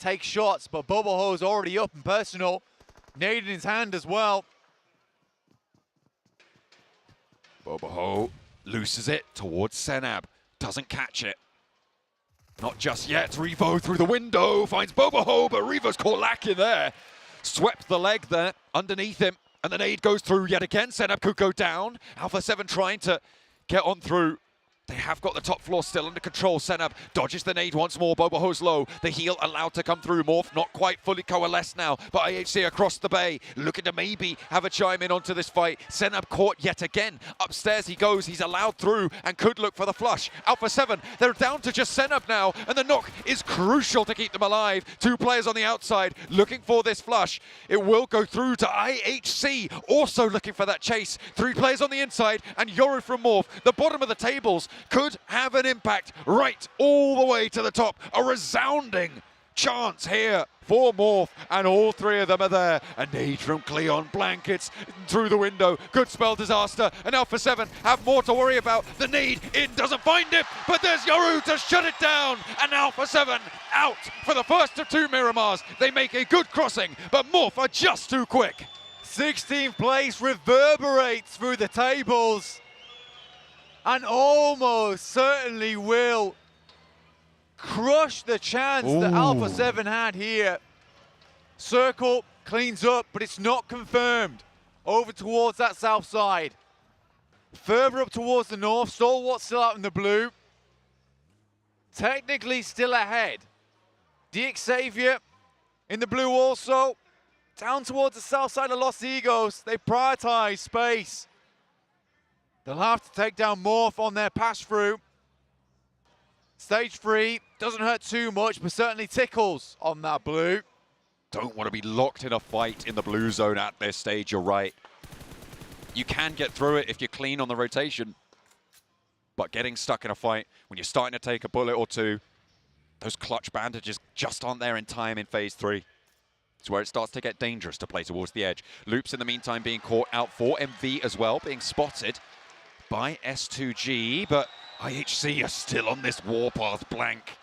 takes shots, but Boboho's already up and personal. Nade in his hand as well. Boboho loses it towards Senab. Doesn't catch it. Not just yet. Revo through the window finds Boboho, but Revo's caught lacking there. Swept the leg there underneath him, and the nade goes through yet again. Senab could go down. Alpha 7 trying to get on through. They have got the top floor still under control. Senab dodges the nade once more. Boboho's low. The heal allowed to come through. Morph not quite fully coalesced now, but IHC across the bay looking to maybe have a chime in onto this fight. Senab caught yet again. Upstairs he goes. He's allowed through and could look for the flush. Alpha 7, they're down to just Senab now, and the knock is crucial to keep them alive. 2 players on the outside looking for this flush. It will go through to IHC, also looking for that chase. 3 players on the inside, and Yoru from Morph. The bottom of the tables could have an impact right all the way to the top. A resounding chance here for Morph, and all 3 of them are there. A nade from Cleon, blankets through the window, could spell disaster, and Alpha 7 have more to worry about. The nade in doesn't find it, but there's Yoru to shut it down, and Alpha 7 out for the first of 2 Miramars. They make a good crossing, but Morph are just too quick. 16th place reverberates through the tables, and almost certainly will crush the chance that Alpha 7 had here. Circle cleans up, but it's not confirmed. Over towards that south side. Further up towards the north, Stalwart still out in the blue. Technically still ahead. Xavier in the blue also. Down towards the south side of Los Egos. They prioritize space. They'll have to take down Morph on their pass through. Stage 3 doesn't hurt too much, but certainly tickles on that blue. Don't want to be locked in a fight in the blue zone at this stage, you're right. You can get through it if you're clean on the rotation, but getting stuck in a fight when you're starting to take a bullet or 2, those clutch bandages just aren't there in time in phase 3. It's where it starts to get dangerous to play towards the edge. Loops in the meantime being caught out for MV as well, being spotted by S2G, but IHC are still on this warpath, Blank.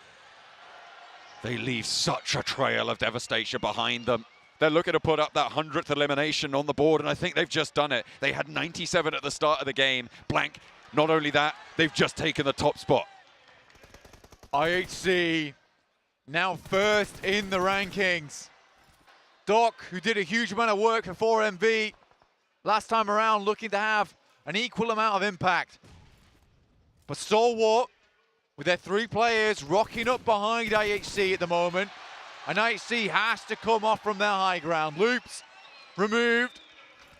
They leave such a trail of devastation behind them. They're looking to put up that 100th elimination on the board, and I think they've just done it. They had 97 at the start of the game. Blank, not only that, they've just taken the top spot. IHC now first in the rankings. Doc, who did a huge amount of work for 4MV last time around, looking to have an equal amount of impact. But Stalwart, with their 3 players rocking up behind IHC at the moment, and IHC has to come off from their high ground. Loops removed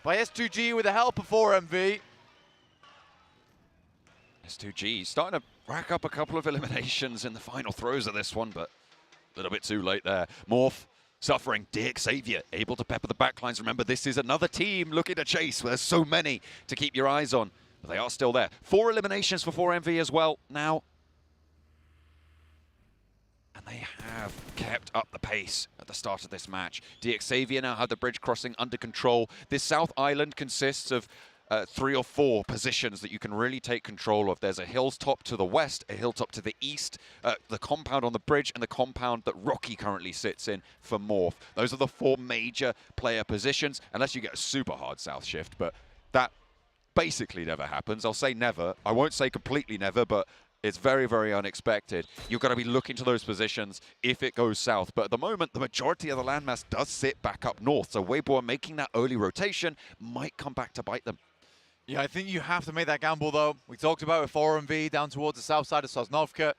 by S2G with the help of 4MV. S2G starting to rack up a couple of eliminations in the final throws of this one, but a little bit too late there. Morph suffering. Xavier able to pepper the backlines. Remember, this is another team looking to chase. There's so many to keep your eyes on, but they are still there. 4 eliminations for 4MV as well now. And they have kept up the pace at the start of this match. Xavier now have the bridge crossing under control. This South Island consists of 3 or 4 positions that you can really take control of. There's a hilltop to the west, a hilltop to the east, the compound on the bridge, and the compound that Rocky currently sits in for Morph. Those are the 4 major player positions, unless you get a super hard south shift, but that basically never happens. I'll say never. I won't say completely never, but it's very, very unexpected. You've got to be looking to those positions if it goes south. But at the moment, the majority of the landmass does sit back up north. So Weibo making that early rotation might come back to bite them. Yeah, I think you have to make that gamble, though. We talked about it with 4MV down towards the south side of Sosnovka.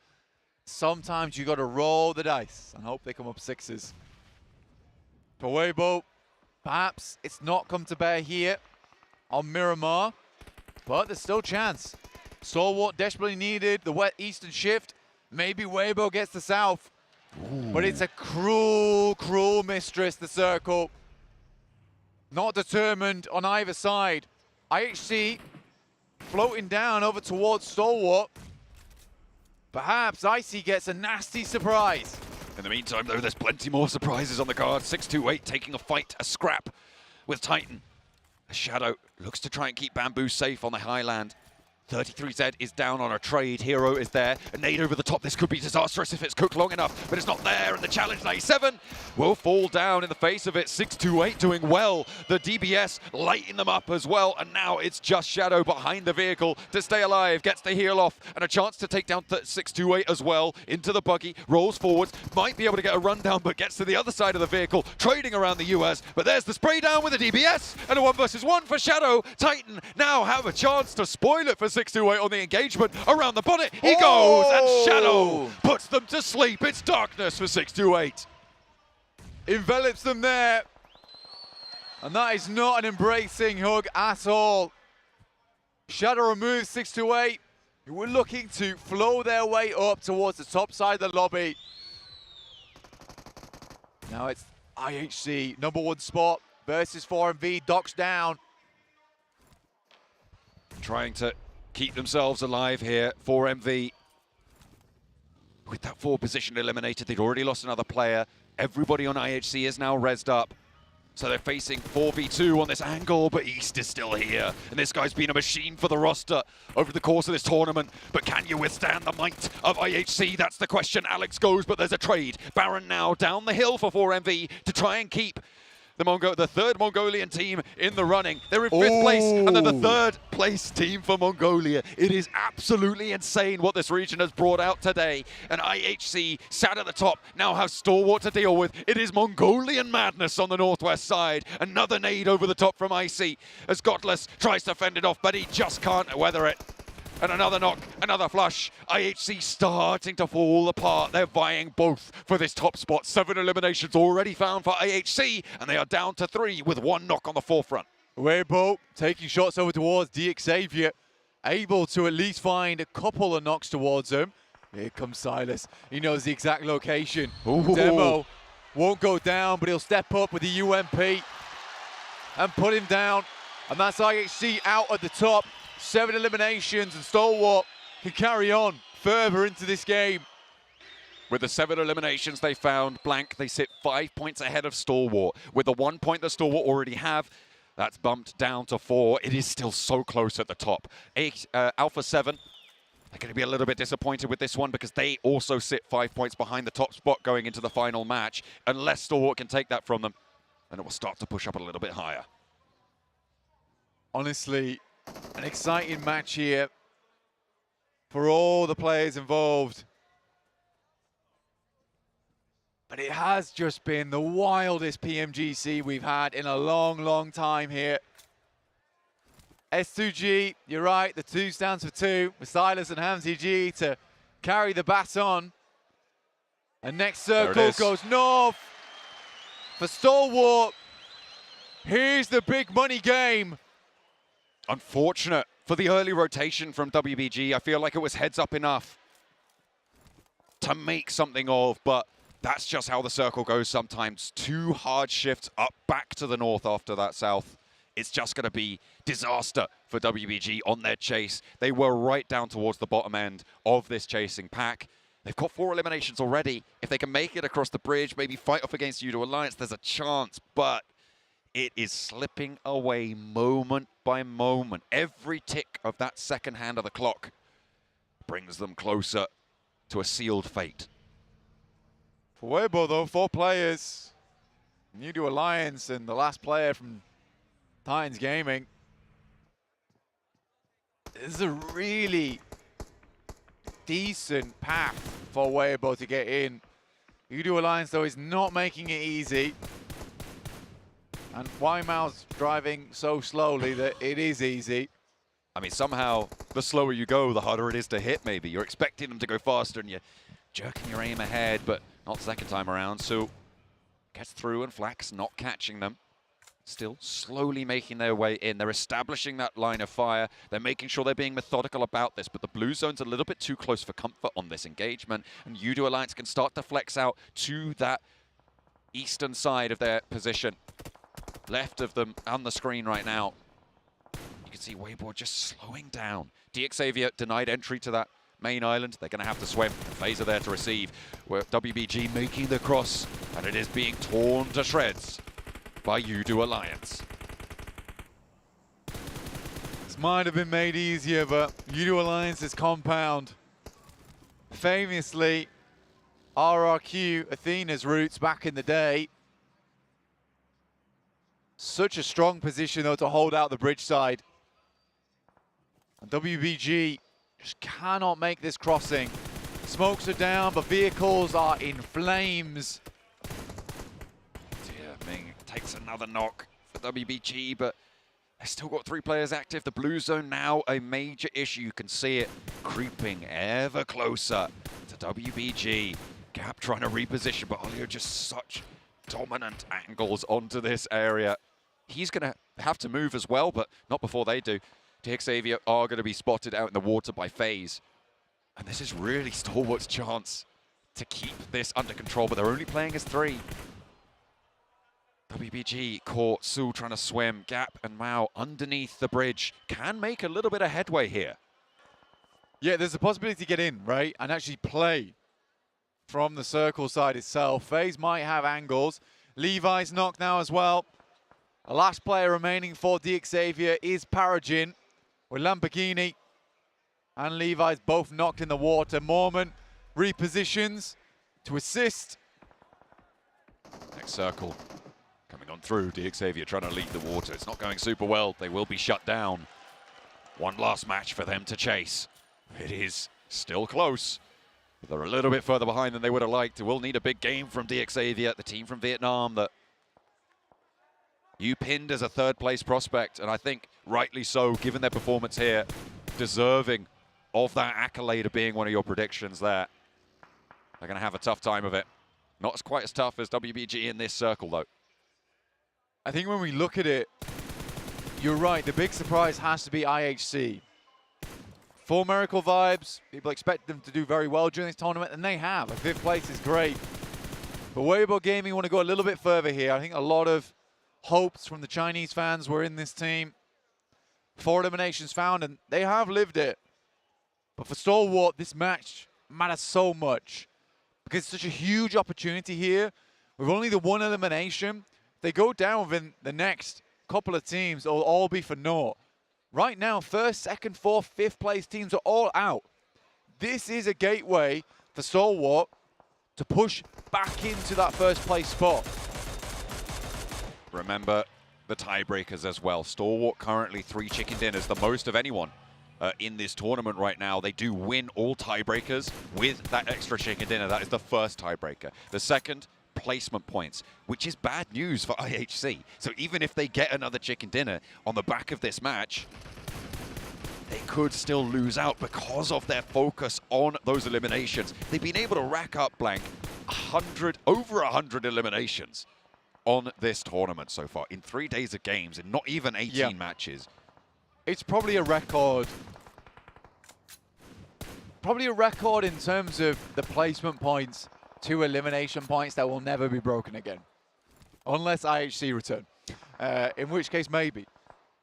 Sometimes you got to roll the dice and hope they come up sixes. For Weibo, perhaps it's not come to bear here on Miramar, but there's still chance. Stalwart desperately needed the wet eastern shift. Maybe Weibo gets the south. Ooh. But it's a cruel, cruel mistress, the circle. Not determined on either side. IHC floating down over towards Stalwart. Perhaps Icy gets a nasty surprise. In the meantime, though, there's plenty more surprises on the card. 628 taking a fight, a scrap with Titan. Shadow looks to try and keep Bamboo safe on the highland. 33Z is down on a trade. Hero is there. A nade over the top. This could be disastrous if it's cooked long enough, but it's not there. And the challenge 97 will fall down in the face of it. 628 doing well. The DBS lighting them up as well. And now it's just Shadow behind the vehicle to stay alive. Gets the heal off and a chance to take down 628 as well. Into the buggy. Rolls forwards. Might be able to get a rundown, but gets to the other side of the vehicle. Trading around the US. But there's the spray down with the DBS. And a 1 versus 1 for Shadow. Titan now have a chance to spoil it for 628 on the engagement. Around the bonnet, he goes, and Shadow puts them to sleep. It's darkness for 628. Envelops them there. And that is not an embracing hug at all. Shadow removes 628, who were looking to flow their way up towards the top side of the lobby. Now it's IHC, #1 spot versus 4MV, Docks down. Trying to keep themselves alive here. 4MV with that 4 position eliminated. They'd already lost another player. Everybody on IHC is now rezzed up. So they're facing 4v2 on this angle, but East is still here. And this guy's been a machine for the roster over the course of this tournament. But can you withstand the might of IHC? That's the question. Alex goes, but there's a trade. Baron now down the hill for 4MV to try and keep the third Mongolian team in the running. They're in 5th place, and they're the 3rd place team for Mongolia. It is absolutely insane what this region has brought out today. And IHC sat at the top, now has Stalwart to deal with. It is Mongolian madness on the northwest side. Another nade over the top from IC as Godless tries to fend it off, but he just can't weather it. And another knock, another flush. IHC starting to fall apart. They're vying both for this top spot. 7 eliminations already found for IHC, and they are down to 3 with 1 knock on the forefront. Weibo taking shots over towards DXavier, able to at least find a couple of knocks towards him. Here comes Silas. He knows the exact location. Ooh. Demo won't go down, but he'll step up with the UMP and put him down. And that's IHC out at the top. 7 eliminations, and Stalwart can carry on further into this game. With the 7 eliminations they found, blank, they sit 5 points ahead of Stalwart. With the 1 point that Stalwart already have, that's bumped down to 4. It is still so close at the top. Alpha 7, they're going to be a little bit disappointed with this one because they also sit 5 points behind the top spot going into the final match. Unless Stalwart can take that from them, then it will start to push up a little bit higher. Honestly, an exciting match here for all the players involved. But it has just been the wildest PMGC we've had in a long, long time here. S2G, you're right, the 2 stands for 2, with Silas and Hamzy G to carry the baton. And next circle goes north for Stalwart. Here's the big money game. Unfortunate for the early rotation from WBG. I feel like it was heads up enough to make something of, but that's just how the circle goes sometimes. 2 hard shifts up back to the north after that south. It's just going to be disaster for WBG on their chase. They were right down towards the bottom end of this chasing pack. They've got 4 eliminations already. If they can make it across the bridge, maybe fight off against U2 Alliance, there's a chance, but it is slipping away moment by moment. Every tick of that second hand of the clock brings them closer to a sealed fate. For Weibo, though, 4 players. U2 Alliance and the last player from Titans Gaming. This is a really decent path for Weibo to get in. U2 Alliance, though, is not making it easy. And Weimau's driving so slowly that it is easy. I mean, somehow, the slower you go, the harder it is to hit, maybe. You're expecting them to go faster, and you jerking your aim ahead, but not second time around. So gets through and Flax not catching them. Still slowly making their way in. They're establishing that line of fire. They're making sure they're being methodical about this, but the blue zone's a little bit too close for comfort on this engagement, and Udo Alliance can start to flex out to that eastern side of their position. Left of them on the screen right now. You can see Weibo just slowing down. DXavier denied entry to that main island. They're going to have to swim. FaZe are there to receive. Where WBG making the cross, and it is being torn to shreds by Udo Alliance. This might have been made easier, but Udo Alliance's compound, famously RRQ Athena's roots back in the day. Such a strong position though to hold out the bridge side. And WBG just cannot make this crossing. Smokes are down, but vehicles are in flames. Ming takes another knock for WBG, but they've still got 3 players active. The blue zone now a major issue. You can see it creeping ever closer to WBG. Gap trying to reposition, but Olio just such dominant angles onto this area. He's going to have to move as well, but not before they do. DXavier are going to be spotted out in the water by FaZe. And this is really Stalwart's chance to keep this under control, but they're only playing as 3. WBG caught Su trying to swim. Gap and Mao underneath the bridge can make a little bit of headway here. Yeah, there's a possibility to get in, right? And actually play from the circle side itself. FaZe might have angles. Levi's knocked now as well. The last player remaining for DXavier is Paragin, with Lamborghini and Levi's both knocked in the water. Mormon repositions to assist. Next circle coming on through. DXavier trying to lead the water. It's not going super well. They will be shut down. One last match for them to chase. It is still close. But they're a little bit further behind than they would have liked. We'll need a big game from DXavier, the team from Vietnam that you pinned as a 3rd place prospect, and I think rightly so, given their performance here, deserving of that accolade of being one of your predictions there. They're going to have a tough time of it. Not quite as tough as WBG in this circle, though. I think when we look at it, you're right, the big surprise has to be IHC. Full Miracle vibes, people expect them to do very well during this tournament, and they have. A 5th place is great. But Weibo Gaming want to go a little bit further here. I think a lot of hopes from the Chinese fans were in this team. 4 eliminations found, and they have lived it. But for Stalwart, this match matters so much because it's such a huge opportunity here. With only the 1 elimination, if they go down within the next couple of teams, it'll all be for naught. Right now, 1st, 2nd, 4th, 5th place teams are all out. This is a gateway for Stalwart to push back into that 1st place spot. Remember the tiebreakers as well. Stalwart currently 3 chicken dinners, the most of anyone in this tournament right now. They do win all tiebreakers with that extra chicken dinner. That is the 1st tiebreaker. The 2nd, placement points, which is bad news for IHC. So even if they get another chicken dinner on the back of this match, they could still lose out because of their focus on those eliminations. They've been able to rack up, Blank, over 100 eliminations on this tournament so far in 3 days of games and not even 18 matches. It's probably a record. Probably a record in terms of the placement points, 2 elimination points that will never be broken again. Unless IHC return. In which case, maybe.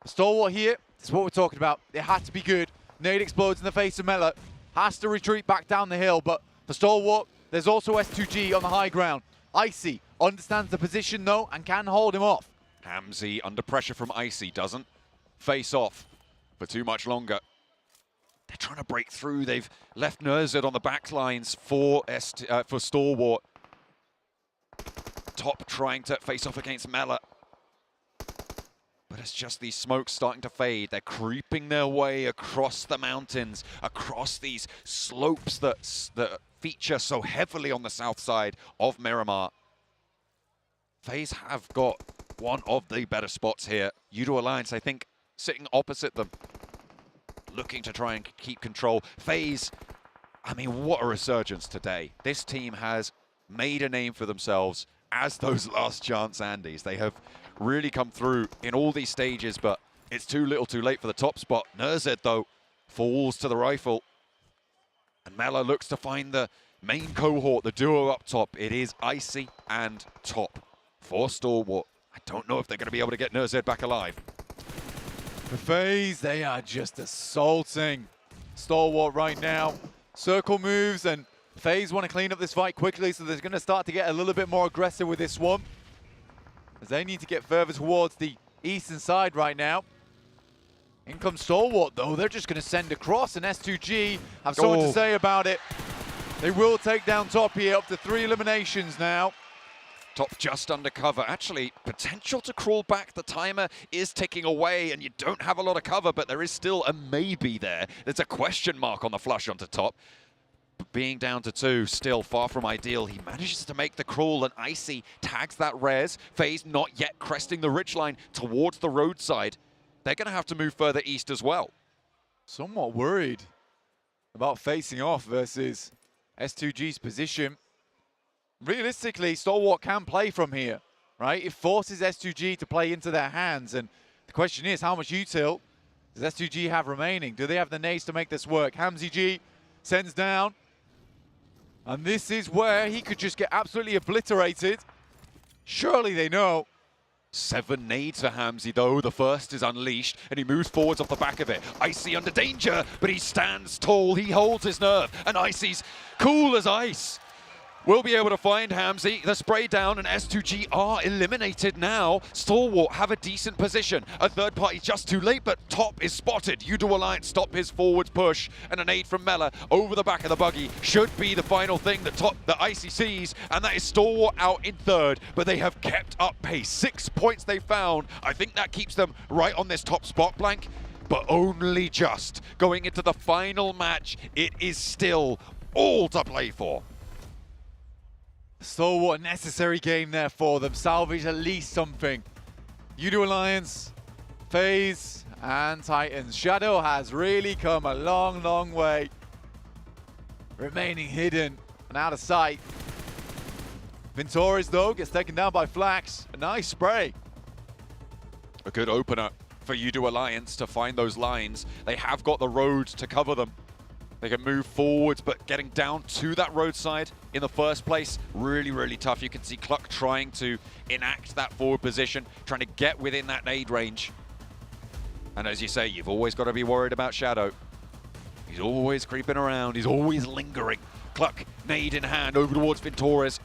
Stalwart here, this is what we're talking about. It had to be good. Nade explodes in the face of Mela. Has to retreat back down the hill, but for Stalwart, there's also S2G on the high ground. Icy understands the position though and can hold him off. Hamzy under pressure from Icy doesn't face off for too much longer. They're trying to break through. They've left Nurzid on the back lines for Stalwart. Top trying to face off against Mela. But it's just these smokes starting to fade. They're creeping their way across the mountains, across these slopes that feature so heavily on the south side of Miramar. FaZe have got one of the better spots here. Udo Alliance, I think, sitting opposite them, looking to try and keep control. FaZe I mean, what a resurgence today. This team has made a name for themselves as those last chance Andys. They have really come through in all these stages, but it's too little too late for the top spot. Nerzed, though, falls to the rifle. And Mela looks to find the main cohort, the duo up top. It is Icy and Top for Stalwart. I don't know if they're going to be able to get Nerzed back alive. For FaZe, they are just assaulting Stalwart right now. Circle moves, and FaZe want to clean up this fight quickly, so they're going to start to get a little bit more aggressive with this one, as they need to get further towards the eastern side right now. In comes Stalwart, though. They're just going to send across, and S2G have something to say about it. They will take down Top here, up to 3 eliminations now. Top just under cover. Actually, potential to crawl back. The timer is ticking away, and you don't have a lot of cover, but there is still a maybe there. There's a question mark on the flush onto Top. But being down to 2, still far from ideal. He manages to make the crawl, and Icy tags that res. FaZe not yet cresting the ridgeline towards the roadside. They're going to have to move further east as well. Somewhat worried about facing off versus S2G's position. Realistically, Stalwart can play from here, right? It forces S2G to play into their hands, and the question is, how much util does S2G have remaining? Do they have the nades to make this work? Hamzy G sends down, and this is where he could just get absolutely obliterated. Surely they know. 7 nades for Hamzy, though. The first is unleashed, and he moves forwards off the back of it. Icy under danger, but he stands tall. He holds his nerve, and Icy's cool as ice. We'll be able to find Hamzy. The spray down, and S2G are eliminated now. Stalwart have a decent position. A third party just too late, but Top is spotted. Udo Alliance stop his forwards push, and an aid from Mela over the back of the buggy should be the final thing that Icy sees, and that is Stalwart out in third, but they have kept up pace. 6 points they found. I think that keeps them right on this top spot blank, but only just. Going into the final match, it is still all to play for. Stalwart, necessary game there for them. Salvage at least something. Udo Alliance, FaZe, and Titans. Shadow has really come a long, long way. Remaining hidden and out of sight. Ventores, though, gets taken down by Flax. A nice spray. A good opener for Udo Alliance to find those lines. They have got the road to cover them. They can move forwards, but getting down to that roadside in the first place, really, really tough. You can see Cluck trying to enact that forward position, trying to get within that nade range. And as you say, you've always got to be worried about Shadow. He's always creeping around. He's always lingering. Cluck, nade in hand, over towards Ventores.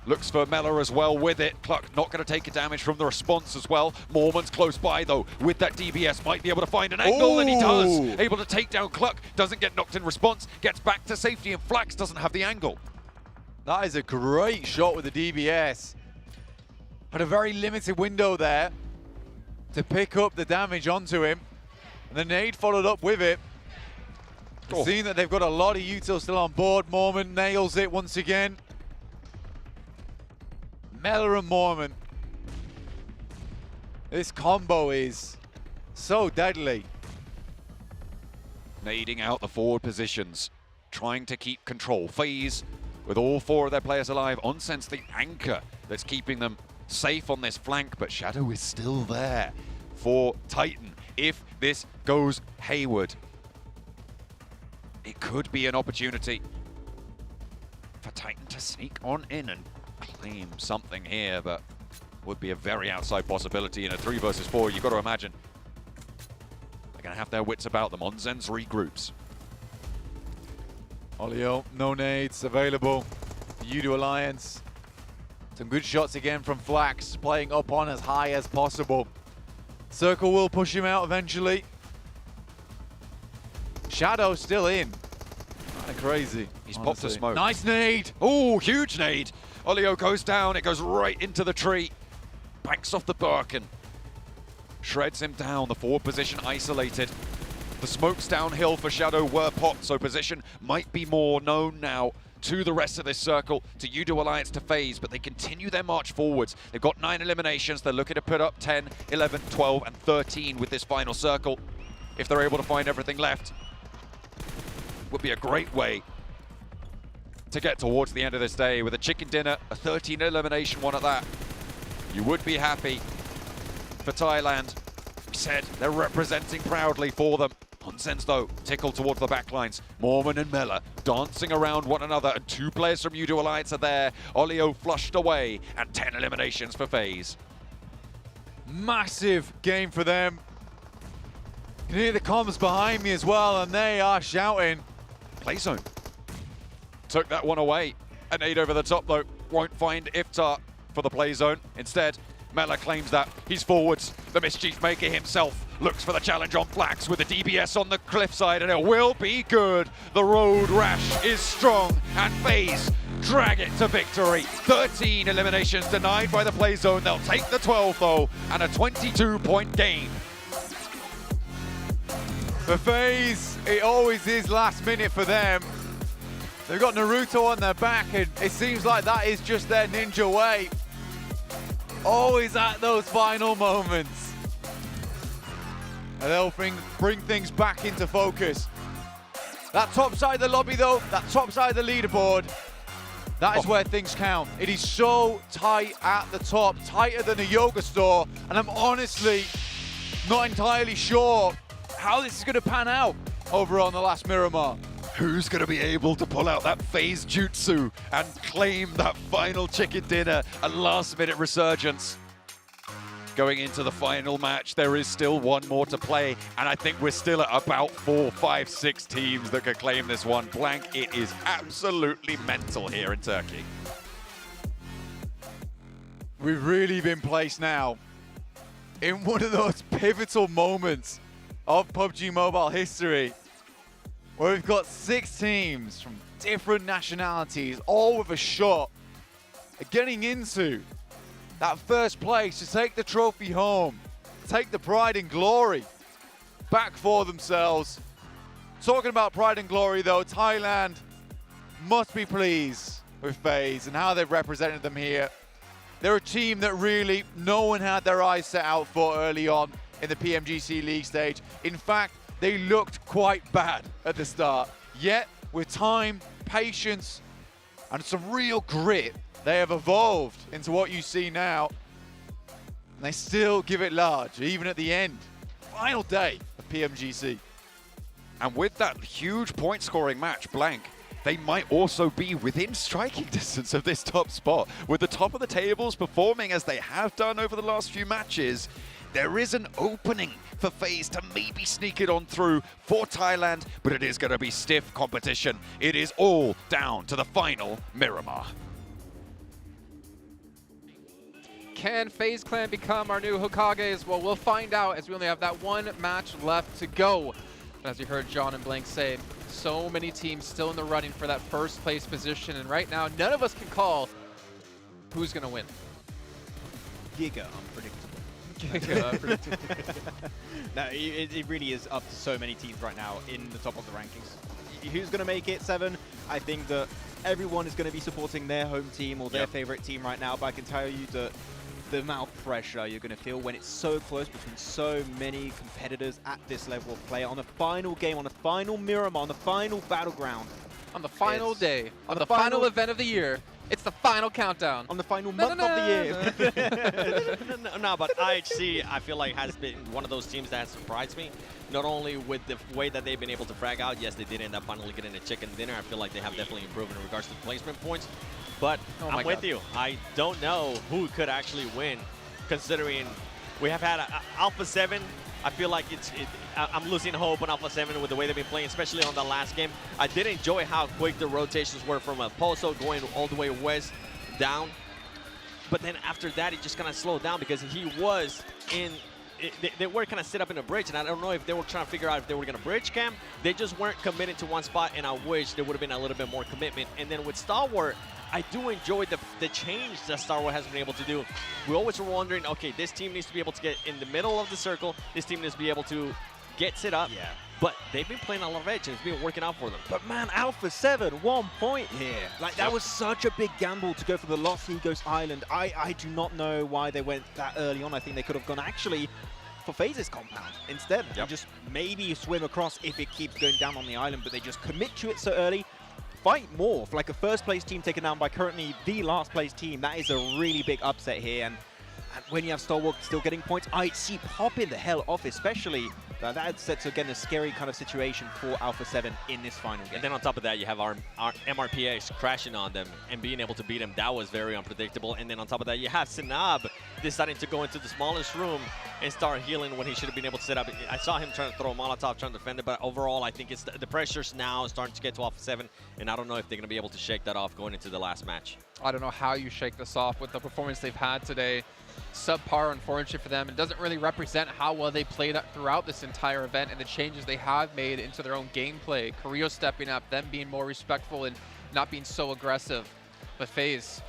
Looks for Mela as well with it. Cluck not going to take a damage from the response as well. Mormon's close by, though, with that DBS. Might be able to find an angle, and he does. Able to take down Cluck. Doesn't get knocked in response. Gets back to safety, and Flax doesn't have the angle. That is a great shot with the DBS. Had a very limited window there to pick up the damage onto him. And the nade followed up with it. Seeing that they've got a lot of util still on board, Mormon nails it once again. Mela and Mormon. This combo is so deadly. Nading out the forward positions, trying to keep control. FaZe, with all 4 of their players alive, Onsense the anchor that's keeping them safe on this flank, but Shadow is still there for Titan. If this goes hayward, it could be an opportunity for Titan to sneak on in and claim something here, but would be a very outside possibility in a 3 versus 4. You've got to imagine they're going to have their wits about them. Onsense regroups. Olio, no nades available. Udo Alliance. Some good shots again from Flax, playing up on as high as possible. Circle will push him out eventually. Shadow still in. Kind of crazy. He's popped a smoke. Nice nade. Oh, huge nade. Olio goes down. It goes right into the tree. Banks off the Birkin. Shreds him down. The forward position isolated. The smokes downhill for Shadow were popped, so position might be more known now to the rest of this circle, to Udo Alliance, to FaZe, but they continue their march forwards. They've got 9 eliminations. They're looking to put up 10, 11, 12, and 13 with this final circle. If they're able to find everything left, would be a great way to get towards the end of this day with a chicken dinner, a 13 elimination one at that. You would be happy for Thailand. We said they're representing proudly for them. Hunsen's though, tickled towards the backlines. Mormon and Miller dancing around one another, and 2 players from U2 Alliance are there. Olio flushed away, and 10 eliminations for FaZe. Massive game for them. You can hear the comms behind me as well, and they are shouting. Play zone. Took that one away. An 8 over the top though. Won't find Iftar for the play zone. Instead, Mela claims that. He's forwards. The Mischief Maker himself looks for the challenge on Flax with the DBS on the cliffside, and it will be good. The road rash is strong, and FaZe drag it to victory. 13 eliminations denied by the play zone. They'll take the 12 though, and a 22-point gain. For FaZe, it always is last minute for them. They've got Naruto on their back, and it seems like that is just their ninja way. Always at those final moments. And they'll bring things back into focus. That top side of the lobby though, that top side of the leaderboard, that is where things count. It is so tight at the top, tighter than a yoga store, and I'm honestly not entirely sure how this is going to pan out over on the last Miramar. Who's going to be able to pull out that FaZe jutsu and claim that final chicken dinner, a last-minute resurgence? Going into the final match, there is still one more to play, and I think we're still at about 4, 5, 6 teams that could claim this one. Blank, it is absolutely mental here in Turkey. We've really been placed now in one of those pivotal moments of PUBG Mobile history, where we've got 6 teams from different nationalities, all with a shot at getting into that first place to take the trophy home, take the pride and glory back for themselves. Talking about pride and glory though, Thailand must be pleased with FaZe and how they've represented them here. They're a team that really no one had their eyes set out for early on in the PMGC League stage. In fact, they looked quite bad at the start. Yet, with time, patience, and some real grit, they have evolved into what you see now. And they still give it large, even at the end. Final day of PMGC. And with that huge point-scoring match, Blank, they might also be within striking distance of this top spot. With the top of the tables performing as they have done over the last few matches, there is an opening for FaZe to maybe sneak it on through for Thailand, but it is going to be stiff competition. It is all down to the final Miramar. Can FaZe Clan become our new Hokages? Well, we'll find out as we only have that one match left to go. And as you heard John and Blank say, so many teams still in the running for that first place position, and right now none of us can call who's going to win. Giga unpredictable. No, it really is up to so many teams right now in the top of the rankings. Who's going to make it 7? I think that everyone is going to be supporting their home team or their favorite team right now, but I can tell you that the amount of pressure you're going to feel when it's so close between so many competitors at this level of play on the final game, on the final Miramar, on the final battleground. On the final day, on the final event of the year, it's the final countdown. On the final month of the year. No, but IHC, I feel like, has been one of those teams that has surprised me. Not only with the way that they've been able to frag out. Yes, they did end up finally getting a chicken dinner. I feel like they have definitely improved in regards to placement points. But I'm with you. I don't know who could actually win, considering we have had Alpha 7. I feel like I'm losing hope on Alpha 7 with the way they've been playing, especially on the last game. I did enjoy how quick the rotations were from Pozo going all the way west down. But then after that, it just kind of slowed down because he was in... They were kind of set up in a bridge, and I don't know if they were trying to figure out if they were going to bridge camp. They just weren't committed to one spot, and I wish there would have been a little bit more commitment. And then with Star Wars, I do enjoy the change that Star Wars has been able to do. We always were wondering, okay, this team needs to be able to get in the middle of the circle. This team needs to be able to get set up. Yeah. But they've been playing a lot of edge, and it's been working out for them. But man, Alpha 7, 1 point here. Like, that was such a big gamble to go for the Los Higos Island. I do not know why they went that early on. I think they could have gone actually for FaZe's compound instead. And just maybe swim across if it keeps going down on the island, but they just commit to it so early. fight more. For like a first place team taken down by currently the last place team, that is a really big upset here. And when you have Stalwart still getting points, IHC popping the hell off, especially. That sets, again, a scary kind of situation for Alpha 7 in this final game. And then on top of that, you have our MRPAs crashing on them and being able to beat them. That was very unpredictable. And then on top of that, you have Sinab deciding to go into the smallest room and start healing when he should have been able to set up. I saw him trying to throw a Molotov, trying to defend it, but overall, I think it's the pressure's now starting to get to Alpha 7, and I don't know if they're going to be able to shake that off going into the last match. I don't know how you shake this off with the performance they've had today. Subpar, unfortunately for them. It doesn't really represent how well they played throughout this entire event and the changes they have made into their own gameplay. Carrillo stepping up, them being more respectful and not being so aggressive. But FaZe,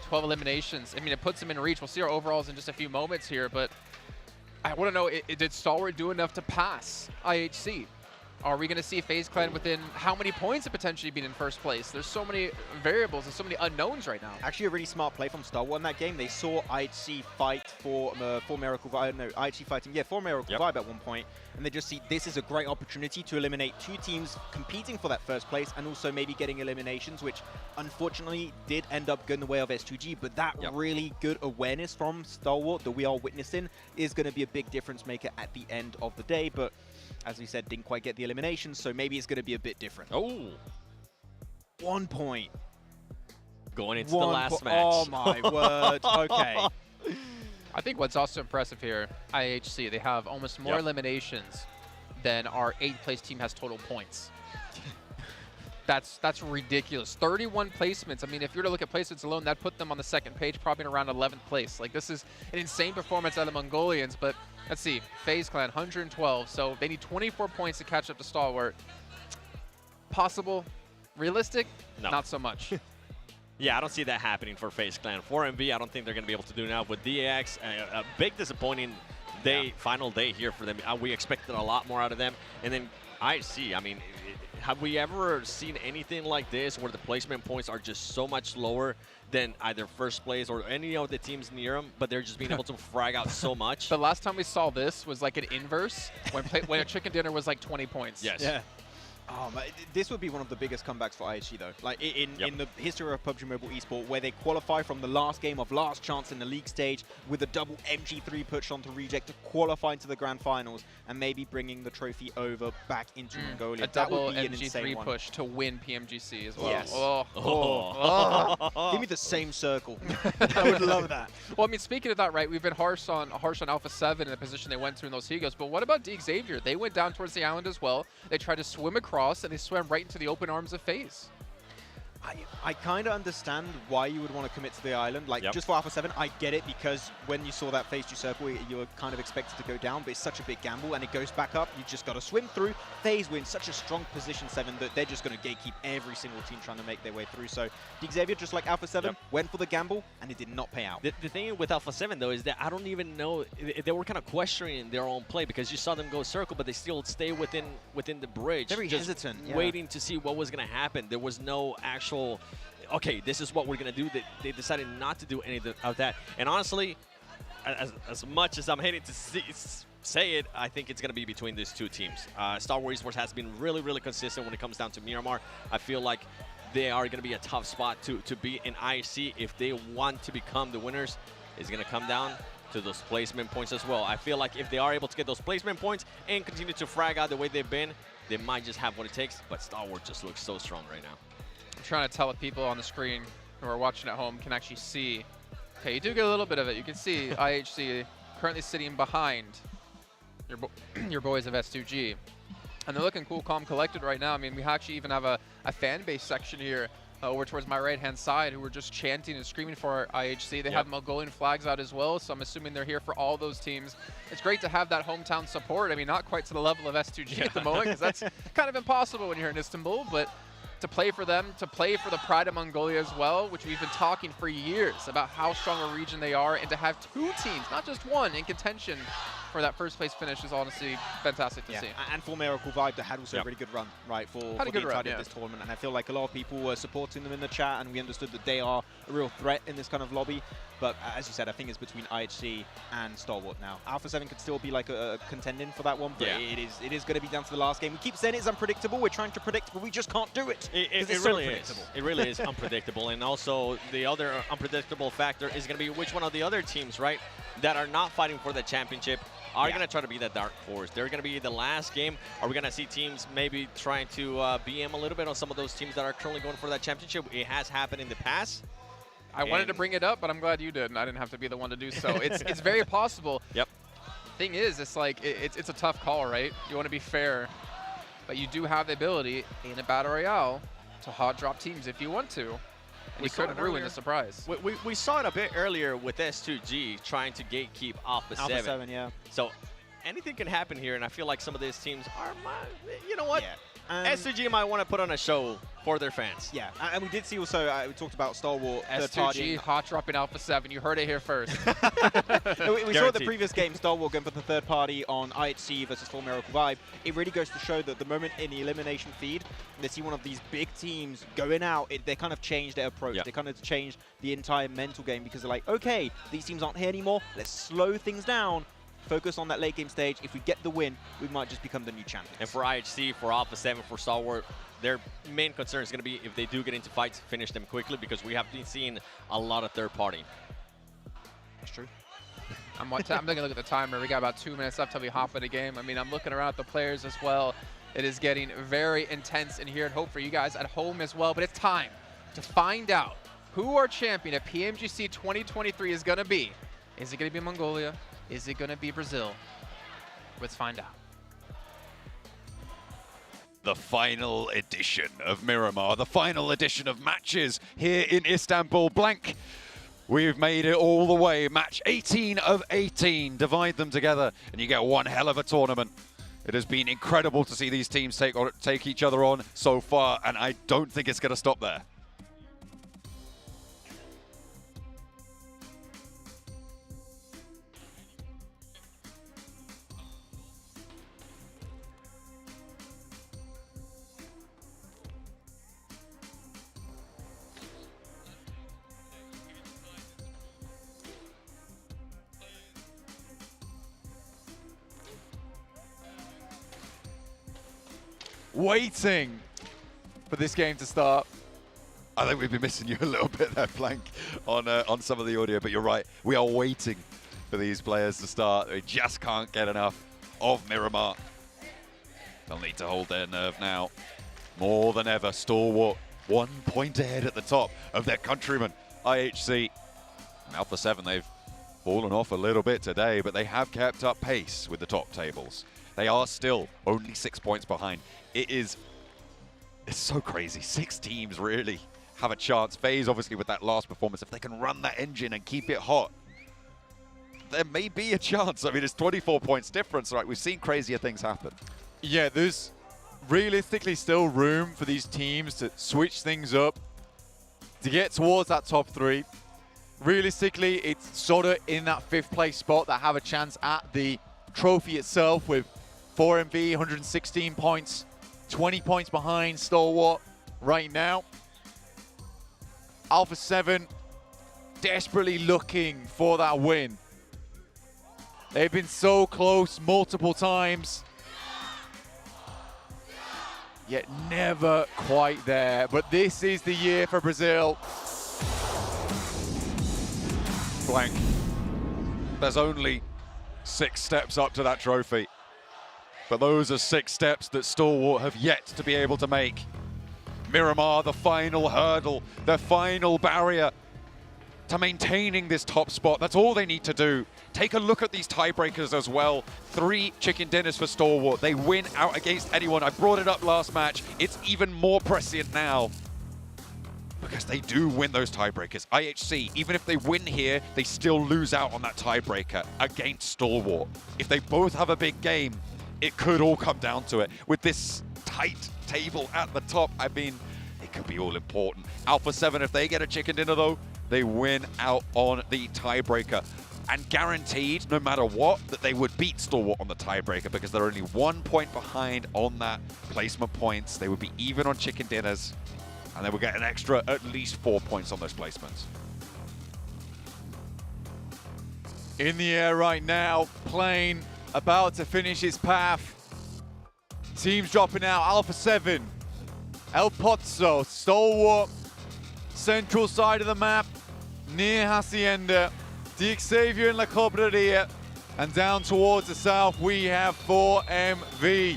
12 eliminations. I mean, it puts them in reach. We'll see our overalls in just a few moments here, but I want to know, did Stalwart do enough to pass IHC? Are we going to see FaZe Clan within how many points of potentially being in first place? There's so many variables, there's so many unknowns right now. Actually, a really smart play from Stalwart in that game. They saw IHC fight for Miracle Vibe. No, IHC fighting, yeah, for Miracle Vibe at one point, and they just see this is a great opportunity to eliminate two teams competing for that first place and also maybe getting eliminations, which unfortunately did end up going the way of S2G. But that really good awareness from Stalwart that we are witnessing is going to be a big difference maker at the end of the day. But as we said, didn't quite get the elimination, so maybe it's going to be a bit different. Oh. 1 point. Going into the last match. Oh my word. Okay. I think what's also impressive here, IHC, they have almost more eliminations than our 8th place team has total points. That's ridiculous. 31 placements. I mean, if you were to look at placements alone, that put them on the second page, probably around 11th place. Like, this is an insane performance out of the Mongolians, but let's see. FaZe Clan, 112, so they need 24 points to catch up to Stalwart. Possible? Realistic? No. Not so much. Yeah, I don't see that happening for FaZe Clan. 4MV, I don't think they're going to be able to do now. With DAX, a big disappointing day, final day here for them. We expected a lot more out of them. And then IHC, I mean, have we ever seen anything like this where the placement points are just so much lower than either first place or any of the teams near them, but they're just being able to frag out so much? The last time we saw this was like an inverse when a chicken dinner was like 20 points. Yes. Yeah. Oh, man, this would be one of the biggest comebacks for IHG, though. Like, in the history of PUBG Mobile Esport, where they qualify from the last game of last chance in the league stage with a double MG3 push onto Reject to qualify into the grand finals and maybe bringing the trophy over back into Mongolia. A double MG3 push to win PMGC as well. Yes. Oh. Give me the same circle. I would love that. Well, I mean, speaking of that, right, we've been harsh on Alpha 7 in the position they went to in those Hegos, but what about D Xavier? They went down towards the island as well. They tried to swim across, and they swam right into the open arms of FaZe. I kind of understand why you would want to commit to the island. Like, just for Alpha 7, I get it, because when you saw that phase 2 circle, you were kind of expected to go down, but it's such a big gamble, and it goes back up. You just got to swim through. FaZe were in such a strong position 7 that they're just going to gatekeep every single team trying to make their way through. So Xavier, just like Alpha 7, went for the gamble, and it did not pay out. The thing with Alpha 7, though, is that I don't even know, they were kind of questioning their own play, because you saw them go circle, but they still stay within the bridge. Very just hesitant. Waiting to see what was going to happen. There was no actual, okay, this is what we're going to do. They decided not to do any of that. And honestly, as much as I'm hating to say it, I think it's going to be between these two teams. Star Wars Esports has been really, really consistent when it comes down to Miramar. I feel like they are going to be a tough spot to be in IHC if they want to become the winners. It's going to come down to those placement points as well. I feel like if they are able to get those placement points and continue to frag out the way they've been, they might just have what it takes, but Star Wars just looks so strong right now. I'm trying to tell what people on the screen who are watching at home can actually see. Okay, you do get a little bit of it. You can see IHC currently sitting behind your boys of S2G. And they're looking cool, calm, collected right now. I mean, we actually even have a fan base section here over towards my right-hand side who were just chanting and screaming for IHC. They have Mongolian flags out as well, so I'm assuming they're here for all those teams. It's great to have that hometown support. I mean, not quite to the level of S2G at the moment, because that's kind of impossible when you're in Istanbul, but to play for them, to play for the pride of Mongolia as well, which we've been talking for years about how strong a region they are, and to have two teams, not just one, in contention for that first place finish is honestly fantastic to see. And for Miracle Vibe, that had also a really good run, right, for the entirety of this tournament. And I feel like a lot of people were supporting them in the chat, and we understood that they are a real threat in this kind of lobby. But as you said, I think it's between IHC and Stalwart now. Alpha 7 could still be like a contending for that one, but it is going to be down to the last game. We keep saying it's unpredictable. We're trying to predict, but we just can't do it. It really is. It really is unpredictable. And also, the other unpredictable factor is going to be which one of the other teams, right, that are not fighting for the championship are going to try to be the dark horse. They're going to be the last game. Are we going to see teams maybe trying to BM a little bit on some of those teams that are currently going for that championship? It has happened in the past. I wanted to bring it up, but I'm glad you did, and I didn't have to be the one to do so. It's very possible. Yep. Thing is, it's like it's a tough call, right? You want to be fair, but you do have the ability in a battle royale to hot drop teams if you want to. And you could ruin the surprise. We saw it a bit earlier with S2G trying to gatekeep Alpha 7. Alpha 7, yeah. So anything can happen here, and I feel like some of these teams are, you know what? S2G might want to put on a show for their fans. Yeah, and we did see also, we talked about Stalwart. S2G hot dropping Alpha 7. You heard it here first. we saw the previous game, Stalwart going for the third party on IHC versus Full Miracle Vibe. It really goes to show that the moment in the elimination feed, they see one of these big teams going out, they kind of change their approach. They kind of change the entire mental game because they're like, okay, these teams aren't here anymore. Let's slow things down. Focus on that late game stage. If we get the win, we might just become the new champions. And for IHC, for Alpha 7, for Stalwart, their main concern is going to be if they do get into fights, finish them quickly, because we have been seeing a lot of third party. That's true. I'm taking a look at the timer. We got about 2 minutes left till we hop in the game. I mean, I'm looking around at the players as well. It is getting very intense in here, and hope for you guys at home as well. But it's time to find out who our champion at PMGC 2023 is going to be. Is it going to be Mongolia? Is it going to be Brazil? Let's find out. The final edition of Miramar, the final edition of matches here in Istanbul. Blank, we've made it all the way. Match 18 of 18. Divide them together and you get one hell of a tournament. It has been incredible to see these teams take each other on so far, and I don't think it's going to stop there. Waiting for this game to start. I think we've been missing you a little bit there, Blank, on some of the audio, but you're right. We are waiting for these players to start. They just can't get enough of Miramar. They'll need to hold their nerve now. More than ever, Stalwart 1 point ahead at the top of their countrymen, IHC. And Alpha 7, they've fallen off a little bit today, but they have kept up pace with the top tables. They are still only 6 points behind. It's so crazy. 6 teams really have a chance. FaZe, obviously, with that last performance, if they can run that engine and keep it hot, there may be a chance. I mean, it's 24 points difference, right? We've seen crazier things happen. Yeah, there's realistically still room for these teams to switch things up, to get towards that top 3. Realistically, it's sort of in that 5th place spot that have a chance at the trophy itself with 4MV, 116 points, 20 points behind Stalwart right now. Alpha 7 desperately looking for that win. They've been so close multiple times, yet never quite there. But this is the year for Brazil. Blank. There's only 6 steps up to that trophy. But those are 6 steps that Stalwart have yet to be able to make. Miramar, the final hurdle, the final barrier to maintaining this top spot. That's all they need to do. Take a look at these tiebreakers as well. 3 chicken dinners for Stalwart. They win out against anyone. I brought it up last match. It's even more prescient now because they do win those tiebreakers. IHC, even if they win here, they still lose out on that tiebreaker against Stalwart. If they both have a big game, it could all come down to it. With this tight table at the top, I mean, it could be all important. Alpha 7, if they get a chicken dinner though, they win out on the tiebreaker. and guaranteed, no matter what, that they would beat Stalwart on the tiebreaker because they're only 1 point behind on that placement points. They would be even on chicken dinners, and they would get an extra at least 4 points on those placements. In the air right now, plane about to finish its path. Teams dropping out, Alpha 7, El Pozzo, Stalwart, central side of the map, near Hacienda, the Xavier and La Cobreria, and down towards the south we have 4MV.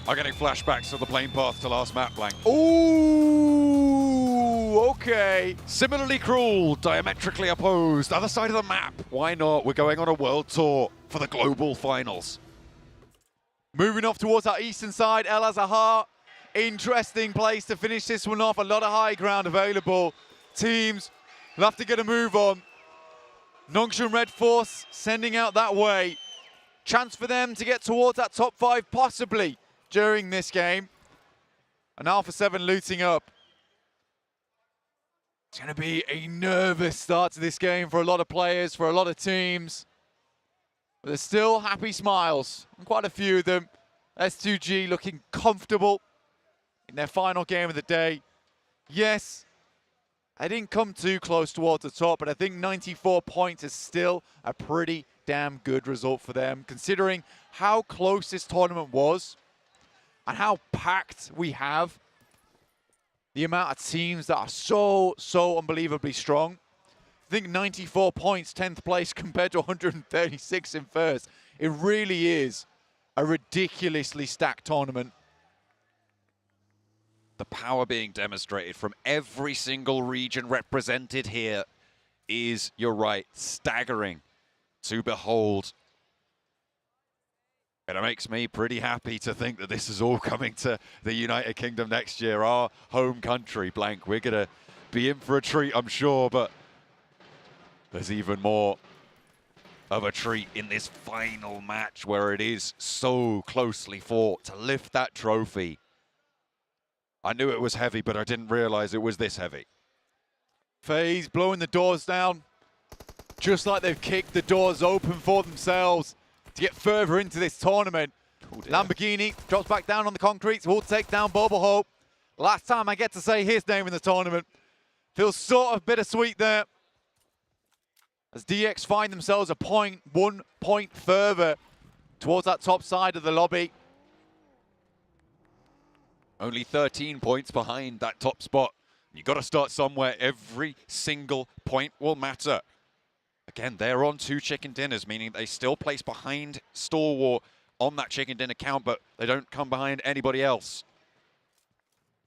I'm getting flashbacks of the plane path to last map, Blank. Ooh, okay. Similarly cruel, diametrically opposed, other side of the map. Why not? We're going on a world tour for the global finals. Moving off towards our eastern side, El Azahar. Interesting place to finish this one off. A lot of high ground available. Teams will have to get a move on. Nongshim Red Force sending out that way. Chance for them to get towards that top 5 possibly during this game. And Alpha 7 looting up. It's going to be a nervous start to this game for a lot of players, for a lot of teams. But there's still happy smiles, and quite a few of them. S2G looking comfortable in their final game of the day. Yes, I didn't come too close towards the top, but I think 94 points is still a pretty damn good result for them, considering how close this tournament was and how packed we have. The amount of teams that are so unbelievably strong. I think 94 points, 10th place compared to 136 in first. It really is a ridiculously stacked tournament. The power being demonstrated from every single region represented here is, you're right, staggering to behold. And it makes me pretty happy to think that this is all coming to the United Kingdom next year, our home country, Blank. We're going to be in for a treat, I'm sure, but there's even more of a treat in this final match where it is so closely fought to lift that trophy. I knew it was heavy, but I didn't realize it was this heavy. FaZe blowing the doors down, just like they've kicked the doors open for themselves to get further into this tournament. Oh, Lamborghini drops back down on the concrete, will take down Bobo Hope. Last time I get to say his name in the tournament. Feels sort of bittersweet there, as DX find themselves a 1 point further towards that top side of the lobby. Only 13 points behind that top spot. You've got to start somewhere. Every single point will matter. Again, they're on 2 chicken dinners, meaning they still place behind Stalwart on that chicken dinner count, but they don't come behind anybody else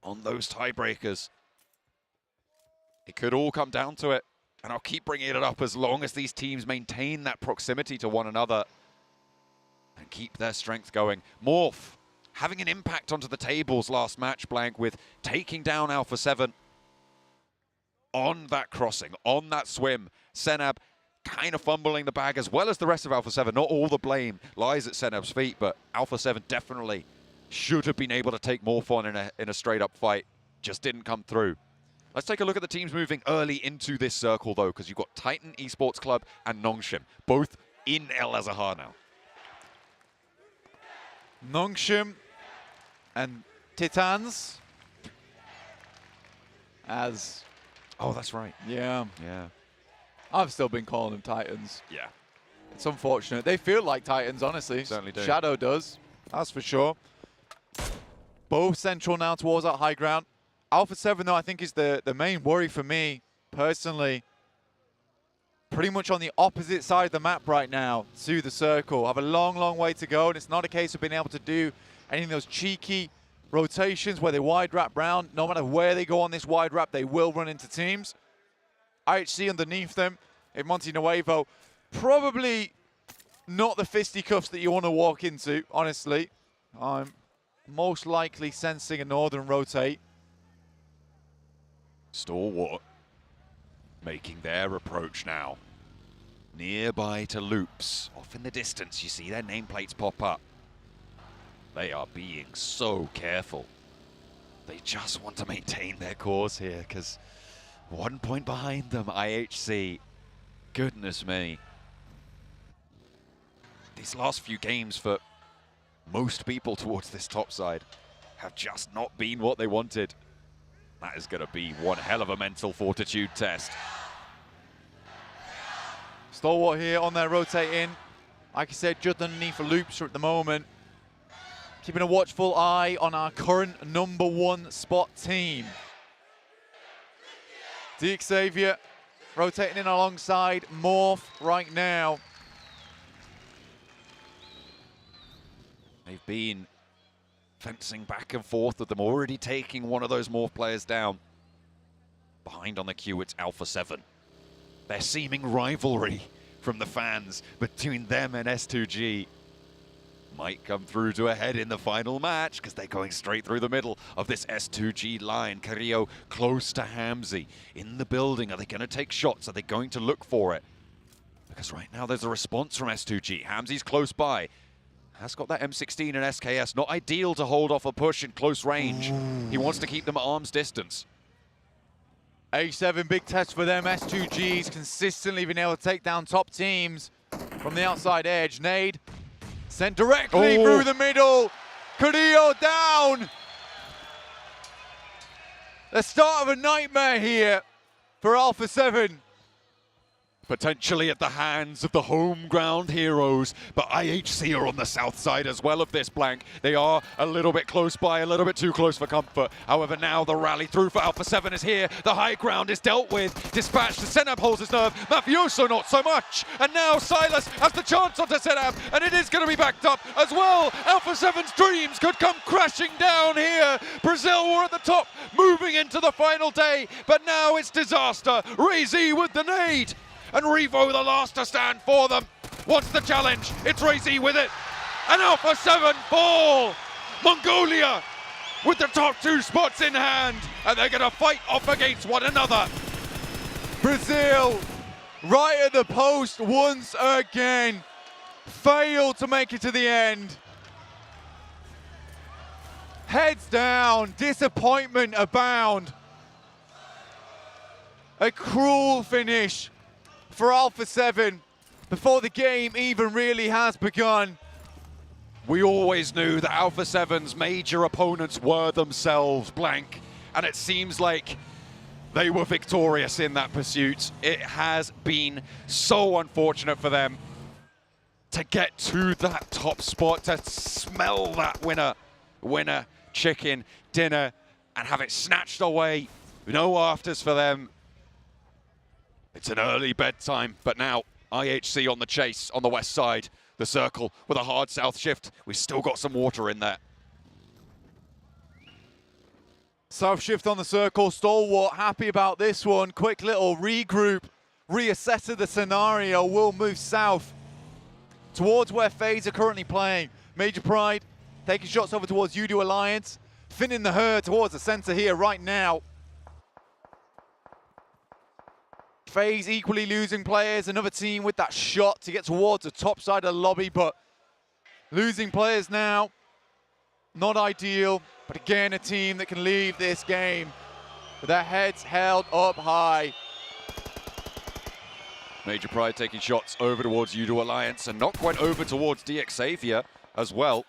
on those tiebreakers. It could all come down to it. And I'll keep bringing it up as long as these teams maintain that proximity to one another and keep their strength going. Morph having an impact onto the tables last match, Blank, with taking down Alpha 7 on that crossing, on that swim. Senab kind of fumbling the bag as well as the rest of Alpha 7. Not all the blame lies at Senab's feet, but Alpha 7 definitely should have been able to take Morph on in a straight-up fight. Just didn't come through. Let's take a look at the teams moving early into this circle, though, because you've got Titan Esports Club and Nongshim, both in El Azahar now. Nongshim and Titans as... Oh, that's right. Yeah. Yeah. I've still been calling them Titans. Yeah. It's unfortunate. They feel like Titans, honestly. Certainly do. Shadow does, that's for sure. Both central now towards that high ground. Alpha 7, though, I think is the main worry for me, personally. Pretty much on the opposite side of the map right now to the circle. Have a long way to go, and it's not a case of being able to do any of those cheeky rotations where they wide wrap round. No matter where they go on this wide wrap, they will run into teams. IHC underneath them in Monte Nuevo. Probably not the fisticuffs that you want to walk into, honestly. I'm most likely sensing a northern rotate. Stalwart making their approach now. Nearby to Loops. Off in the distance, you see their nameplates pop up. They are being so careful. They just want to maintain their course here, because 1 point behind them, IHC. Goodness me. These last few games for most people towards this top side have just not been what they wanted. That is going to be one hell of a mental fortitude test. Stalwart here on their rotating. Like I said, just underneath the loops at the moment. Keeping a watchful eye on our current #1 spot team. Xavier rotating in alongside Morph right now. They've been fencing back and forth with them, already taking one of those Morph players down. Behind on the queue, it's Alpha 7. Their seeming rivalry from the fans between them and S2G might come through to a head in the final match, because they're going straight through the middle of this S2G line. Carrillo close to Hamzy in the building. Are they going to take shots? Are they going to look for it? Because right now there's a response from S2G. Hamzy's close by. Has got that M16 and SKS. Not ideal to hold off a push in close range. He wants to keep them at arm's distance. A7, big test for them. S2G's consistently been able to take down top teams from the outside edge. Nade sent directly through the middle. Carrillo down. The start of a nightmare here for Alpha 7. Potentially at the hands of the home ground heroes, but IHC are on the south side as well of this blank. They are a little bit close by, a little bit too close for comfort. However, now the rally through for Alpha 7 is here. The high ground is dealt with. Dispatch to Senab holds his nerve. Mafioso not so much. And now Silas has the chance onto Senab, and it is going to be backed up as well. Alpha 7's dreams could come crashing down here. Brazil were at the top, moving into the final day, but now it's disaster. Ray-Z with the nade. And Revo, the last to stand for them. What's the challenge? It's Ray-Z with it. And Alpha 7 fall. Mongolia with the top 2 spots in hand. And they're going to fight off against one another. Brazil, right at the post once again. Failed to make it to the end. Heads down, disappointment abound. A cruel finish for Alpha 7 before the game even really has begun. We always knew that Alpha 7's major opponents were themselves blank, and it seems like they were victorious in that pursuit. It has been so unfortunate for them to get to that top spot, to smell that winner chicken dinner and have it snatched away. No afters for them. It's an early bedtime, but now IHC on the chase on the west side. The circle with a hard south shift. We've still got some water in there. South shift on the circle. Stalwart happy about this one. Quick little regroup. Reassess the scenario. We'll move south towards where FaZe are currently playing. Major Pride taking shots over towards Udo Alliance. Finning the herd towards the center here right now. FaZe equally losing players. Another team with that shot to get towards the top side of the lobby, but losing players now. Not ideal, but again, a team that can leave this game with their heads held up high. Major Pride taking shots over towards Udo Alliance and not quite over towards Xavier as well.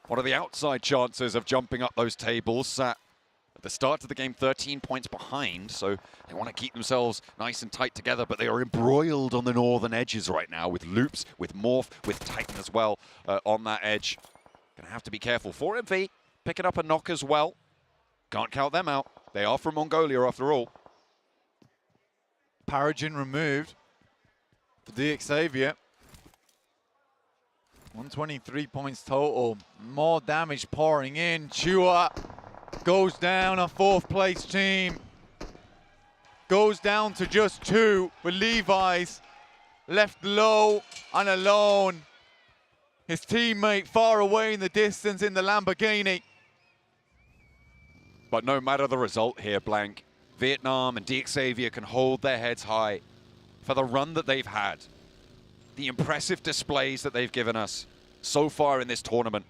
One of the outside chances of jumping up those tables sat at the start of the game 13 points behind, so they want to keep themselves nice and tight together, but they are embroiled on the northern edges right now with Loops, with Morph, with Titan as well on that edge. Gonna have to be careful. 4MV picking up a knock as well. Can't count them out. They are from Mongolia after all. Paragen removed for Xavier. 123 points total. More damage pouring in. Chua goes down, a 4th place team. Goes down to just 2 with Levi's left low and alone. His teammate far away in the distance in the Lamborghini. But no matter the result here, Blank, Vietnam and Xavier can hold their heads high for the run that they've had. The impressive displays that they've given us so far in this tournament.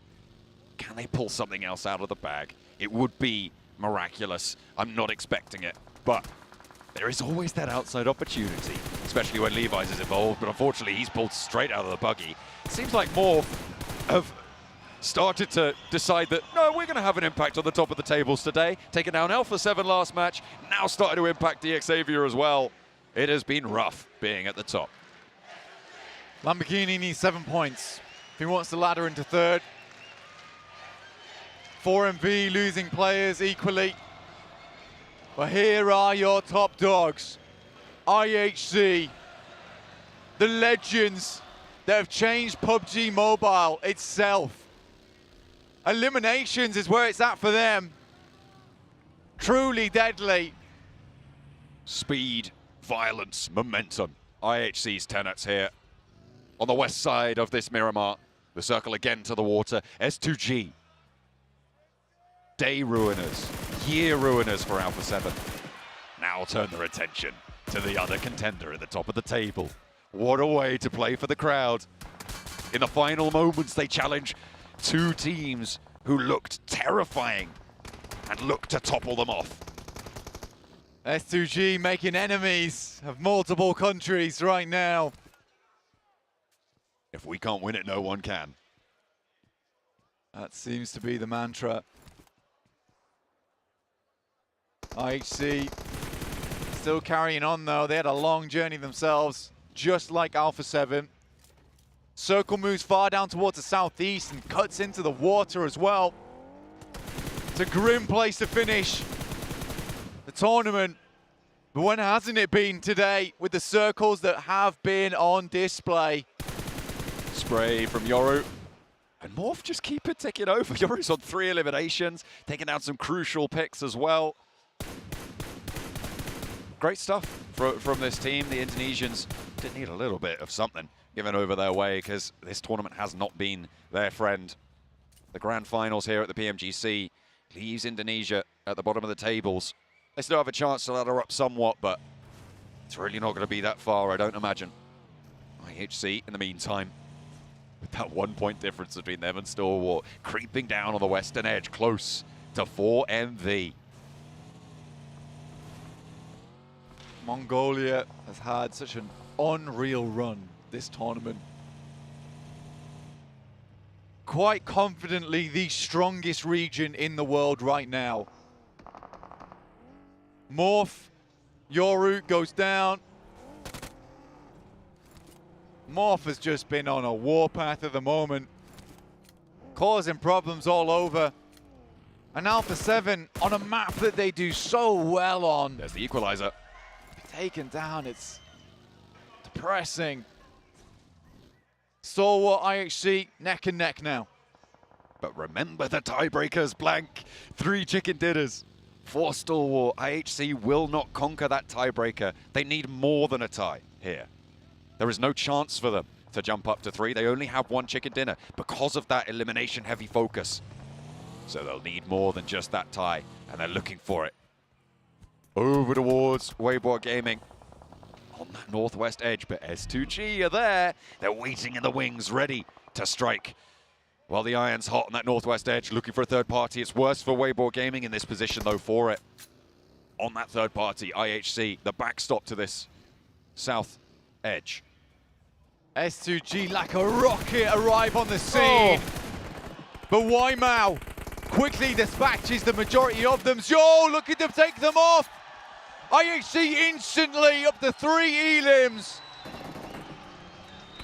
Can they pull something else out of the bag? It would be miraculous. I'm not expecting it, but there is always that outside opportunity. especially when Levi's is involved, but unfortunately he's pulled straight out of the buggy. It seems like more have started to decide that, no, we're going to have an impact on the top of the tables today. Taking down Alpha 7 last match, now starting to impact the Xavier as well. It has been rough being at the top. Lamborghini needs 7 points if he wants to ladder into third. 4MV losing players equally. But here are your top dogs. IHC, the legends that have changed PUBG Mobile itself. Eliminations is where it's at for them. Truly deadly. Speed, violence, momentum. IHC's tenets here. On the west side of this Miramar, the circle again to the water. S2G. Day ruiners, year ruiners for Alpha 7. Now turn their attention to the other contender at the top of the table. What a way to play for the crowd. In the final moments, they challenge two teams who looked terrifying and looked to topple them off. S2G making enemies of multiple countries right now. If we can't win it, no one can. That seems to be the mantra. IHC still carrying on though. They had a long journey themselves, just like Alpha 7. Circle moves far down towards the southeast and cuts into the water as well. It's a grim place to finish the tournament. But when hasn't it been today with the circles that have been on display? Spray from Yoru. And Morph just keep it ticking over. Yoru's on 3 eliminations, taking down some crucial picks as well. Great stuff from this team. The Indonesians did need a little bit of something given over their way because this tournament has not been their friend. The grand finals here at the PMGC leaves Indonesia at the bottom of the tables. They still have a chance to ladder up somewhat, but it's really not going to be that far, I don't imagine. IHC, in the meantime, with that 1 point difference between them and Stalwart, creeping down on the western edge, close to 4MV. Mongolia has had such an unreal run this tournament. Quite confidently the strongest region in the world right now. Morph, Yoru goes down. Morph has just been on a warpath at the moment, causing problems all over. And Alpha 7 on a map that they do so well on. There's the equalizer. Taken down, it's depressing. Stalwart, IHC, neck and neck now. But remember the tiebreakers, blank. 3 chicken dinners. For Stalwart, IHC will not conquer that tiebreaker. They need more than a tie here. There is no chance for them to jump up to 3. They only have 1 chicken dinner because of that elimination heavy focus. So they'll need more than just that tie, and they're looking for it. Over towards Weibo Gaming on that northwest edge, but S2G are there. They're waiting in the wings, ready to strike. While the iron's hot on that northwest edge, looking for a third party. It's worse for Weibo Gaming in this position, though, for it. On that third party, IHC, the backstop to this south edge. S2G like a rocket arrive on the scene. But Waimau quickly dispatches the majority of them. Zhou looking to take them off. IHC instantly up to 3 elims.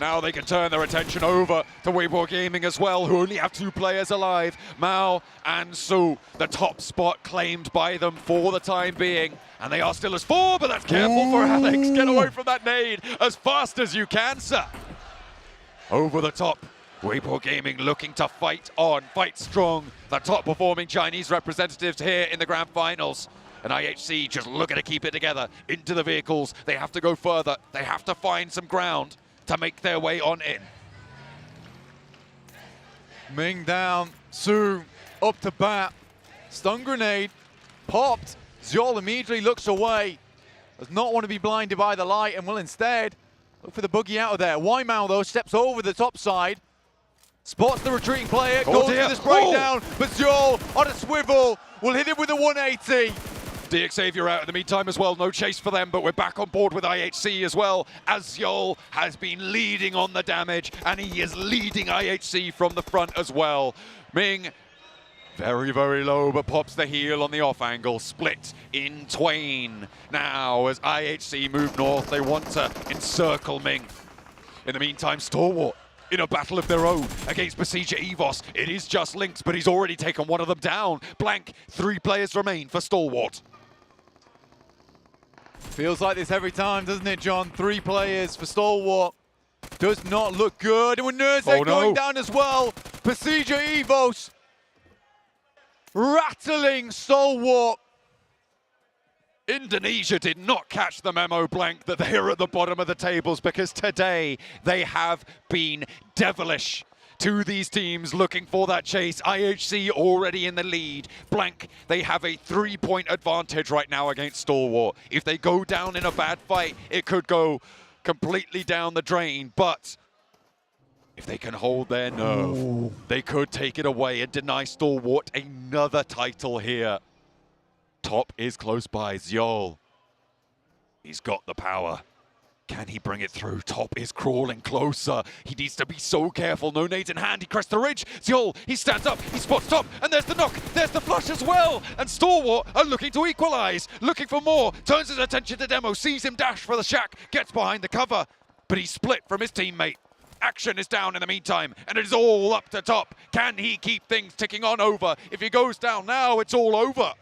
Now they can turn their attention over to Weibo Gaming as well, who only have 2 players alive. Mao and Su, the top spot claimed by them for the time being. And they are still as 4, but that's careful for Alex. Get away from that nade as fast as you can, sir. Over the top, Weibo Gaming looking to fight on, fight strong. The top performing Chinese representatives here in the grand finals. And IHC just looking to keep it together into the vehicles. They have to go further. They have to find some ground to make their way on in. Ming down, Su up to bat. Stun grenade popped. Zhou immediately looks away. Does not want to be blinded by the light and will instead look for the boogie out of there. Waimau though steps over the top side. Spots the retreating player, goes for the spray down, but Zhou on a swivel will hit him with a 180. Xavier out in the meantime as well. No chase for them, but we're back on board with IHC as well, as Yol has been leading on the damage, and he is leading IHC from the front as well. Ming, very, very low, but pops the heel on the off angle. Split in twain. Now, as IHC move north, they want to encircle Ming. In the meantime, Stalwart in a battle of their own against Besieger Evos. It is just Lynx, but he's already taken one of them down. Blank, 3 players remain for Stalwart. Feels like this every time, doesn't it, John? 3 players for Stalwart. Does not look good. And with Nurzek going down as well. Besieger Evos rattling Stalwart. Indonesia did not catch the memo, Blank, that they're at the bottom of the tables, because today they have been devilish to these teams looking for that chase. IHC already in the lead. Blank, they have a 3-point advantage right now against Stalwart. If they go down in a bad fight, it could go completely down the drain, but if they can hold their nerve, they could take it away and deny Stalwart another title here. Top is close by. Zjol, he's got the power. Can he bring it through? Top is crawling closer. He needs to be so careful. No nades in hand. He crests the ridge. Zjol, he stands up. He spots Top. And there's the knock. There's the flush as well. And Stalwart are looking to equalize. Looking for more. Turns his attention to Demo. Sees him dash for the shack. Gets behind the cover. But he's split from his teammate. Action is down in the meantime. And it is all up to Top. Can he keep things ticking on over? If he goes down now, it's all over.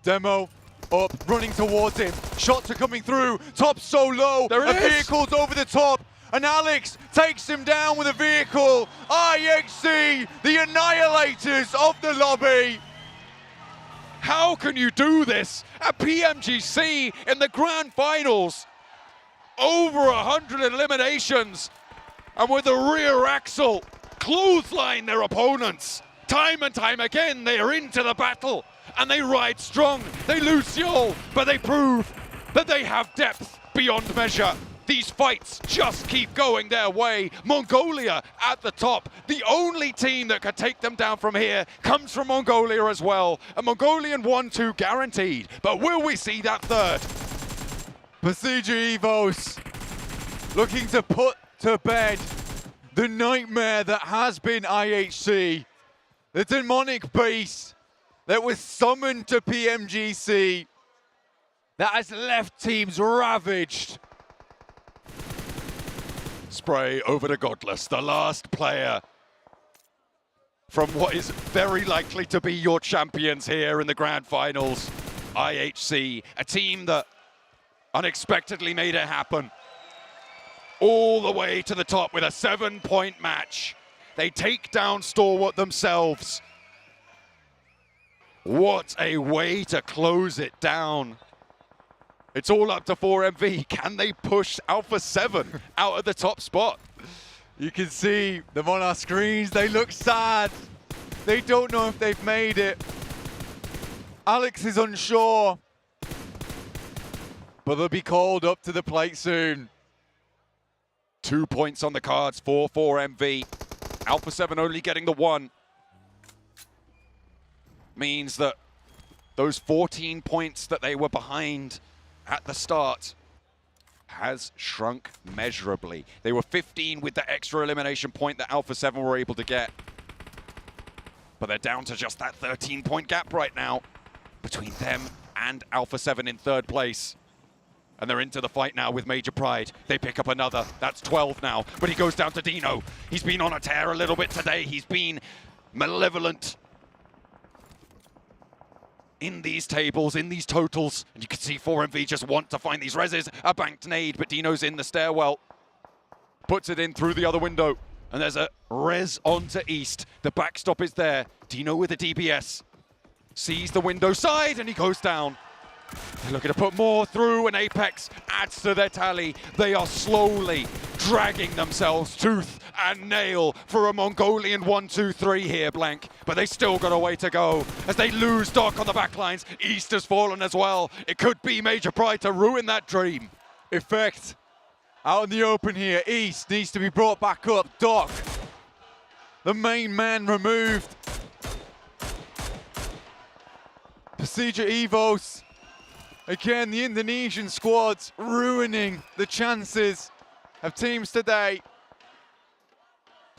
Demo up, running towards him. Shots are coming through. Top so low. There it is. Vehicle's over the top. And Alex takes him down with a vehicle. IHC, the annihilators of the lobby. How can you do this at PMGC in the grand finals? Over 100 eliminations. And with the rear axle, clothesline their opponents. Time and time again, they are into the battle. And they ride strong. They lose Zjol, but they prove that they have depth beyond measure. These fights just keep going their way. Mongolia at the top. The only team that could take them down from here comes from Mongolia as well. A Mongolian 1-2 guaranteed. But will we see that third? Besieger Evos looking to put to bed the nightmare that has been IHC. The demonic beast that was summoned to PMGC that has left teams ravaged. Spray over to Godless, the last player from what is very likely to be your champions here in the grand finals. IHC, a team that unexpectedly made it happen. All the way to the top with a 7-point match. They take down Stalwart themselves. What a way to close it down. It's all up to 4MV. Can they push Alpha 7 out of the top spot? You can see them on our screens. They look sad. They don't know if they've made it. Alex is unsure. But they'll be called up to the plate soon. 2 points on the cards for 4MV. Alpha 7 only getting the 1. Means that those 14 points that they were behind at the start has shrunk measurably. They were 15 with the extra elimination point that Alpha 7 were able to get. But they're down to just that 13-point gap right now between them and Alpha 7 in 3rd place. And they're into the fight now with Major Pride. They pick up another. That's 12 now. But he goes down to Dino. He's been on a tear a little bit today. He's been malevolent in these tables, in these totals. And you can see 4MV just want to find these reses. A banked nade, but Dino's in the stairwell. Puts it in through the other window. And there's a res onto East. The backstop is there. Dino with a DBS. Sees the window side and he goes down. They're looking to put more through, and Apex adds to their tally. They are slowly dragging themselves tooth and nail for a Mongolian 1-2-3 here, Blank. But they still got a way to go as they lose Doc on the backlines. East has fallen as well. It could be Major Pride to ruin that dream. Effect out in the open here. East needs to be brought back up. Doc, the main man, removed. Besieger Evos Again, the Indonesian squad's ruining the chances of teams today.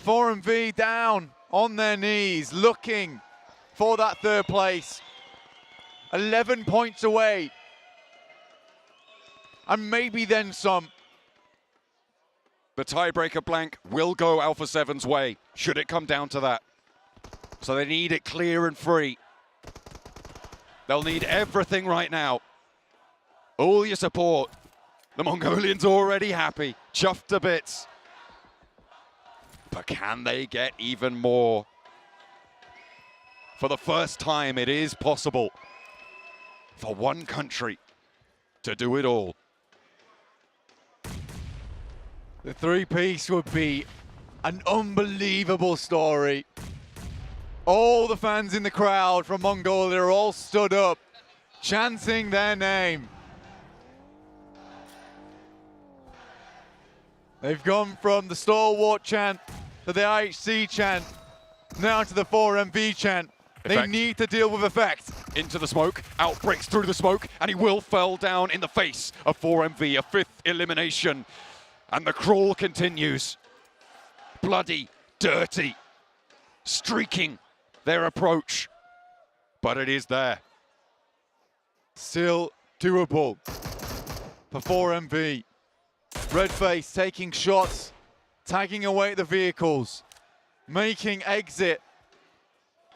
4MV down on their knees, looking for that third place. 11 points away. And maybe then some. The tiebreaker blank will go Alpha 7's way, should it come down to that. So they need it clear and free. They'll need everything right now. All your support. The Mongolians already happy, chuffed to bits. But can they get even more? For the first time, it is possible for one country to do it all. The three-piece would be an unbelievable story. All the fans in the crowd from Mongolia are all stood up, chanting their name. They've gone from the stalwart chant to the IHC chant, now to the 4MV chant. They need to deal with effect. Into the smoke, out breaks through the smoke, and he will fall down in the face of 4MV, a fifth elimination. And the crawl continues. Bloody, dirty, streaking their approach. But it is there. Still doable for 4MV. Redface taking shots, tagging away at the vehicles, making exit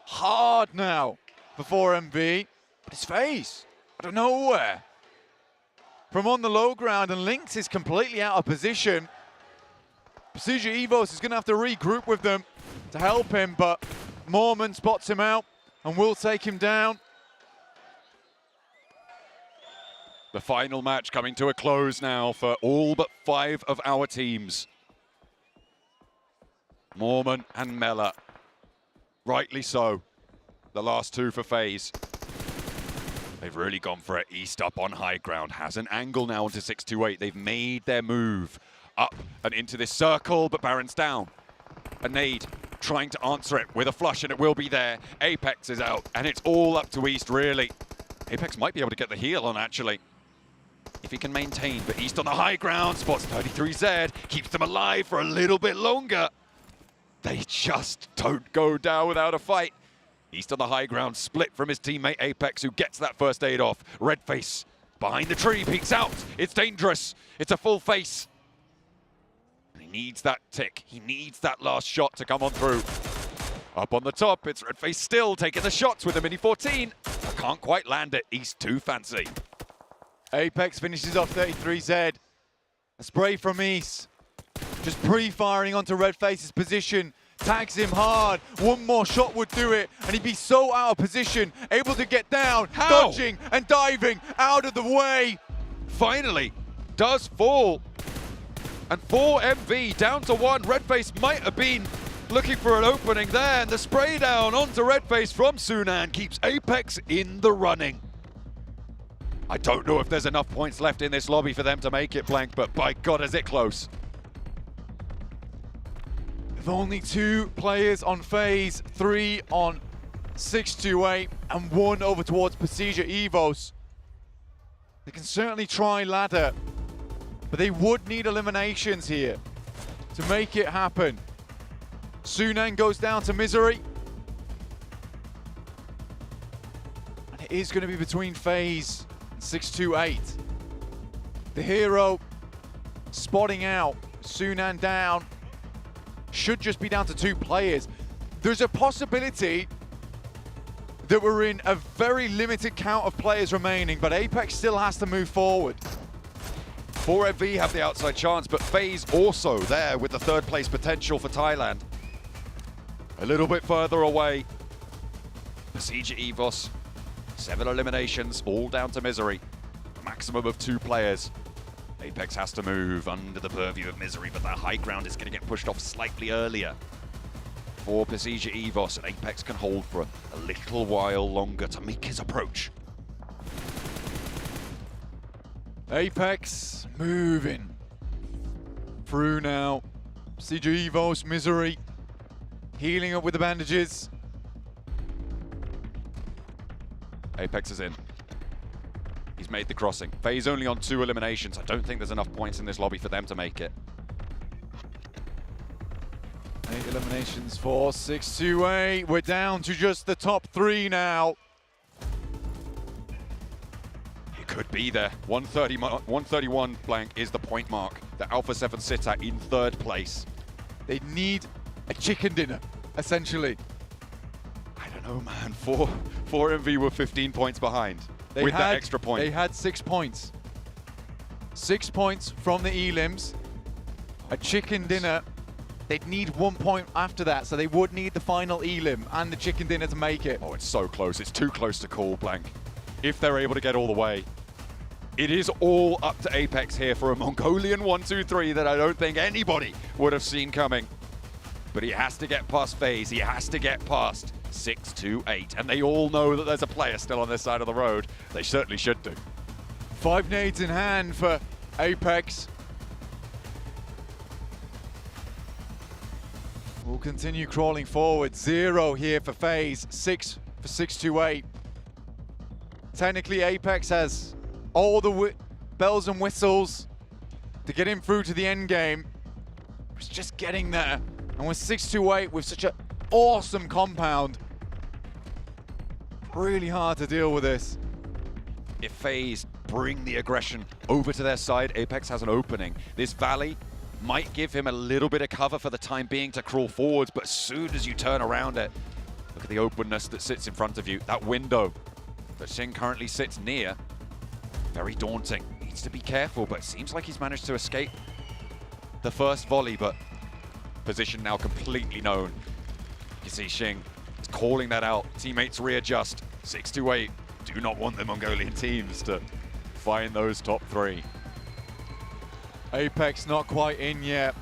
hard now for 4MV. But his face, out of nowhere. From on the low ground, and Lynx is completely out of position. Procedure Evos is going to have to regroup with them to help him, but Mormon spots him out and will take him down. The final match coming to a close now for all but 5 of our teams. Mormon and Mela. Rightly so. The last 2 for FaZe. They've really gone for it. East up on high ground. Has an angle now into 628. They've made their move up and into this circle, but Baron's down. A nade trying to answer it with a flush, and it will be there. Apex is out, and it's all up to East, really. Apex might be able to get the heal on, actually, if he can maintain. But East on the high ground, spots 33Z, keeps them alive for a little bit longer. They just don't go down without a fight. East on the high ground, split from his teammate Apex, who gets that first aid off. Redface behind the tree, peeks out. It's dangerous. It's a full face. He needs that tick. He needs that last shot to come on through. Up on the top, it's Redface still taking the shots with the Mini 14. I can't quite land it. East too fancy. Apex finishes off 33Z. A spray from East. Just pre-firing onto Redface's position. Tags him hard. One more shot would do it, and he'd be so out of position, able to get down, dodging and diving out of the way. Finally, does fall. And 4MV down to 1. Redface might have been looking for an opening there, and the spray down onto Redface from Sunan keeps Apex in the running. I don't know if there's enough points left in this lobby for them to make it blank, but by God, is it close. With only 2 players on FaZe, 3 on 628, and 1 over towards Procedure Evos. They can certainly try ladder, but they would need eliminations here to make it happen. Sunan goes down to Misery. And it is going to be between FaZe and 628. The hero spotting out, Sunan down. Should just be down to 2 players. There's a possibility that we're in a very limited count of players remaining, but Apex still has to move forward. 4MV have the outside chance, but FaZe also there with the 3rd place potential for Thailand. A little bit further away. Procedure Evos, 7 eliminations, all down to Misery. Maximum of 2 players. Apex has to move under the purview of Misery, but that high ground is going to get pushed off slightly earlier. For Procedure Evos, and Apex can hold for a little while longer to make his approach. Apex moving through now. Procedure Evos, Misery, healing up with the bandages. Apex is in. He's made the crossing. FaZe only on 2 eliminations. I don't think there's enough points in this lobby for them to make it. 8 eliminations for 628. We're down to just the top 3 now. It could be there. 131 blank is the point mark that Alpha 7 sits at in 3rd place. They need a chicken dinner, essentially. I don't know, man. 4 MV were 15 points behind with that extra point. They had 6 points. 6 points from the elims. A chicken dinner. They'd need 1 point after that, so they would need the final elim and the chicken dinner to make it. Oh, it's so close. It's too close to call, blank. If they're able to get all the way. It is all up to Apex here for a Mongolian 1-2-3 that I don't think anybody would have seen coming. But he has to get past FaZe. He has to get past 628. And they all know that there's a player still on this side of the road. They certainly should do. 5 nades in hand for Apex. We'll continue crawling forward. 0 here for FaZe, 6 for 628. Technically, Apex has all the bells and whistles to get him through to the end game. It's just getting there. And with 628, with such an awesome compound, really hard to deal with this. If FaZe bring the aggression over to their side, Apex has an opening. This valley might give him a little bit of cover for the time being to crawl forwards, but as soon as you turn around it, look at the openness that sits in front of you. That window that Shin currently sits near, very daunting. Needs to be careful, but it seems like he's managed to escape the first volley, but position now completely known. You see Xing is calling that out. Teammates readjust. 628 do not want the Mongolian teams to find those top 3. Apex not quite in yet.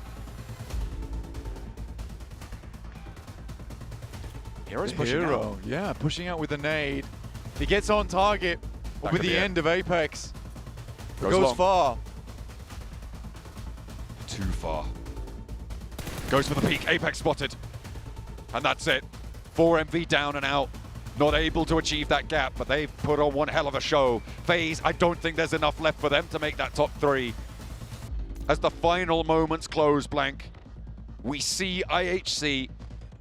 Hero's pushing out. Yeah, pushing out with a nade. He gets on target with the end of Apex. Goes far. Too far. Goes for the peak. Apex spotted. And that's it. 4 MV down and out. Not able to achieve that gap, but they've put on one hell of a show. FaZe, I don't think there's enough left for them to make that top 3. As the final moments close, blank, we see IHC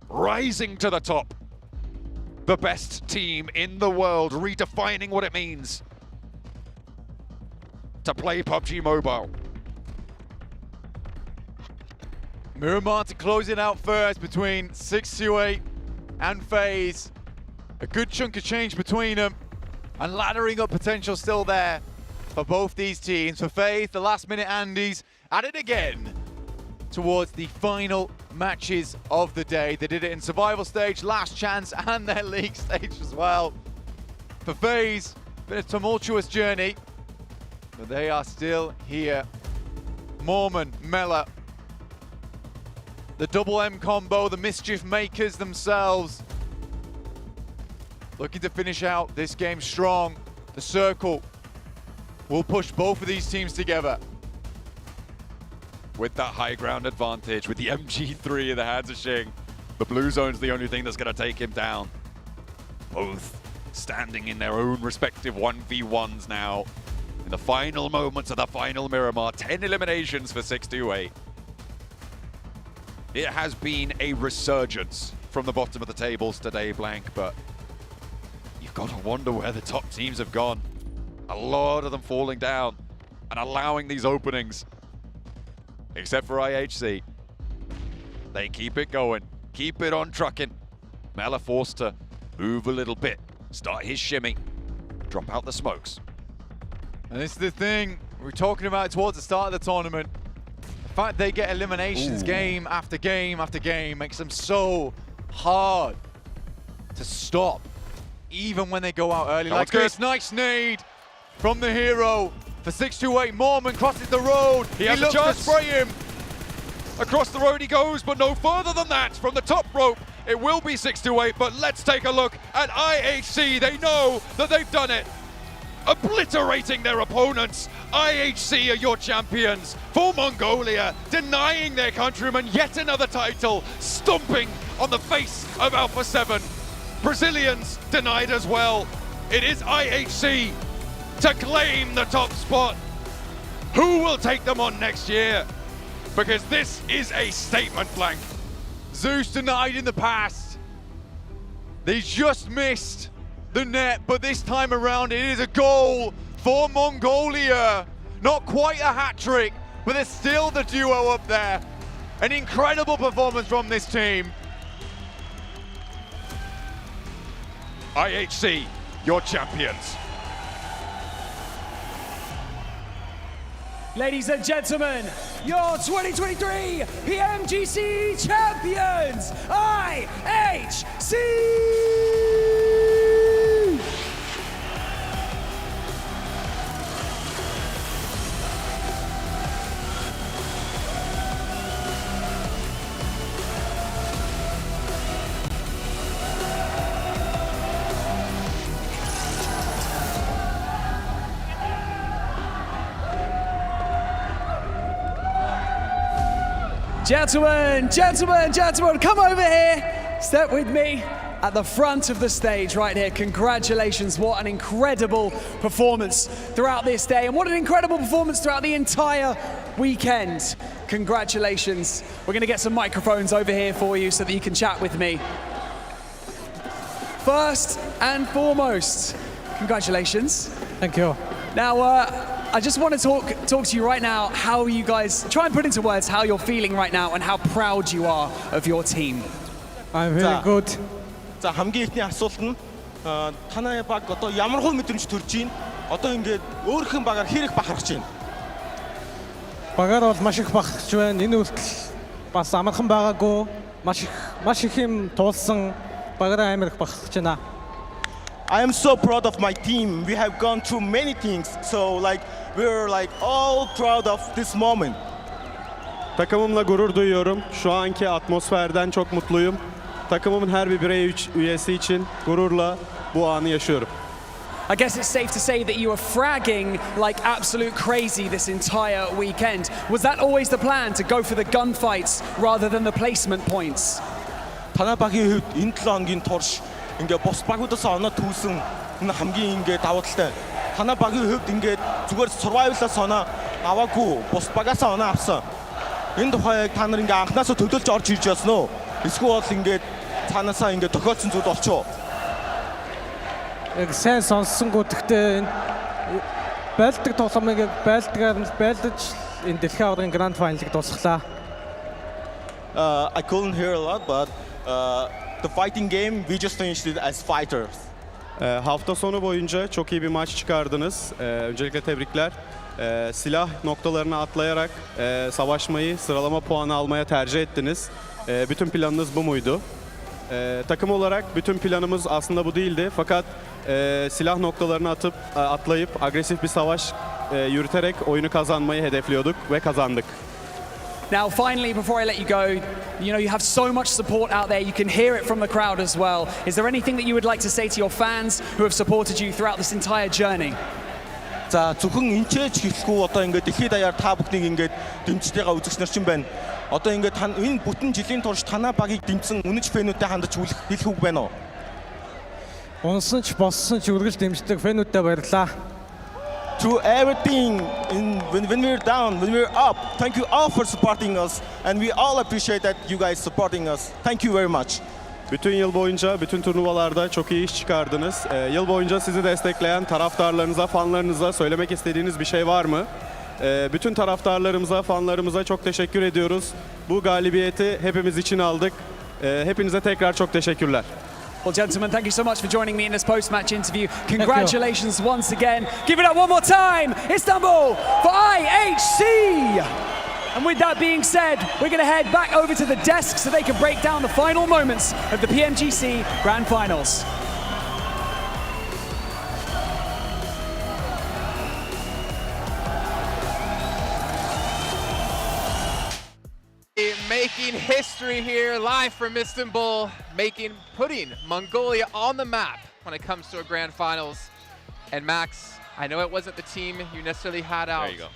rising to the top. The best team in the world, redefining what it means to play PUBG Mobile. Miramar to close it out first between 628 and FaZe. A good chunk of change between them, and laddering up potential still there for both these teams. For FaZe, the last minute Andes at it again towards the final matches of the day. They did it in survival stage, last chance, and their league stage as well. For FaZe, been a tumultuous journey, but they are still here. Mormon, Mela, the double M combo, the mischief makers themselves, looking to finish out this game strong. The circle will push both of these teams together. With that high ground advantage, with the MG3 in the hands of Xing, the blue zone's the only thing that's going to take him down. Both standing in their own respective 1v1s now. In the final moments of the final Miramar, 10 eliminations for 628. It has been a resurgence from the bottom of the tables today, blank, but you've got to wonder where the top teams have gone. A lot of them falling down and allowing these openings. Except for IHC. They keep it going. Keep it on trucking. Mela forced to move a little bit. Start his shimmy. Drop out the smokes. And this is the thing we were talking about towards the start of the tournament. The fact they get eliminations game after game after game makes them so hard to stop, even when they go out early. Like this nice nade from the hero. For 628, Mormon crosses the road. He has looks a chance to spray him. Across the road he goes, but no further than that. From the top rope, it will be 628, but let's take a look at IHC. They know that they've done it. Obliterating their opponents. IHC are your champions for Mongolia, denying their countrymen yet another title, stomping on the face of Alpha 7. Brazilians denied as well. It is IHC to claim the top spot. Who will take them on next year? Because this is a statement blank. Zeus denied in the past. They just missed the net, but this time around it is a goal for Mongolia. Not quite a hat trick, but there's still the duo up there. An incredible performance from this team. IHC, your champions. Ladies and gentlemen, your 2023 PMGC Champions, IHC! Gentlemen, gentlemen, gentlemen, come over here. Step with me at the front of the stage right here. Congratulations, what an incredible performance throughout this day, and what an incredible performance throughout the entire weekend. Congratulations. We're gonna get some microphones over here for you so that you can chat with me. First and foremost, congratulations. Thank you. Now, I just want to talk to you right now how you guys, try and put into words how you're feeling right now and how proud you are of your team. I'm very good. За хамгийн ихний асуулт нь танай баг одоо ямар хөө мэдрэмж төрж байна? Одоо ингээд өөрхөн багаар хэрэг бахархаж байна. Багаар бол маш их бахархаж байна. Энэ үртэл бас амархан байгаагүй. Маш их юм туулсан. Багаараа амар их бахархаж байна. I am so proud of my team. We have gone through many things. So like we're like all proud of this moment. Takımımla gurur duyuyorum. Şu anki atmosferden çok mutluyum. Takımımın her bir birey üyesi için gururla bu anı yaşıyorum. I guess it's safe to say that you were fragging like absolute crazy this entire weekend. Was that always the plan, to go for the gunfights rather than the placement points? Танай багийн хувьд энэ 7 хоногийн турш ингээ бос багуудаас оноо түүсэн энэ хамгийн ингээ давуу талтай. Танай багийн хувьд ингээ зүгээр survival-аас оноо аваагүй, бос багаас оноо авсан. Энэ тухайг та нар ингээ анхнаасаа төлөвлөж орж ирж яасан уу? Эсвэл ингээ цаанаасаа ингээ тохиолдсон зүйл болчихоо? Яг сайн сонссонгууд гэхдээ байлдаг тоглоомыг байлдгаар нь байлдаж энэ дэлхийн аваргын гранд финалыг дуусглаа. I couldn't hear a lot, but the fighting game, we just finished it as fighters. Hafta sonu boyunca çok iyi bir maç çıkardınız. Öncelikle tebrikler. Silah noktalarına atlayarak savaşmayı, sıralama puanı almaya tercih ettiniz. Bütün planınız bu muydu? Takım olarak bütün planımız aslında bu değildi. Fakat silah noktalarını atlayıp agresif bir savaş yürüterek oyunu kazanmayı hedefliyorduk ve kazandık. Now, finally, before I let you go, you know, you have so much support out there. You can hear it from the crowd as well. Is there anything that you would like to say to your fans who have supported you throughout this entire journey? За зөвхөн энэч хэлэхгүй одоо ингээд дэлхийд даяар та бүхнийг ингээд дэмжтэйгээ үзэгч нар чинь байна. Одоо ингээд энэ бүтэн жилийн турш танай багийг дэмжсэн үнэч фэнүүдтэй хандаж хэлэх үг байна уу? Унсан ч болсон ч үргэлж дэмждэг фэнүүдтэй баярлалаа. Through everything, when we're down, when we're up, thank you all for supporting us, and we all appreciate that you guys supporting us. Thank you very much. Bütün yıl boyunca, bütün turnuvalarda çok iyi iş çıkardınız. Yıl boyunca sizi destekleyen taraftarlarınıza, fanlarınıza söylemek istediğiniz bir şey var mı? Bütün taraftarlarımıza, fanlarımıza çok teşekkür ediyoruz. Bu galibiyeti hepimiz için aldık. Hepinize tekrar çok teşekkürler. Well, gentlemen, thank you so much for joining me in this post-match interview. Congratulations once again. Give it up one more time, Istanbul, for IHC. And with that being said, we're going to head back over to the desk so they can break down the final moments of the PMGC Grand Finals. Making history here, live from Istanbul, putting Mongolia on the map when it comes to a grand finals. And Max, I know it wasn't the team you necessarily had out. There you go.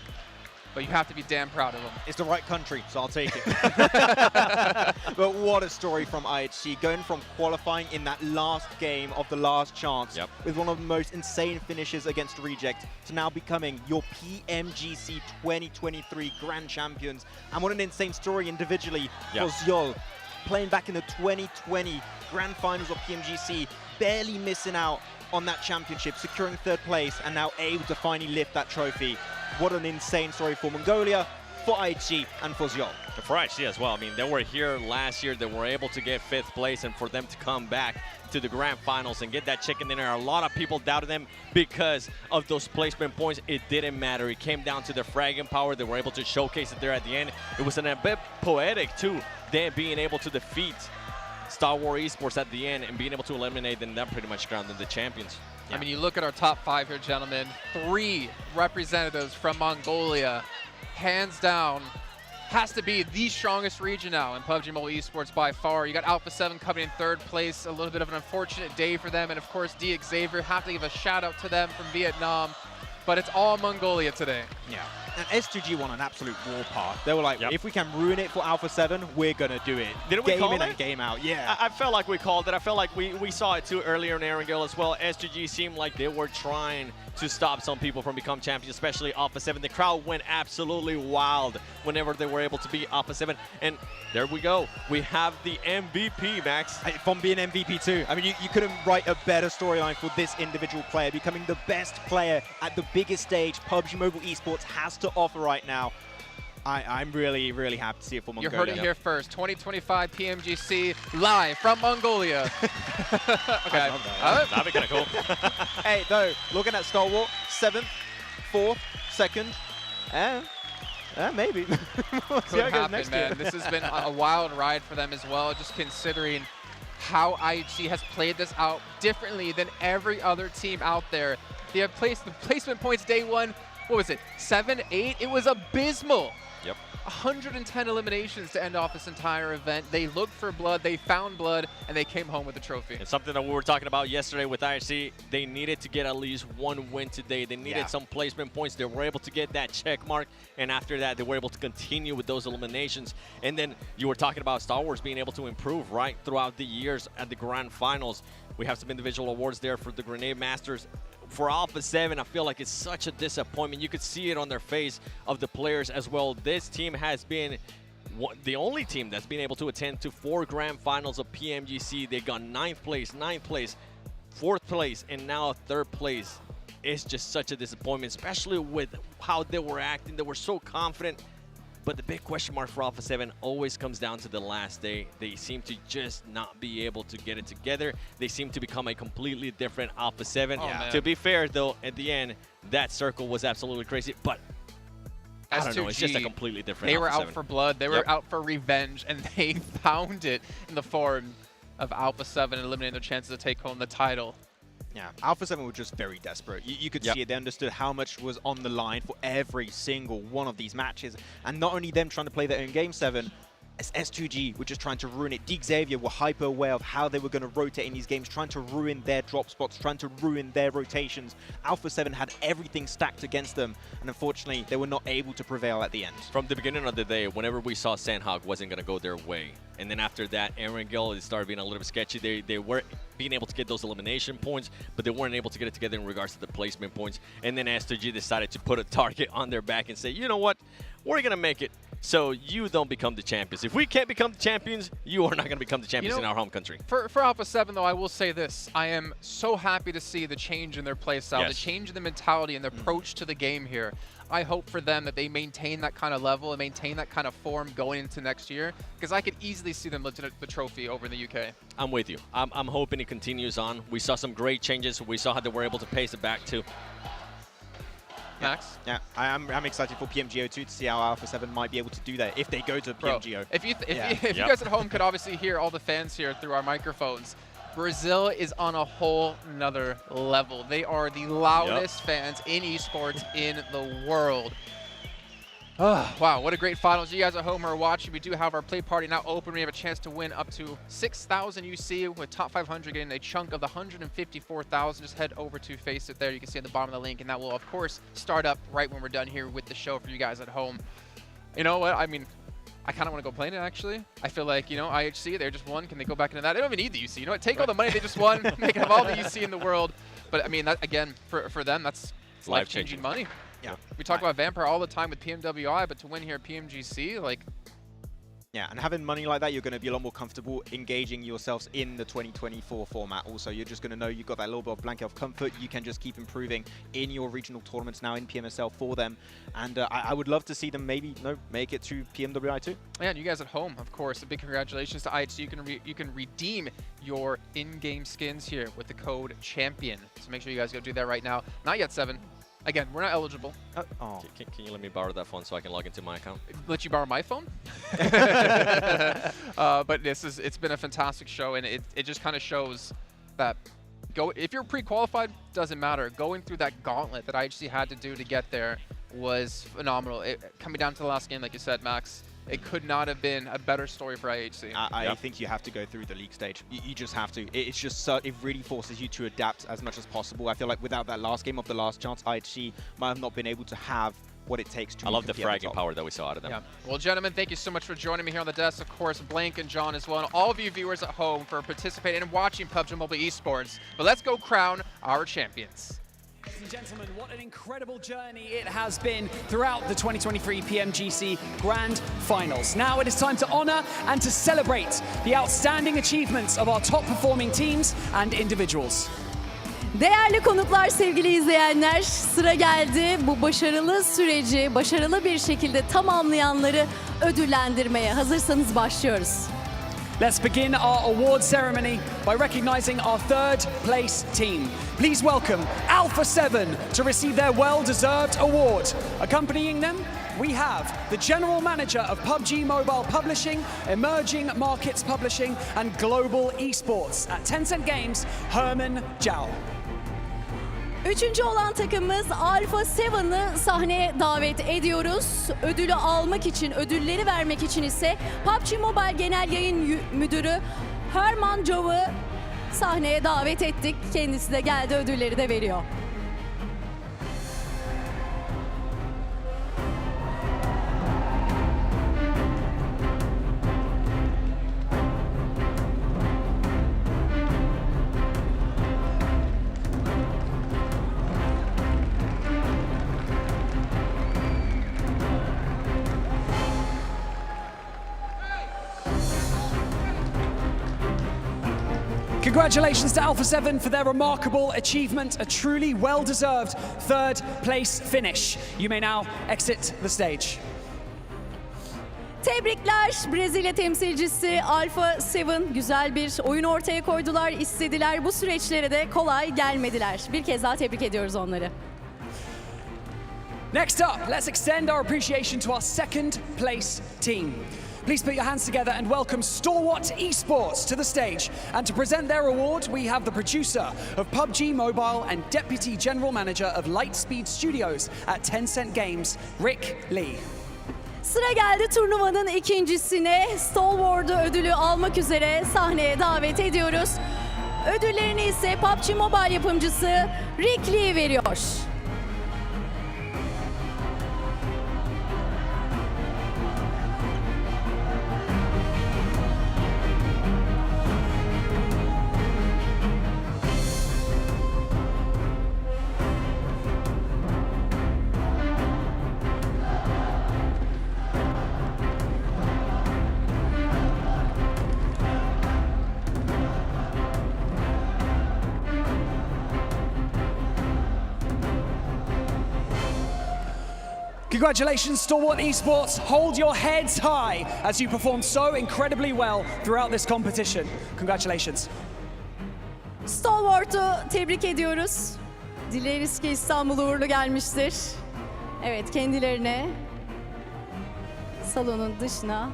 but you have to be damn proud of them. It's the right country, so I'll take it. But what a story from IHC, going from qualifying in that last game of the last chance with one of the most insane finishes against Reject to now becoming your PMGC 2023 Grand Champions. And what an insane story individually for Zyol, playing back in the 2020 Grand Finals of PMGC, barely missing out on that championship, securing 3rd place, and now able to finally lift that trophy. What an insane story for Mongolia, for IHG, and for Zyol. For IHG as well. I mean, they were here last year. They were able to get 5th place, and for them to come back to the Grand Finals and get that chicken dinner, a lot of people doubted them because of those placement points. It didn't matter. It came down to their fragging power. They were able to showcase it there at the end. It was a bit poetic, too, them being able to defeat Star Wars Esports at the end and being able to eliminate them, that pretty much crowned them the champions. I mean, you look at our top 5 here, gentlemen. 3 representatives from Mongolia. Hands down, has to be the strongest region now in PUBG Mobile Esports by far. You got Alpha 7 coming in 3rd place. A little bit of an unfortunate day for them. And of course, Xavier, have to give a shout out to them from Vietnam. But it's all Mongolia today. Yeah. And S2G won an absolute warpath. They were like, if we can ruin it for Alpha 7, we're going to do it. Didn't we call Game in it? and game out, yeah. I felt like we called it. I felt like we saw it too earlier in Erangel as well. S2G seemed like they were trying to stop some people from becoming champions, especially Alpha 7. The crowd went absolutely wild whenever they were able to beat Alpha 7. And there we go. We have the MVP, Max. From being MVP too. I mean, you couldn't write a better storyline for this individual player, becoming the best player at the biggest stage PUBG Mobile Esports has to offer right now. I'm really, really happy to see it for Mongolia. You heard it here first. 2025 PMGC live from Mongolia. Okay. That'd be kind of cool. Hey, though, looking at Star Wars, 7th, 4th, 2nd, maybe. Could happen, man. This has been a wild ride for them as well, just considering how IHC has played this out differently than every other team out there. They have placed the placement points day 1. What was it? 7, 8? It was abysmal. Yep. 110 eliminations to end off this entire event. They looked for blood, they found blood, and they came home with the trophy. It's something that we were talking about yesterday with IRC. They needed to get at least 1 win today. They needed some placement points. They were able to get that check mark, and after that, they were able to continue with those eliminations. And then you were talking about Star Wars being able to improve, right, throughout the years at the Grand Finals. We have some individual awards there for the Grenade Masters. For Alpha 7, I feel like it's such a disappointment. You could see it on their face of the players as well. This team has been the only team that's been able to attend to 4 Grand Finals of PMGC. They got 9th place, 4th place, and now 3rd place. It's just such a disappointment, especially with how they were acting. They were so confident. But the big question mark for Alpha 7 always comes down to the last day. They seem to just not be able to get it together. They seem to become a completely different Alpha 7. To be fair, though, at the end, that circle was absolutely crazy. But I don't know, it's just a completely different They were Alpha out 7. for blood. They were out for revenge, and they found it in the form of Alpha 7 and eliminating their chances to take home the title. Yeah, Alpha 7 were just very desperate. You could see it. They understood how much was on the line for every single one of these matches. And not only them trying to play their own game 7, as S2G were just trying to ruin it. Xavier were hyper aware of how they were going to rotate in these games, trying to ruin their drop spots, trying to ruin their rotations. Alpha 7 had everything stacked against them, and unfortunately, they were not able to prevail at the end. From the beginning of the day, whenever we saw Sandhawk wasn't going to go their way, and then after that, Erangel, it started being a little bit sketchy. They were being able to get those elimination points, but they weren't able to get it together in regards to the placement points. And then S2G decided to put a target on their back and say, you know what, we're going to make it so you don't become the champions. If we can't become the champions, you are not going to become the champions in our home country. For Alpha 7, though, I will say this. I am so happy to see the change in their play style, the change in the mentality and the approach to the game here. I hope for them that they maintain that kind of level and maintain that kind of form going into next year, because I could easily see them lifting the trophy over in the UK. I'm with you. I'm hoping it continues on. We saw some great changes. We saw how they were able to pace it back too. Max? Yeah, I'm excited for PMGO2 to see how Alpha 7 might be able to do that if they go to PMGO. If you guys at home could obviously hear all the fans here through our microphones, Brazil is on a whole nother level. They are the loudest fans in esports in the world. Oh, wow, what a great finals. You guys at home are watching. We do have our play party now open. We have a chance to win up to 6,000 UC with top 500 getting a chunk of the 154,000. Just head over to Face It there. You can see at the bottom of the link, and that will, of course, start up right when we're done here with the show for you guys at home. You know what? I mean, I kind of want to go play it, actually. I feel like, you know, IHC, they just won. Can they go back into that? They don't even need the UC. You know what? Take all the money they just won. They can have all the UC in the world. But, I mean, that again, for them, that's life-changing money. Yeah. We talk about Vampire all the time with PMWI, but to win here at PMGC, like... Yeah, and having money like that, you're going to be a lot more comfortable engaging yourselves in the 2024 format. Also, you're just going to know you've got that little bit of blanket of comfort. You can just keep improving in your regional tournaments now in PMSL for them. And I would love to see them maybe make it to PMWI too. Yeah, and you guys at home, of course, a big congratulations to IHC. You can redeem your in-game skins here with the code CHAMPION. So make sure you guys go do that right now. Not yet, 7. Again, we're not eligible. Can you let me borrow that phone so I can log into my account? Let you borrow my phone? But it's been a fantastic show, and it just kind of shows that if you're pre-qualified, doesn't matter. Going through that gauntlet that IHC had to do to get there was phenomenal. Coming down to the last game, like you said, Max, it could not have been a better story for IHC. I think you have to go through the league stage. You just have to. It's just so, it really forces you to adapt as much as possible. I feel like without that last game of the last chance, IHC might have not been able to have what it takes to. I love the fragging power that we saw out of them. Yeah. Well, gentlemen, thank you so much for joining me here on the desk. Of course, Blank and John as well, and all of you viewers at home for participating and watching PUBG Mobile Esports. But let's go crown our champions. Ladies and gentlemen, what an incredible journey it has been throughout the 2023 PMGC Grand Finals. Now it is time to honor and to celebrate the outstanding achievements of our top performing teams and individuals. Değerli konuklar, sevgili izleyenler, sıra geldi bu başarılı süreci başarılı bir şekilde tamamlayanları ödüllendirmeye. Hazırsanız başlıyoruz. Let's begin our award ceremony by recognizing our third place team. Please welcome Alpha 7 to receive their well-deserved award. Accompanying them, we have the General Manager of PUBG Mobile Publishing, Emerging Markets Publishing, and Global Esports at Tencent Games, Herman Zhao. Üçüncü olan takımımız Alpha 7'ı sahneye davet ediyoruz. Ödülü almak için, ödülleri vermek için ise PUBG Mobile Genel Yayın Müdürü Herman Zhao'yu sahneye davet ettik. Kendisi de geldi, ödülleri de veriyor. Congratulations to Alpha 7 for their remarkable achievement, a truly well-deserved third place finish. You may now exit the stage. Tebrikler Brezilya temsilcisi Alpha 7. Güzel bir oyun ortaya koydular, istediler. Bu süreçlere de kolay gelmediler. Bir kez daha tebrik ediyoruz onları. Next up, let's extend our appreciation to our second place team. Please put your hands together and welcome Stalwart Esports to the stage. And to present their award, we have the producer of PUBG Mobile and Deputy General Manager of Lightspeed Studios at Tencent Games, Rick Lee. Sıra geldi turnuvanın ikincisine. Stalwart'u ödülü almak üzere sahneye davet ediyoruz. Ödüllerini ise PUBG Mobile yapımcısı Rick Lee veriyor. Congratulations, Stalwart Esports. Hold your heads high as you performed so incredibly well throughout this competition. Congratulations. Stalwart'u tebrik ediyoruz. Dileriz ki İstanbul uğurlu gelmiştir. Evet, kendilerine salonun dışına,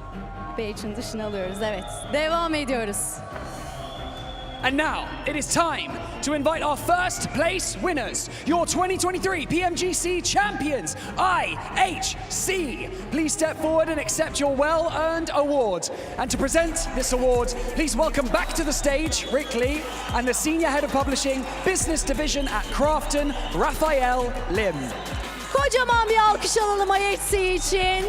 badge'in dışına alıyoruz. Evet, devam ediyoruz. And now it is time to invite our first place winners, your 2023 PMGC Champions, IHC. Please step forward and accept your well-earned award. And to present this award, please welcome back to the stage Rick Lee and the Senior Head of Publishing, Business Division at Crafton, Raphael Lim. Kocaman bir alkış alalım IHC için.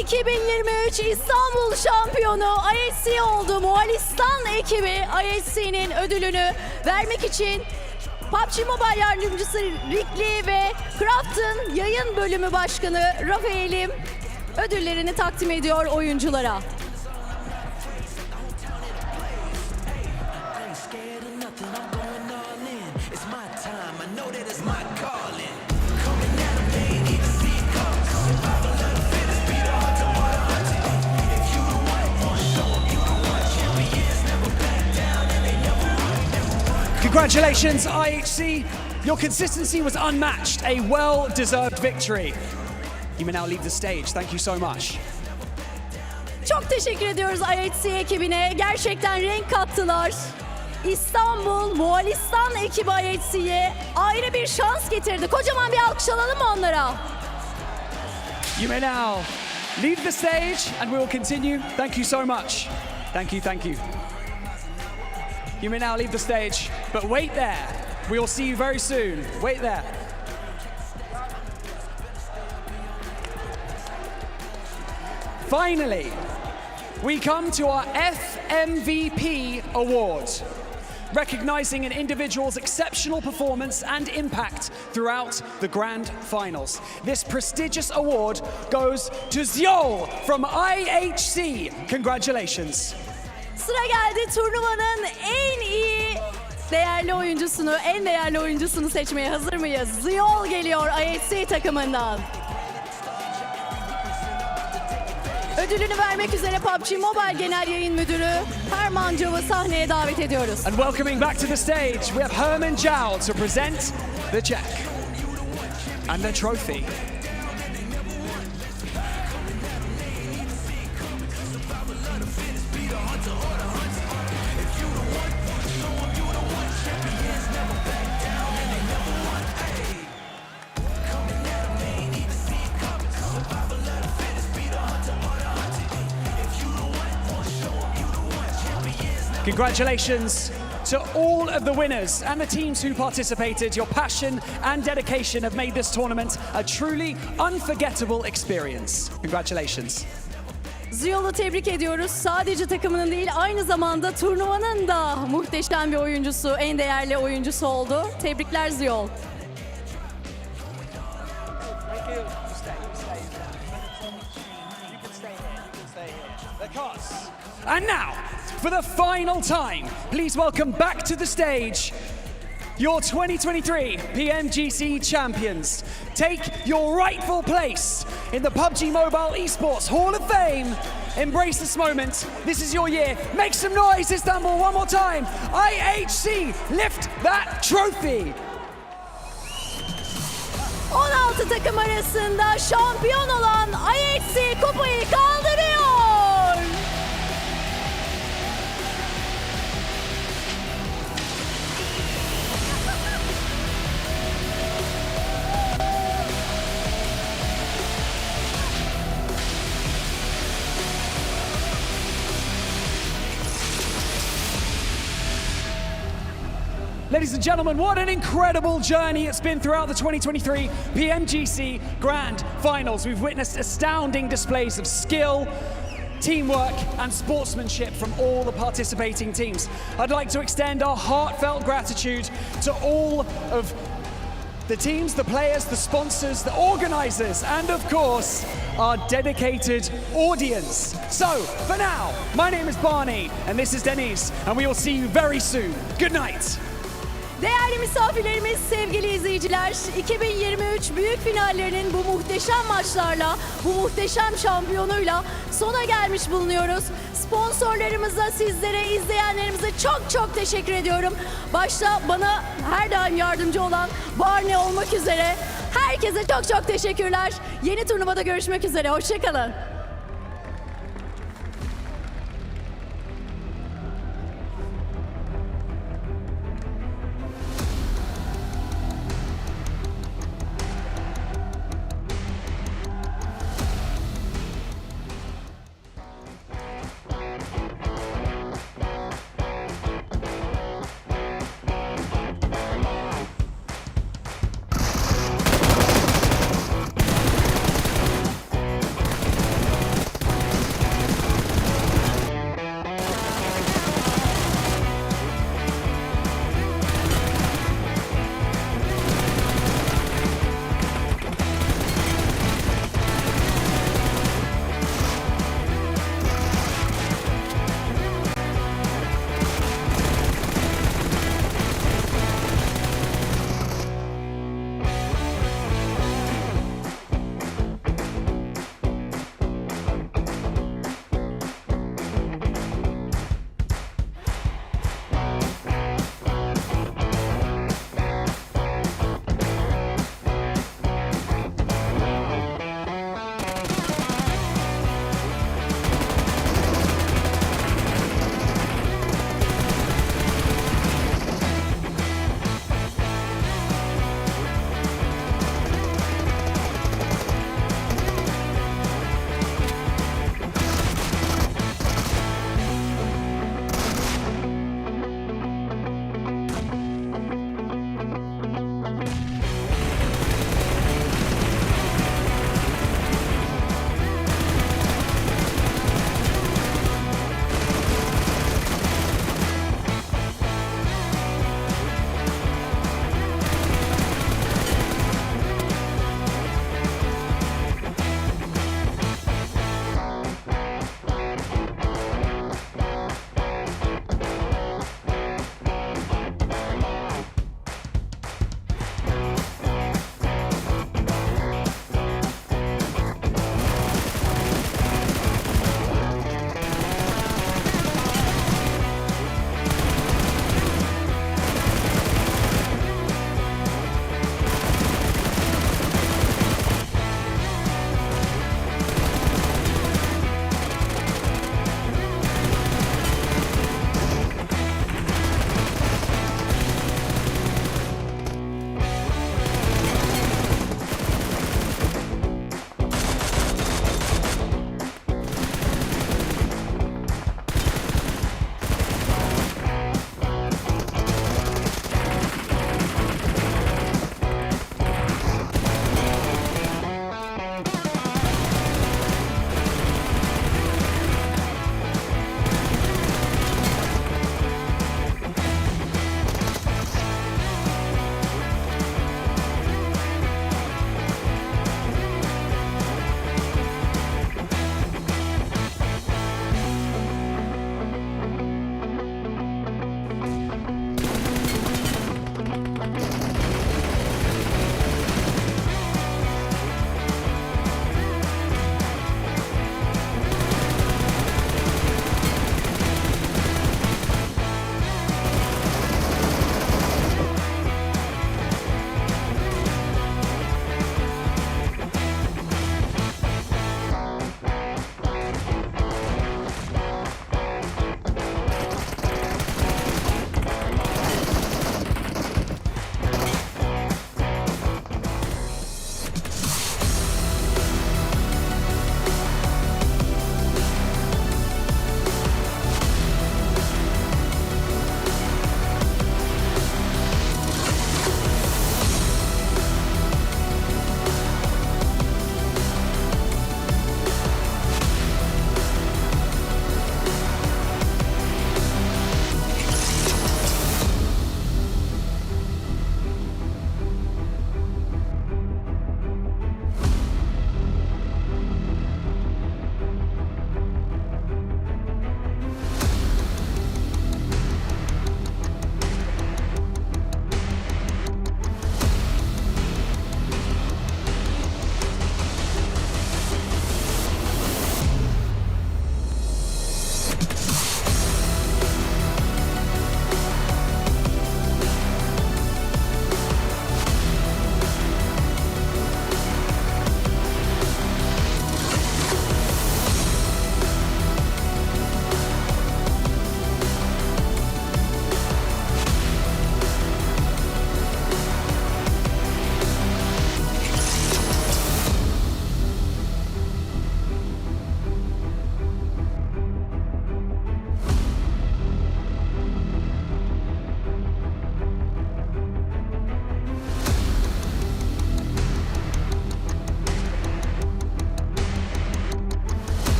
2023 İstanbul şampiyonu IHC oldu. Moğolistan ekibi IHC'nin ödülünü vermek için PUBG Mobile yardımcısı Rick Lee ve Crafton yayın bölümü başkanı Raphael'im ödüllerini takdim ediyor oyunculara. Congratulations, IHC. Your consistency was unmatched. A well-deserved victory. You may now leave the stage. Thank you so much. Çok teşekkür ediyoruz IHC ekibine. Gerçekten renk kattılar. İstanbul, Moğolistan ekibi IHC'ye ayrı bir şans getirdi. Kocaman bir alkış alalım mı onlara? You may now leave the stage and we will continue. Thank you so much. Thank you, thank you. You may now leave the stage, but wait there. We will see you very soon. Wait there. Finally, we come to our FMVP award, recognizing an individual's exceptional performance and impact throughout the grand finals. This prestigious award goes to Zyol from IHC. Congratulations. Sıra geldi turnuvanın en değerli oyuncusunu seçmeye hazır mıyız? Zyol geliyor IHC takımından. Ödülünü vermek üzere PUBG Mobile Genel Yayın Müdürü Herman Cav'ı sahneye davet ediyoruz. And welcoming back to the stage, we have Herman Zhao to present the check and the trophy. Congratulations to all of the winners and the teams who participated. Your passion and dedication have made this tournament a truly unforgettable experience. Congratulations. Zyol'u tebrik ediyoruz. Sadece takımının değil, aynı zamanda turnuvanın da muhteşem bir oyuncusu, en değerli oyuncusu oldu. Tebrikler Zyol. And now, for the final time, please welcome back to the stage your 2023 PMGC Champions. Take your rightful place in the PUBG Mobile Esports Hall of Fame. Embrace this moment. This is your year. Make some noise, Istanbul, one more time. IHC, lift that trophy. 16 takım arasında şampiyon olan IHC kupayı kaldırıyor. Ladies and gentlemen, what an incredible journey it's been throughout the 2023 PMGC Grand Finals. We've witnessed astounding displays of skill, teamwork and sportsmanship from all the participating teams. I'd like to extend our heartfelt gratitude to all of the teams, the players, the sponsors, the organizers, and of course, our dedicated audience. So, for now, my name is Barney, and this is Denise, and we will see you very soon. Good night. Değerli misafirlerimiz, sevgili izleyiciler, 2023 büyük finallerinin bu muhteşem maçlarla, bu muhteşem şampiyonuyla sona gelmiş bulunuyoruz. Sponsorlarımıza, sizlere, izleyenlerimize çok teşekkür ediyorum. Başta bana her daim yardımcı olan Barney olmak üzere herkese çok teşekkürler. Yeni turnuvada görüşmek üzere, hoşça kalın.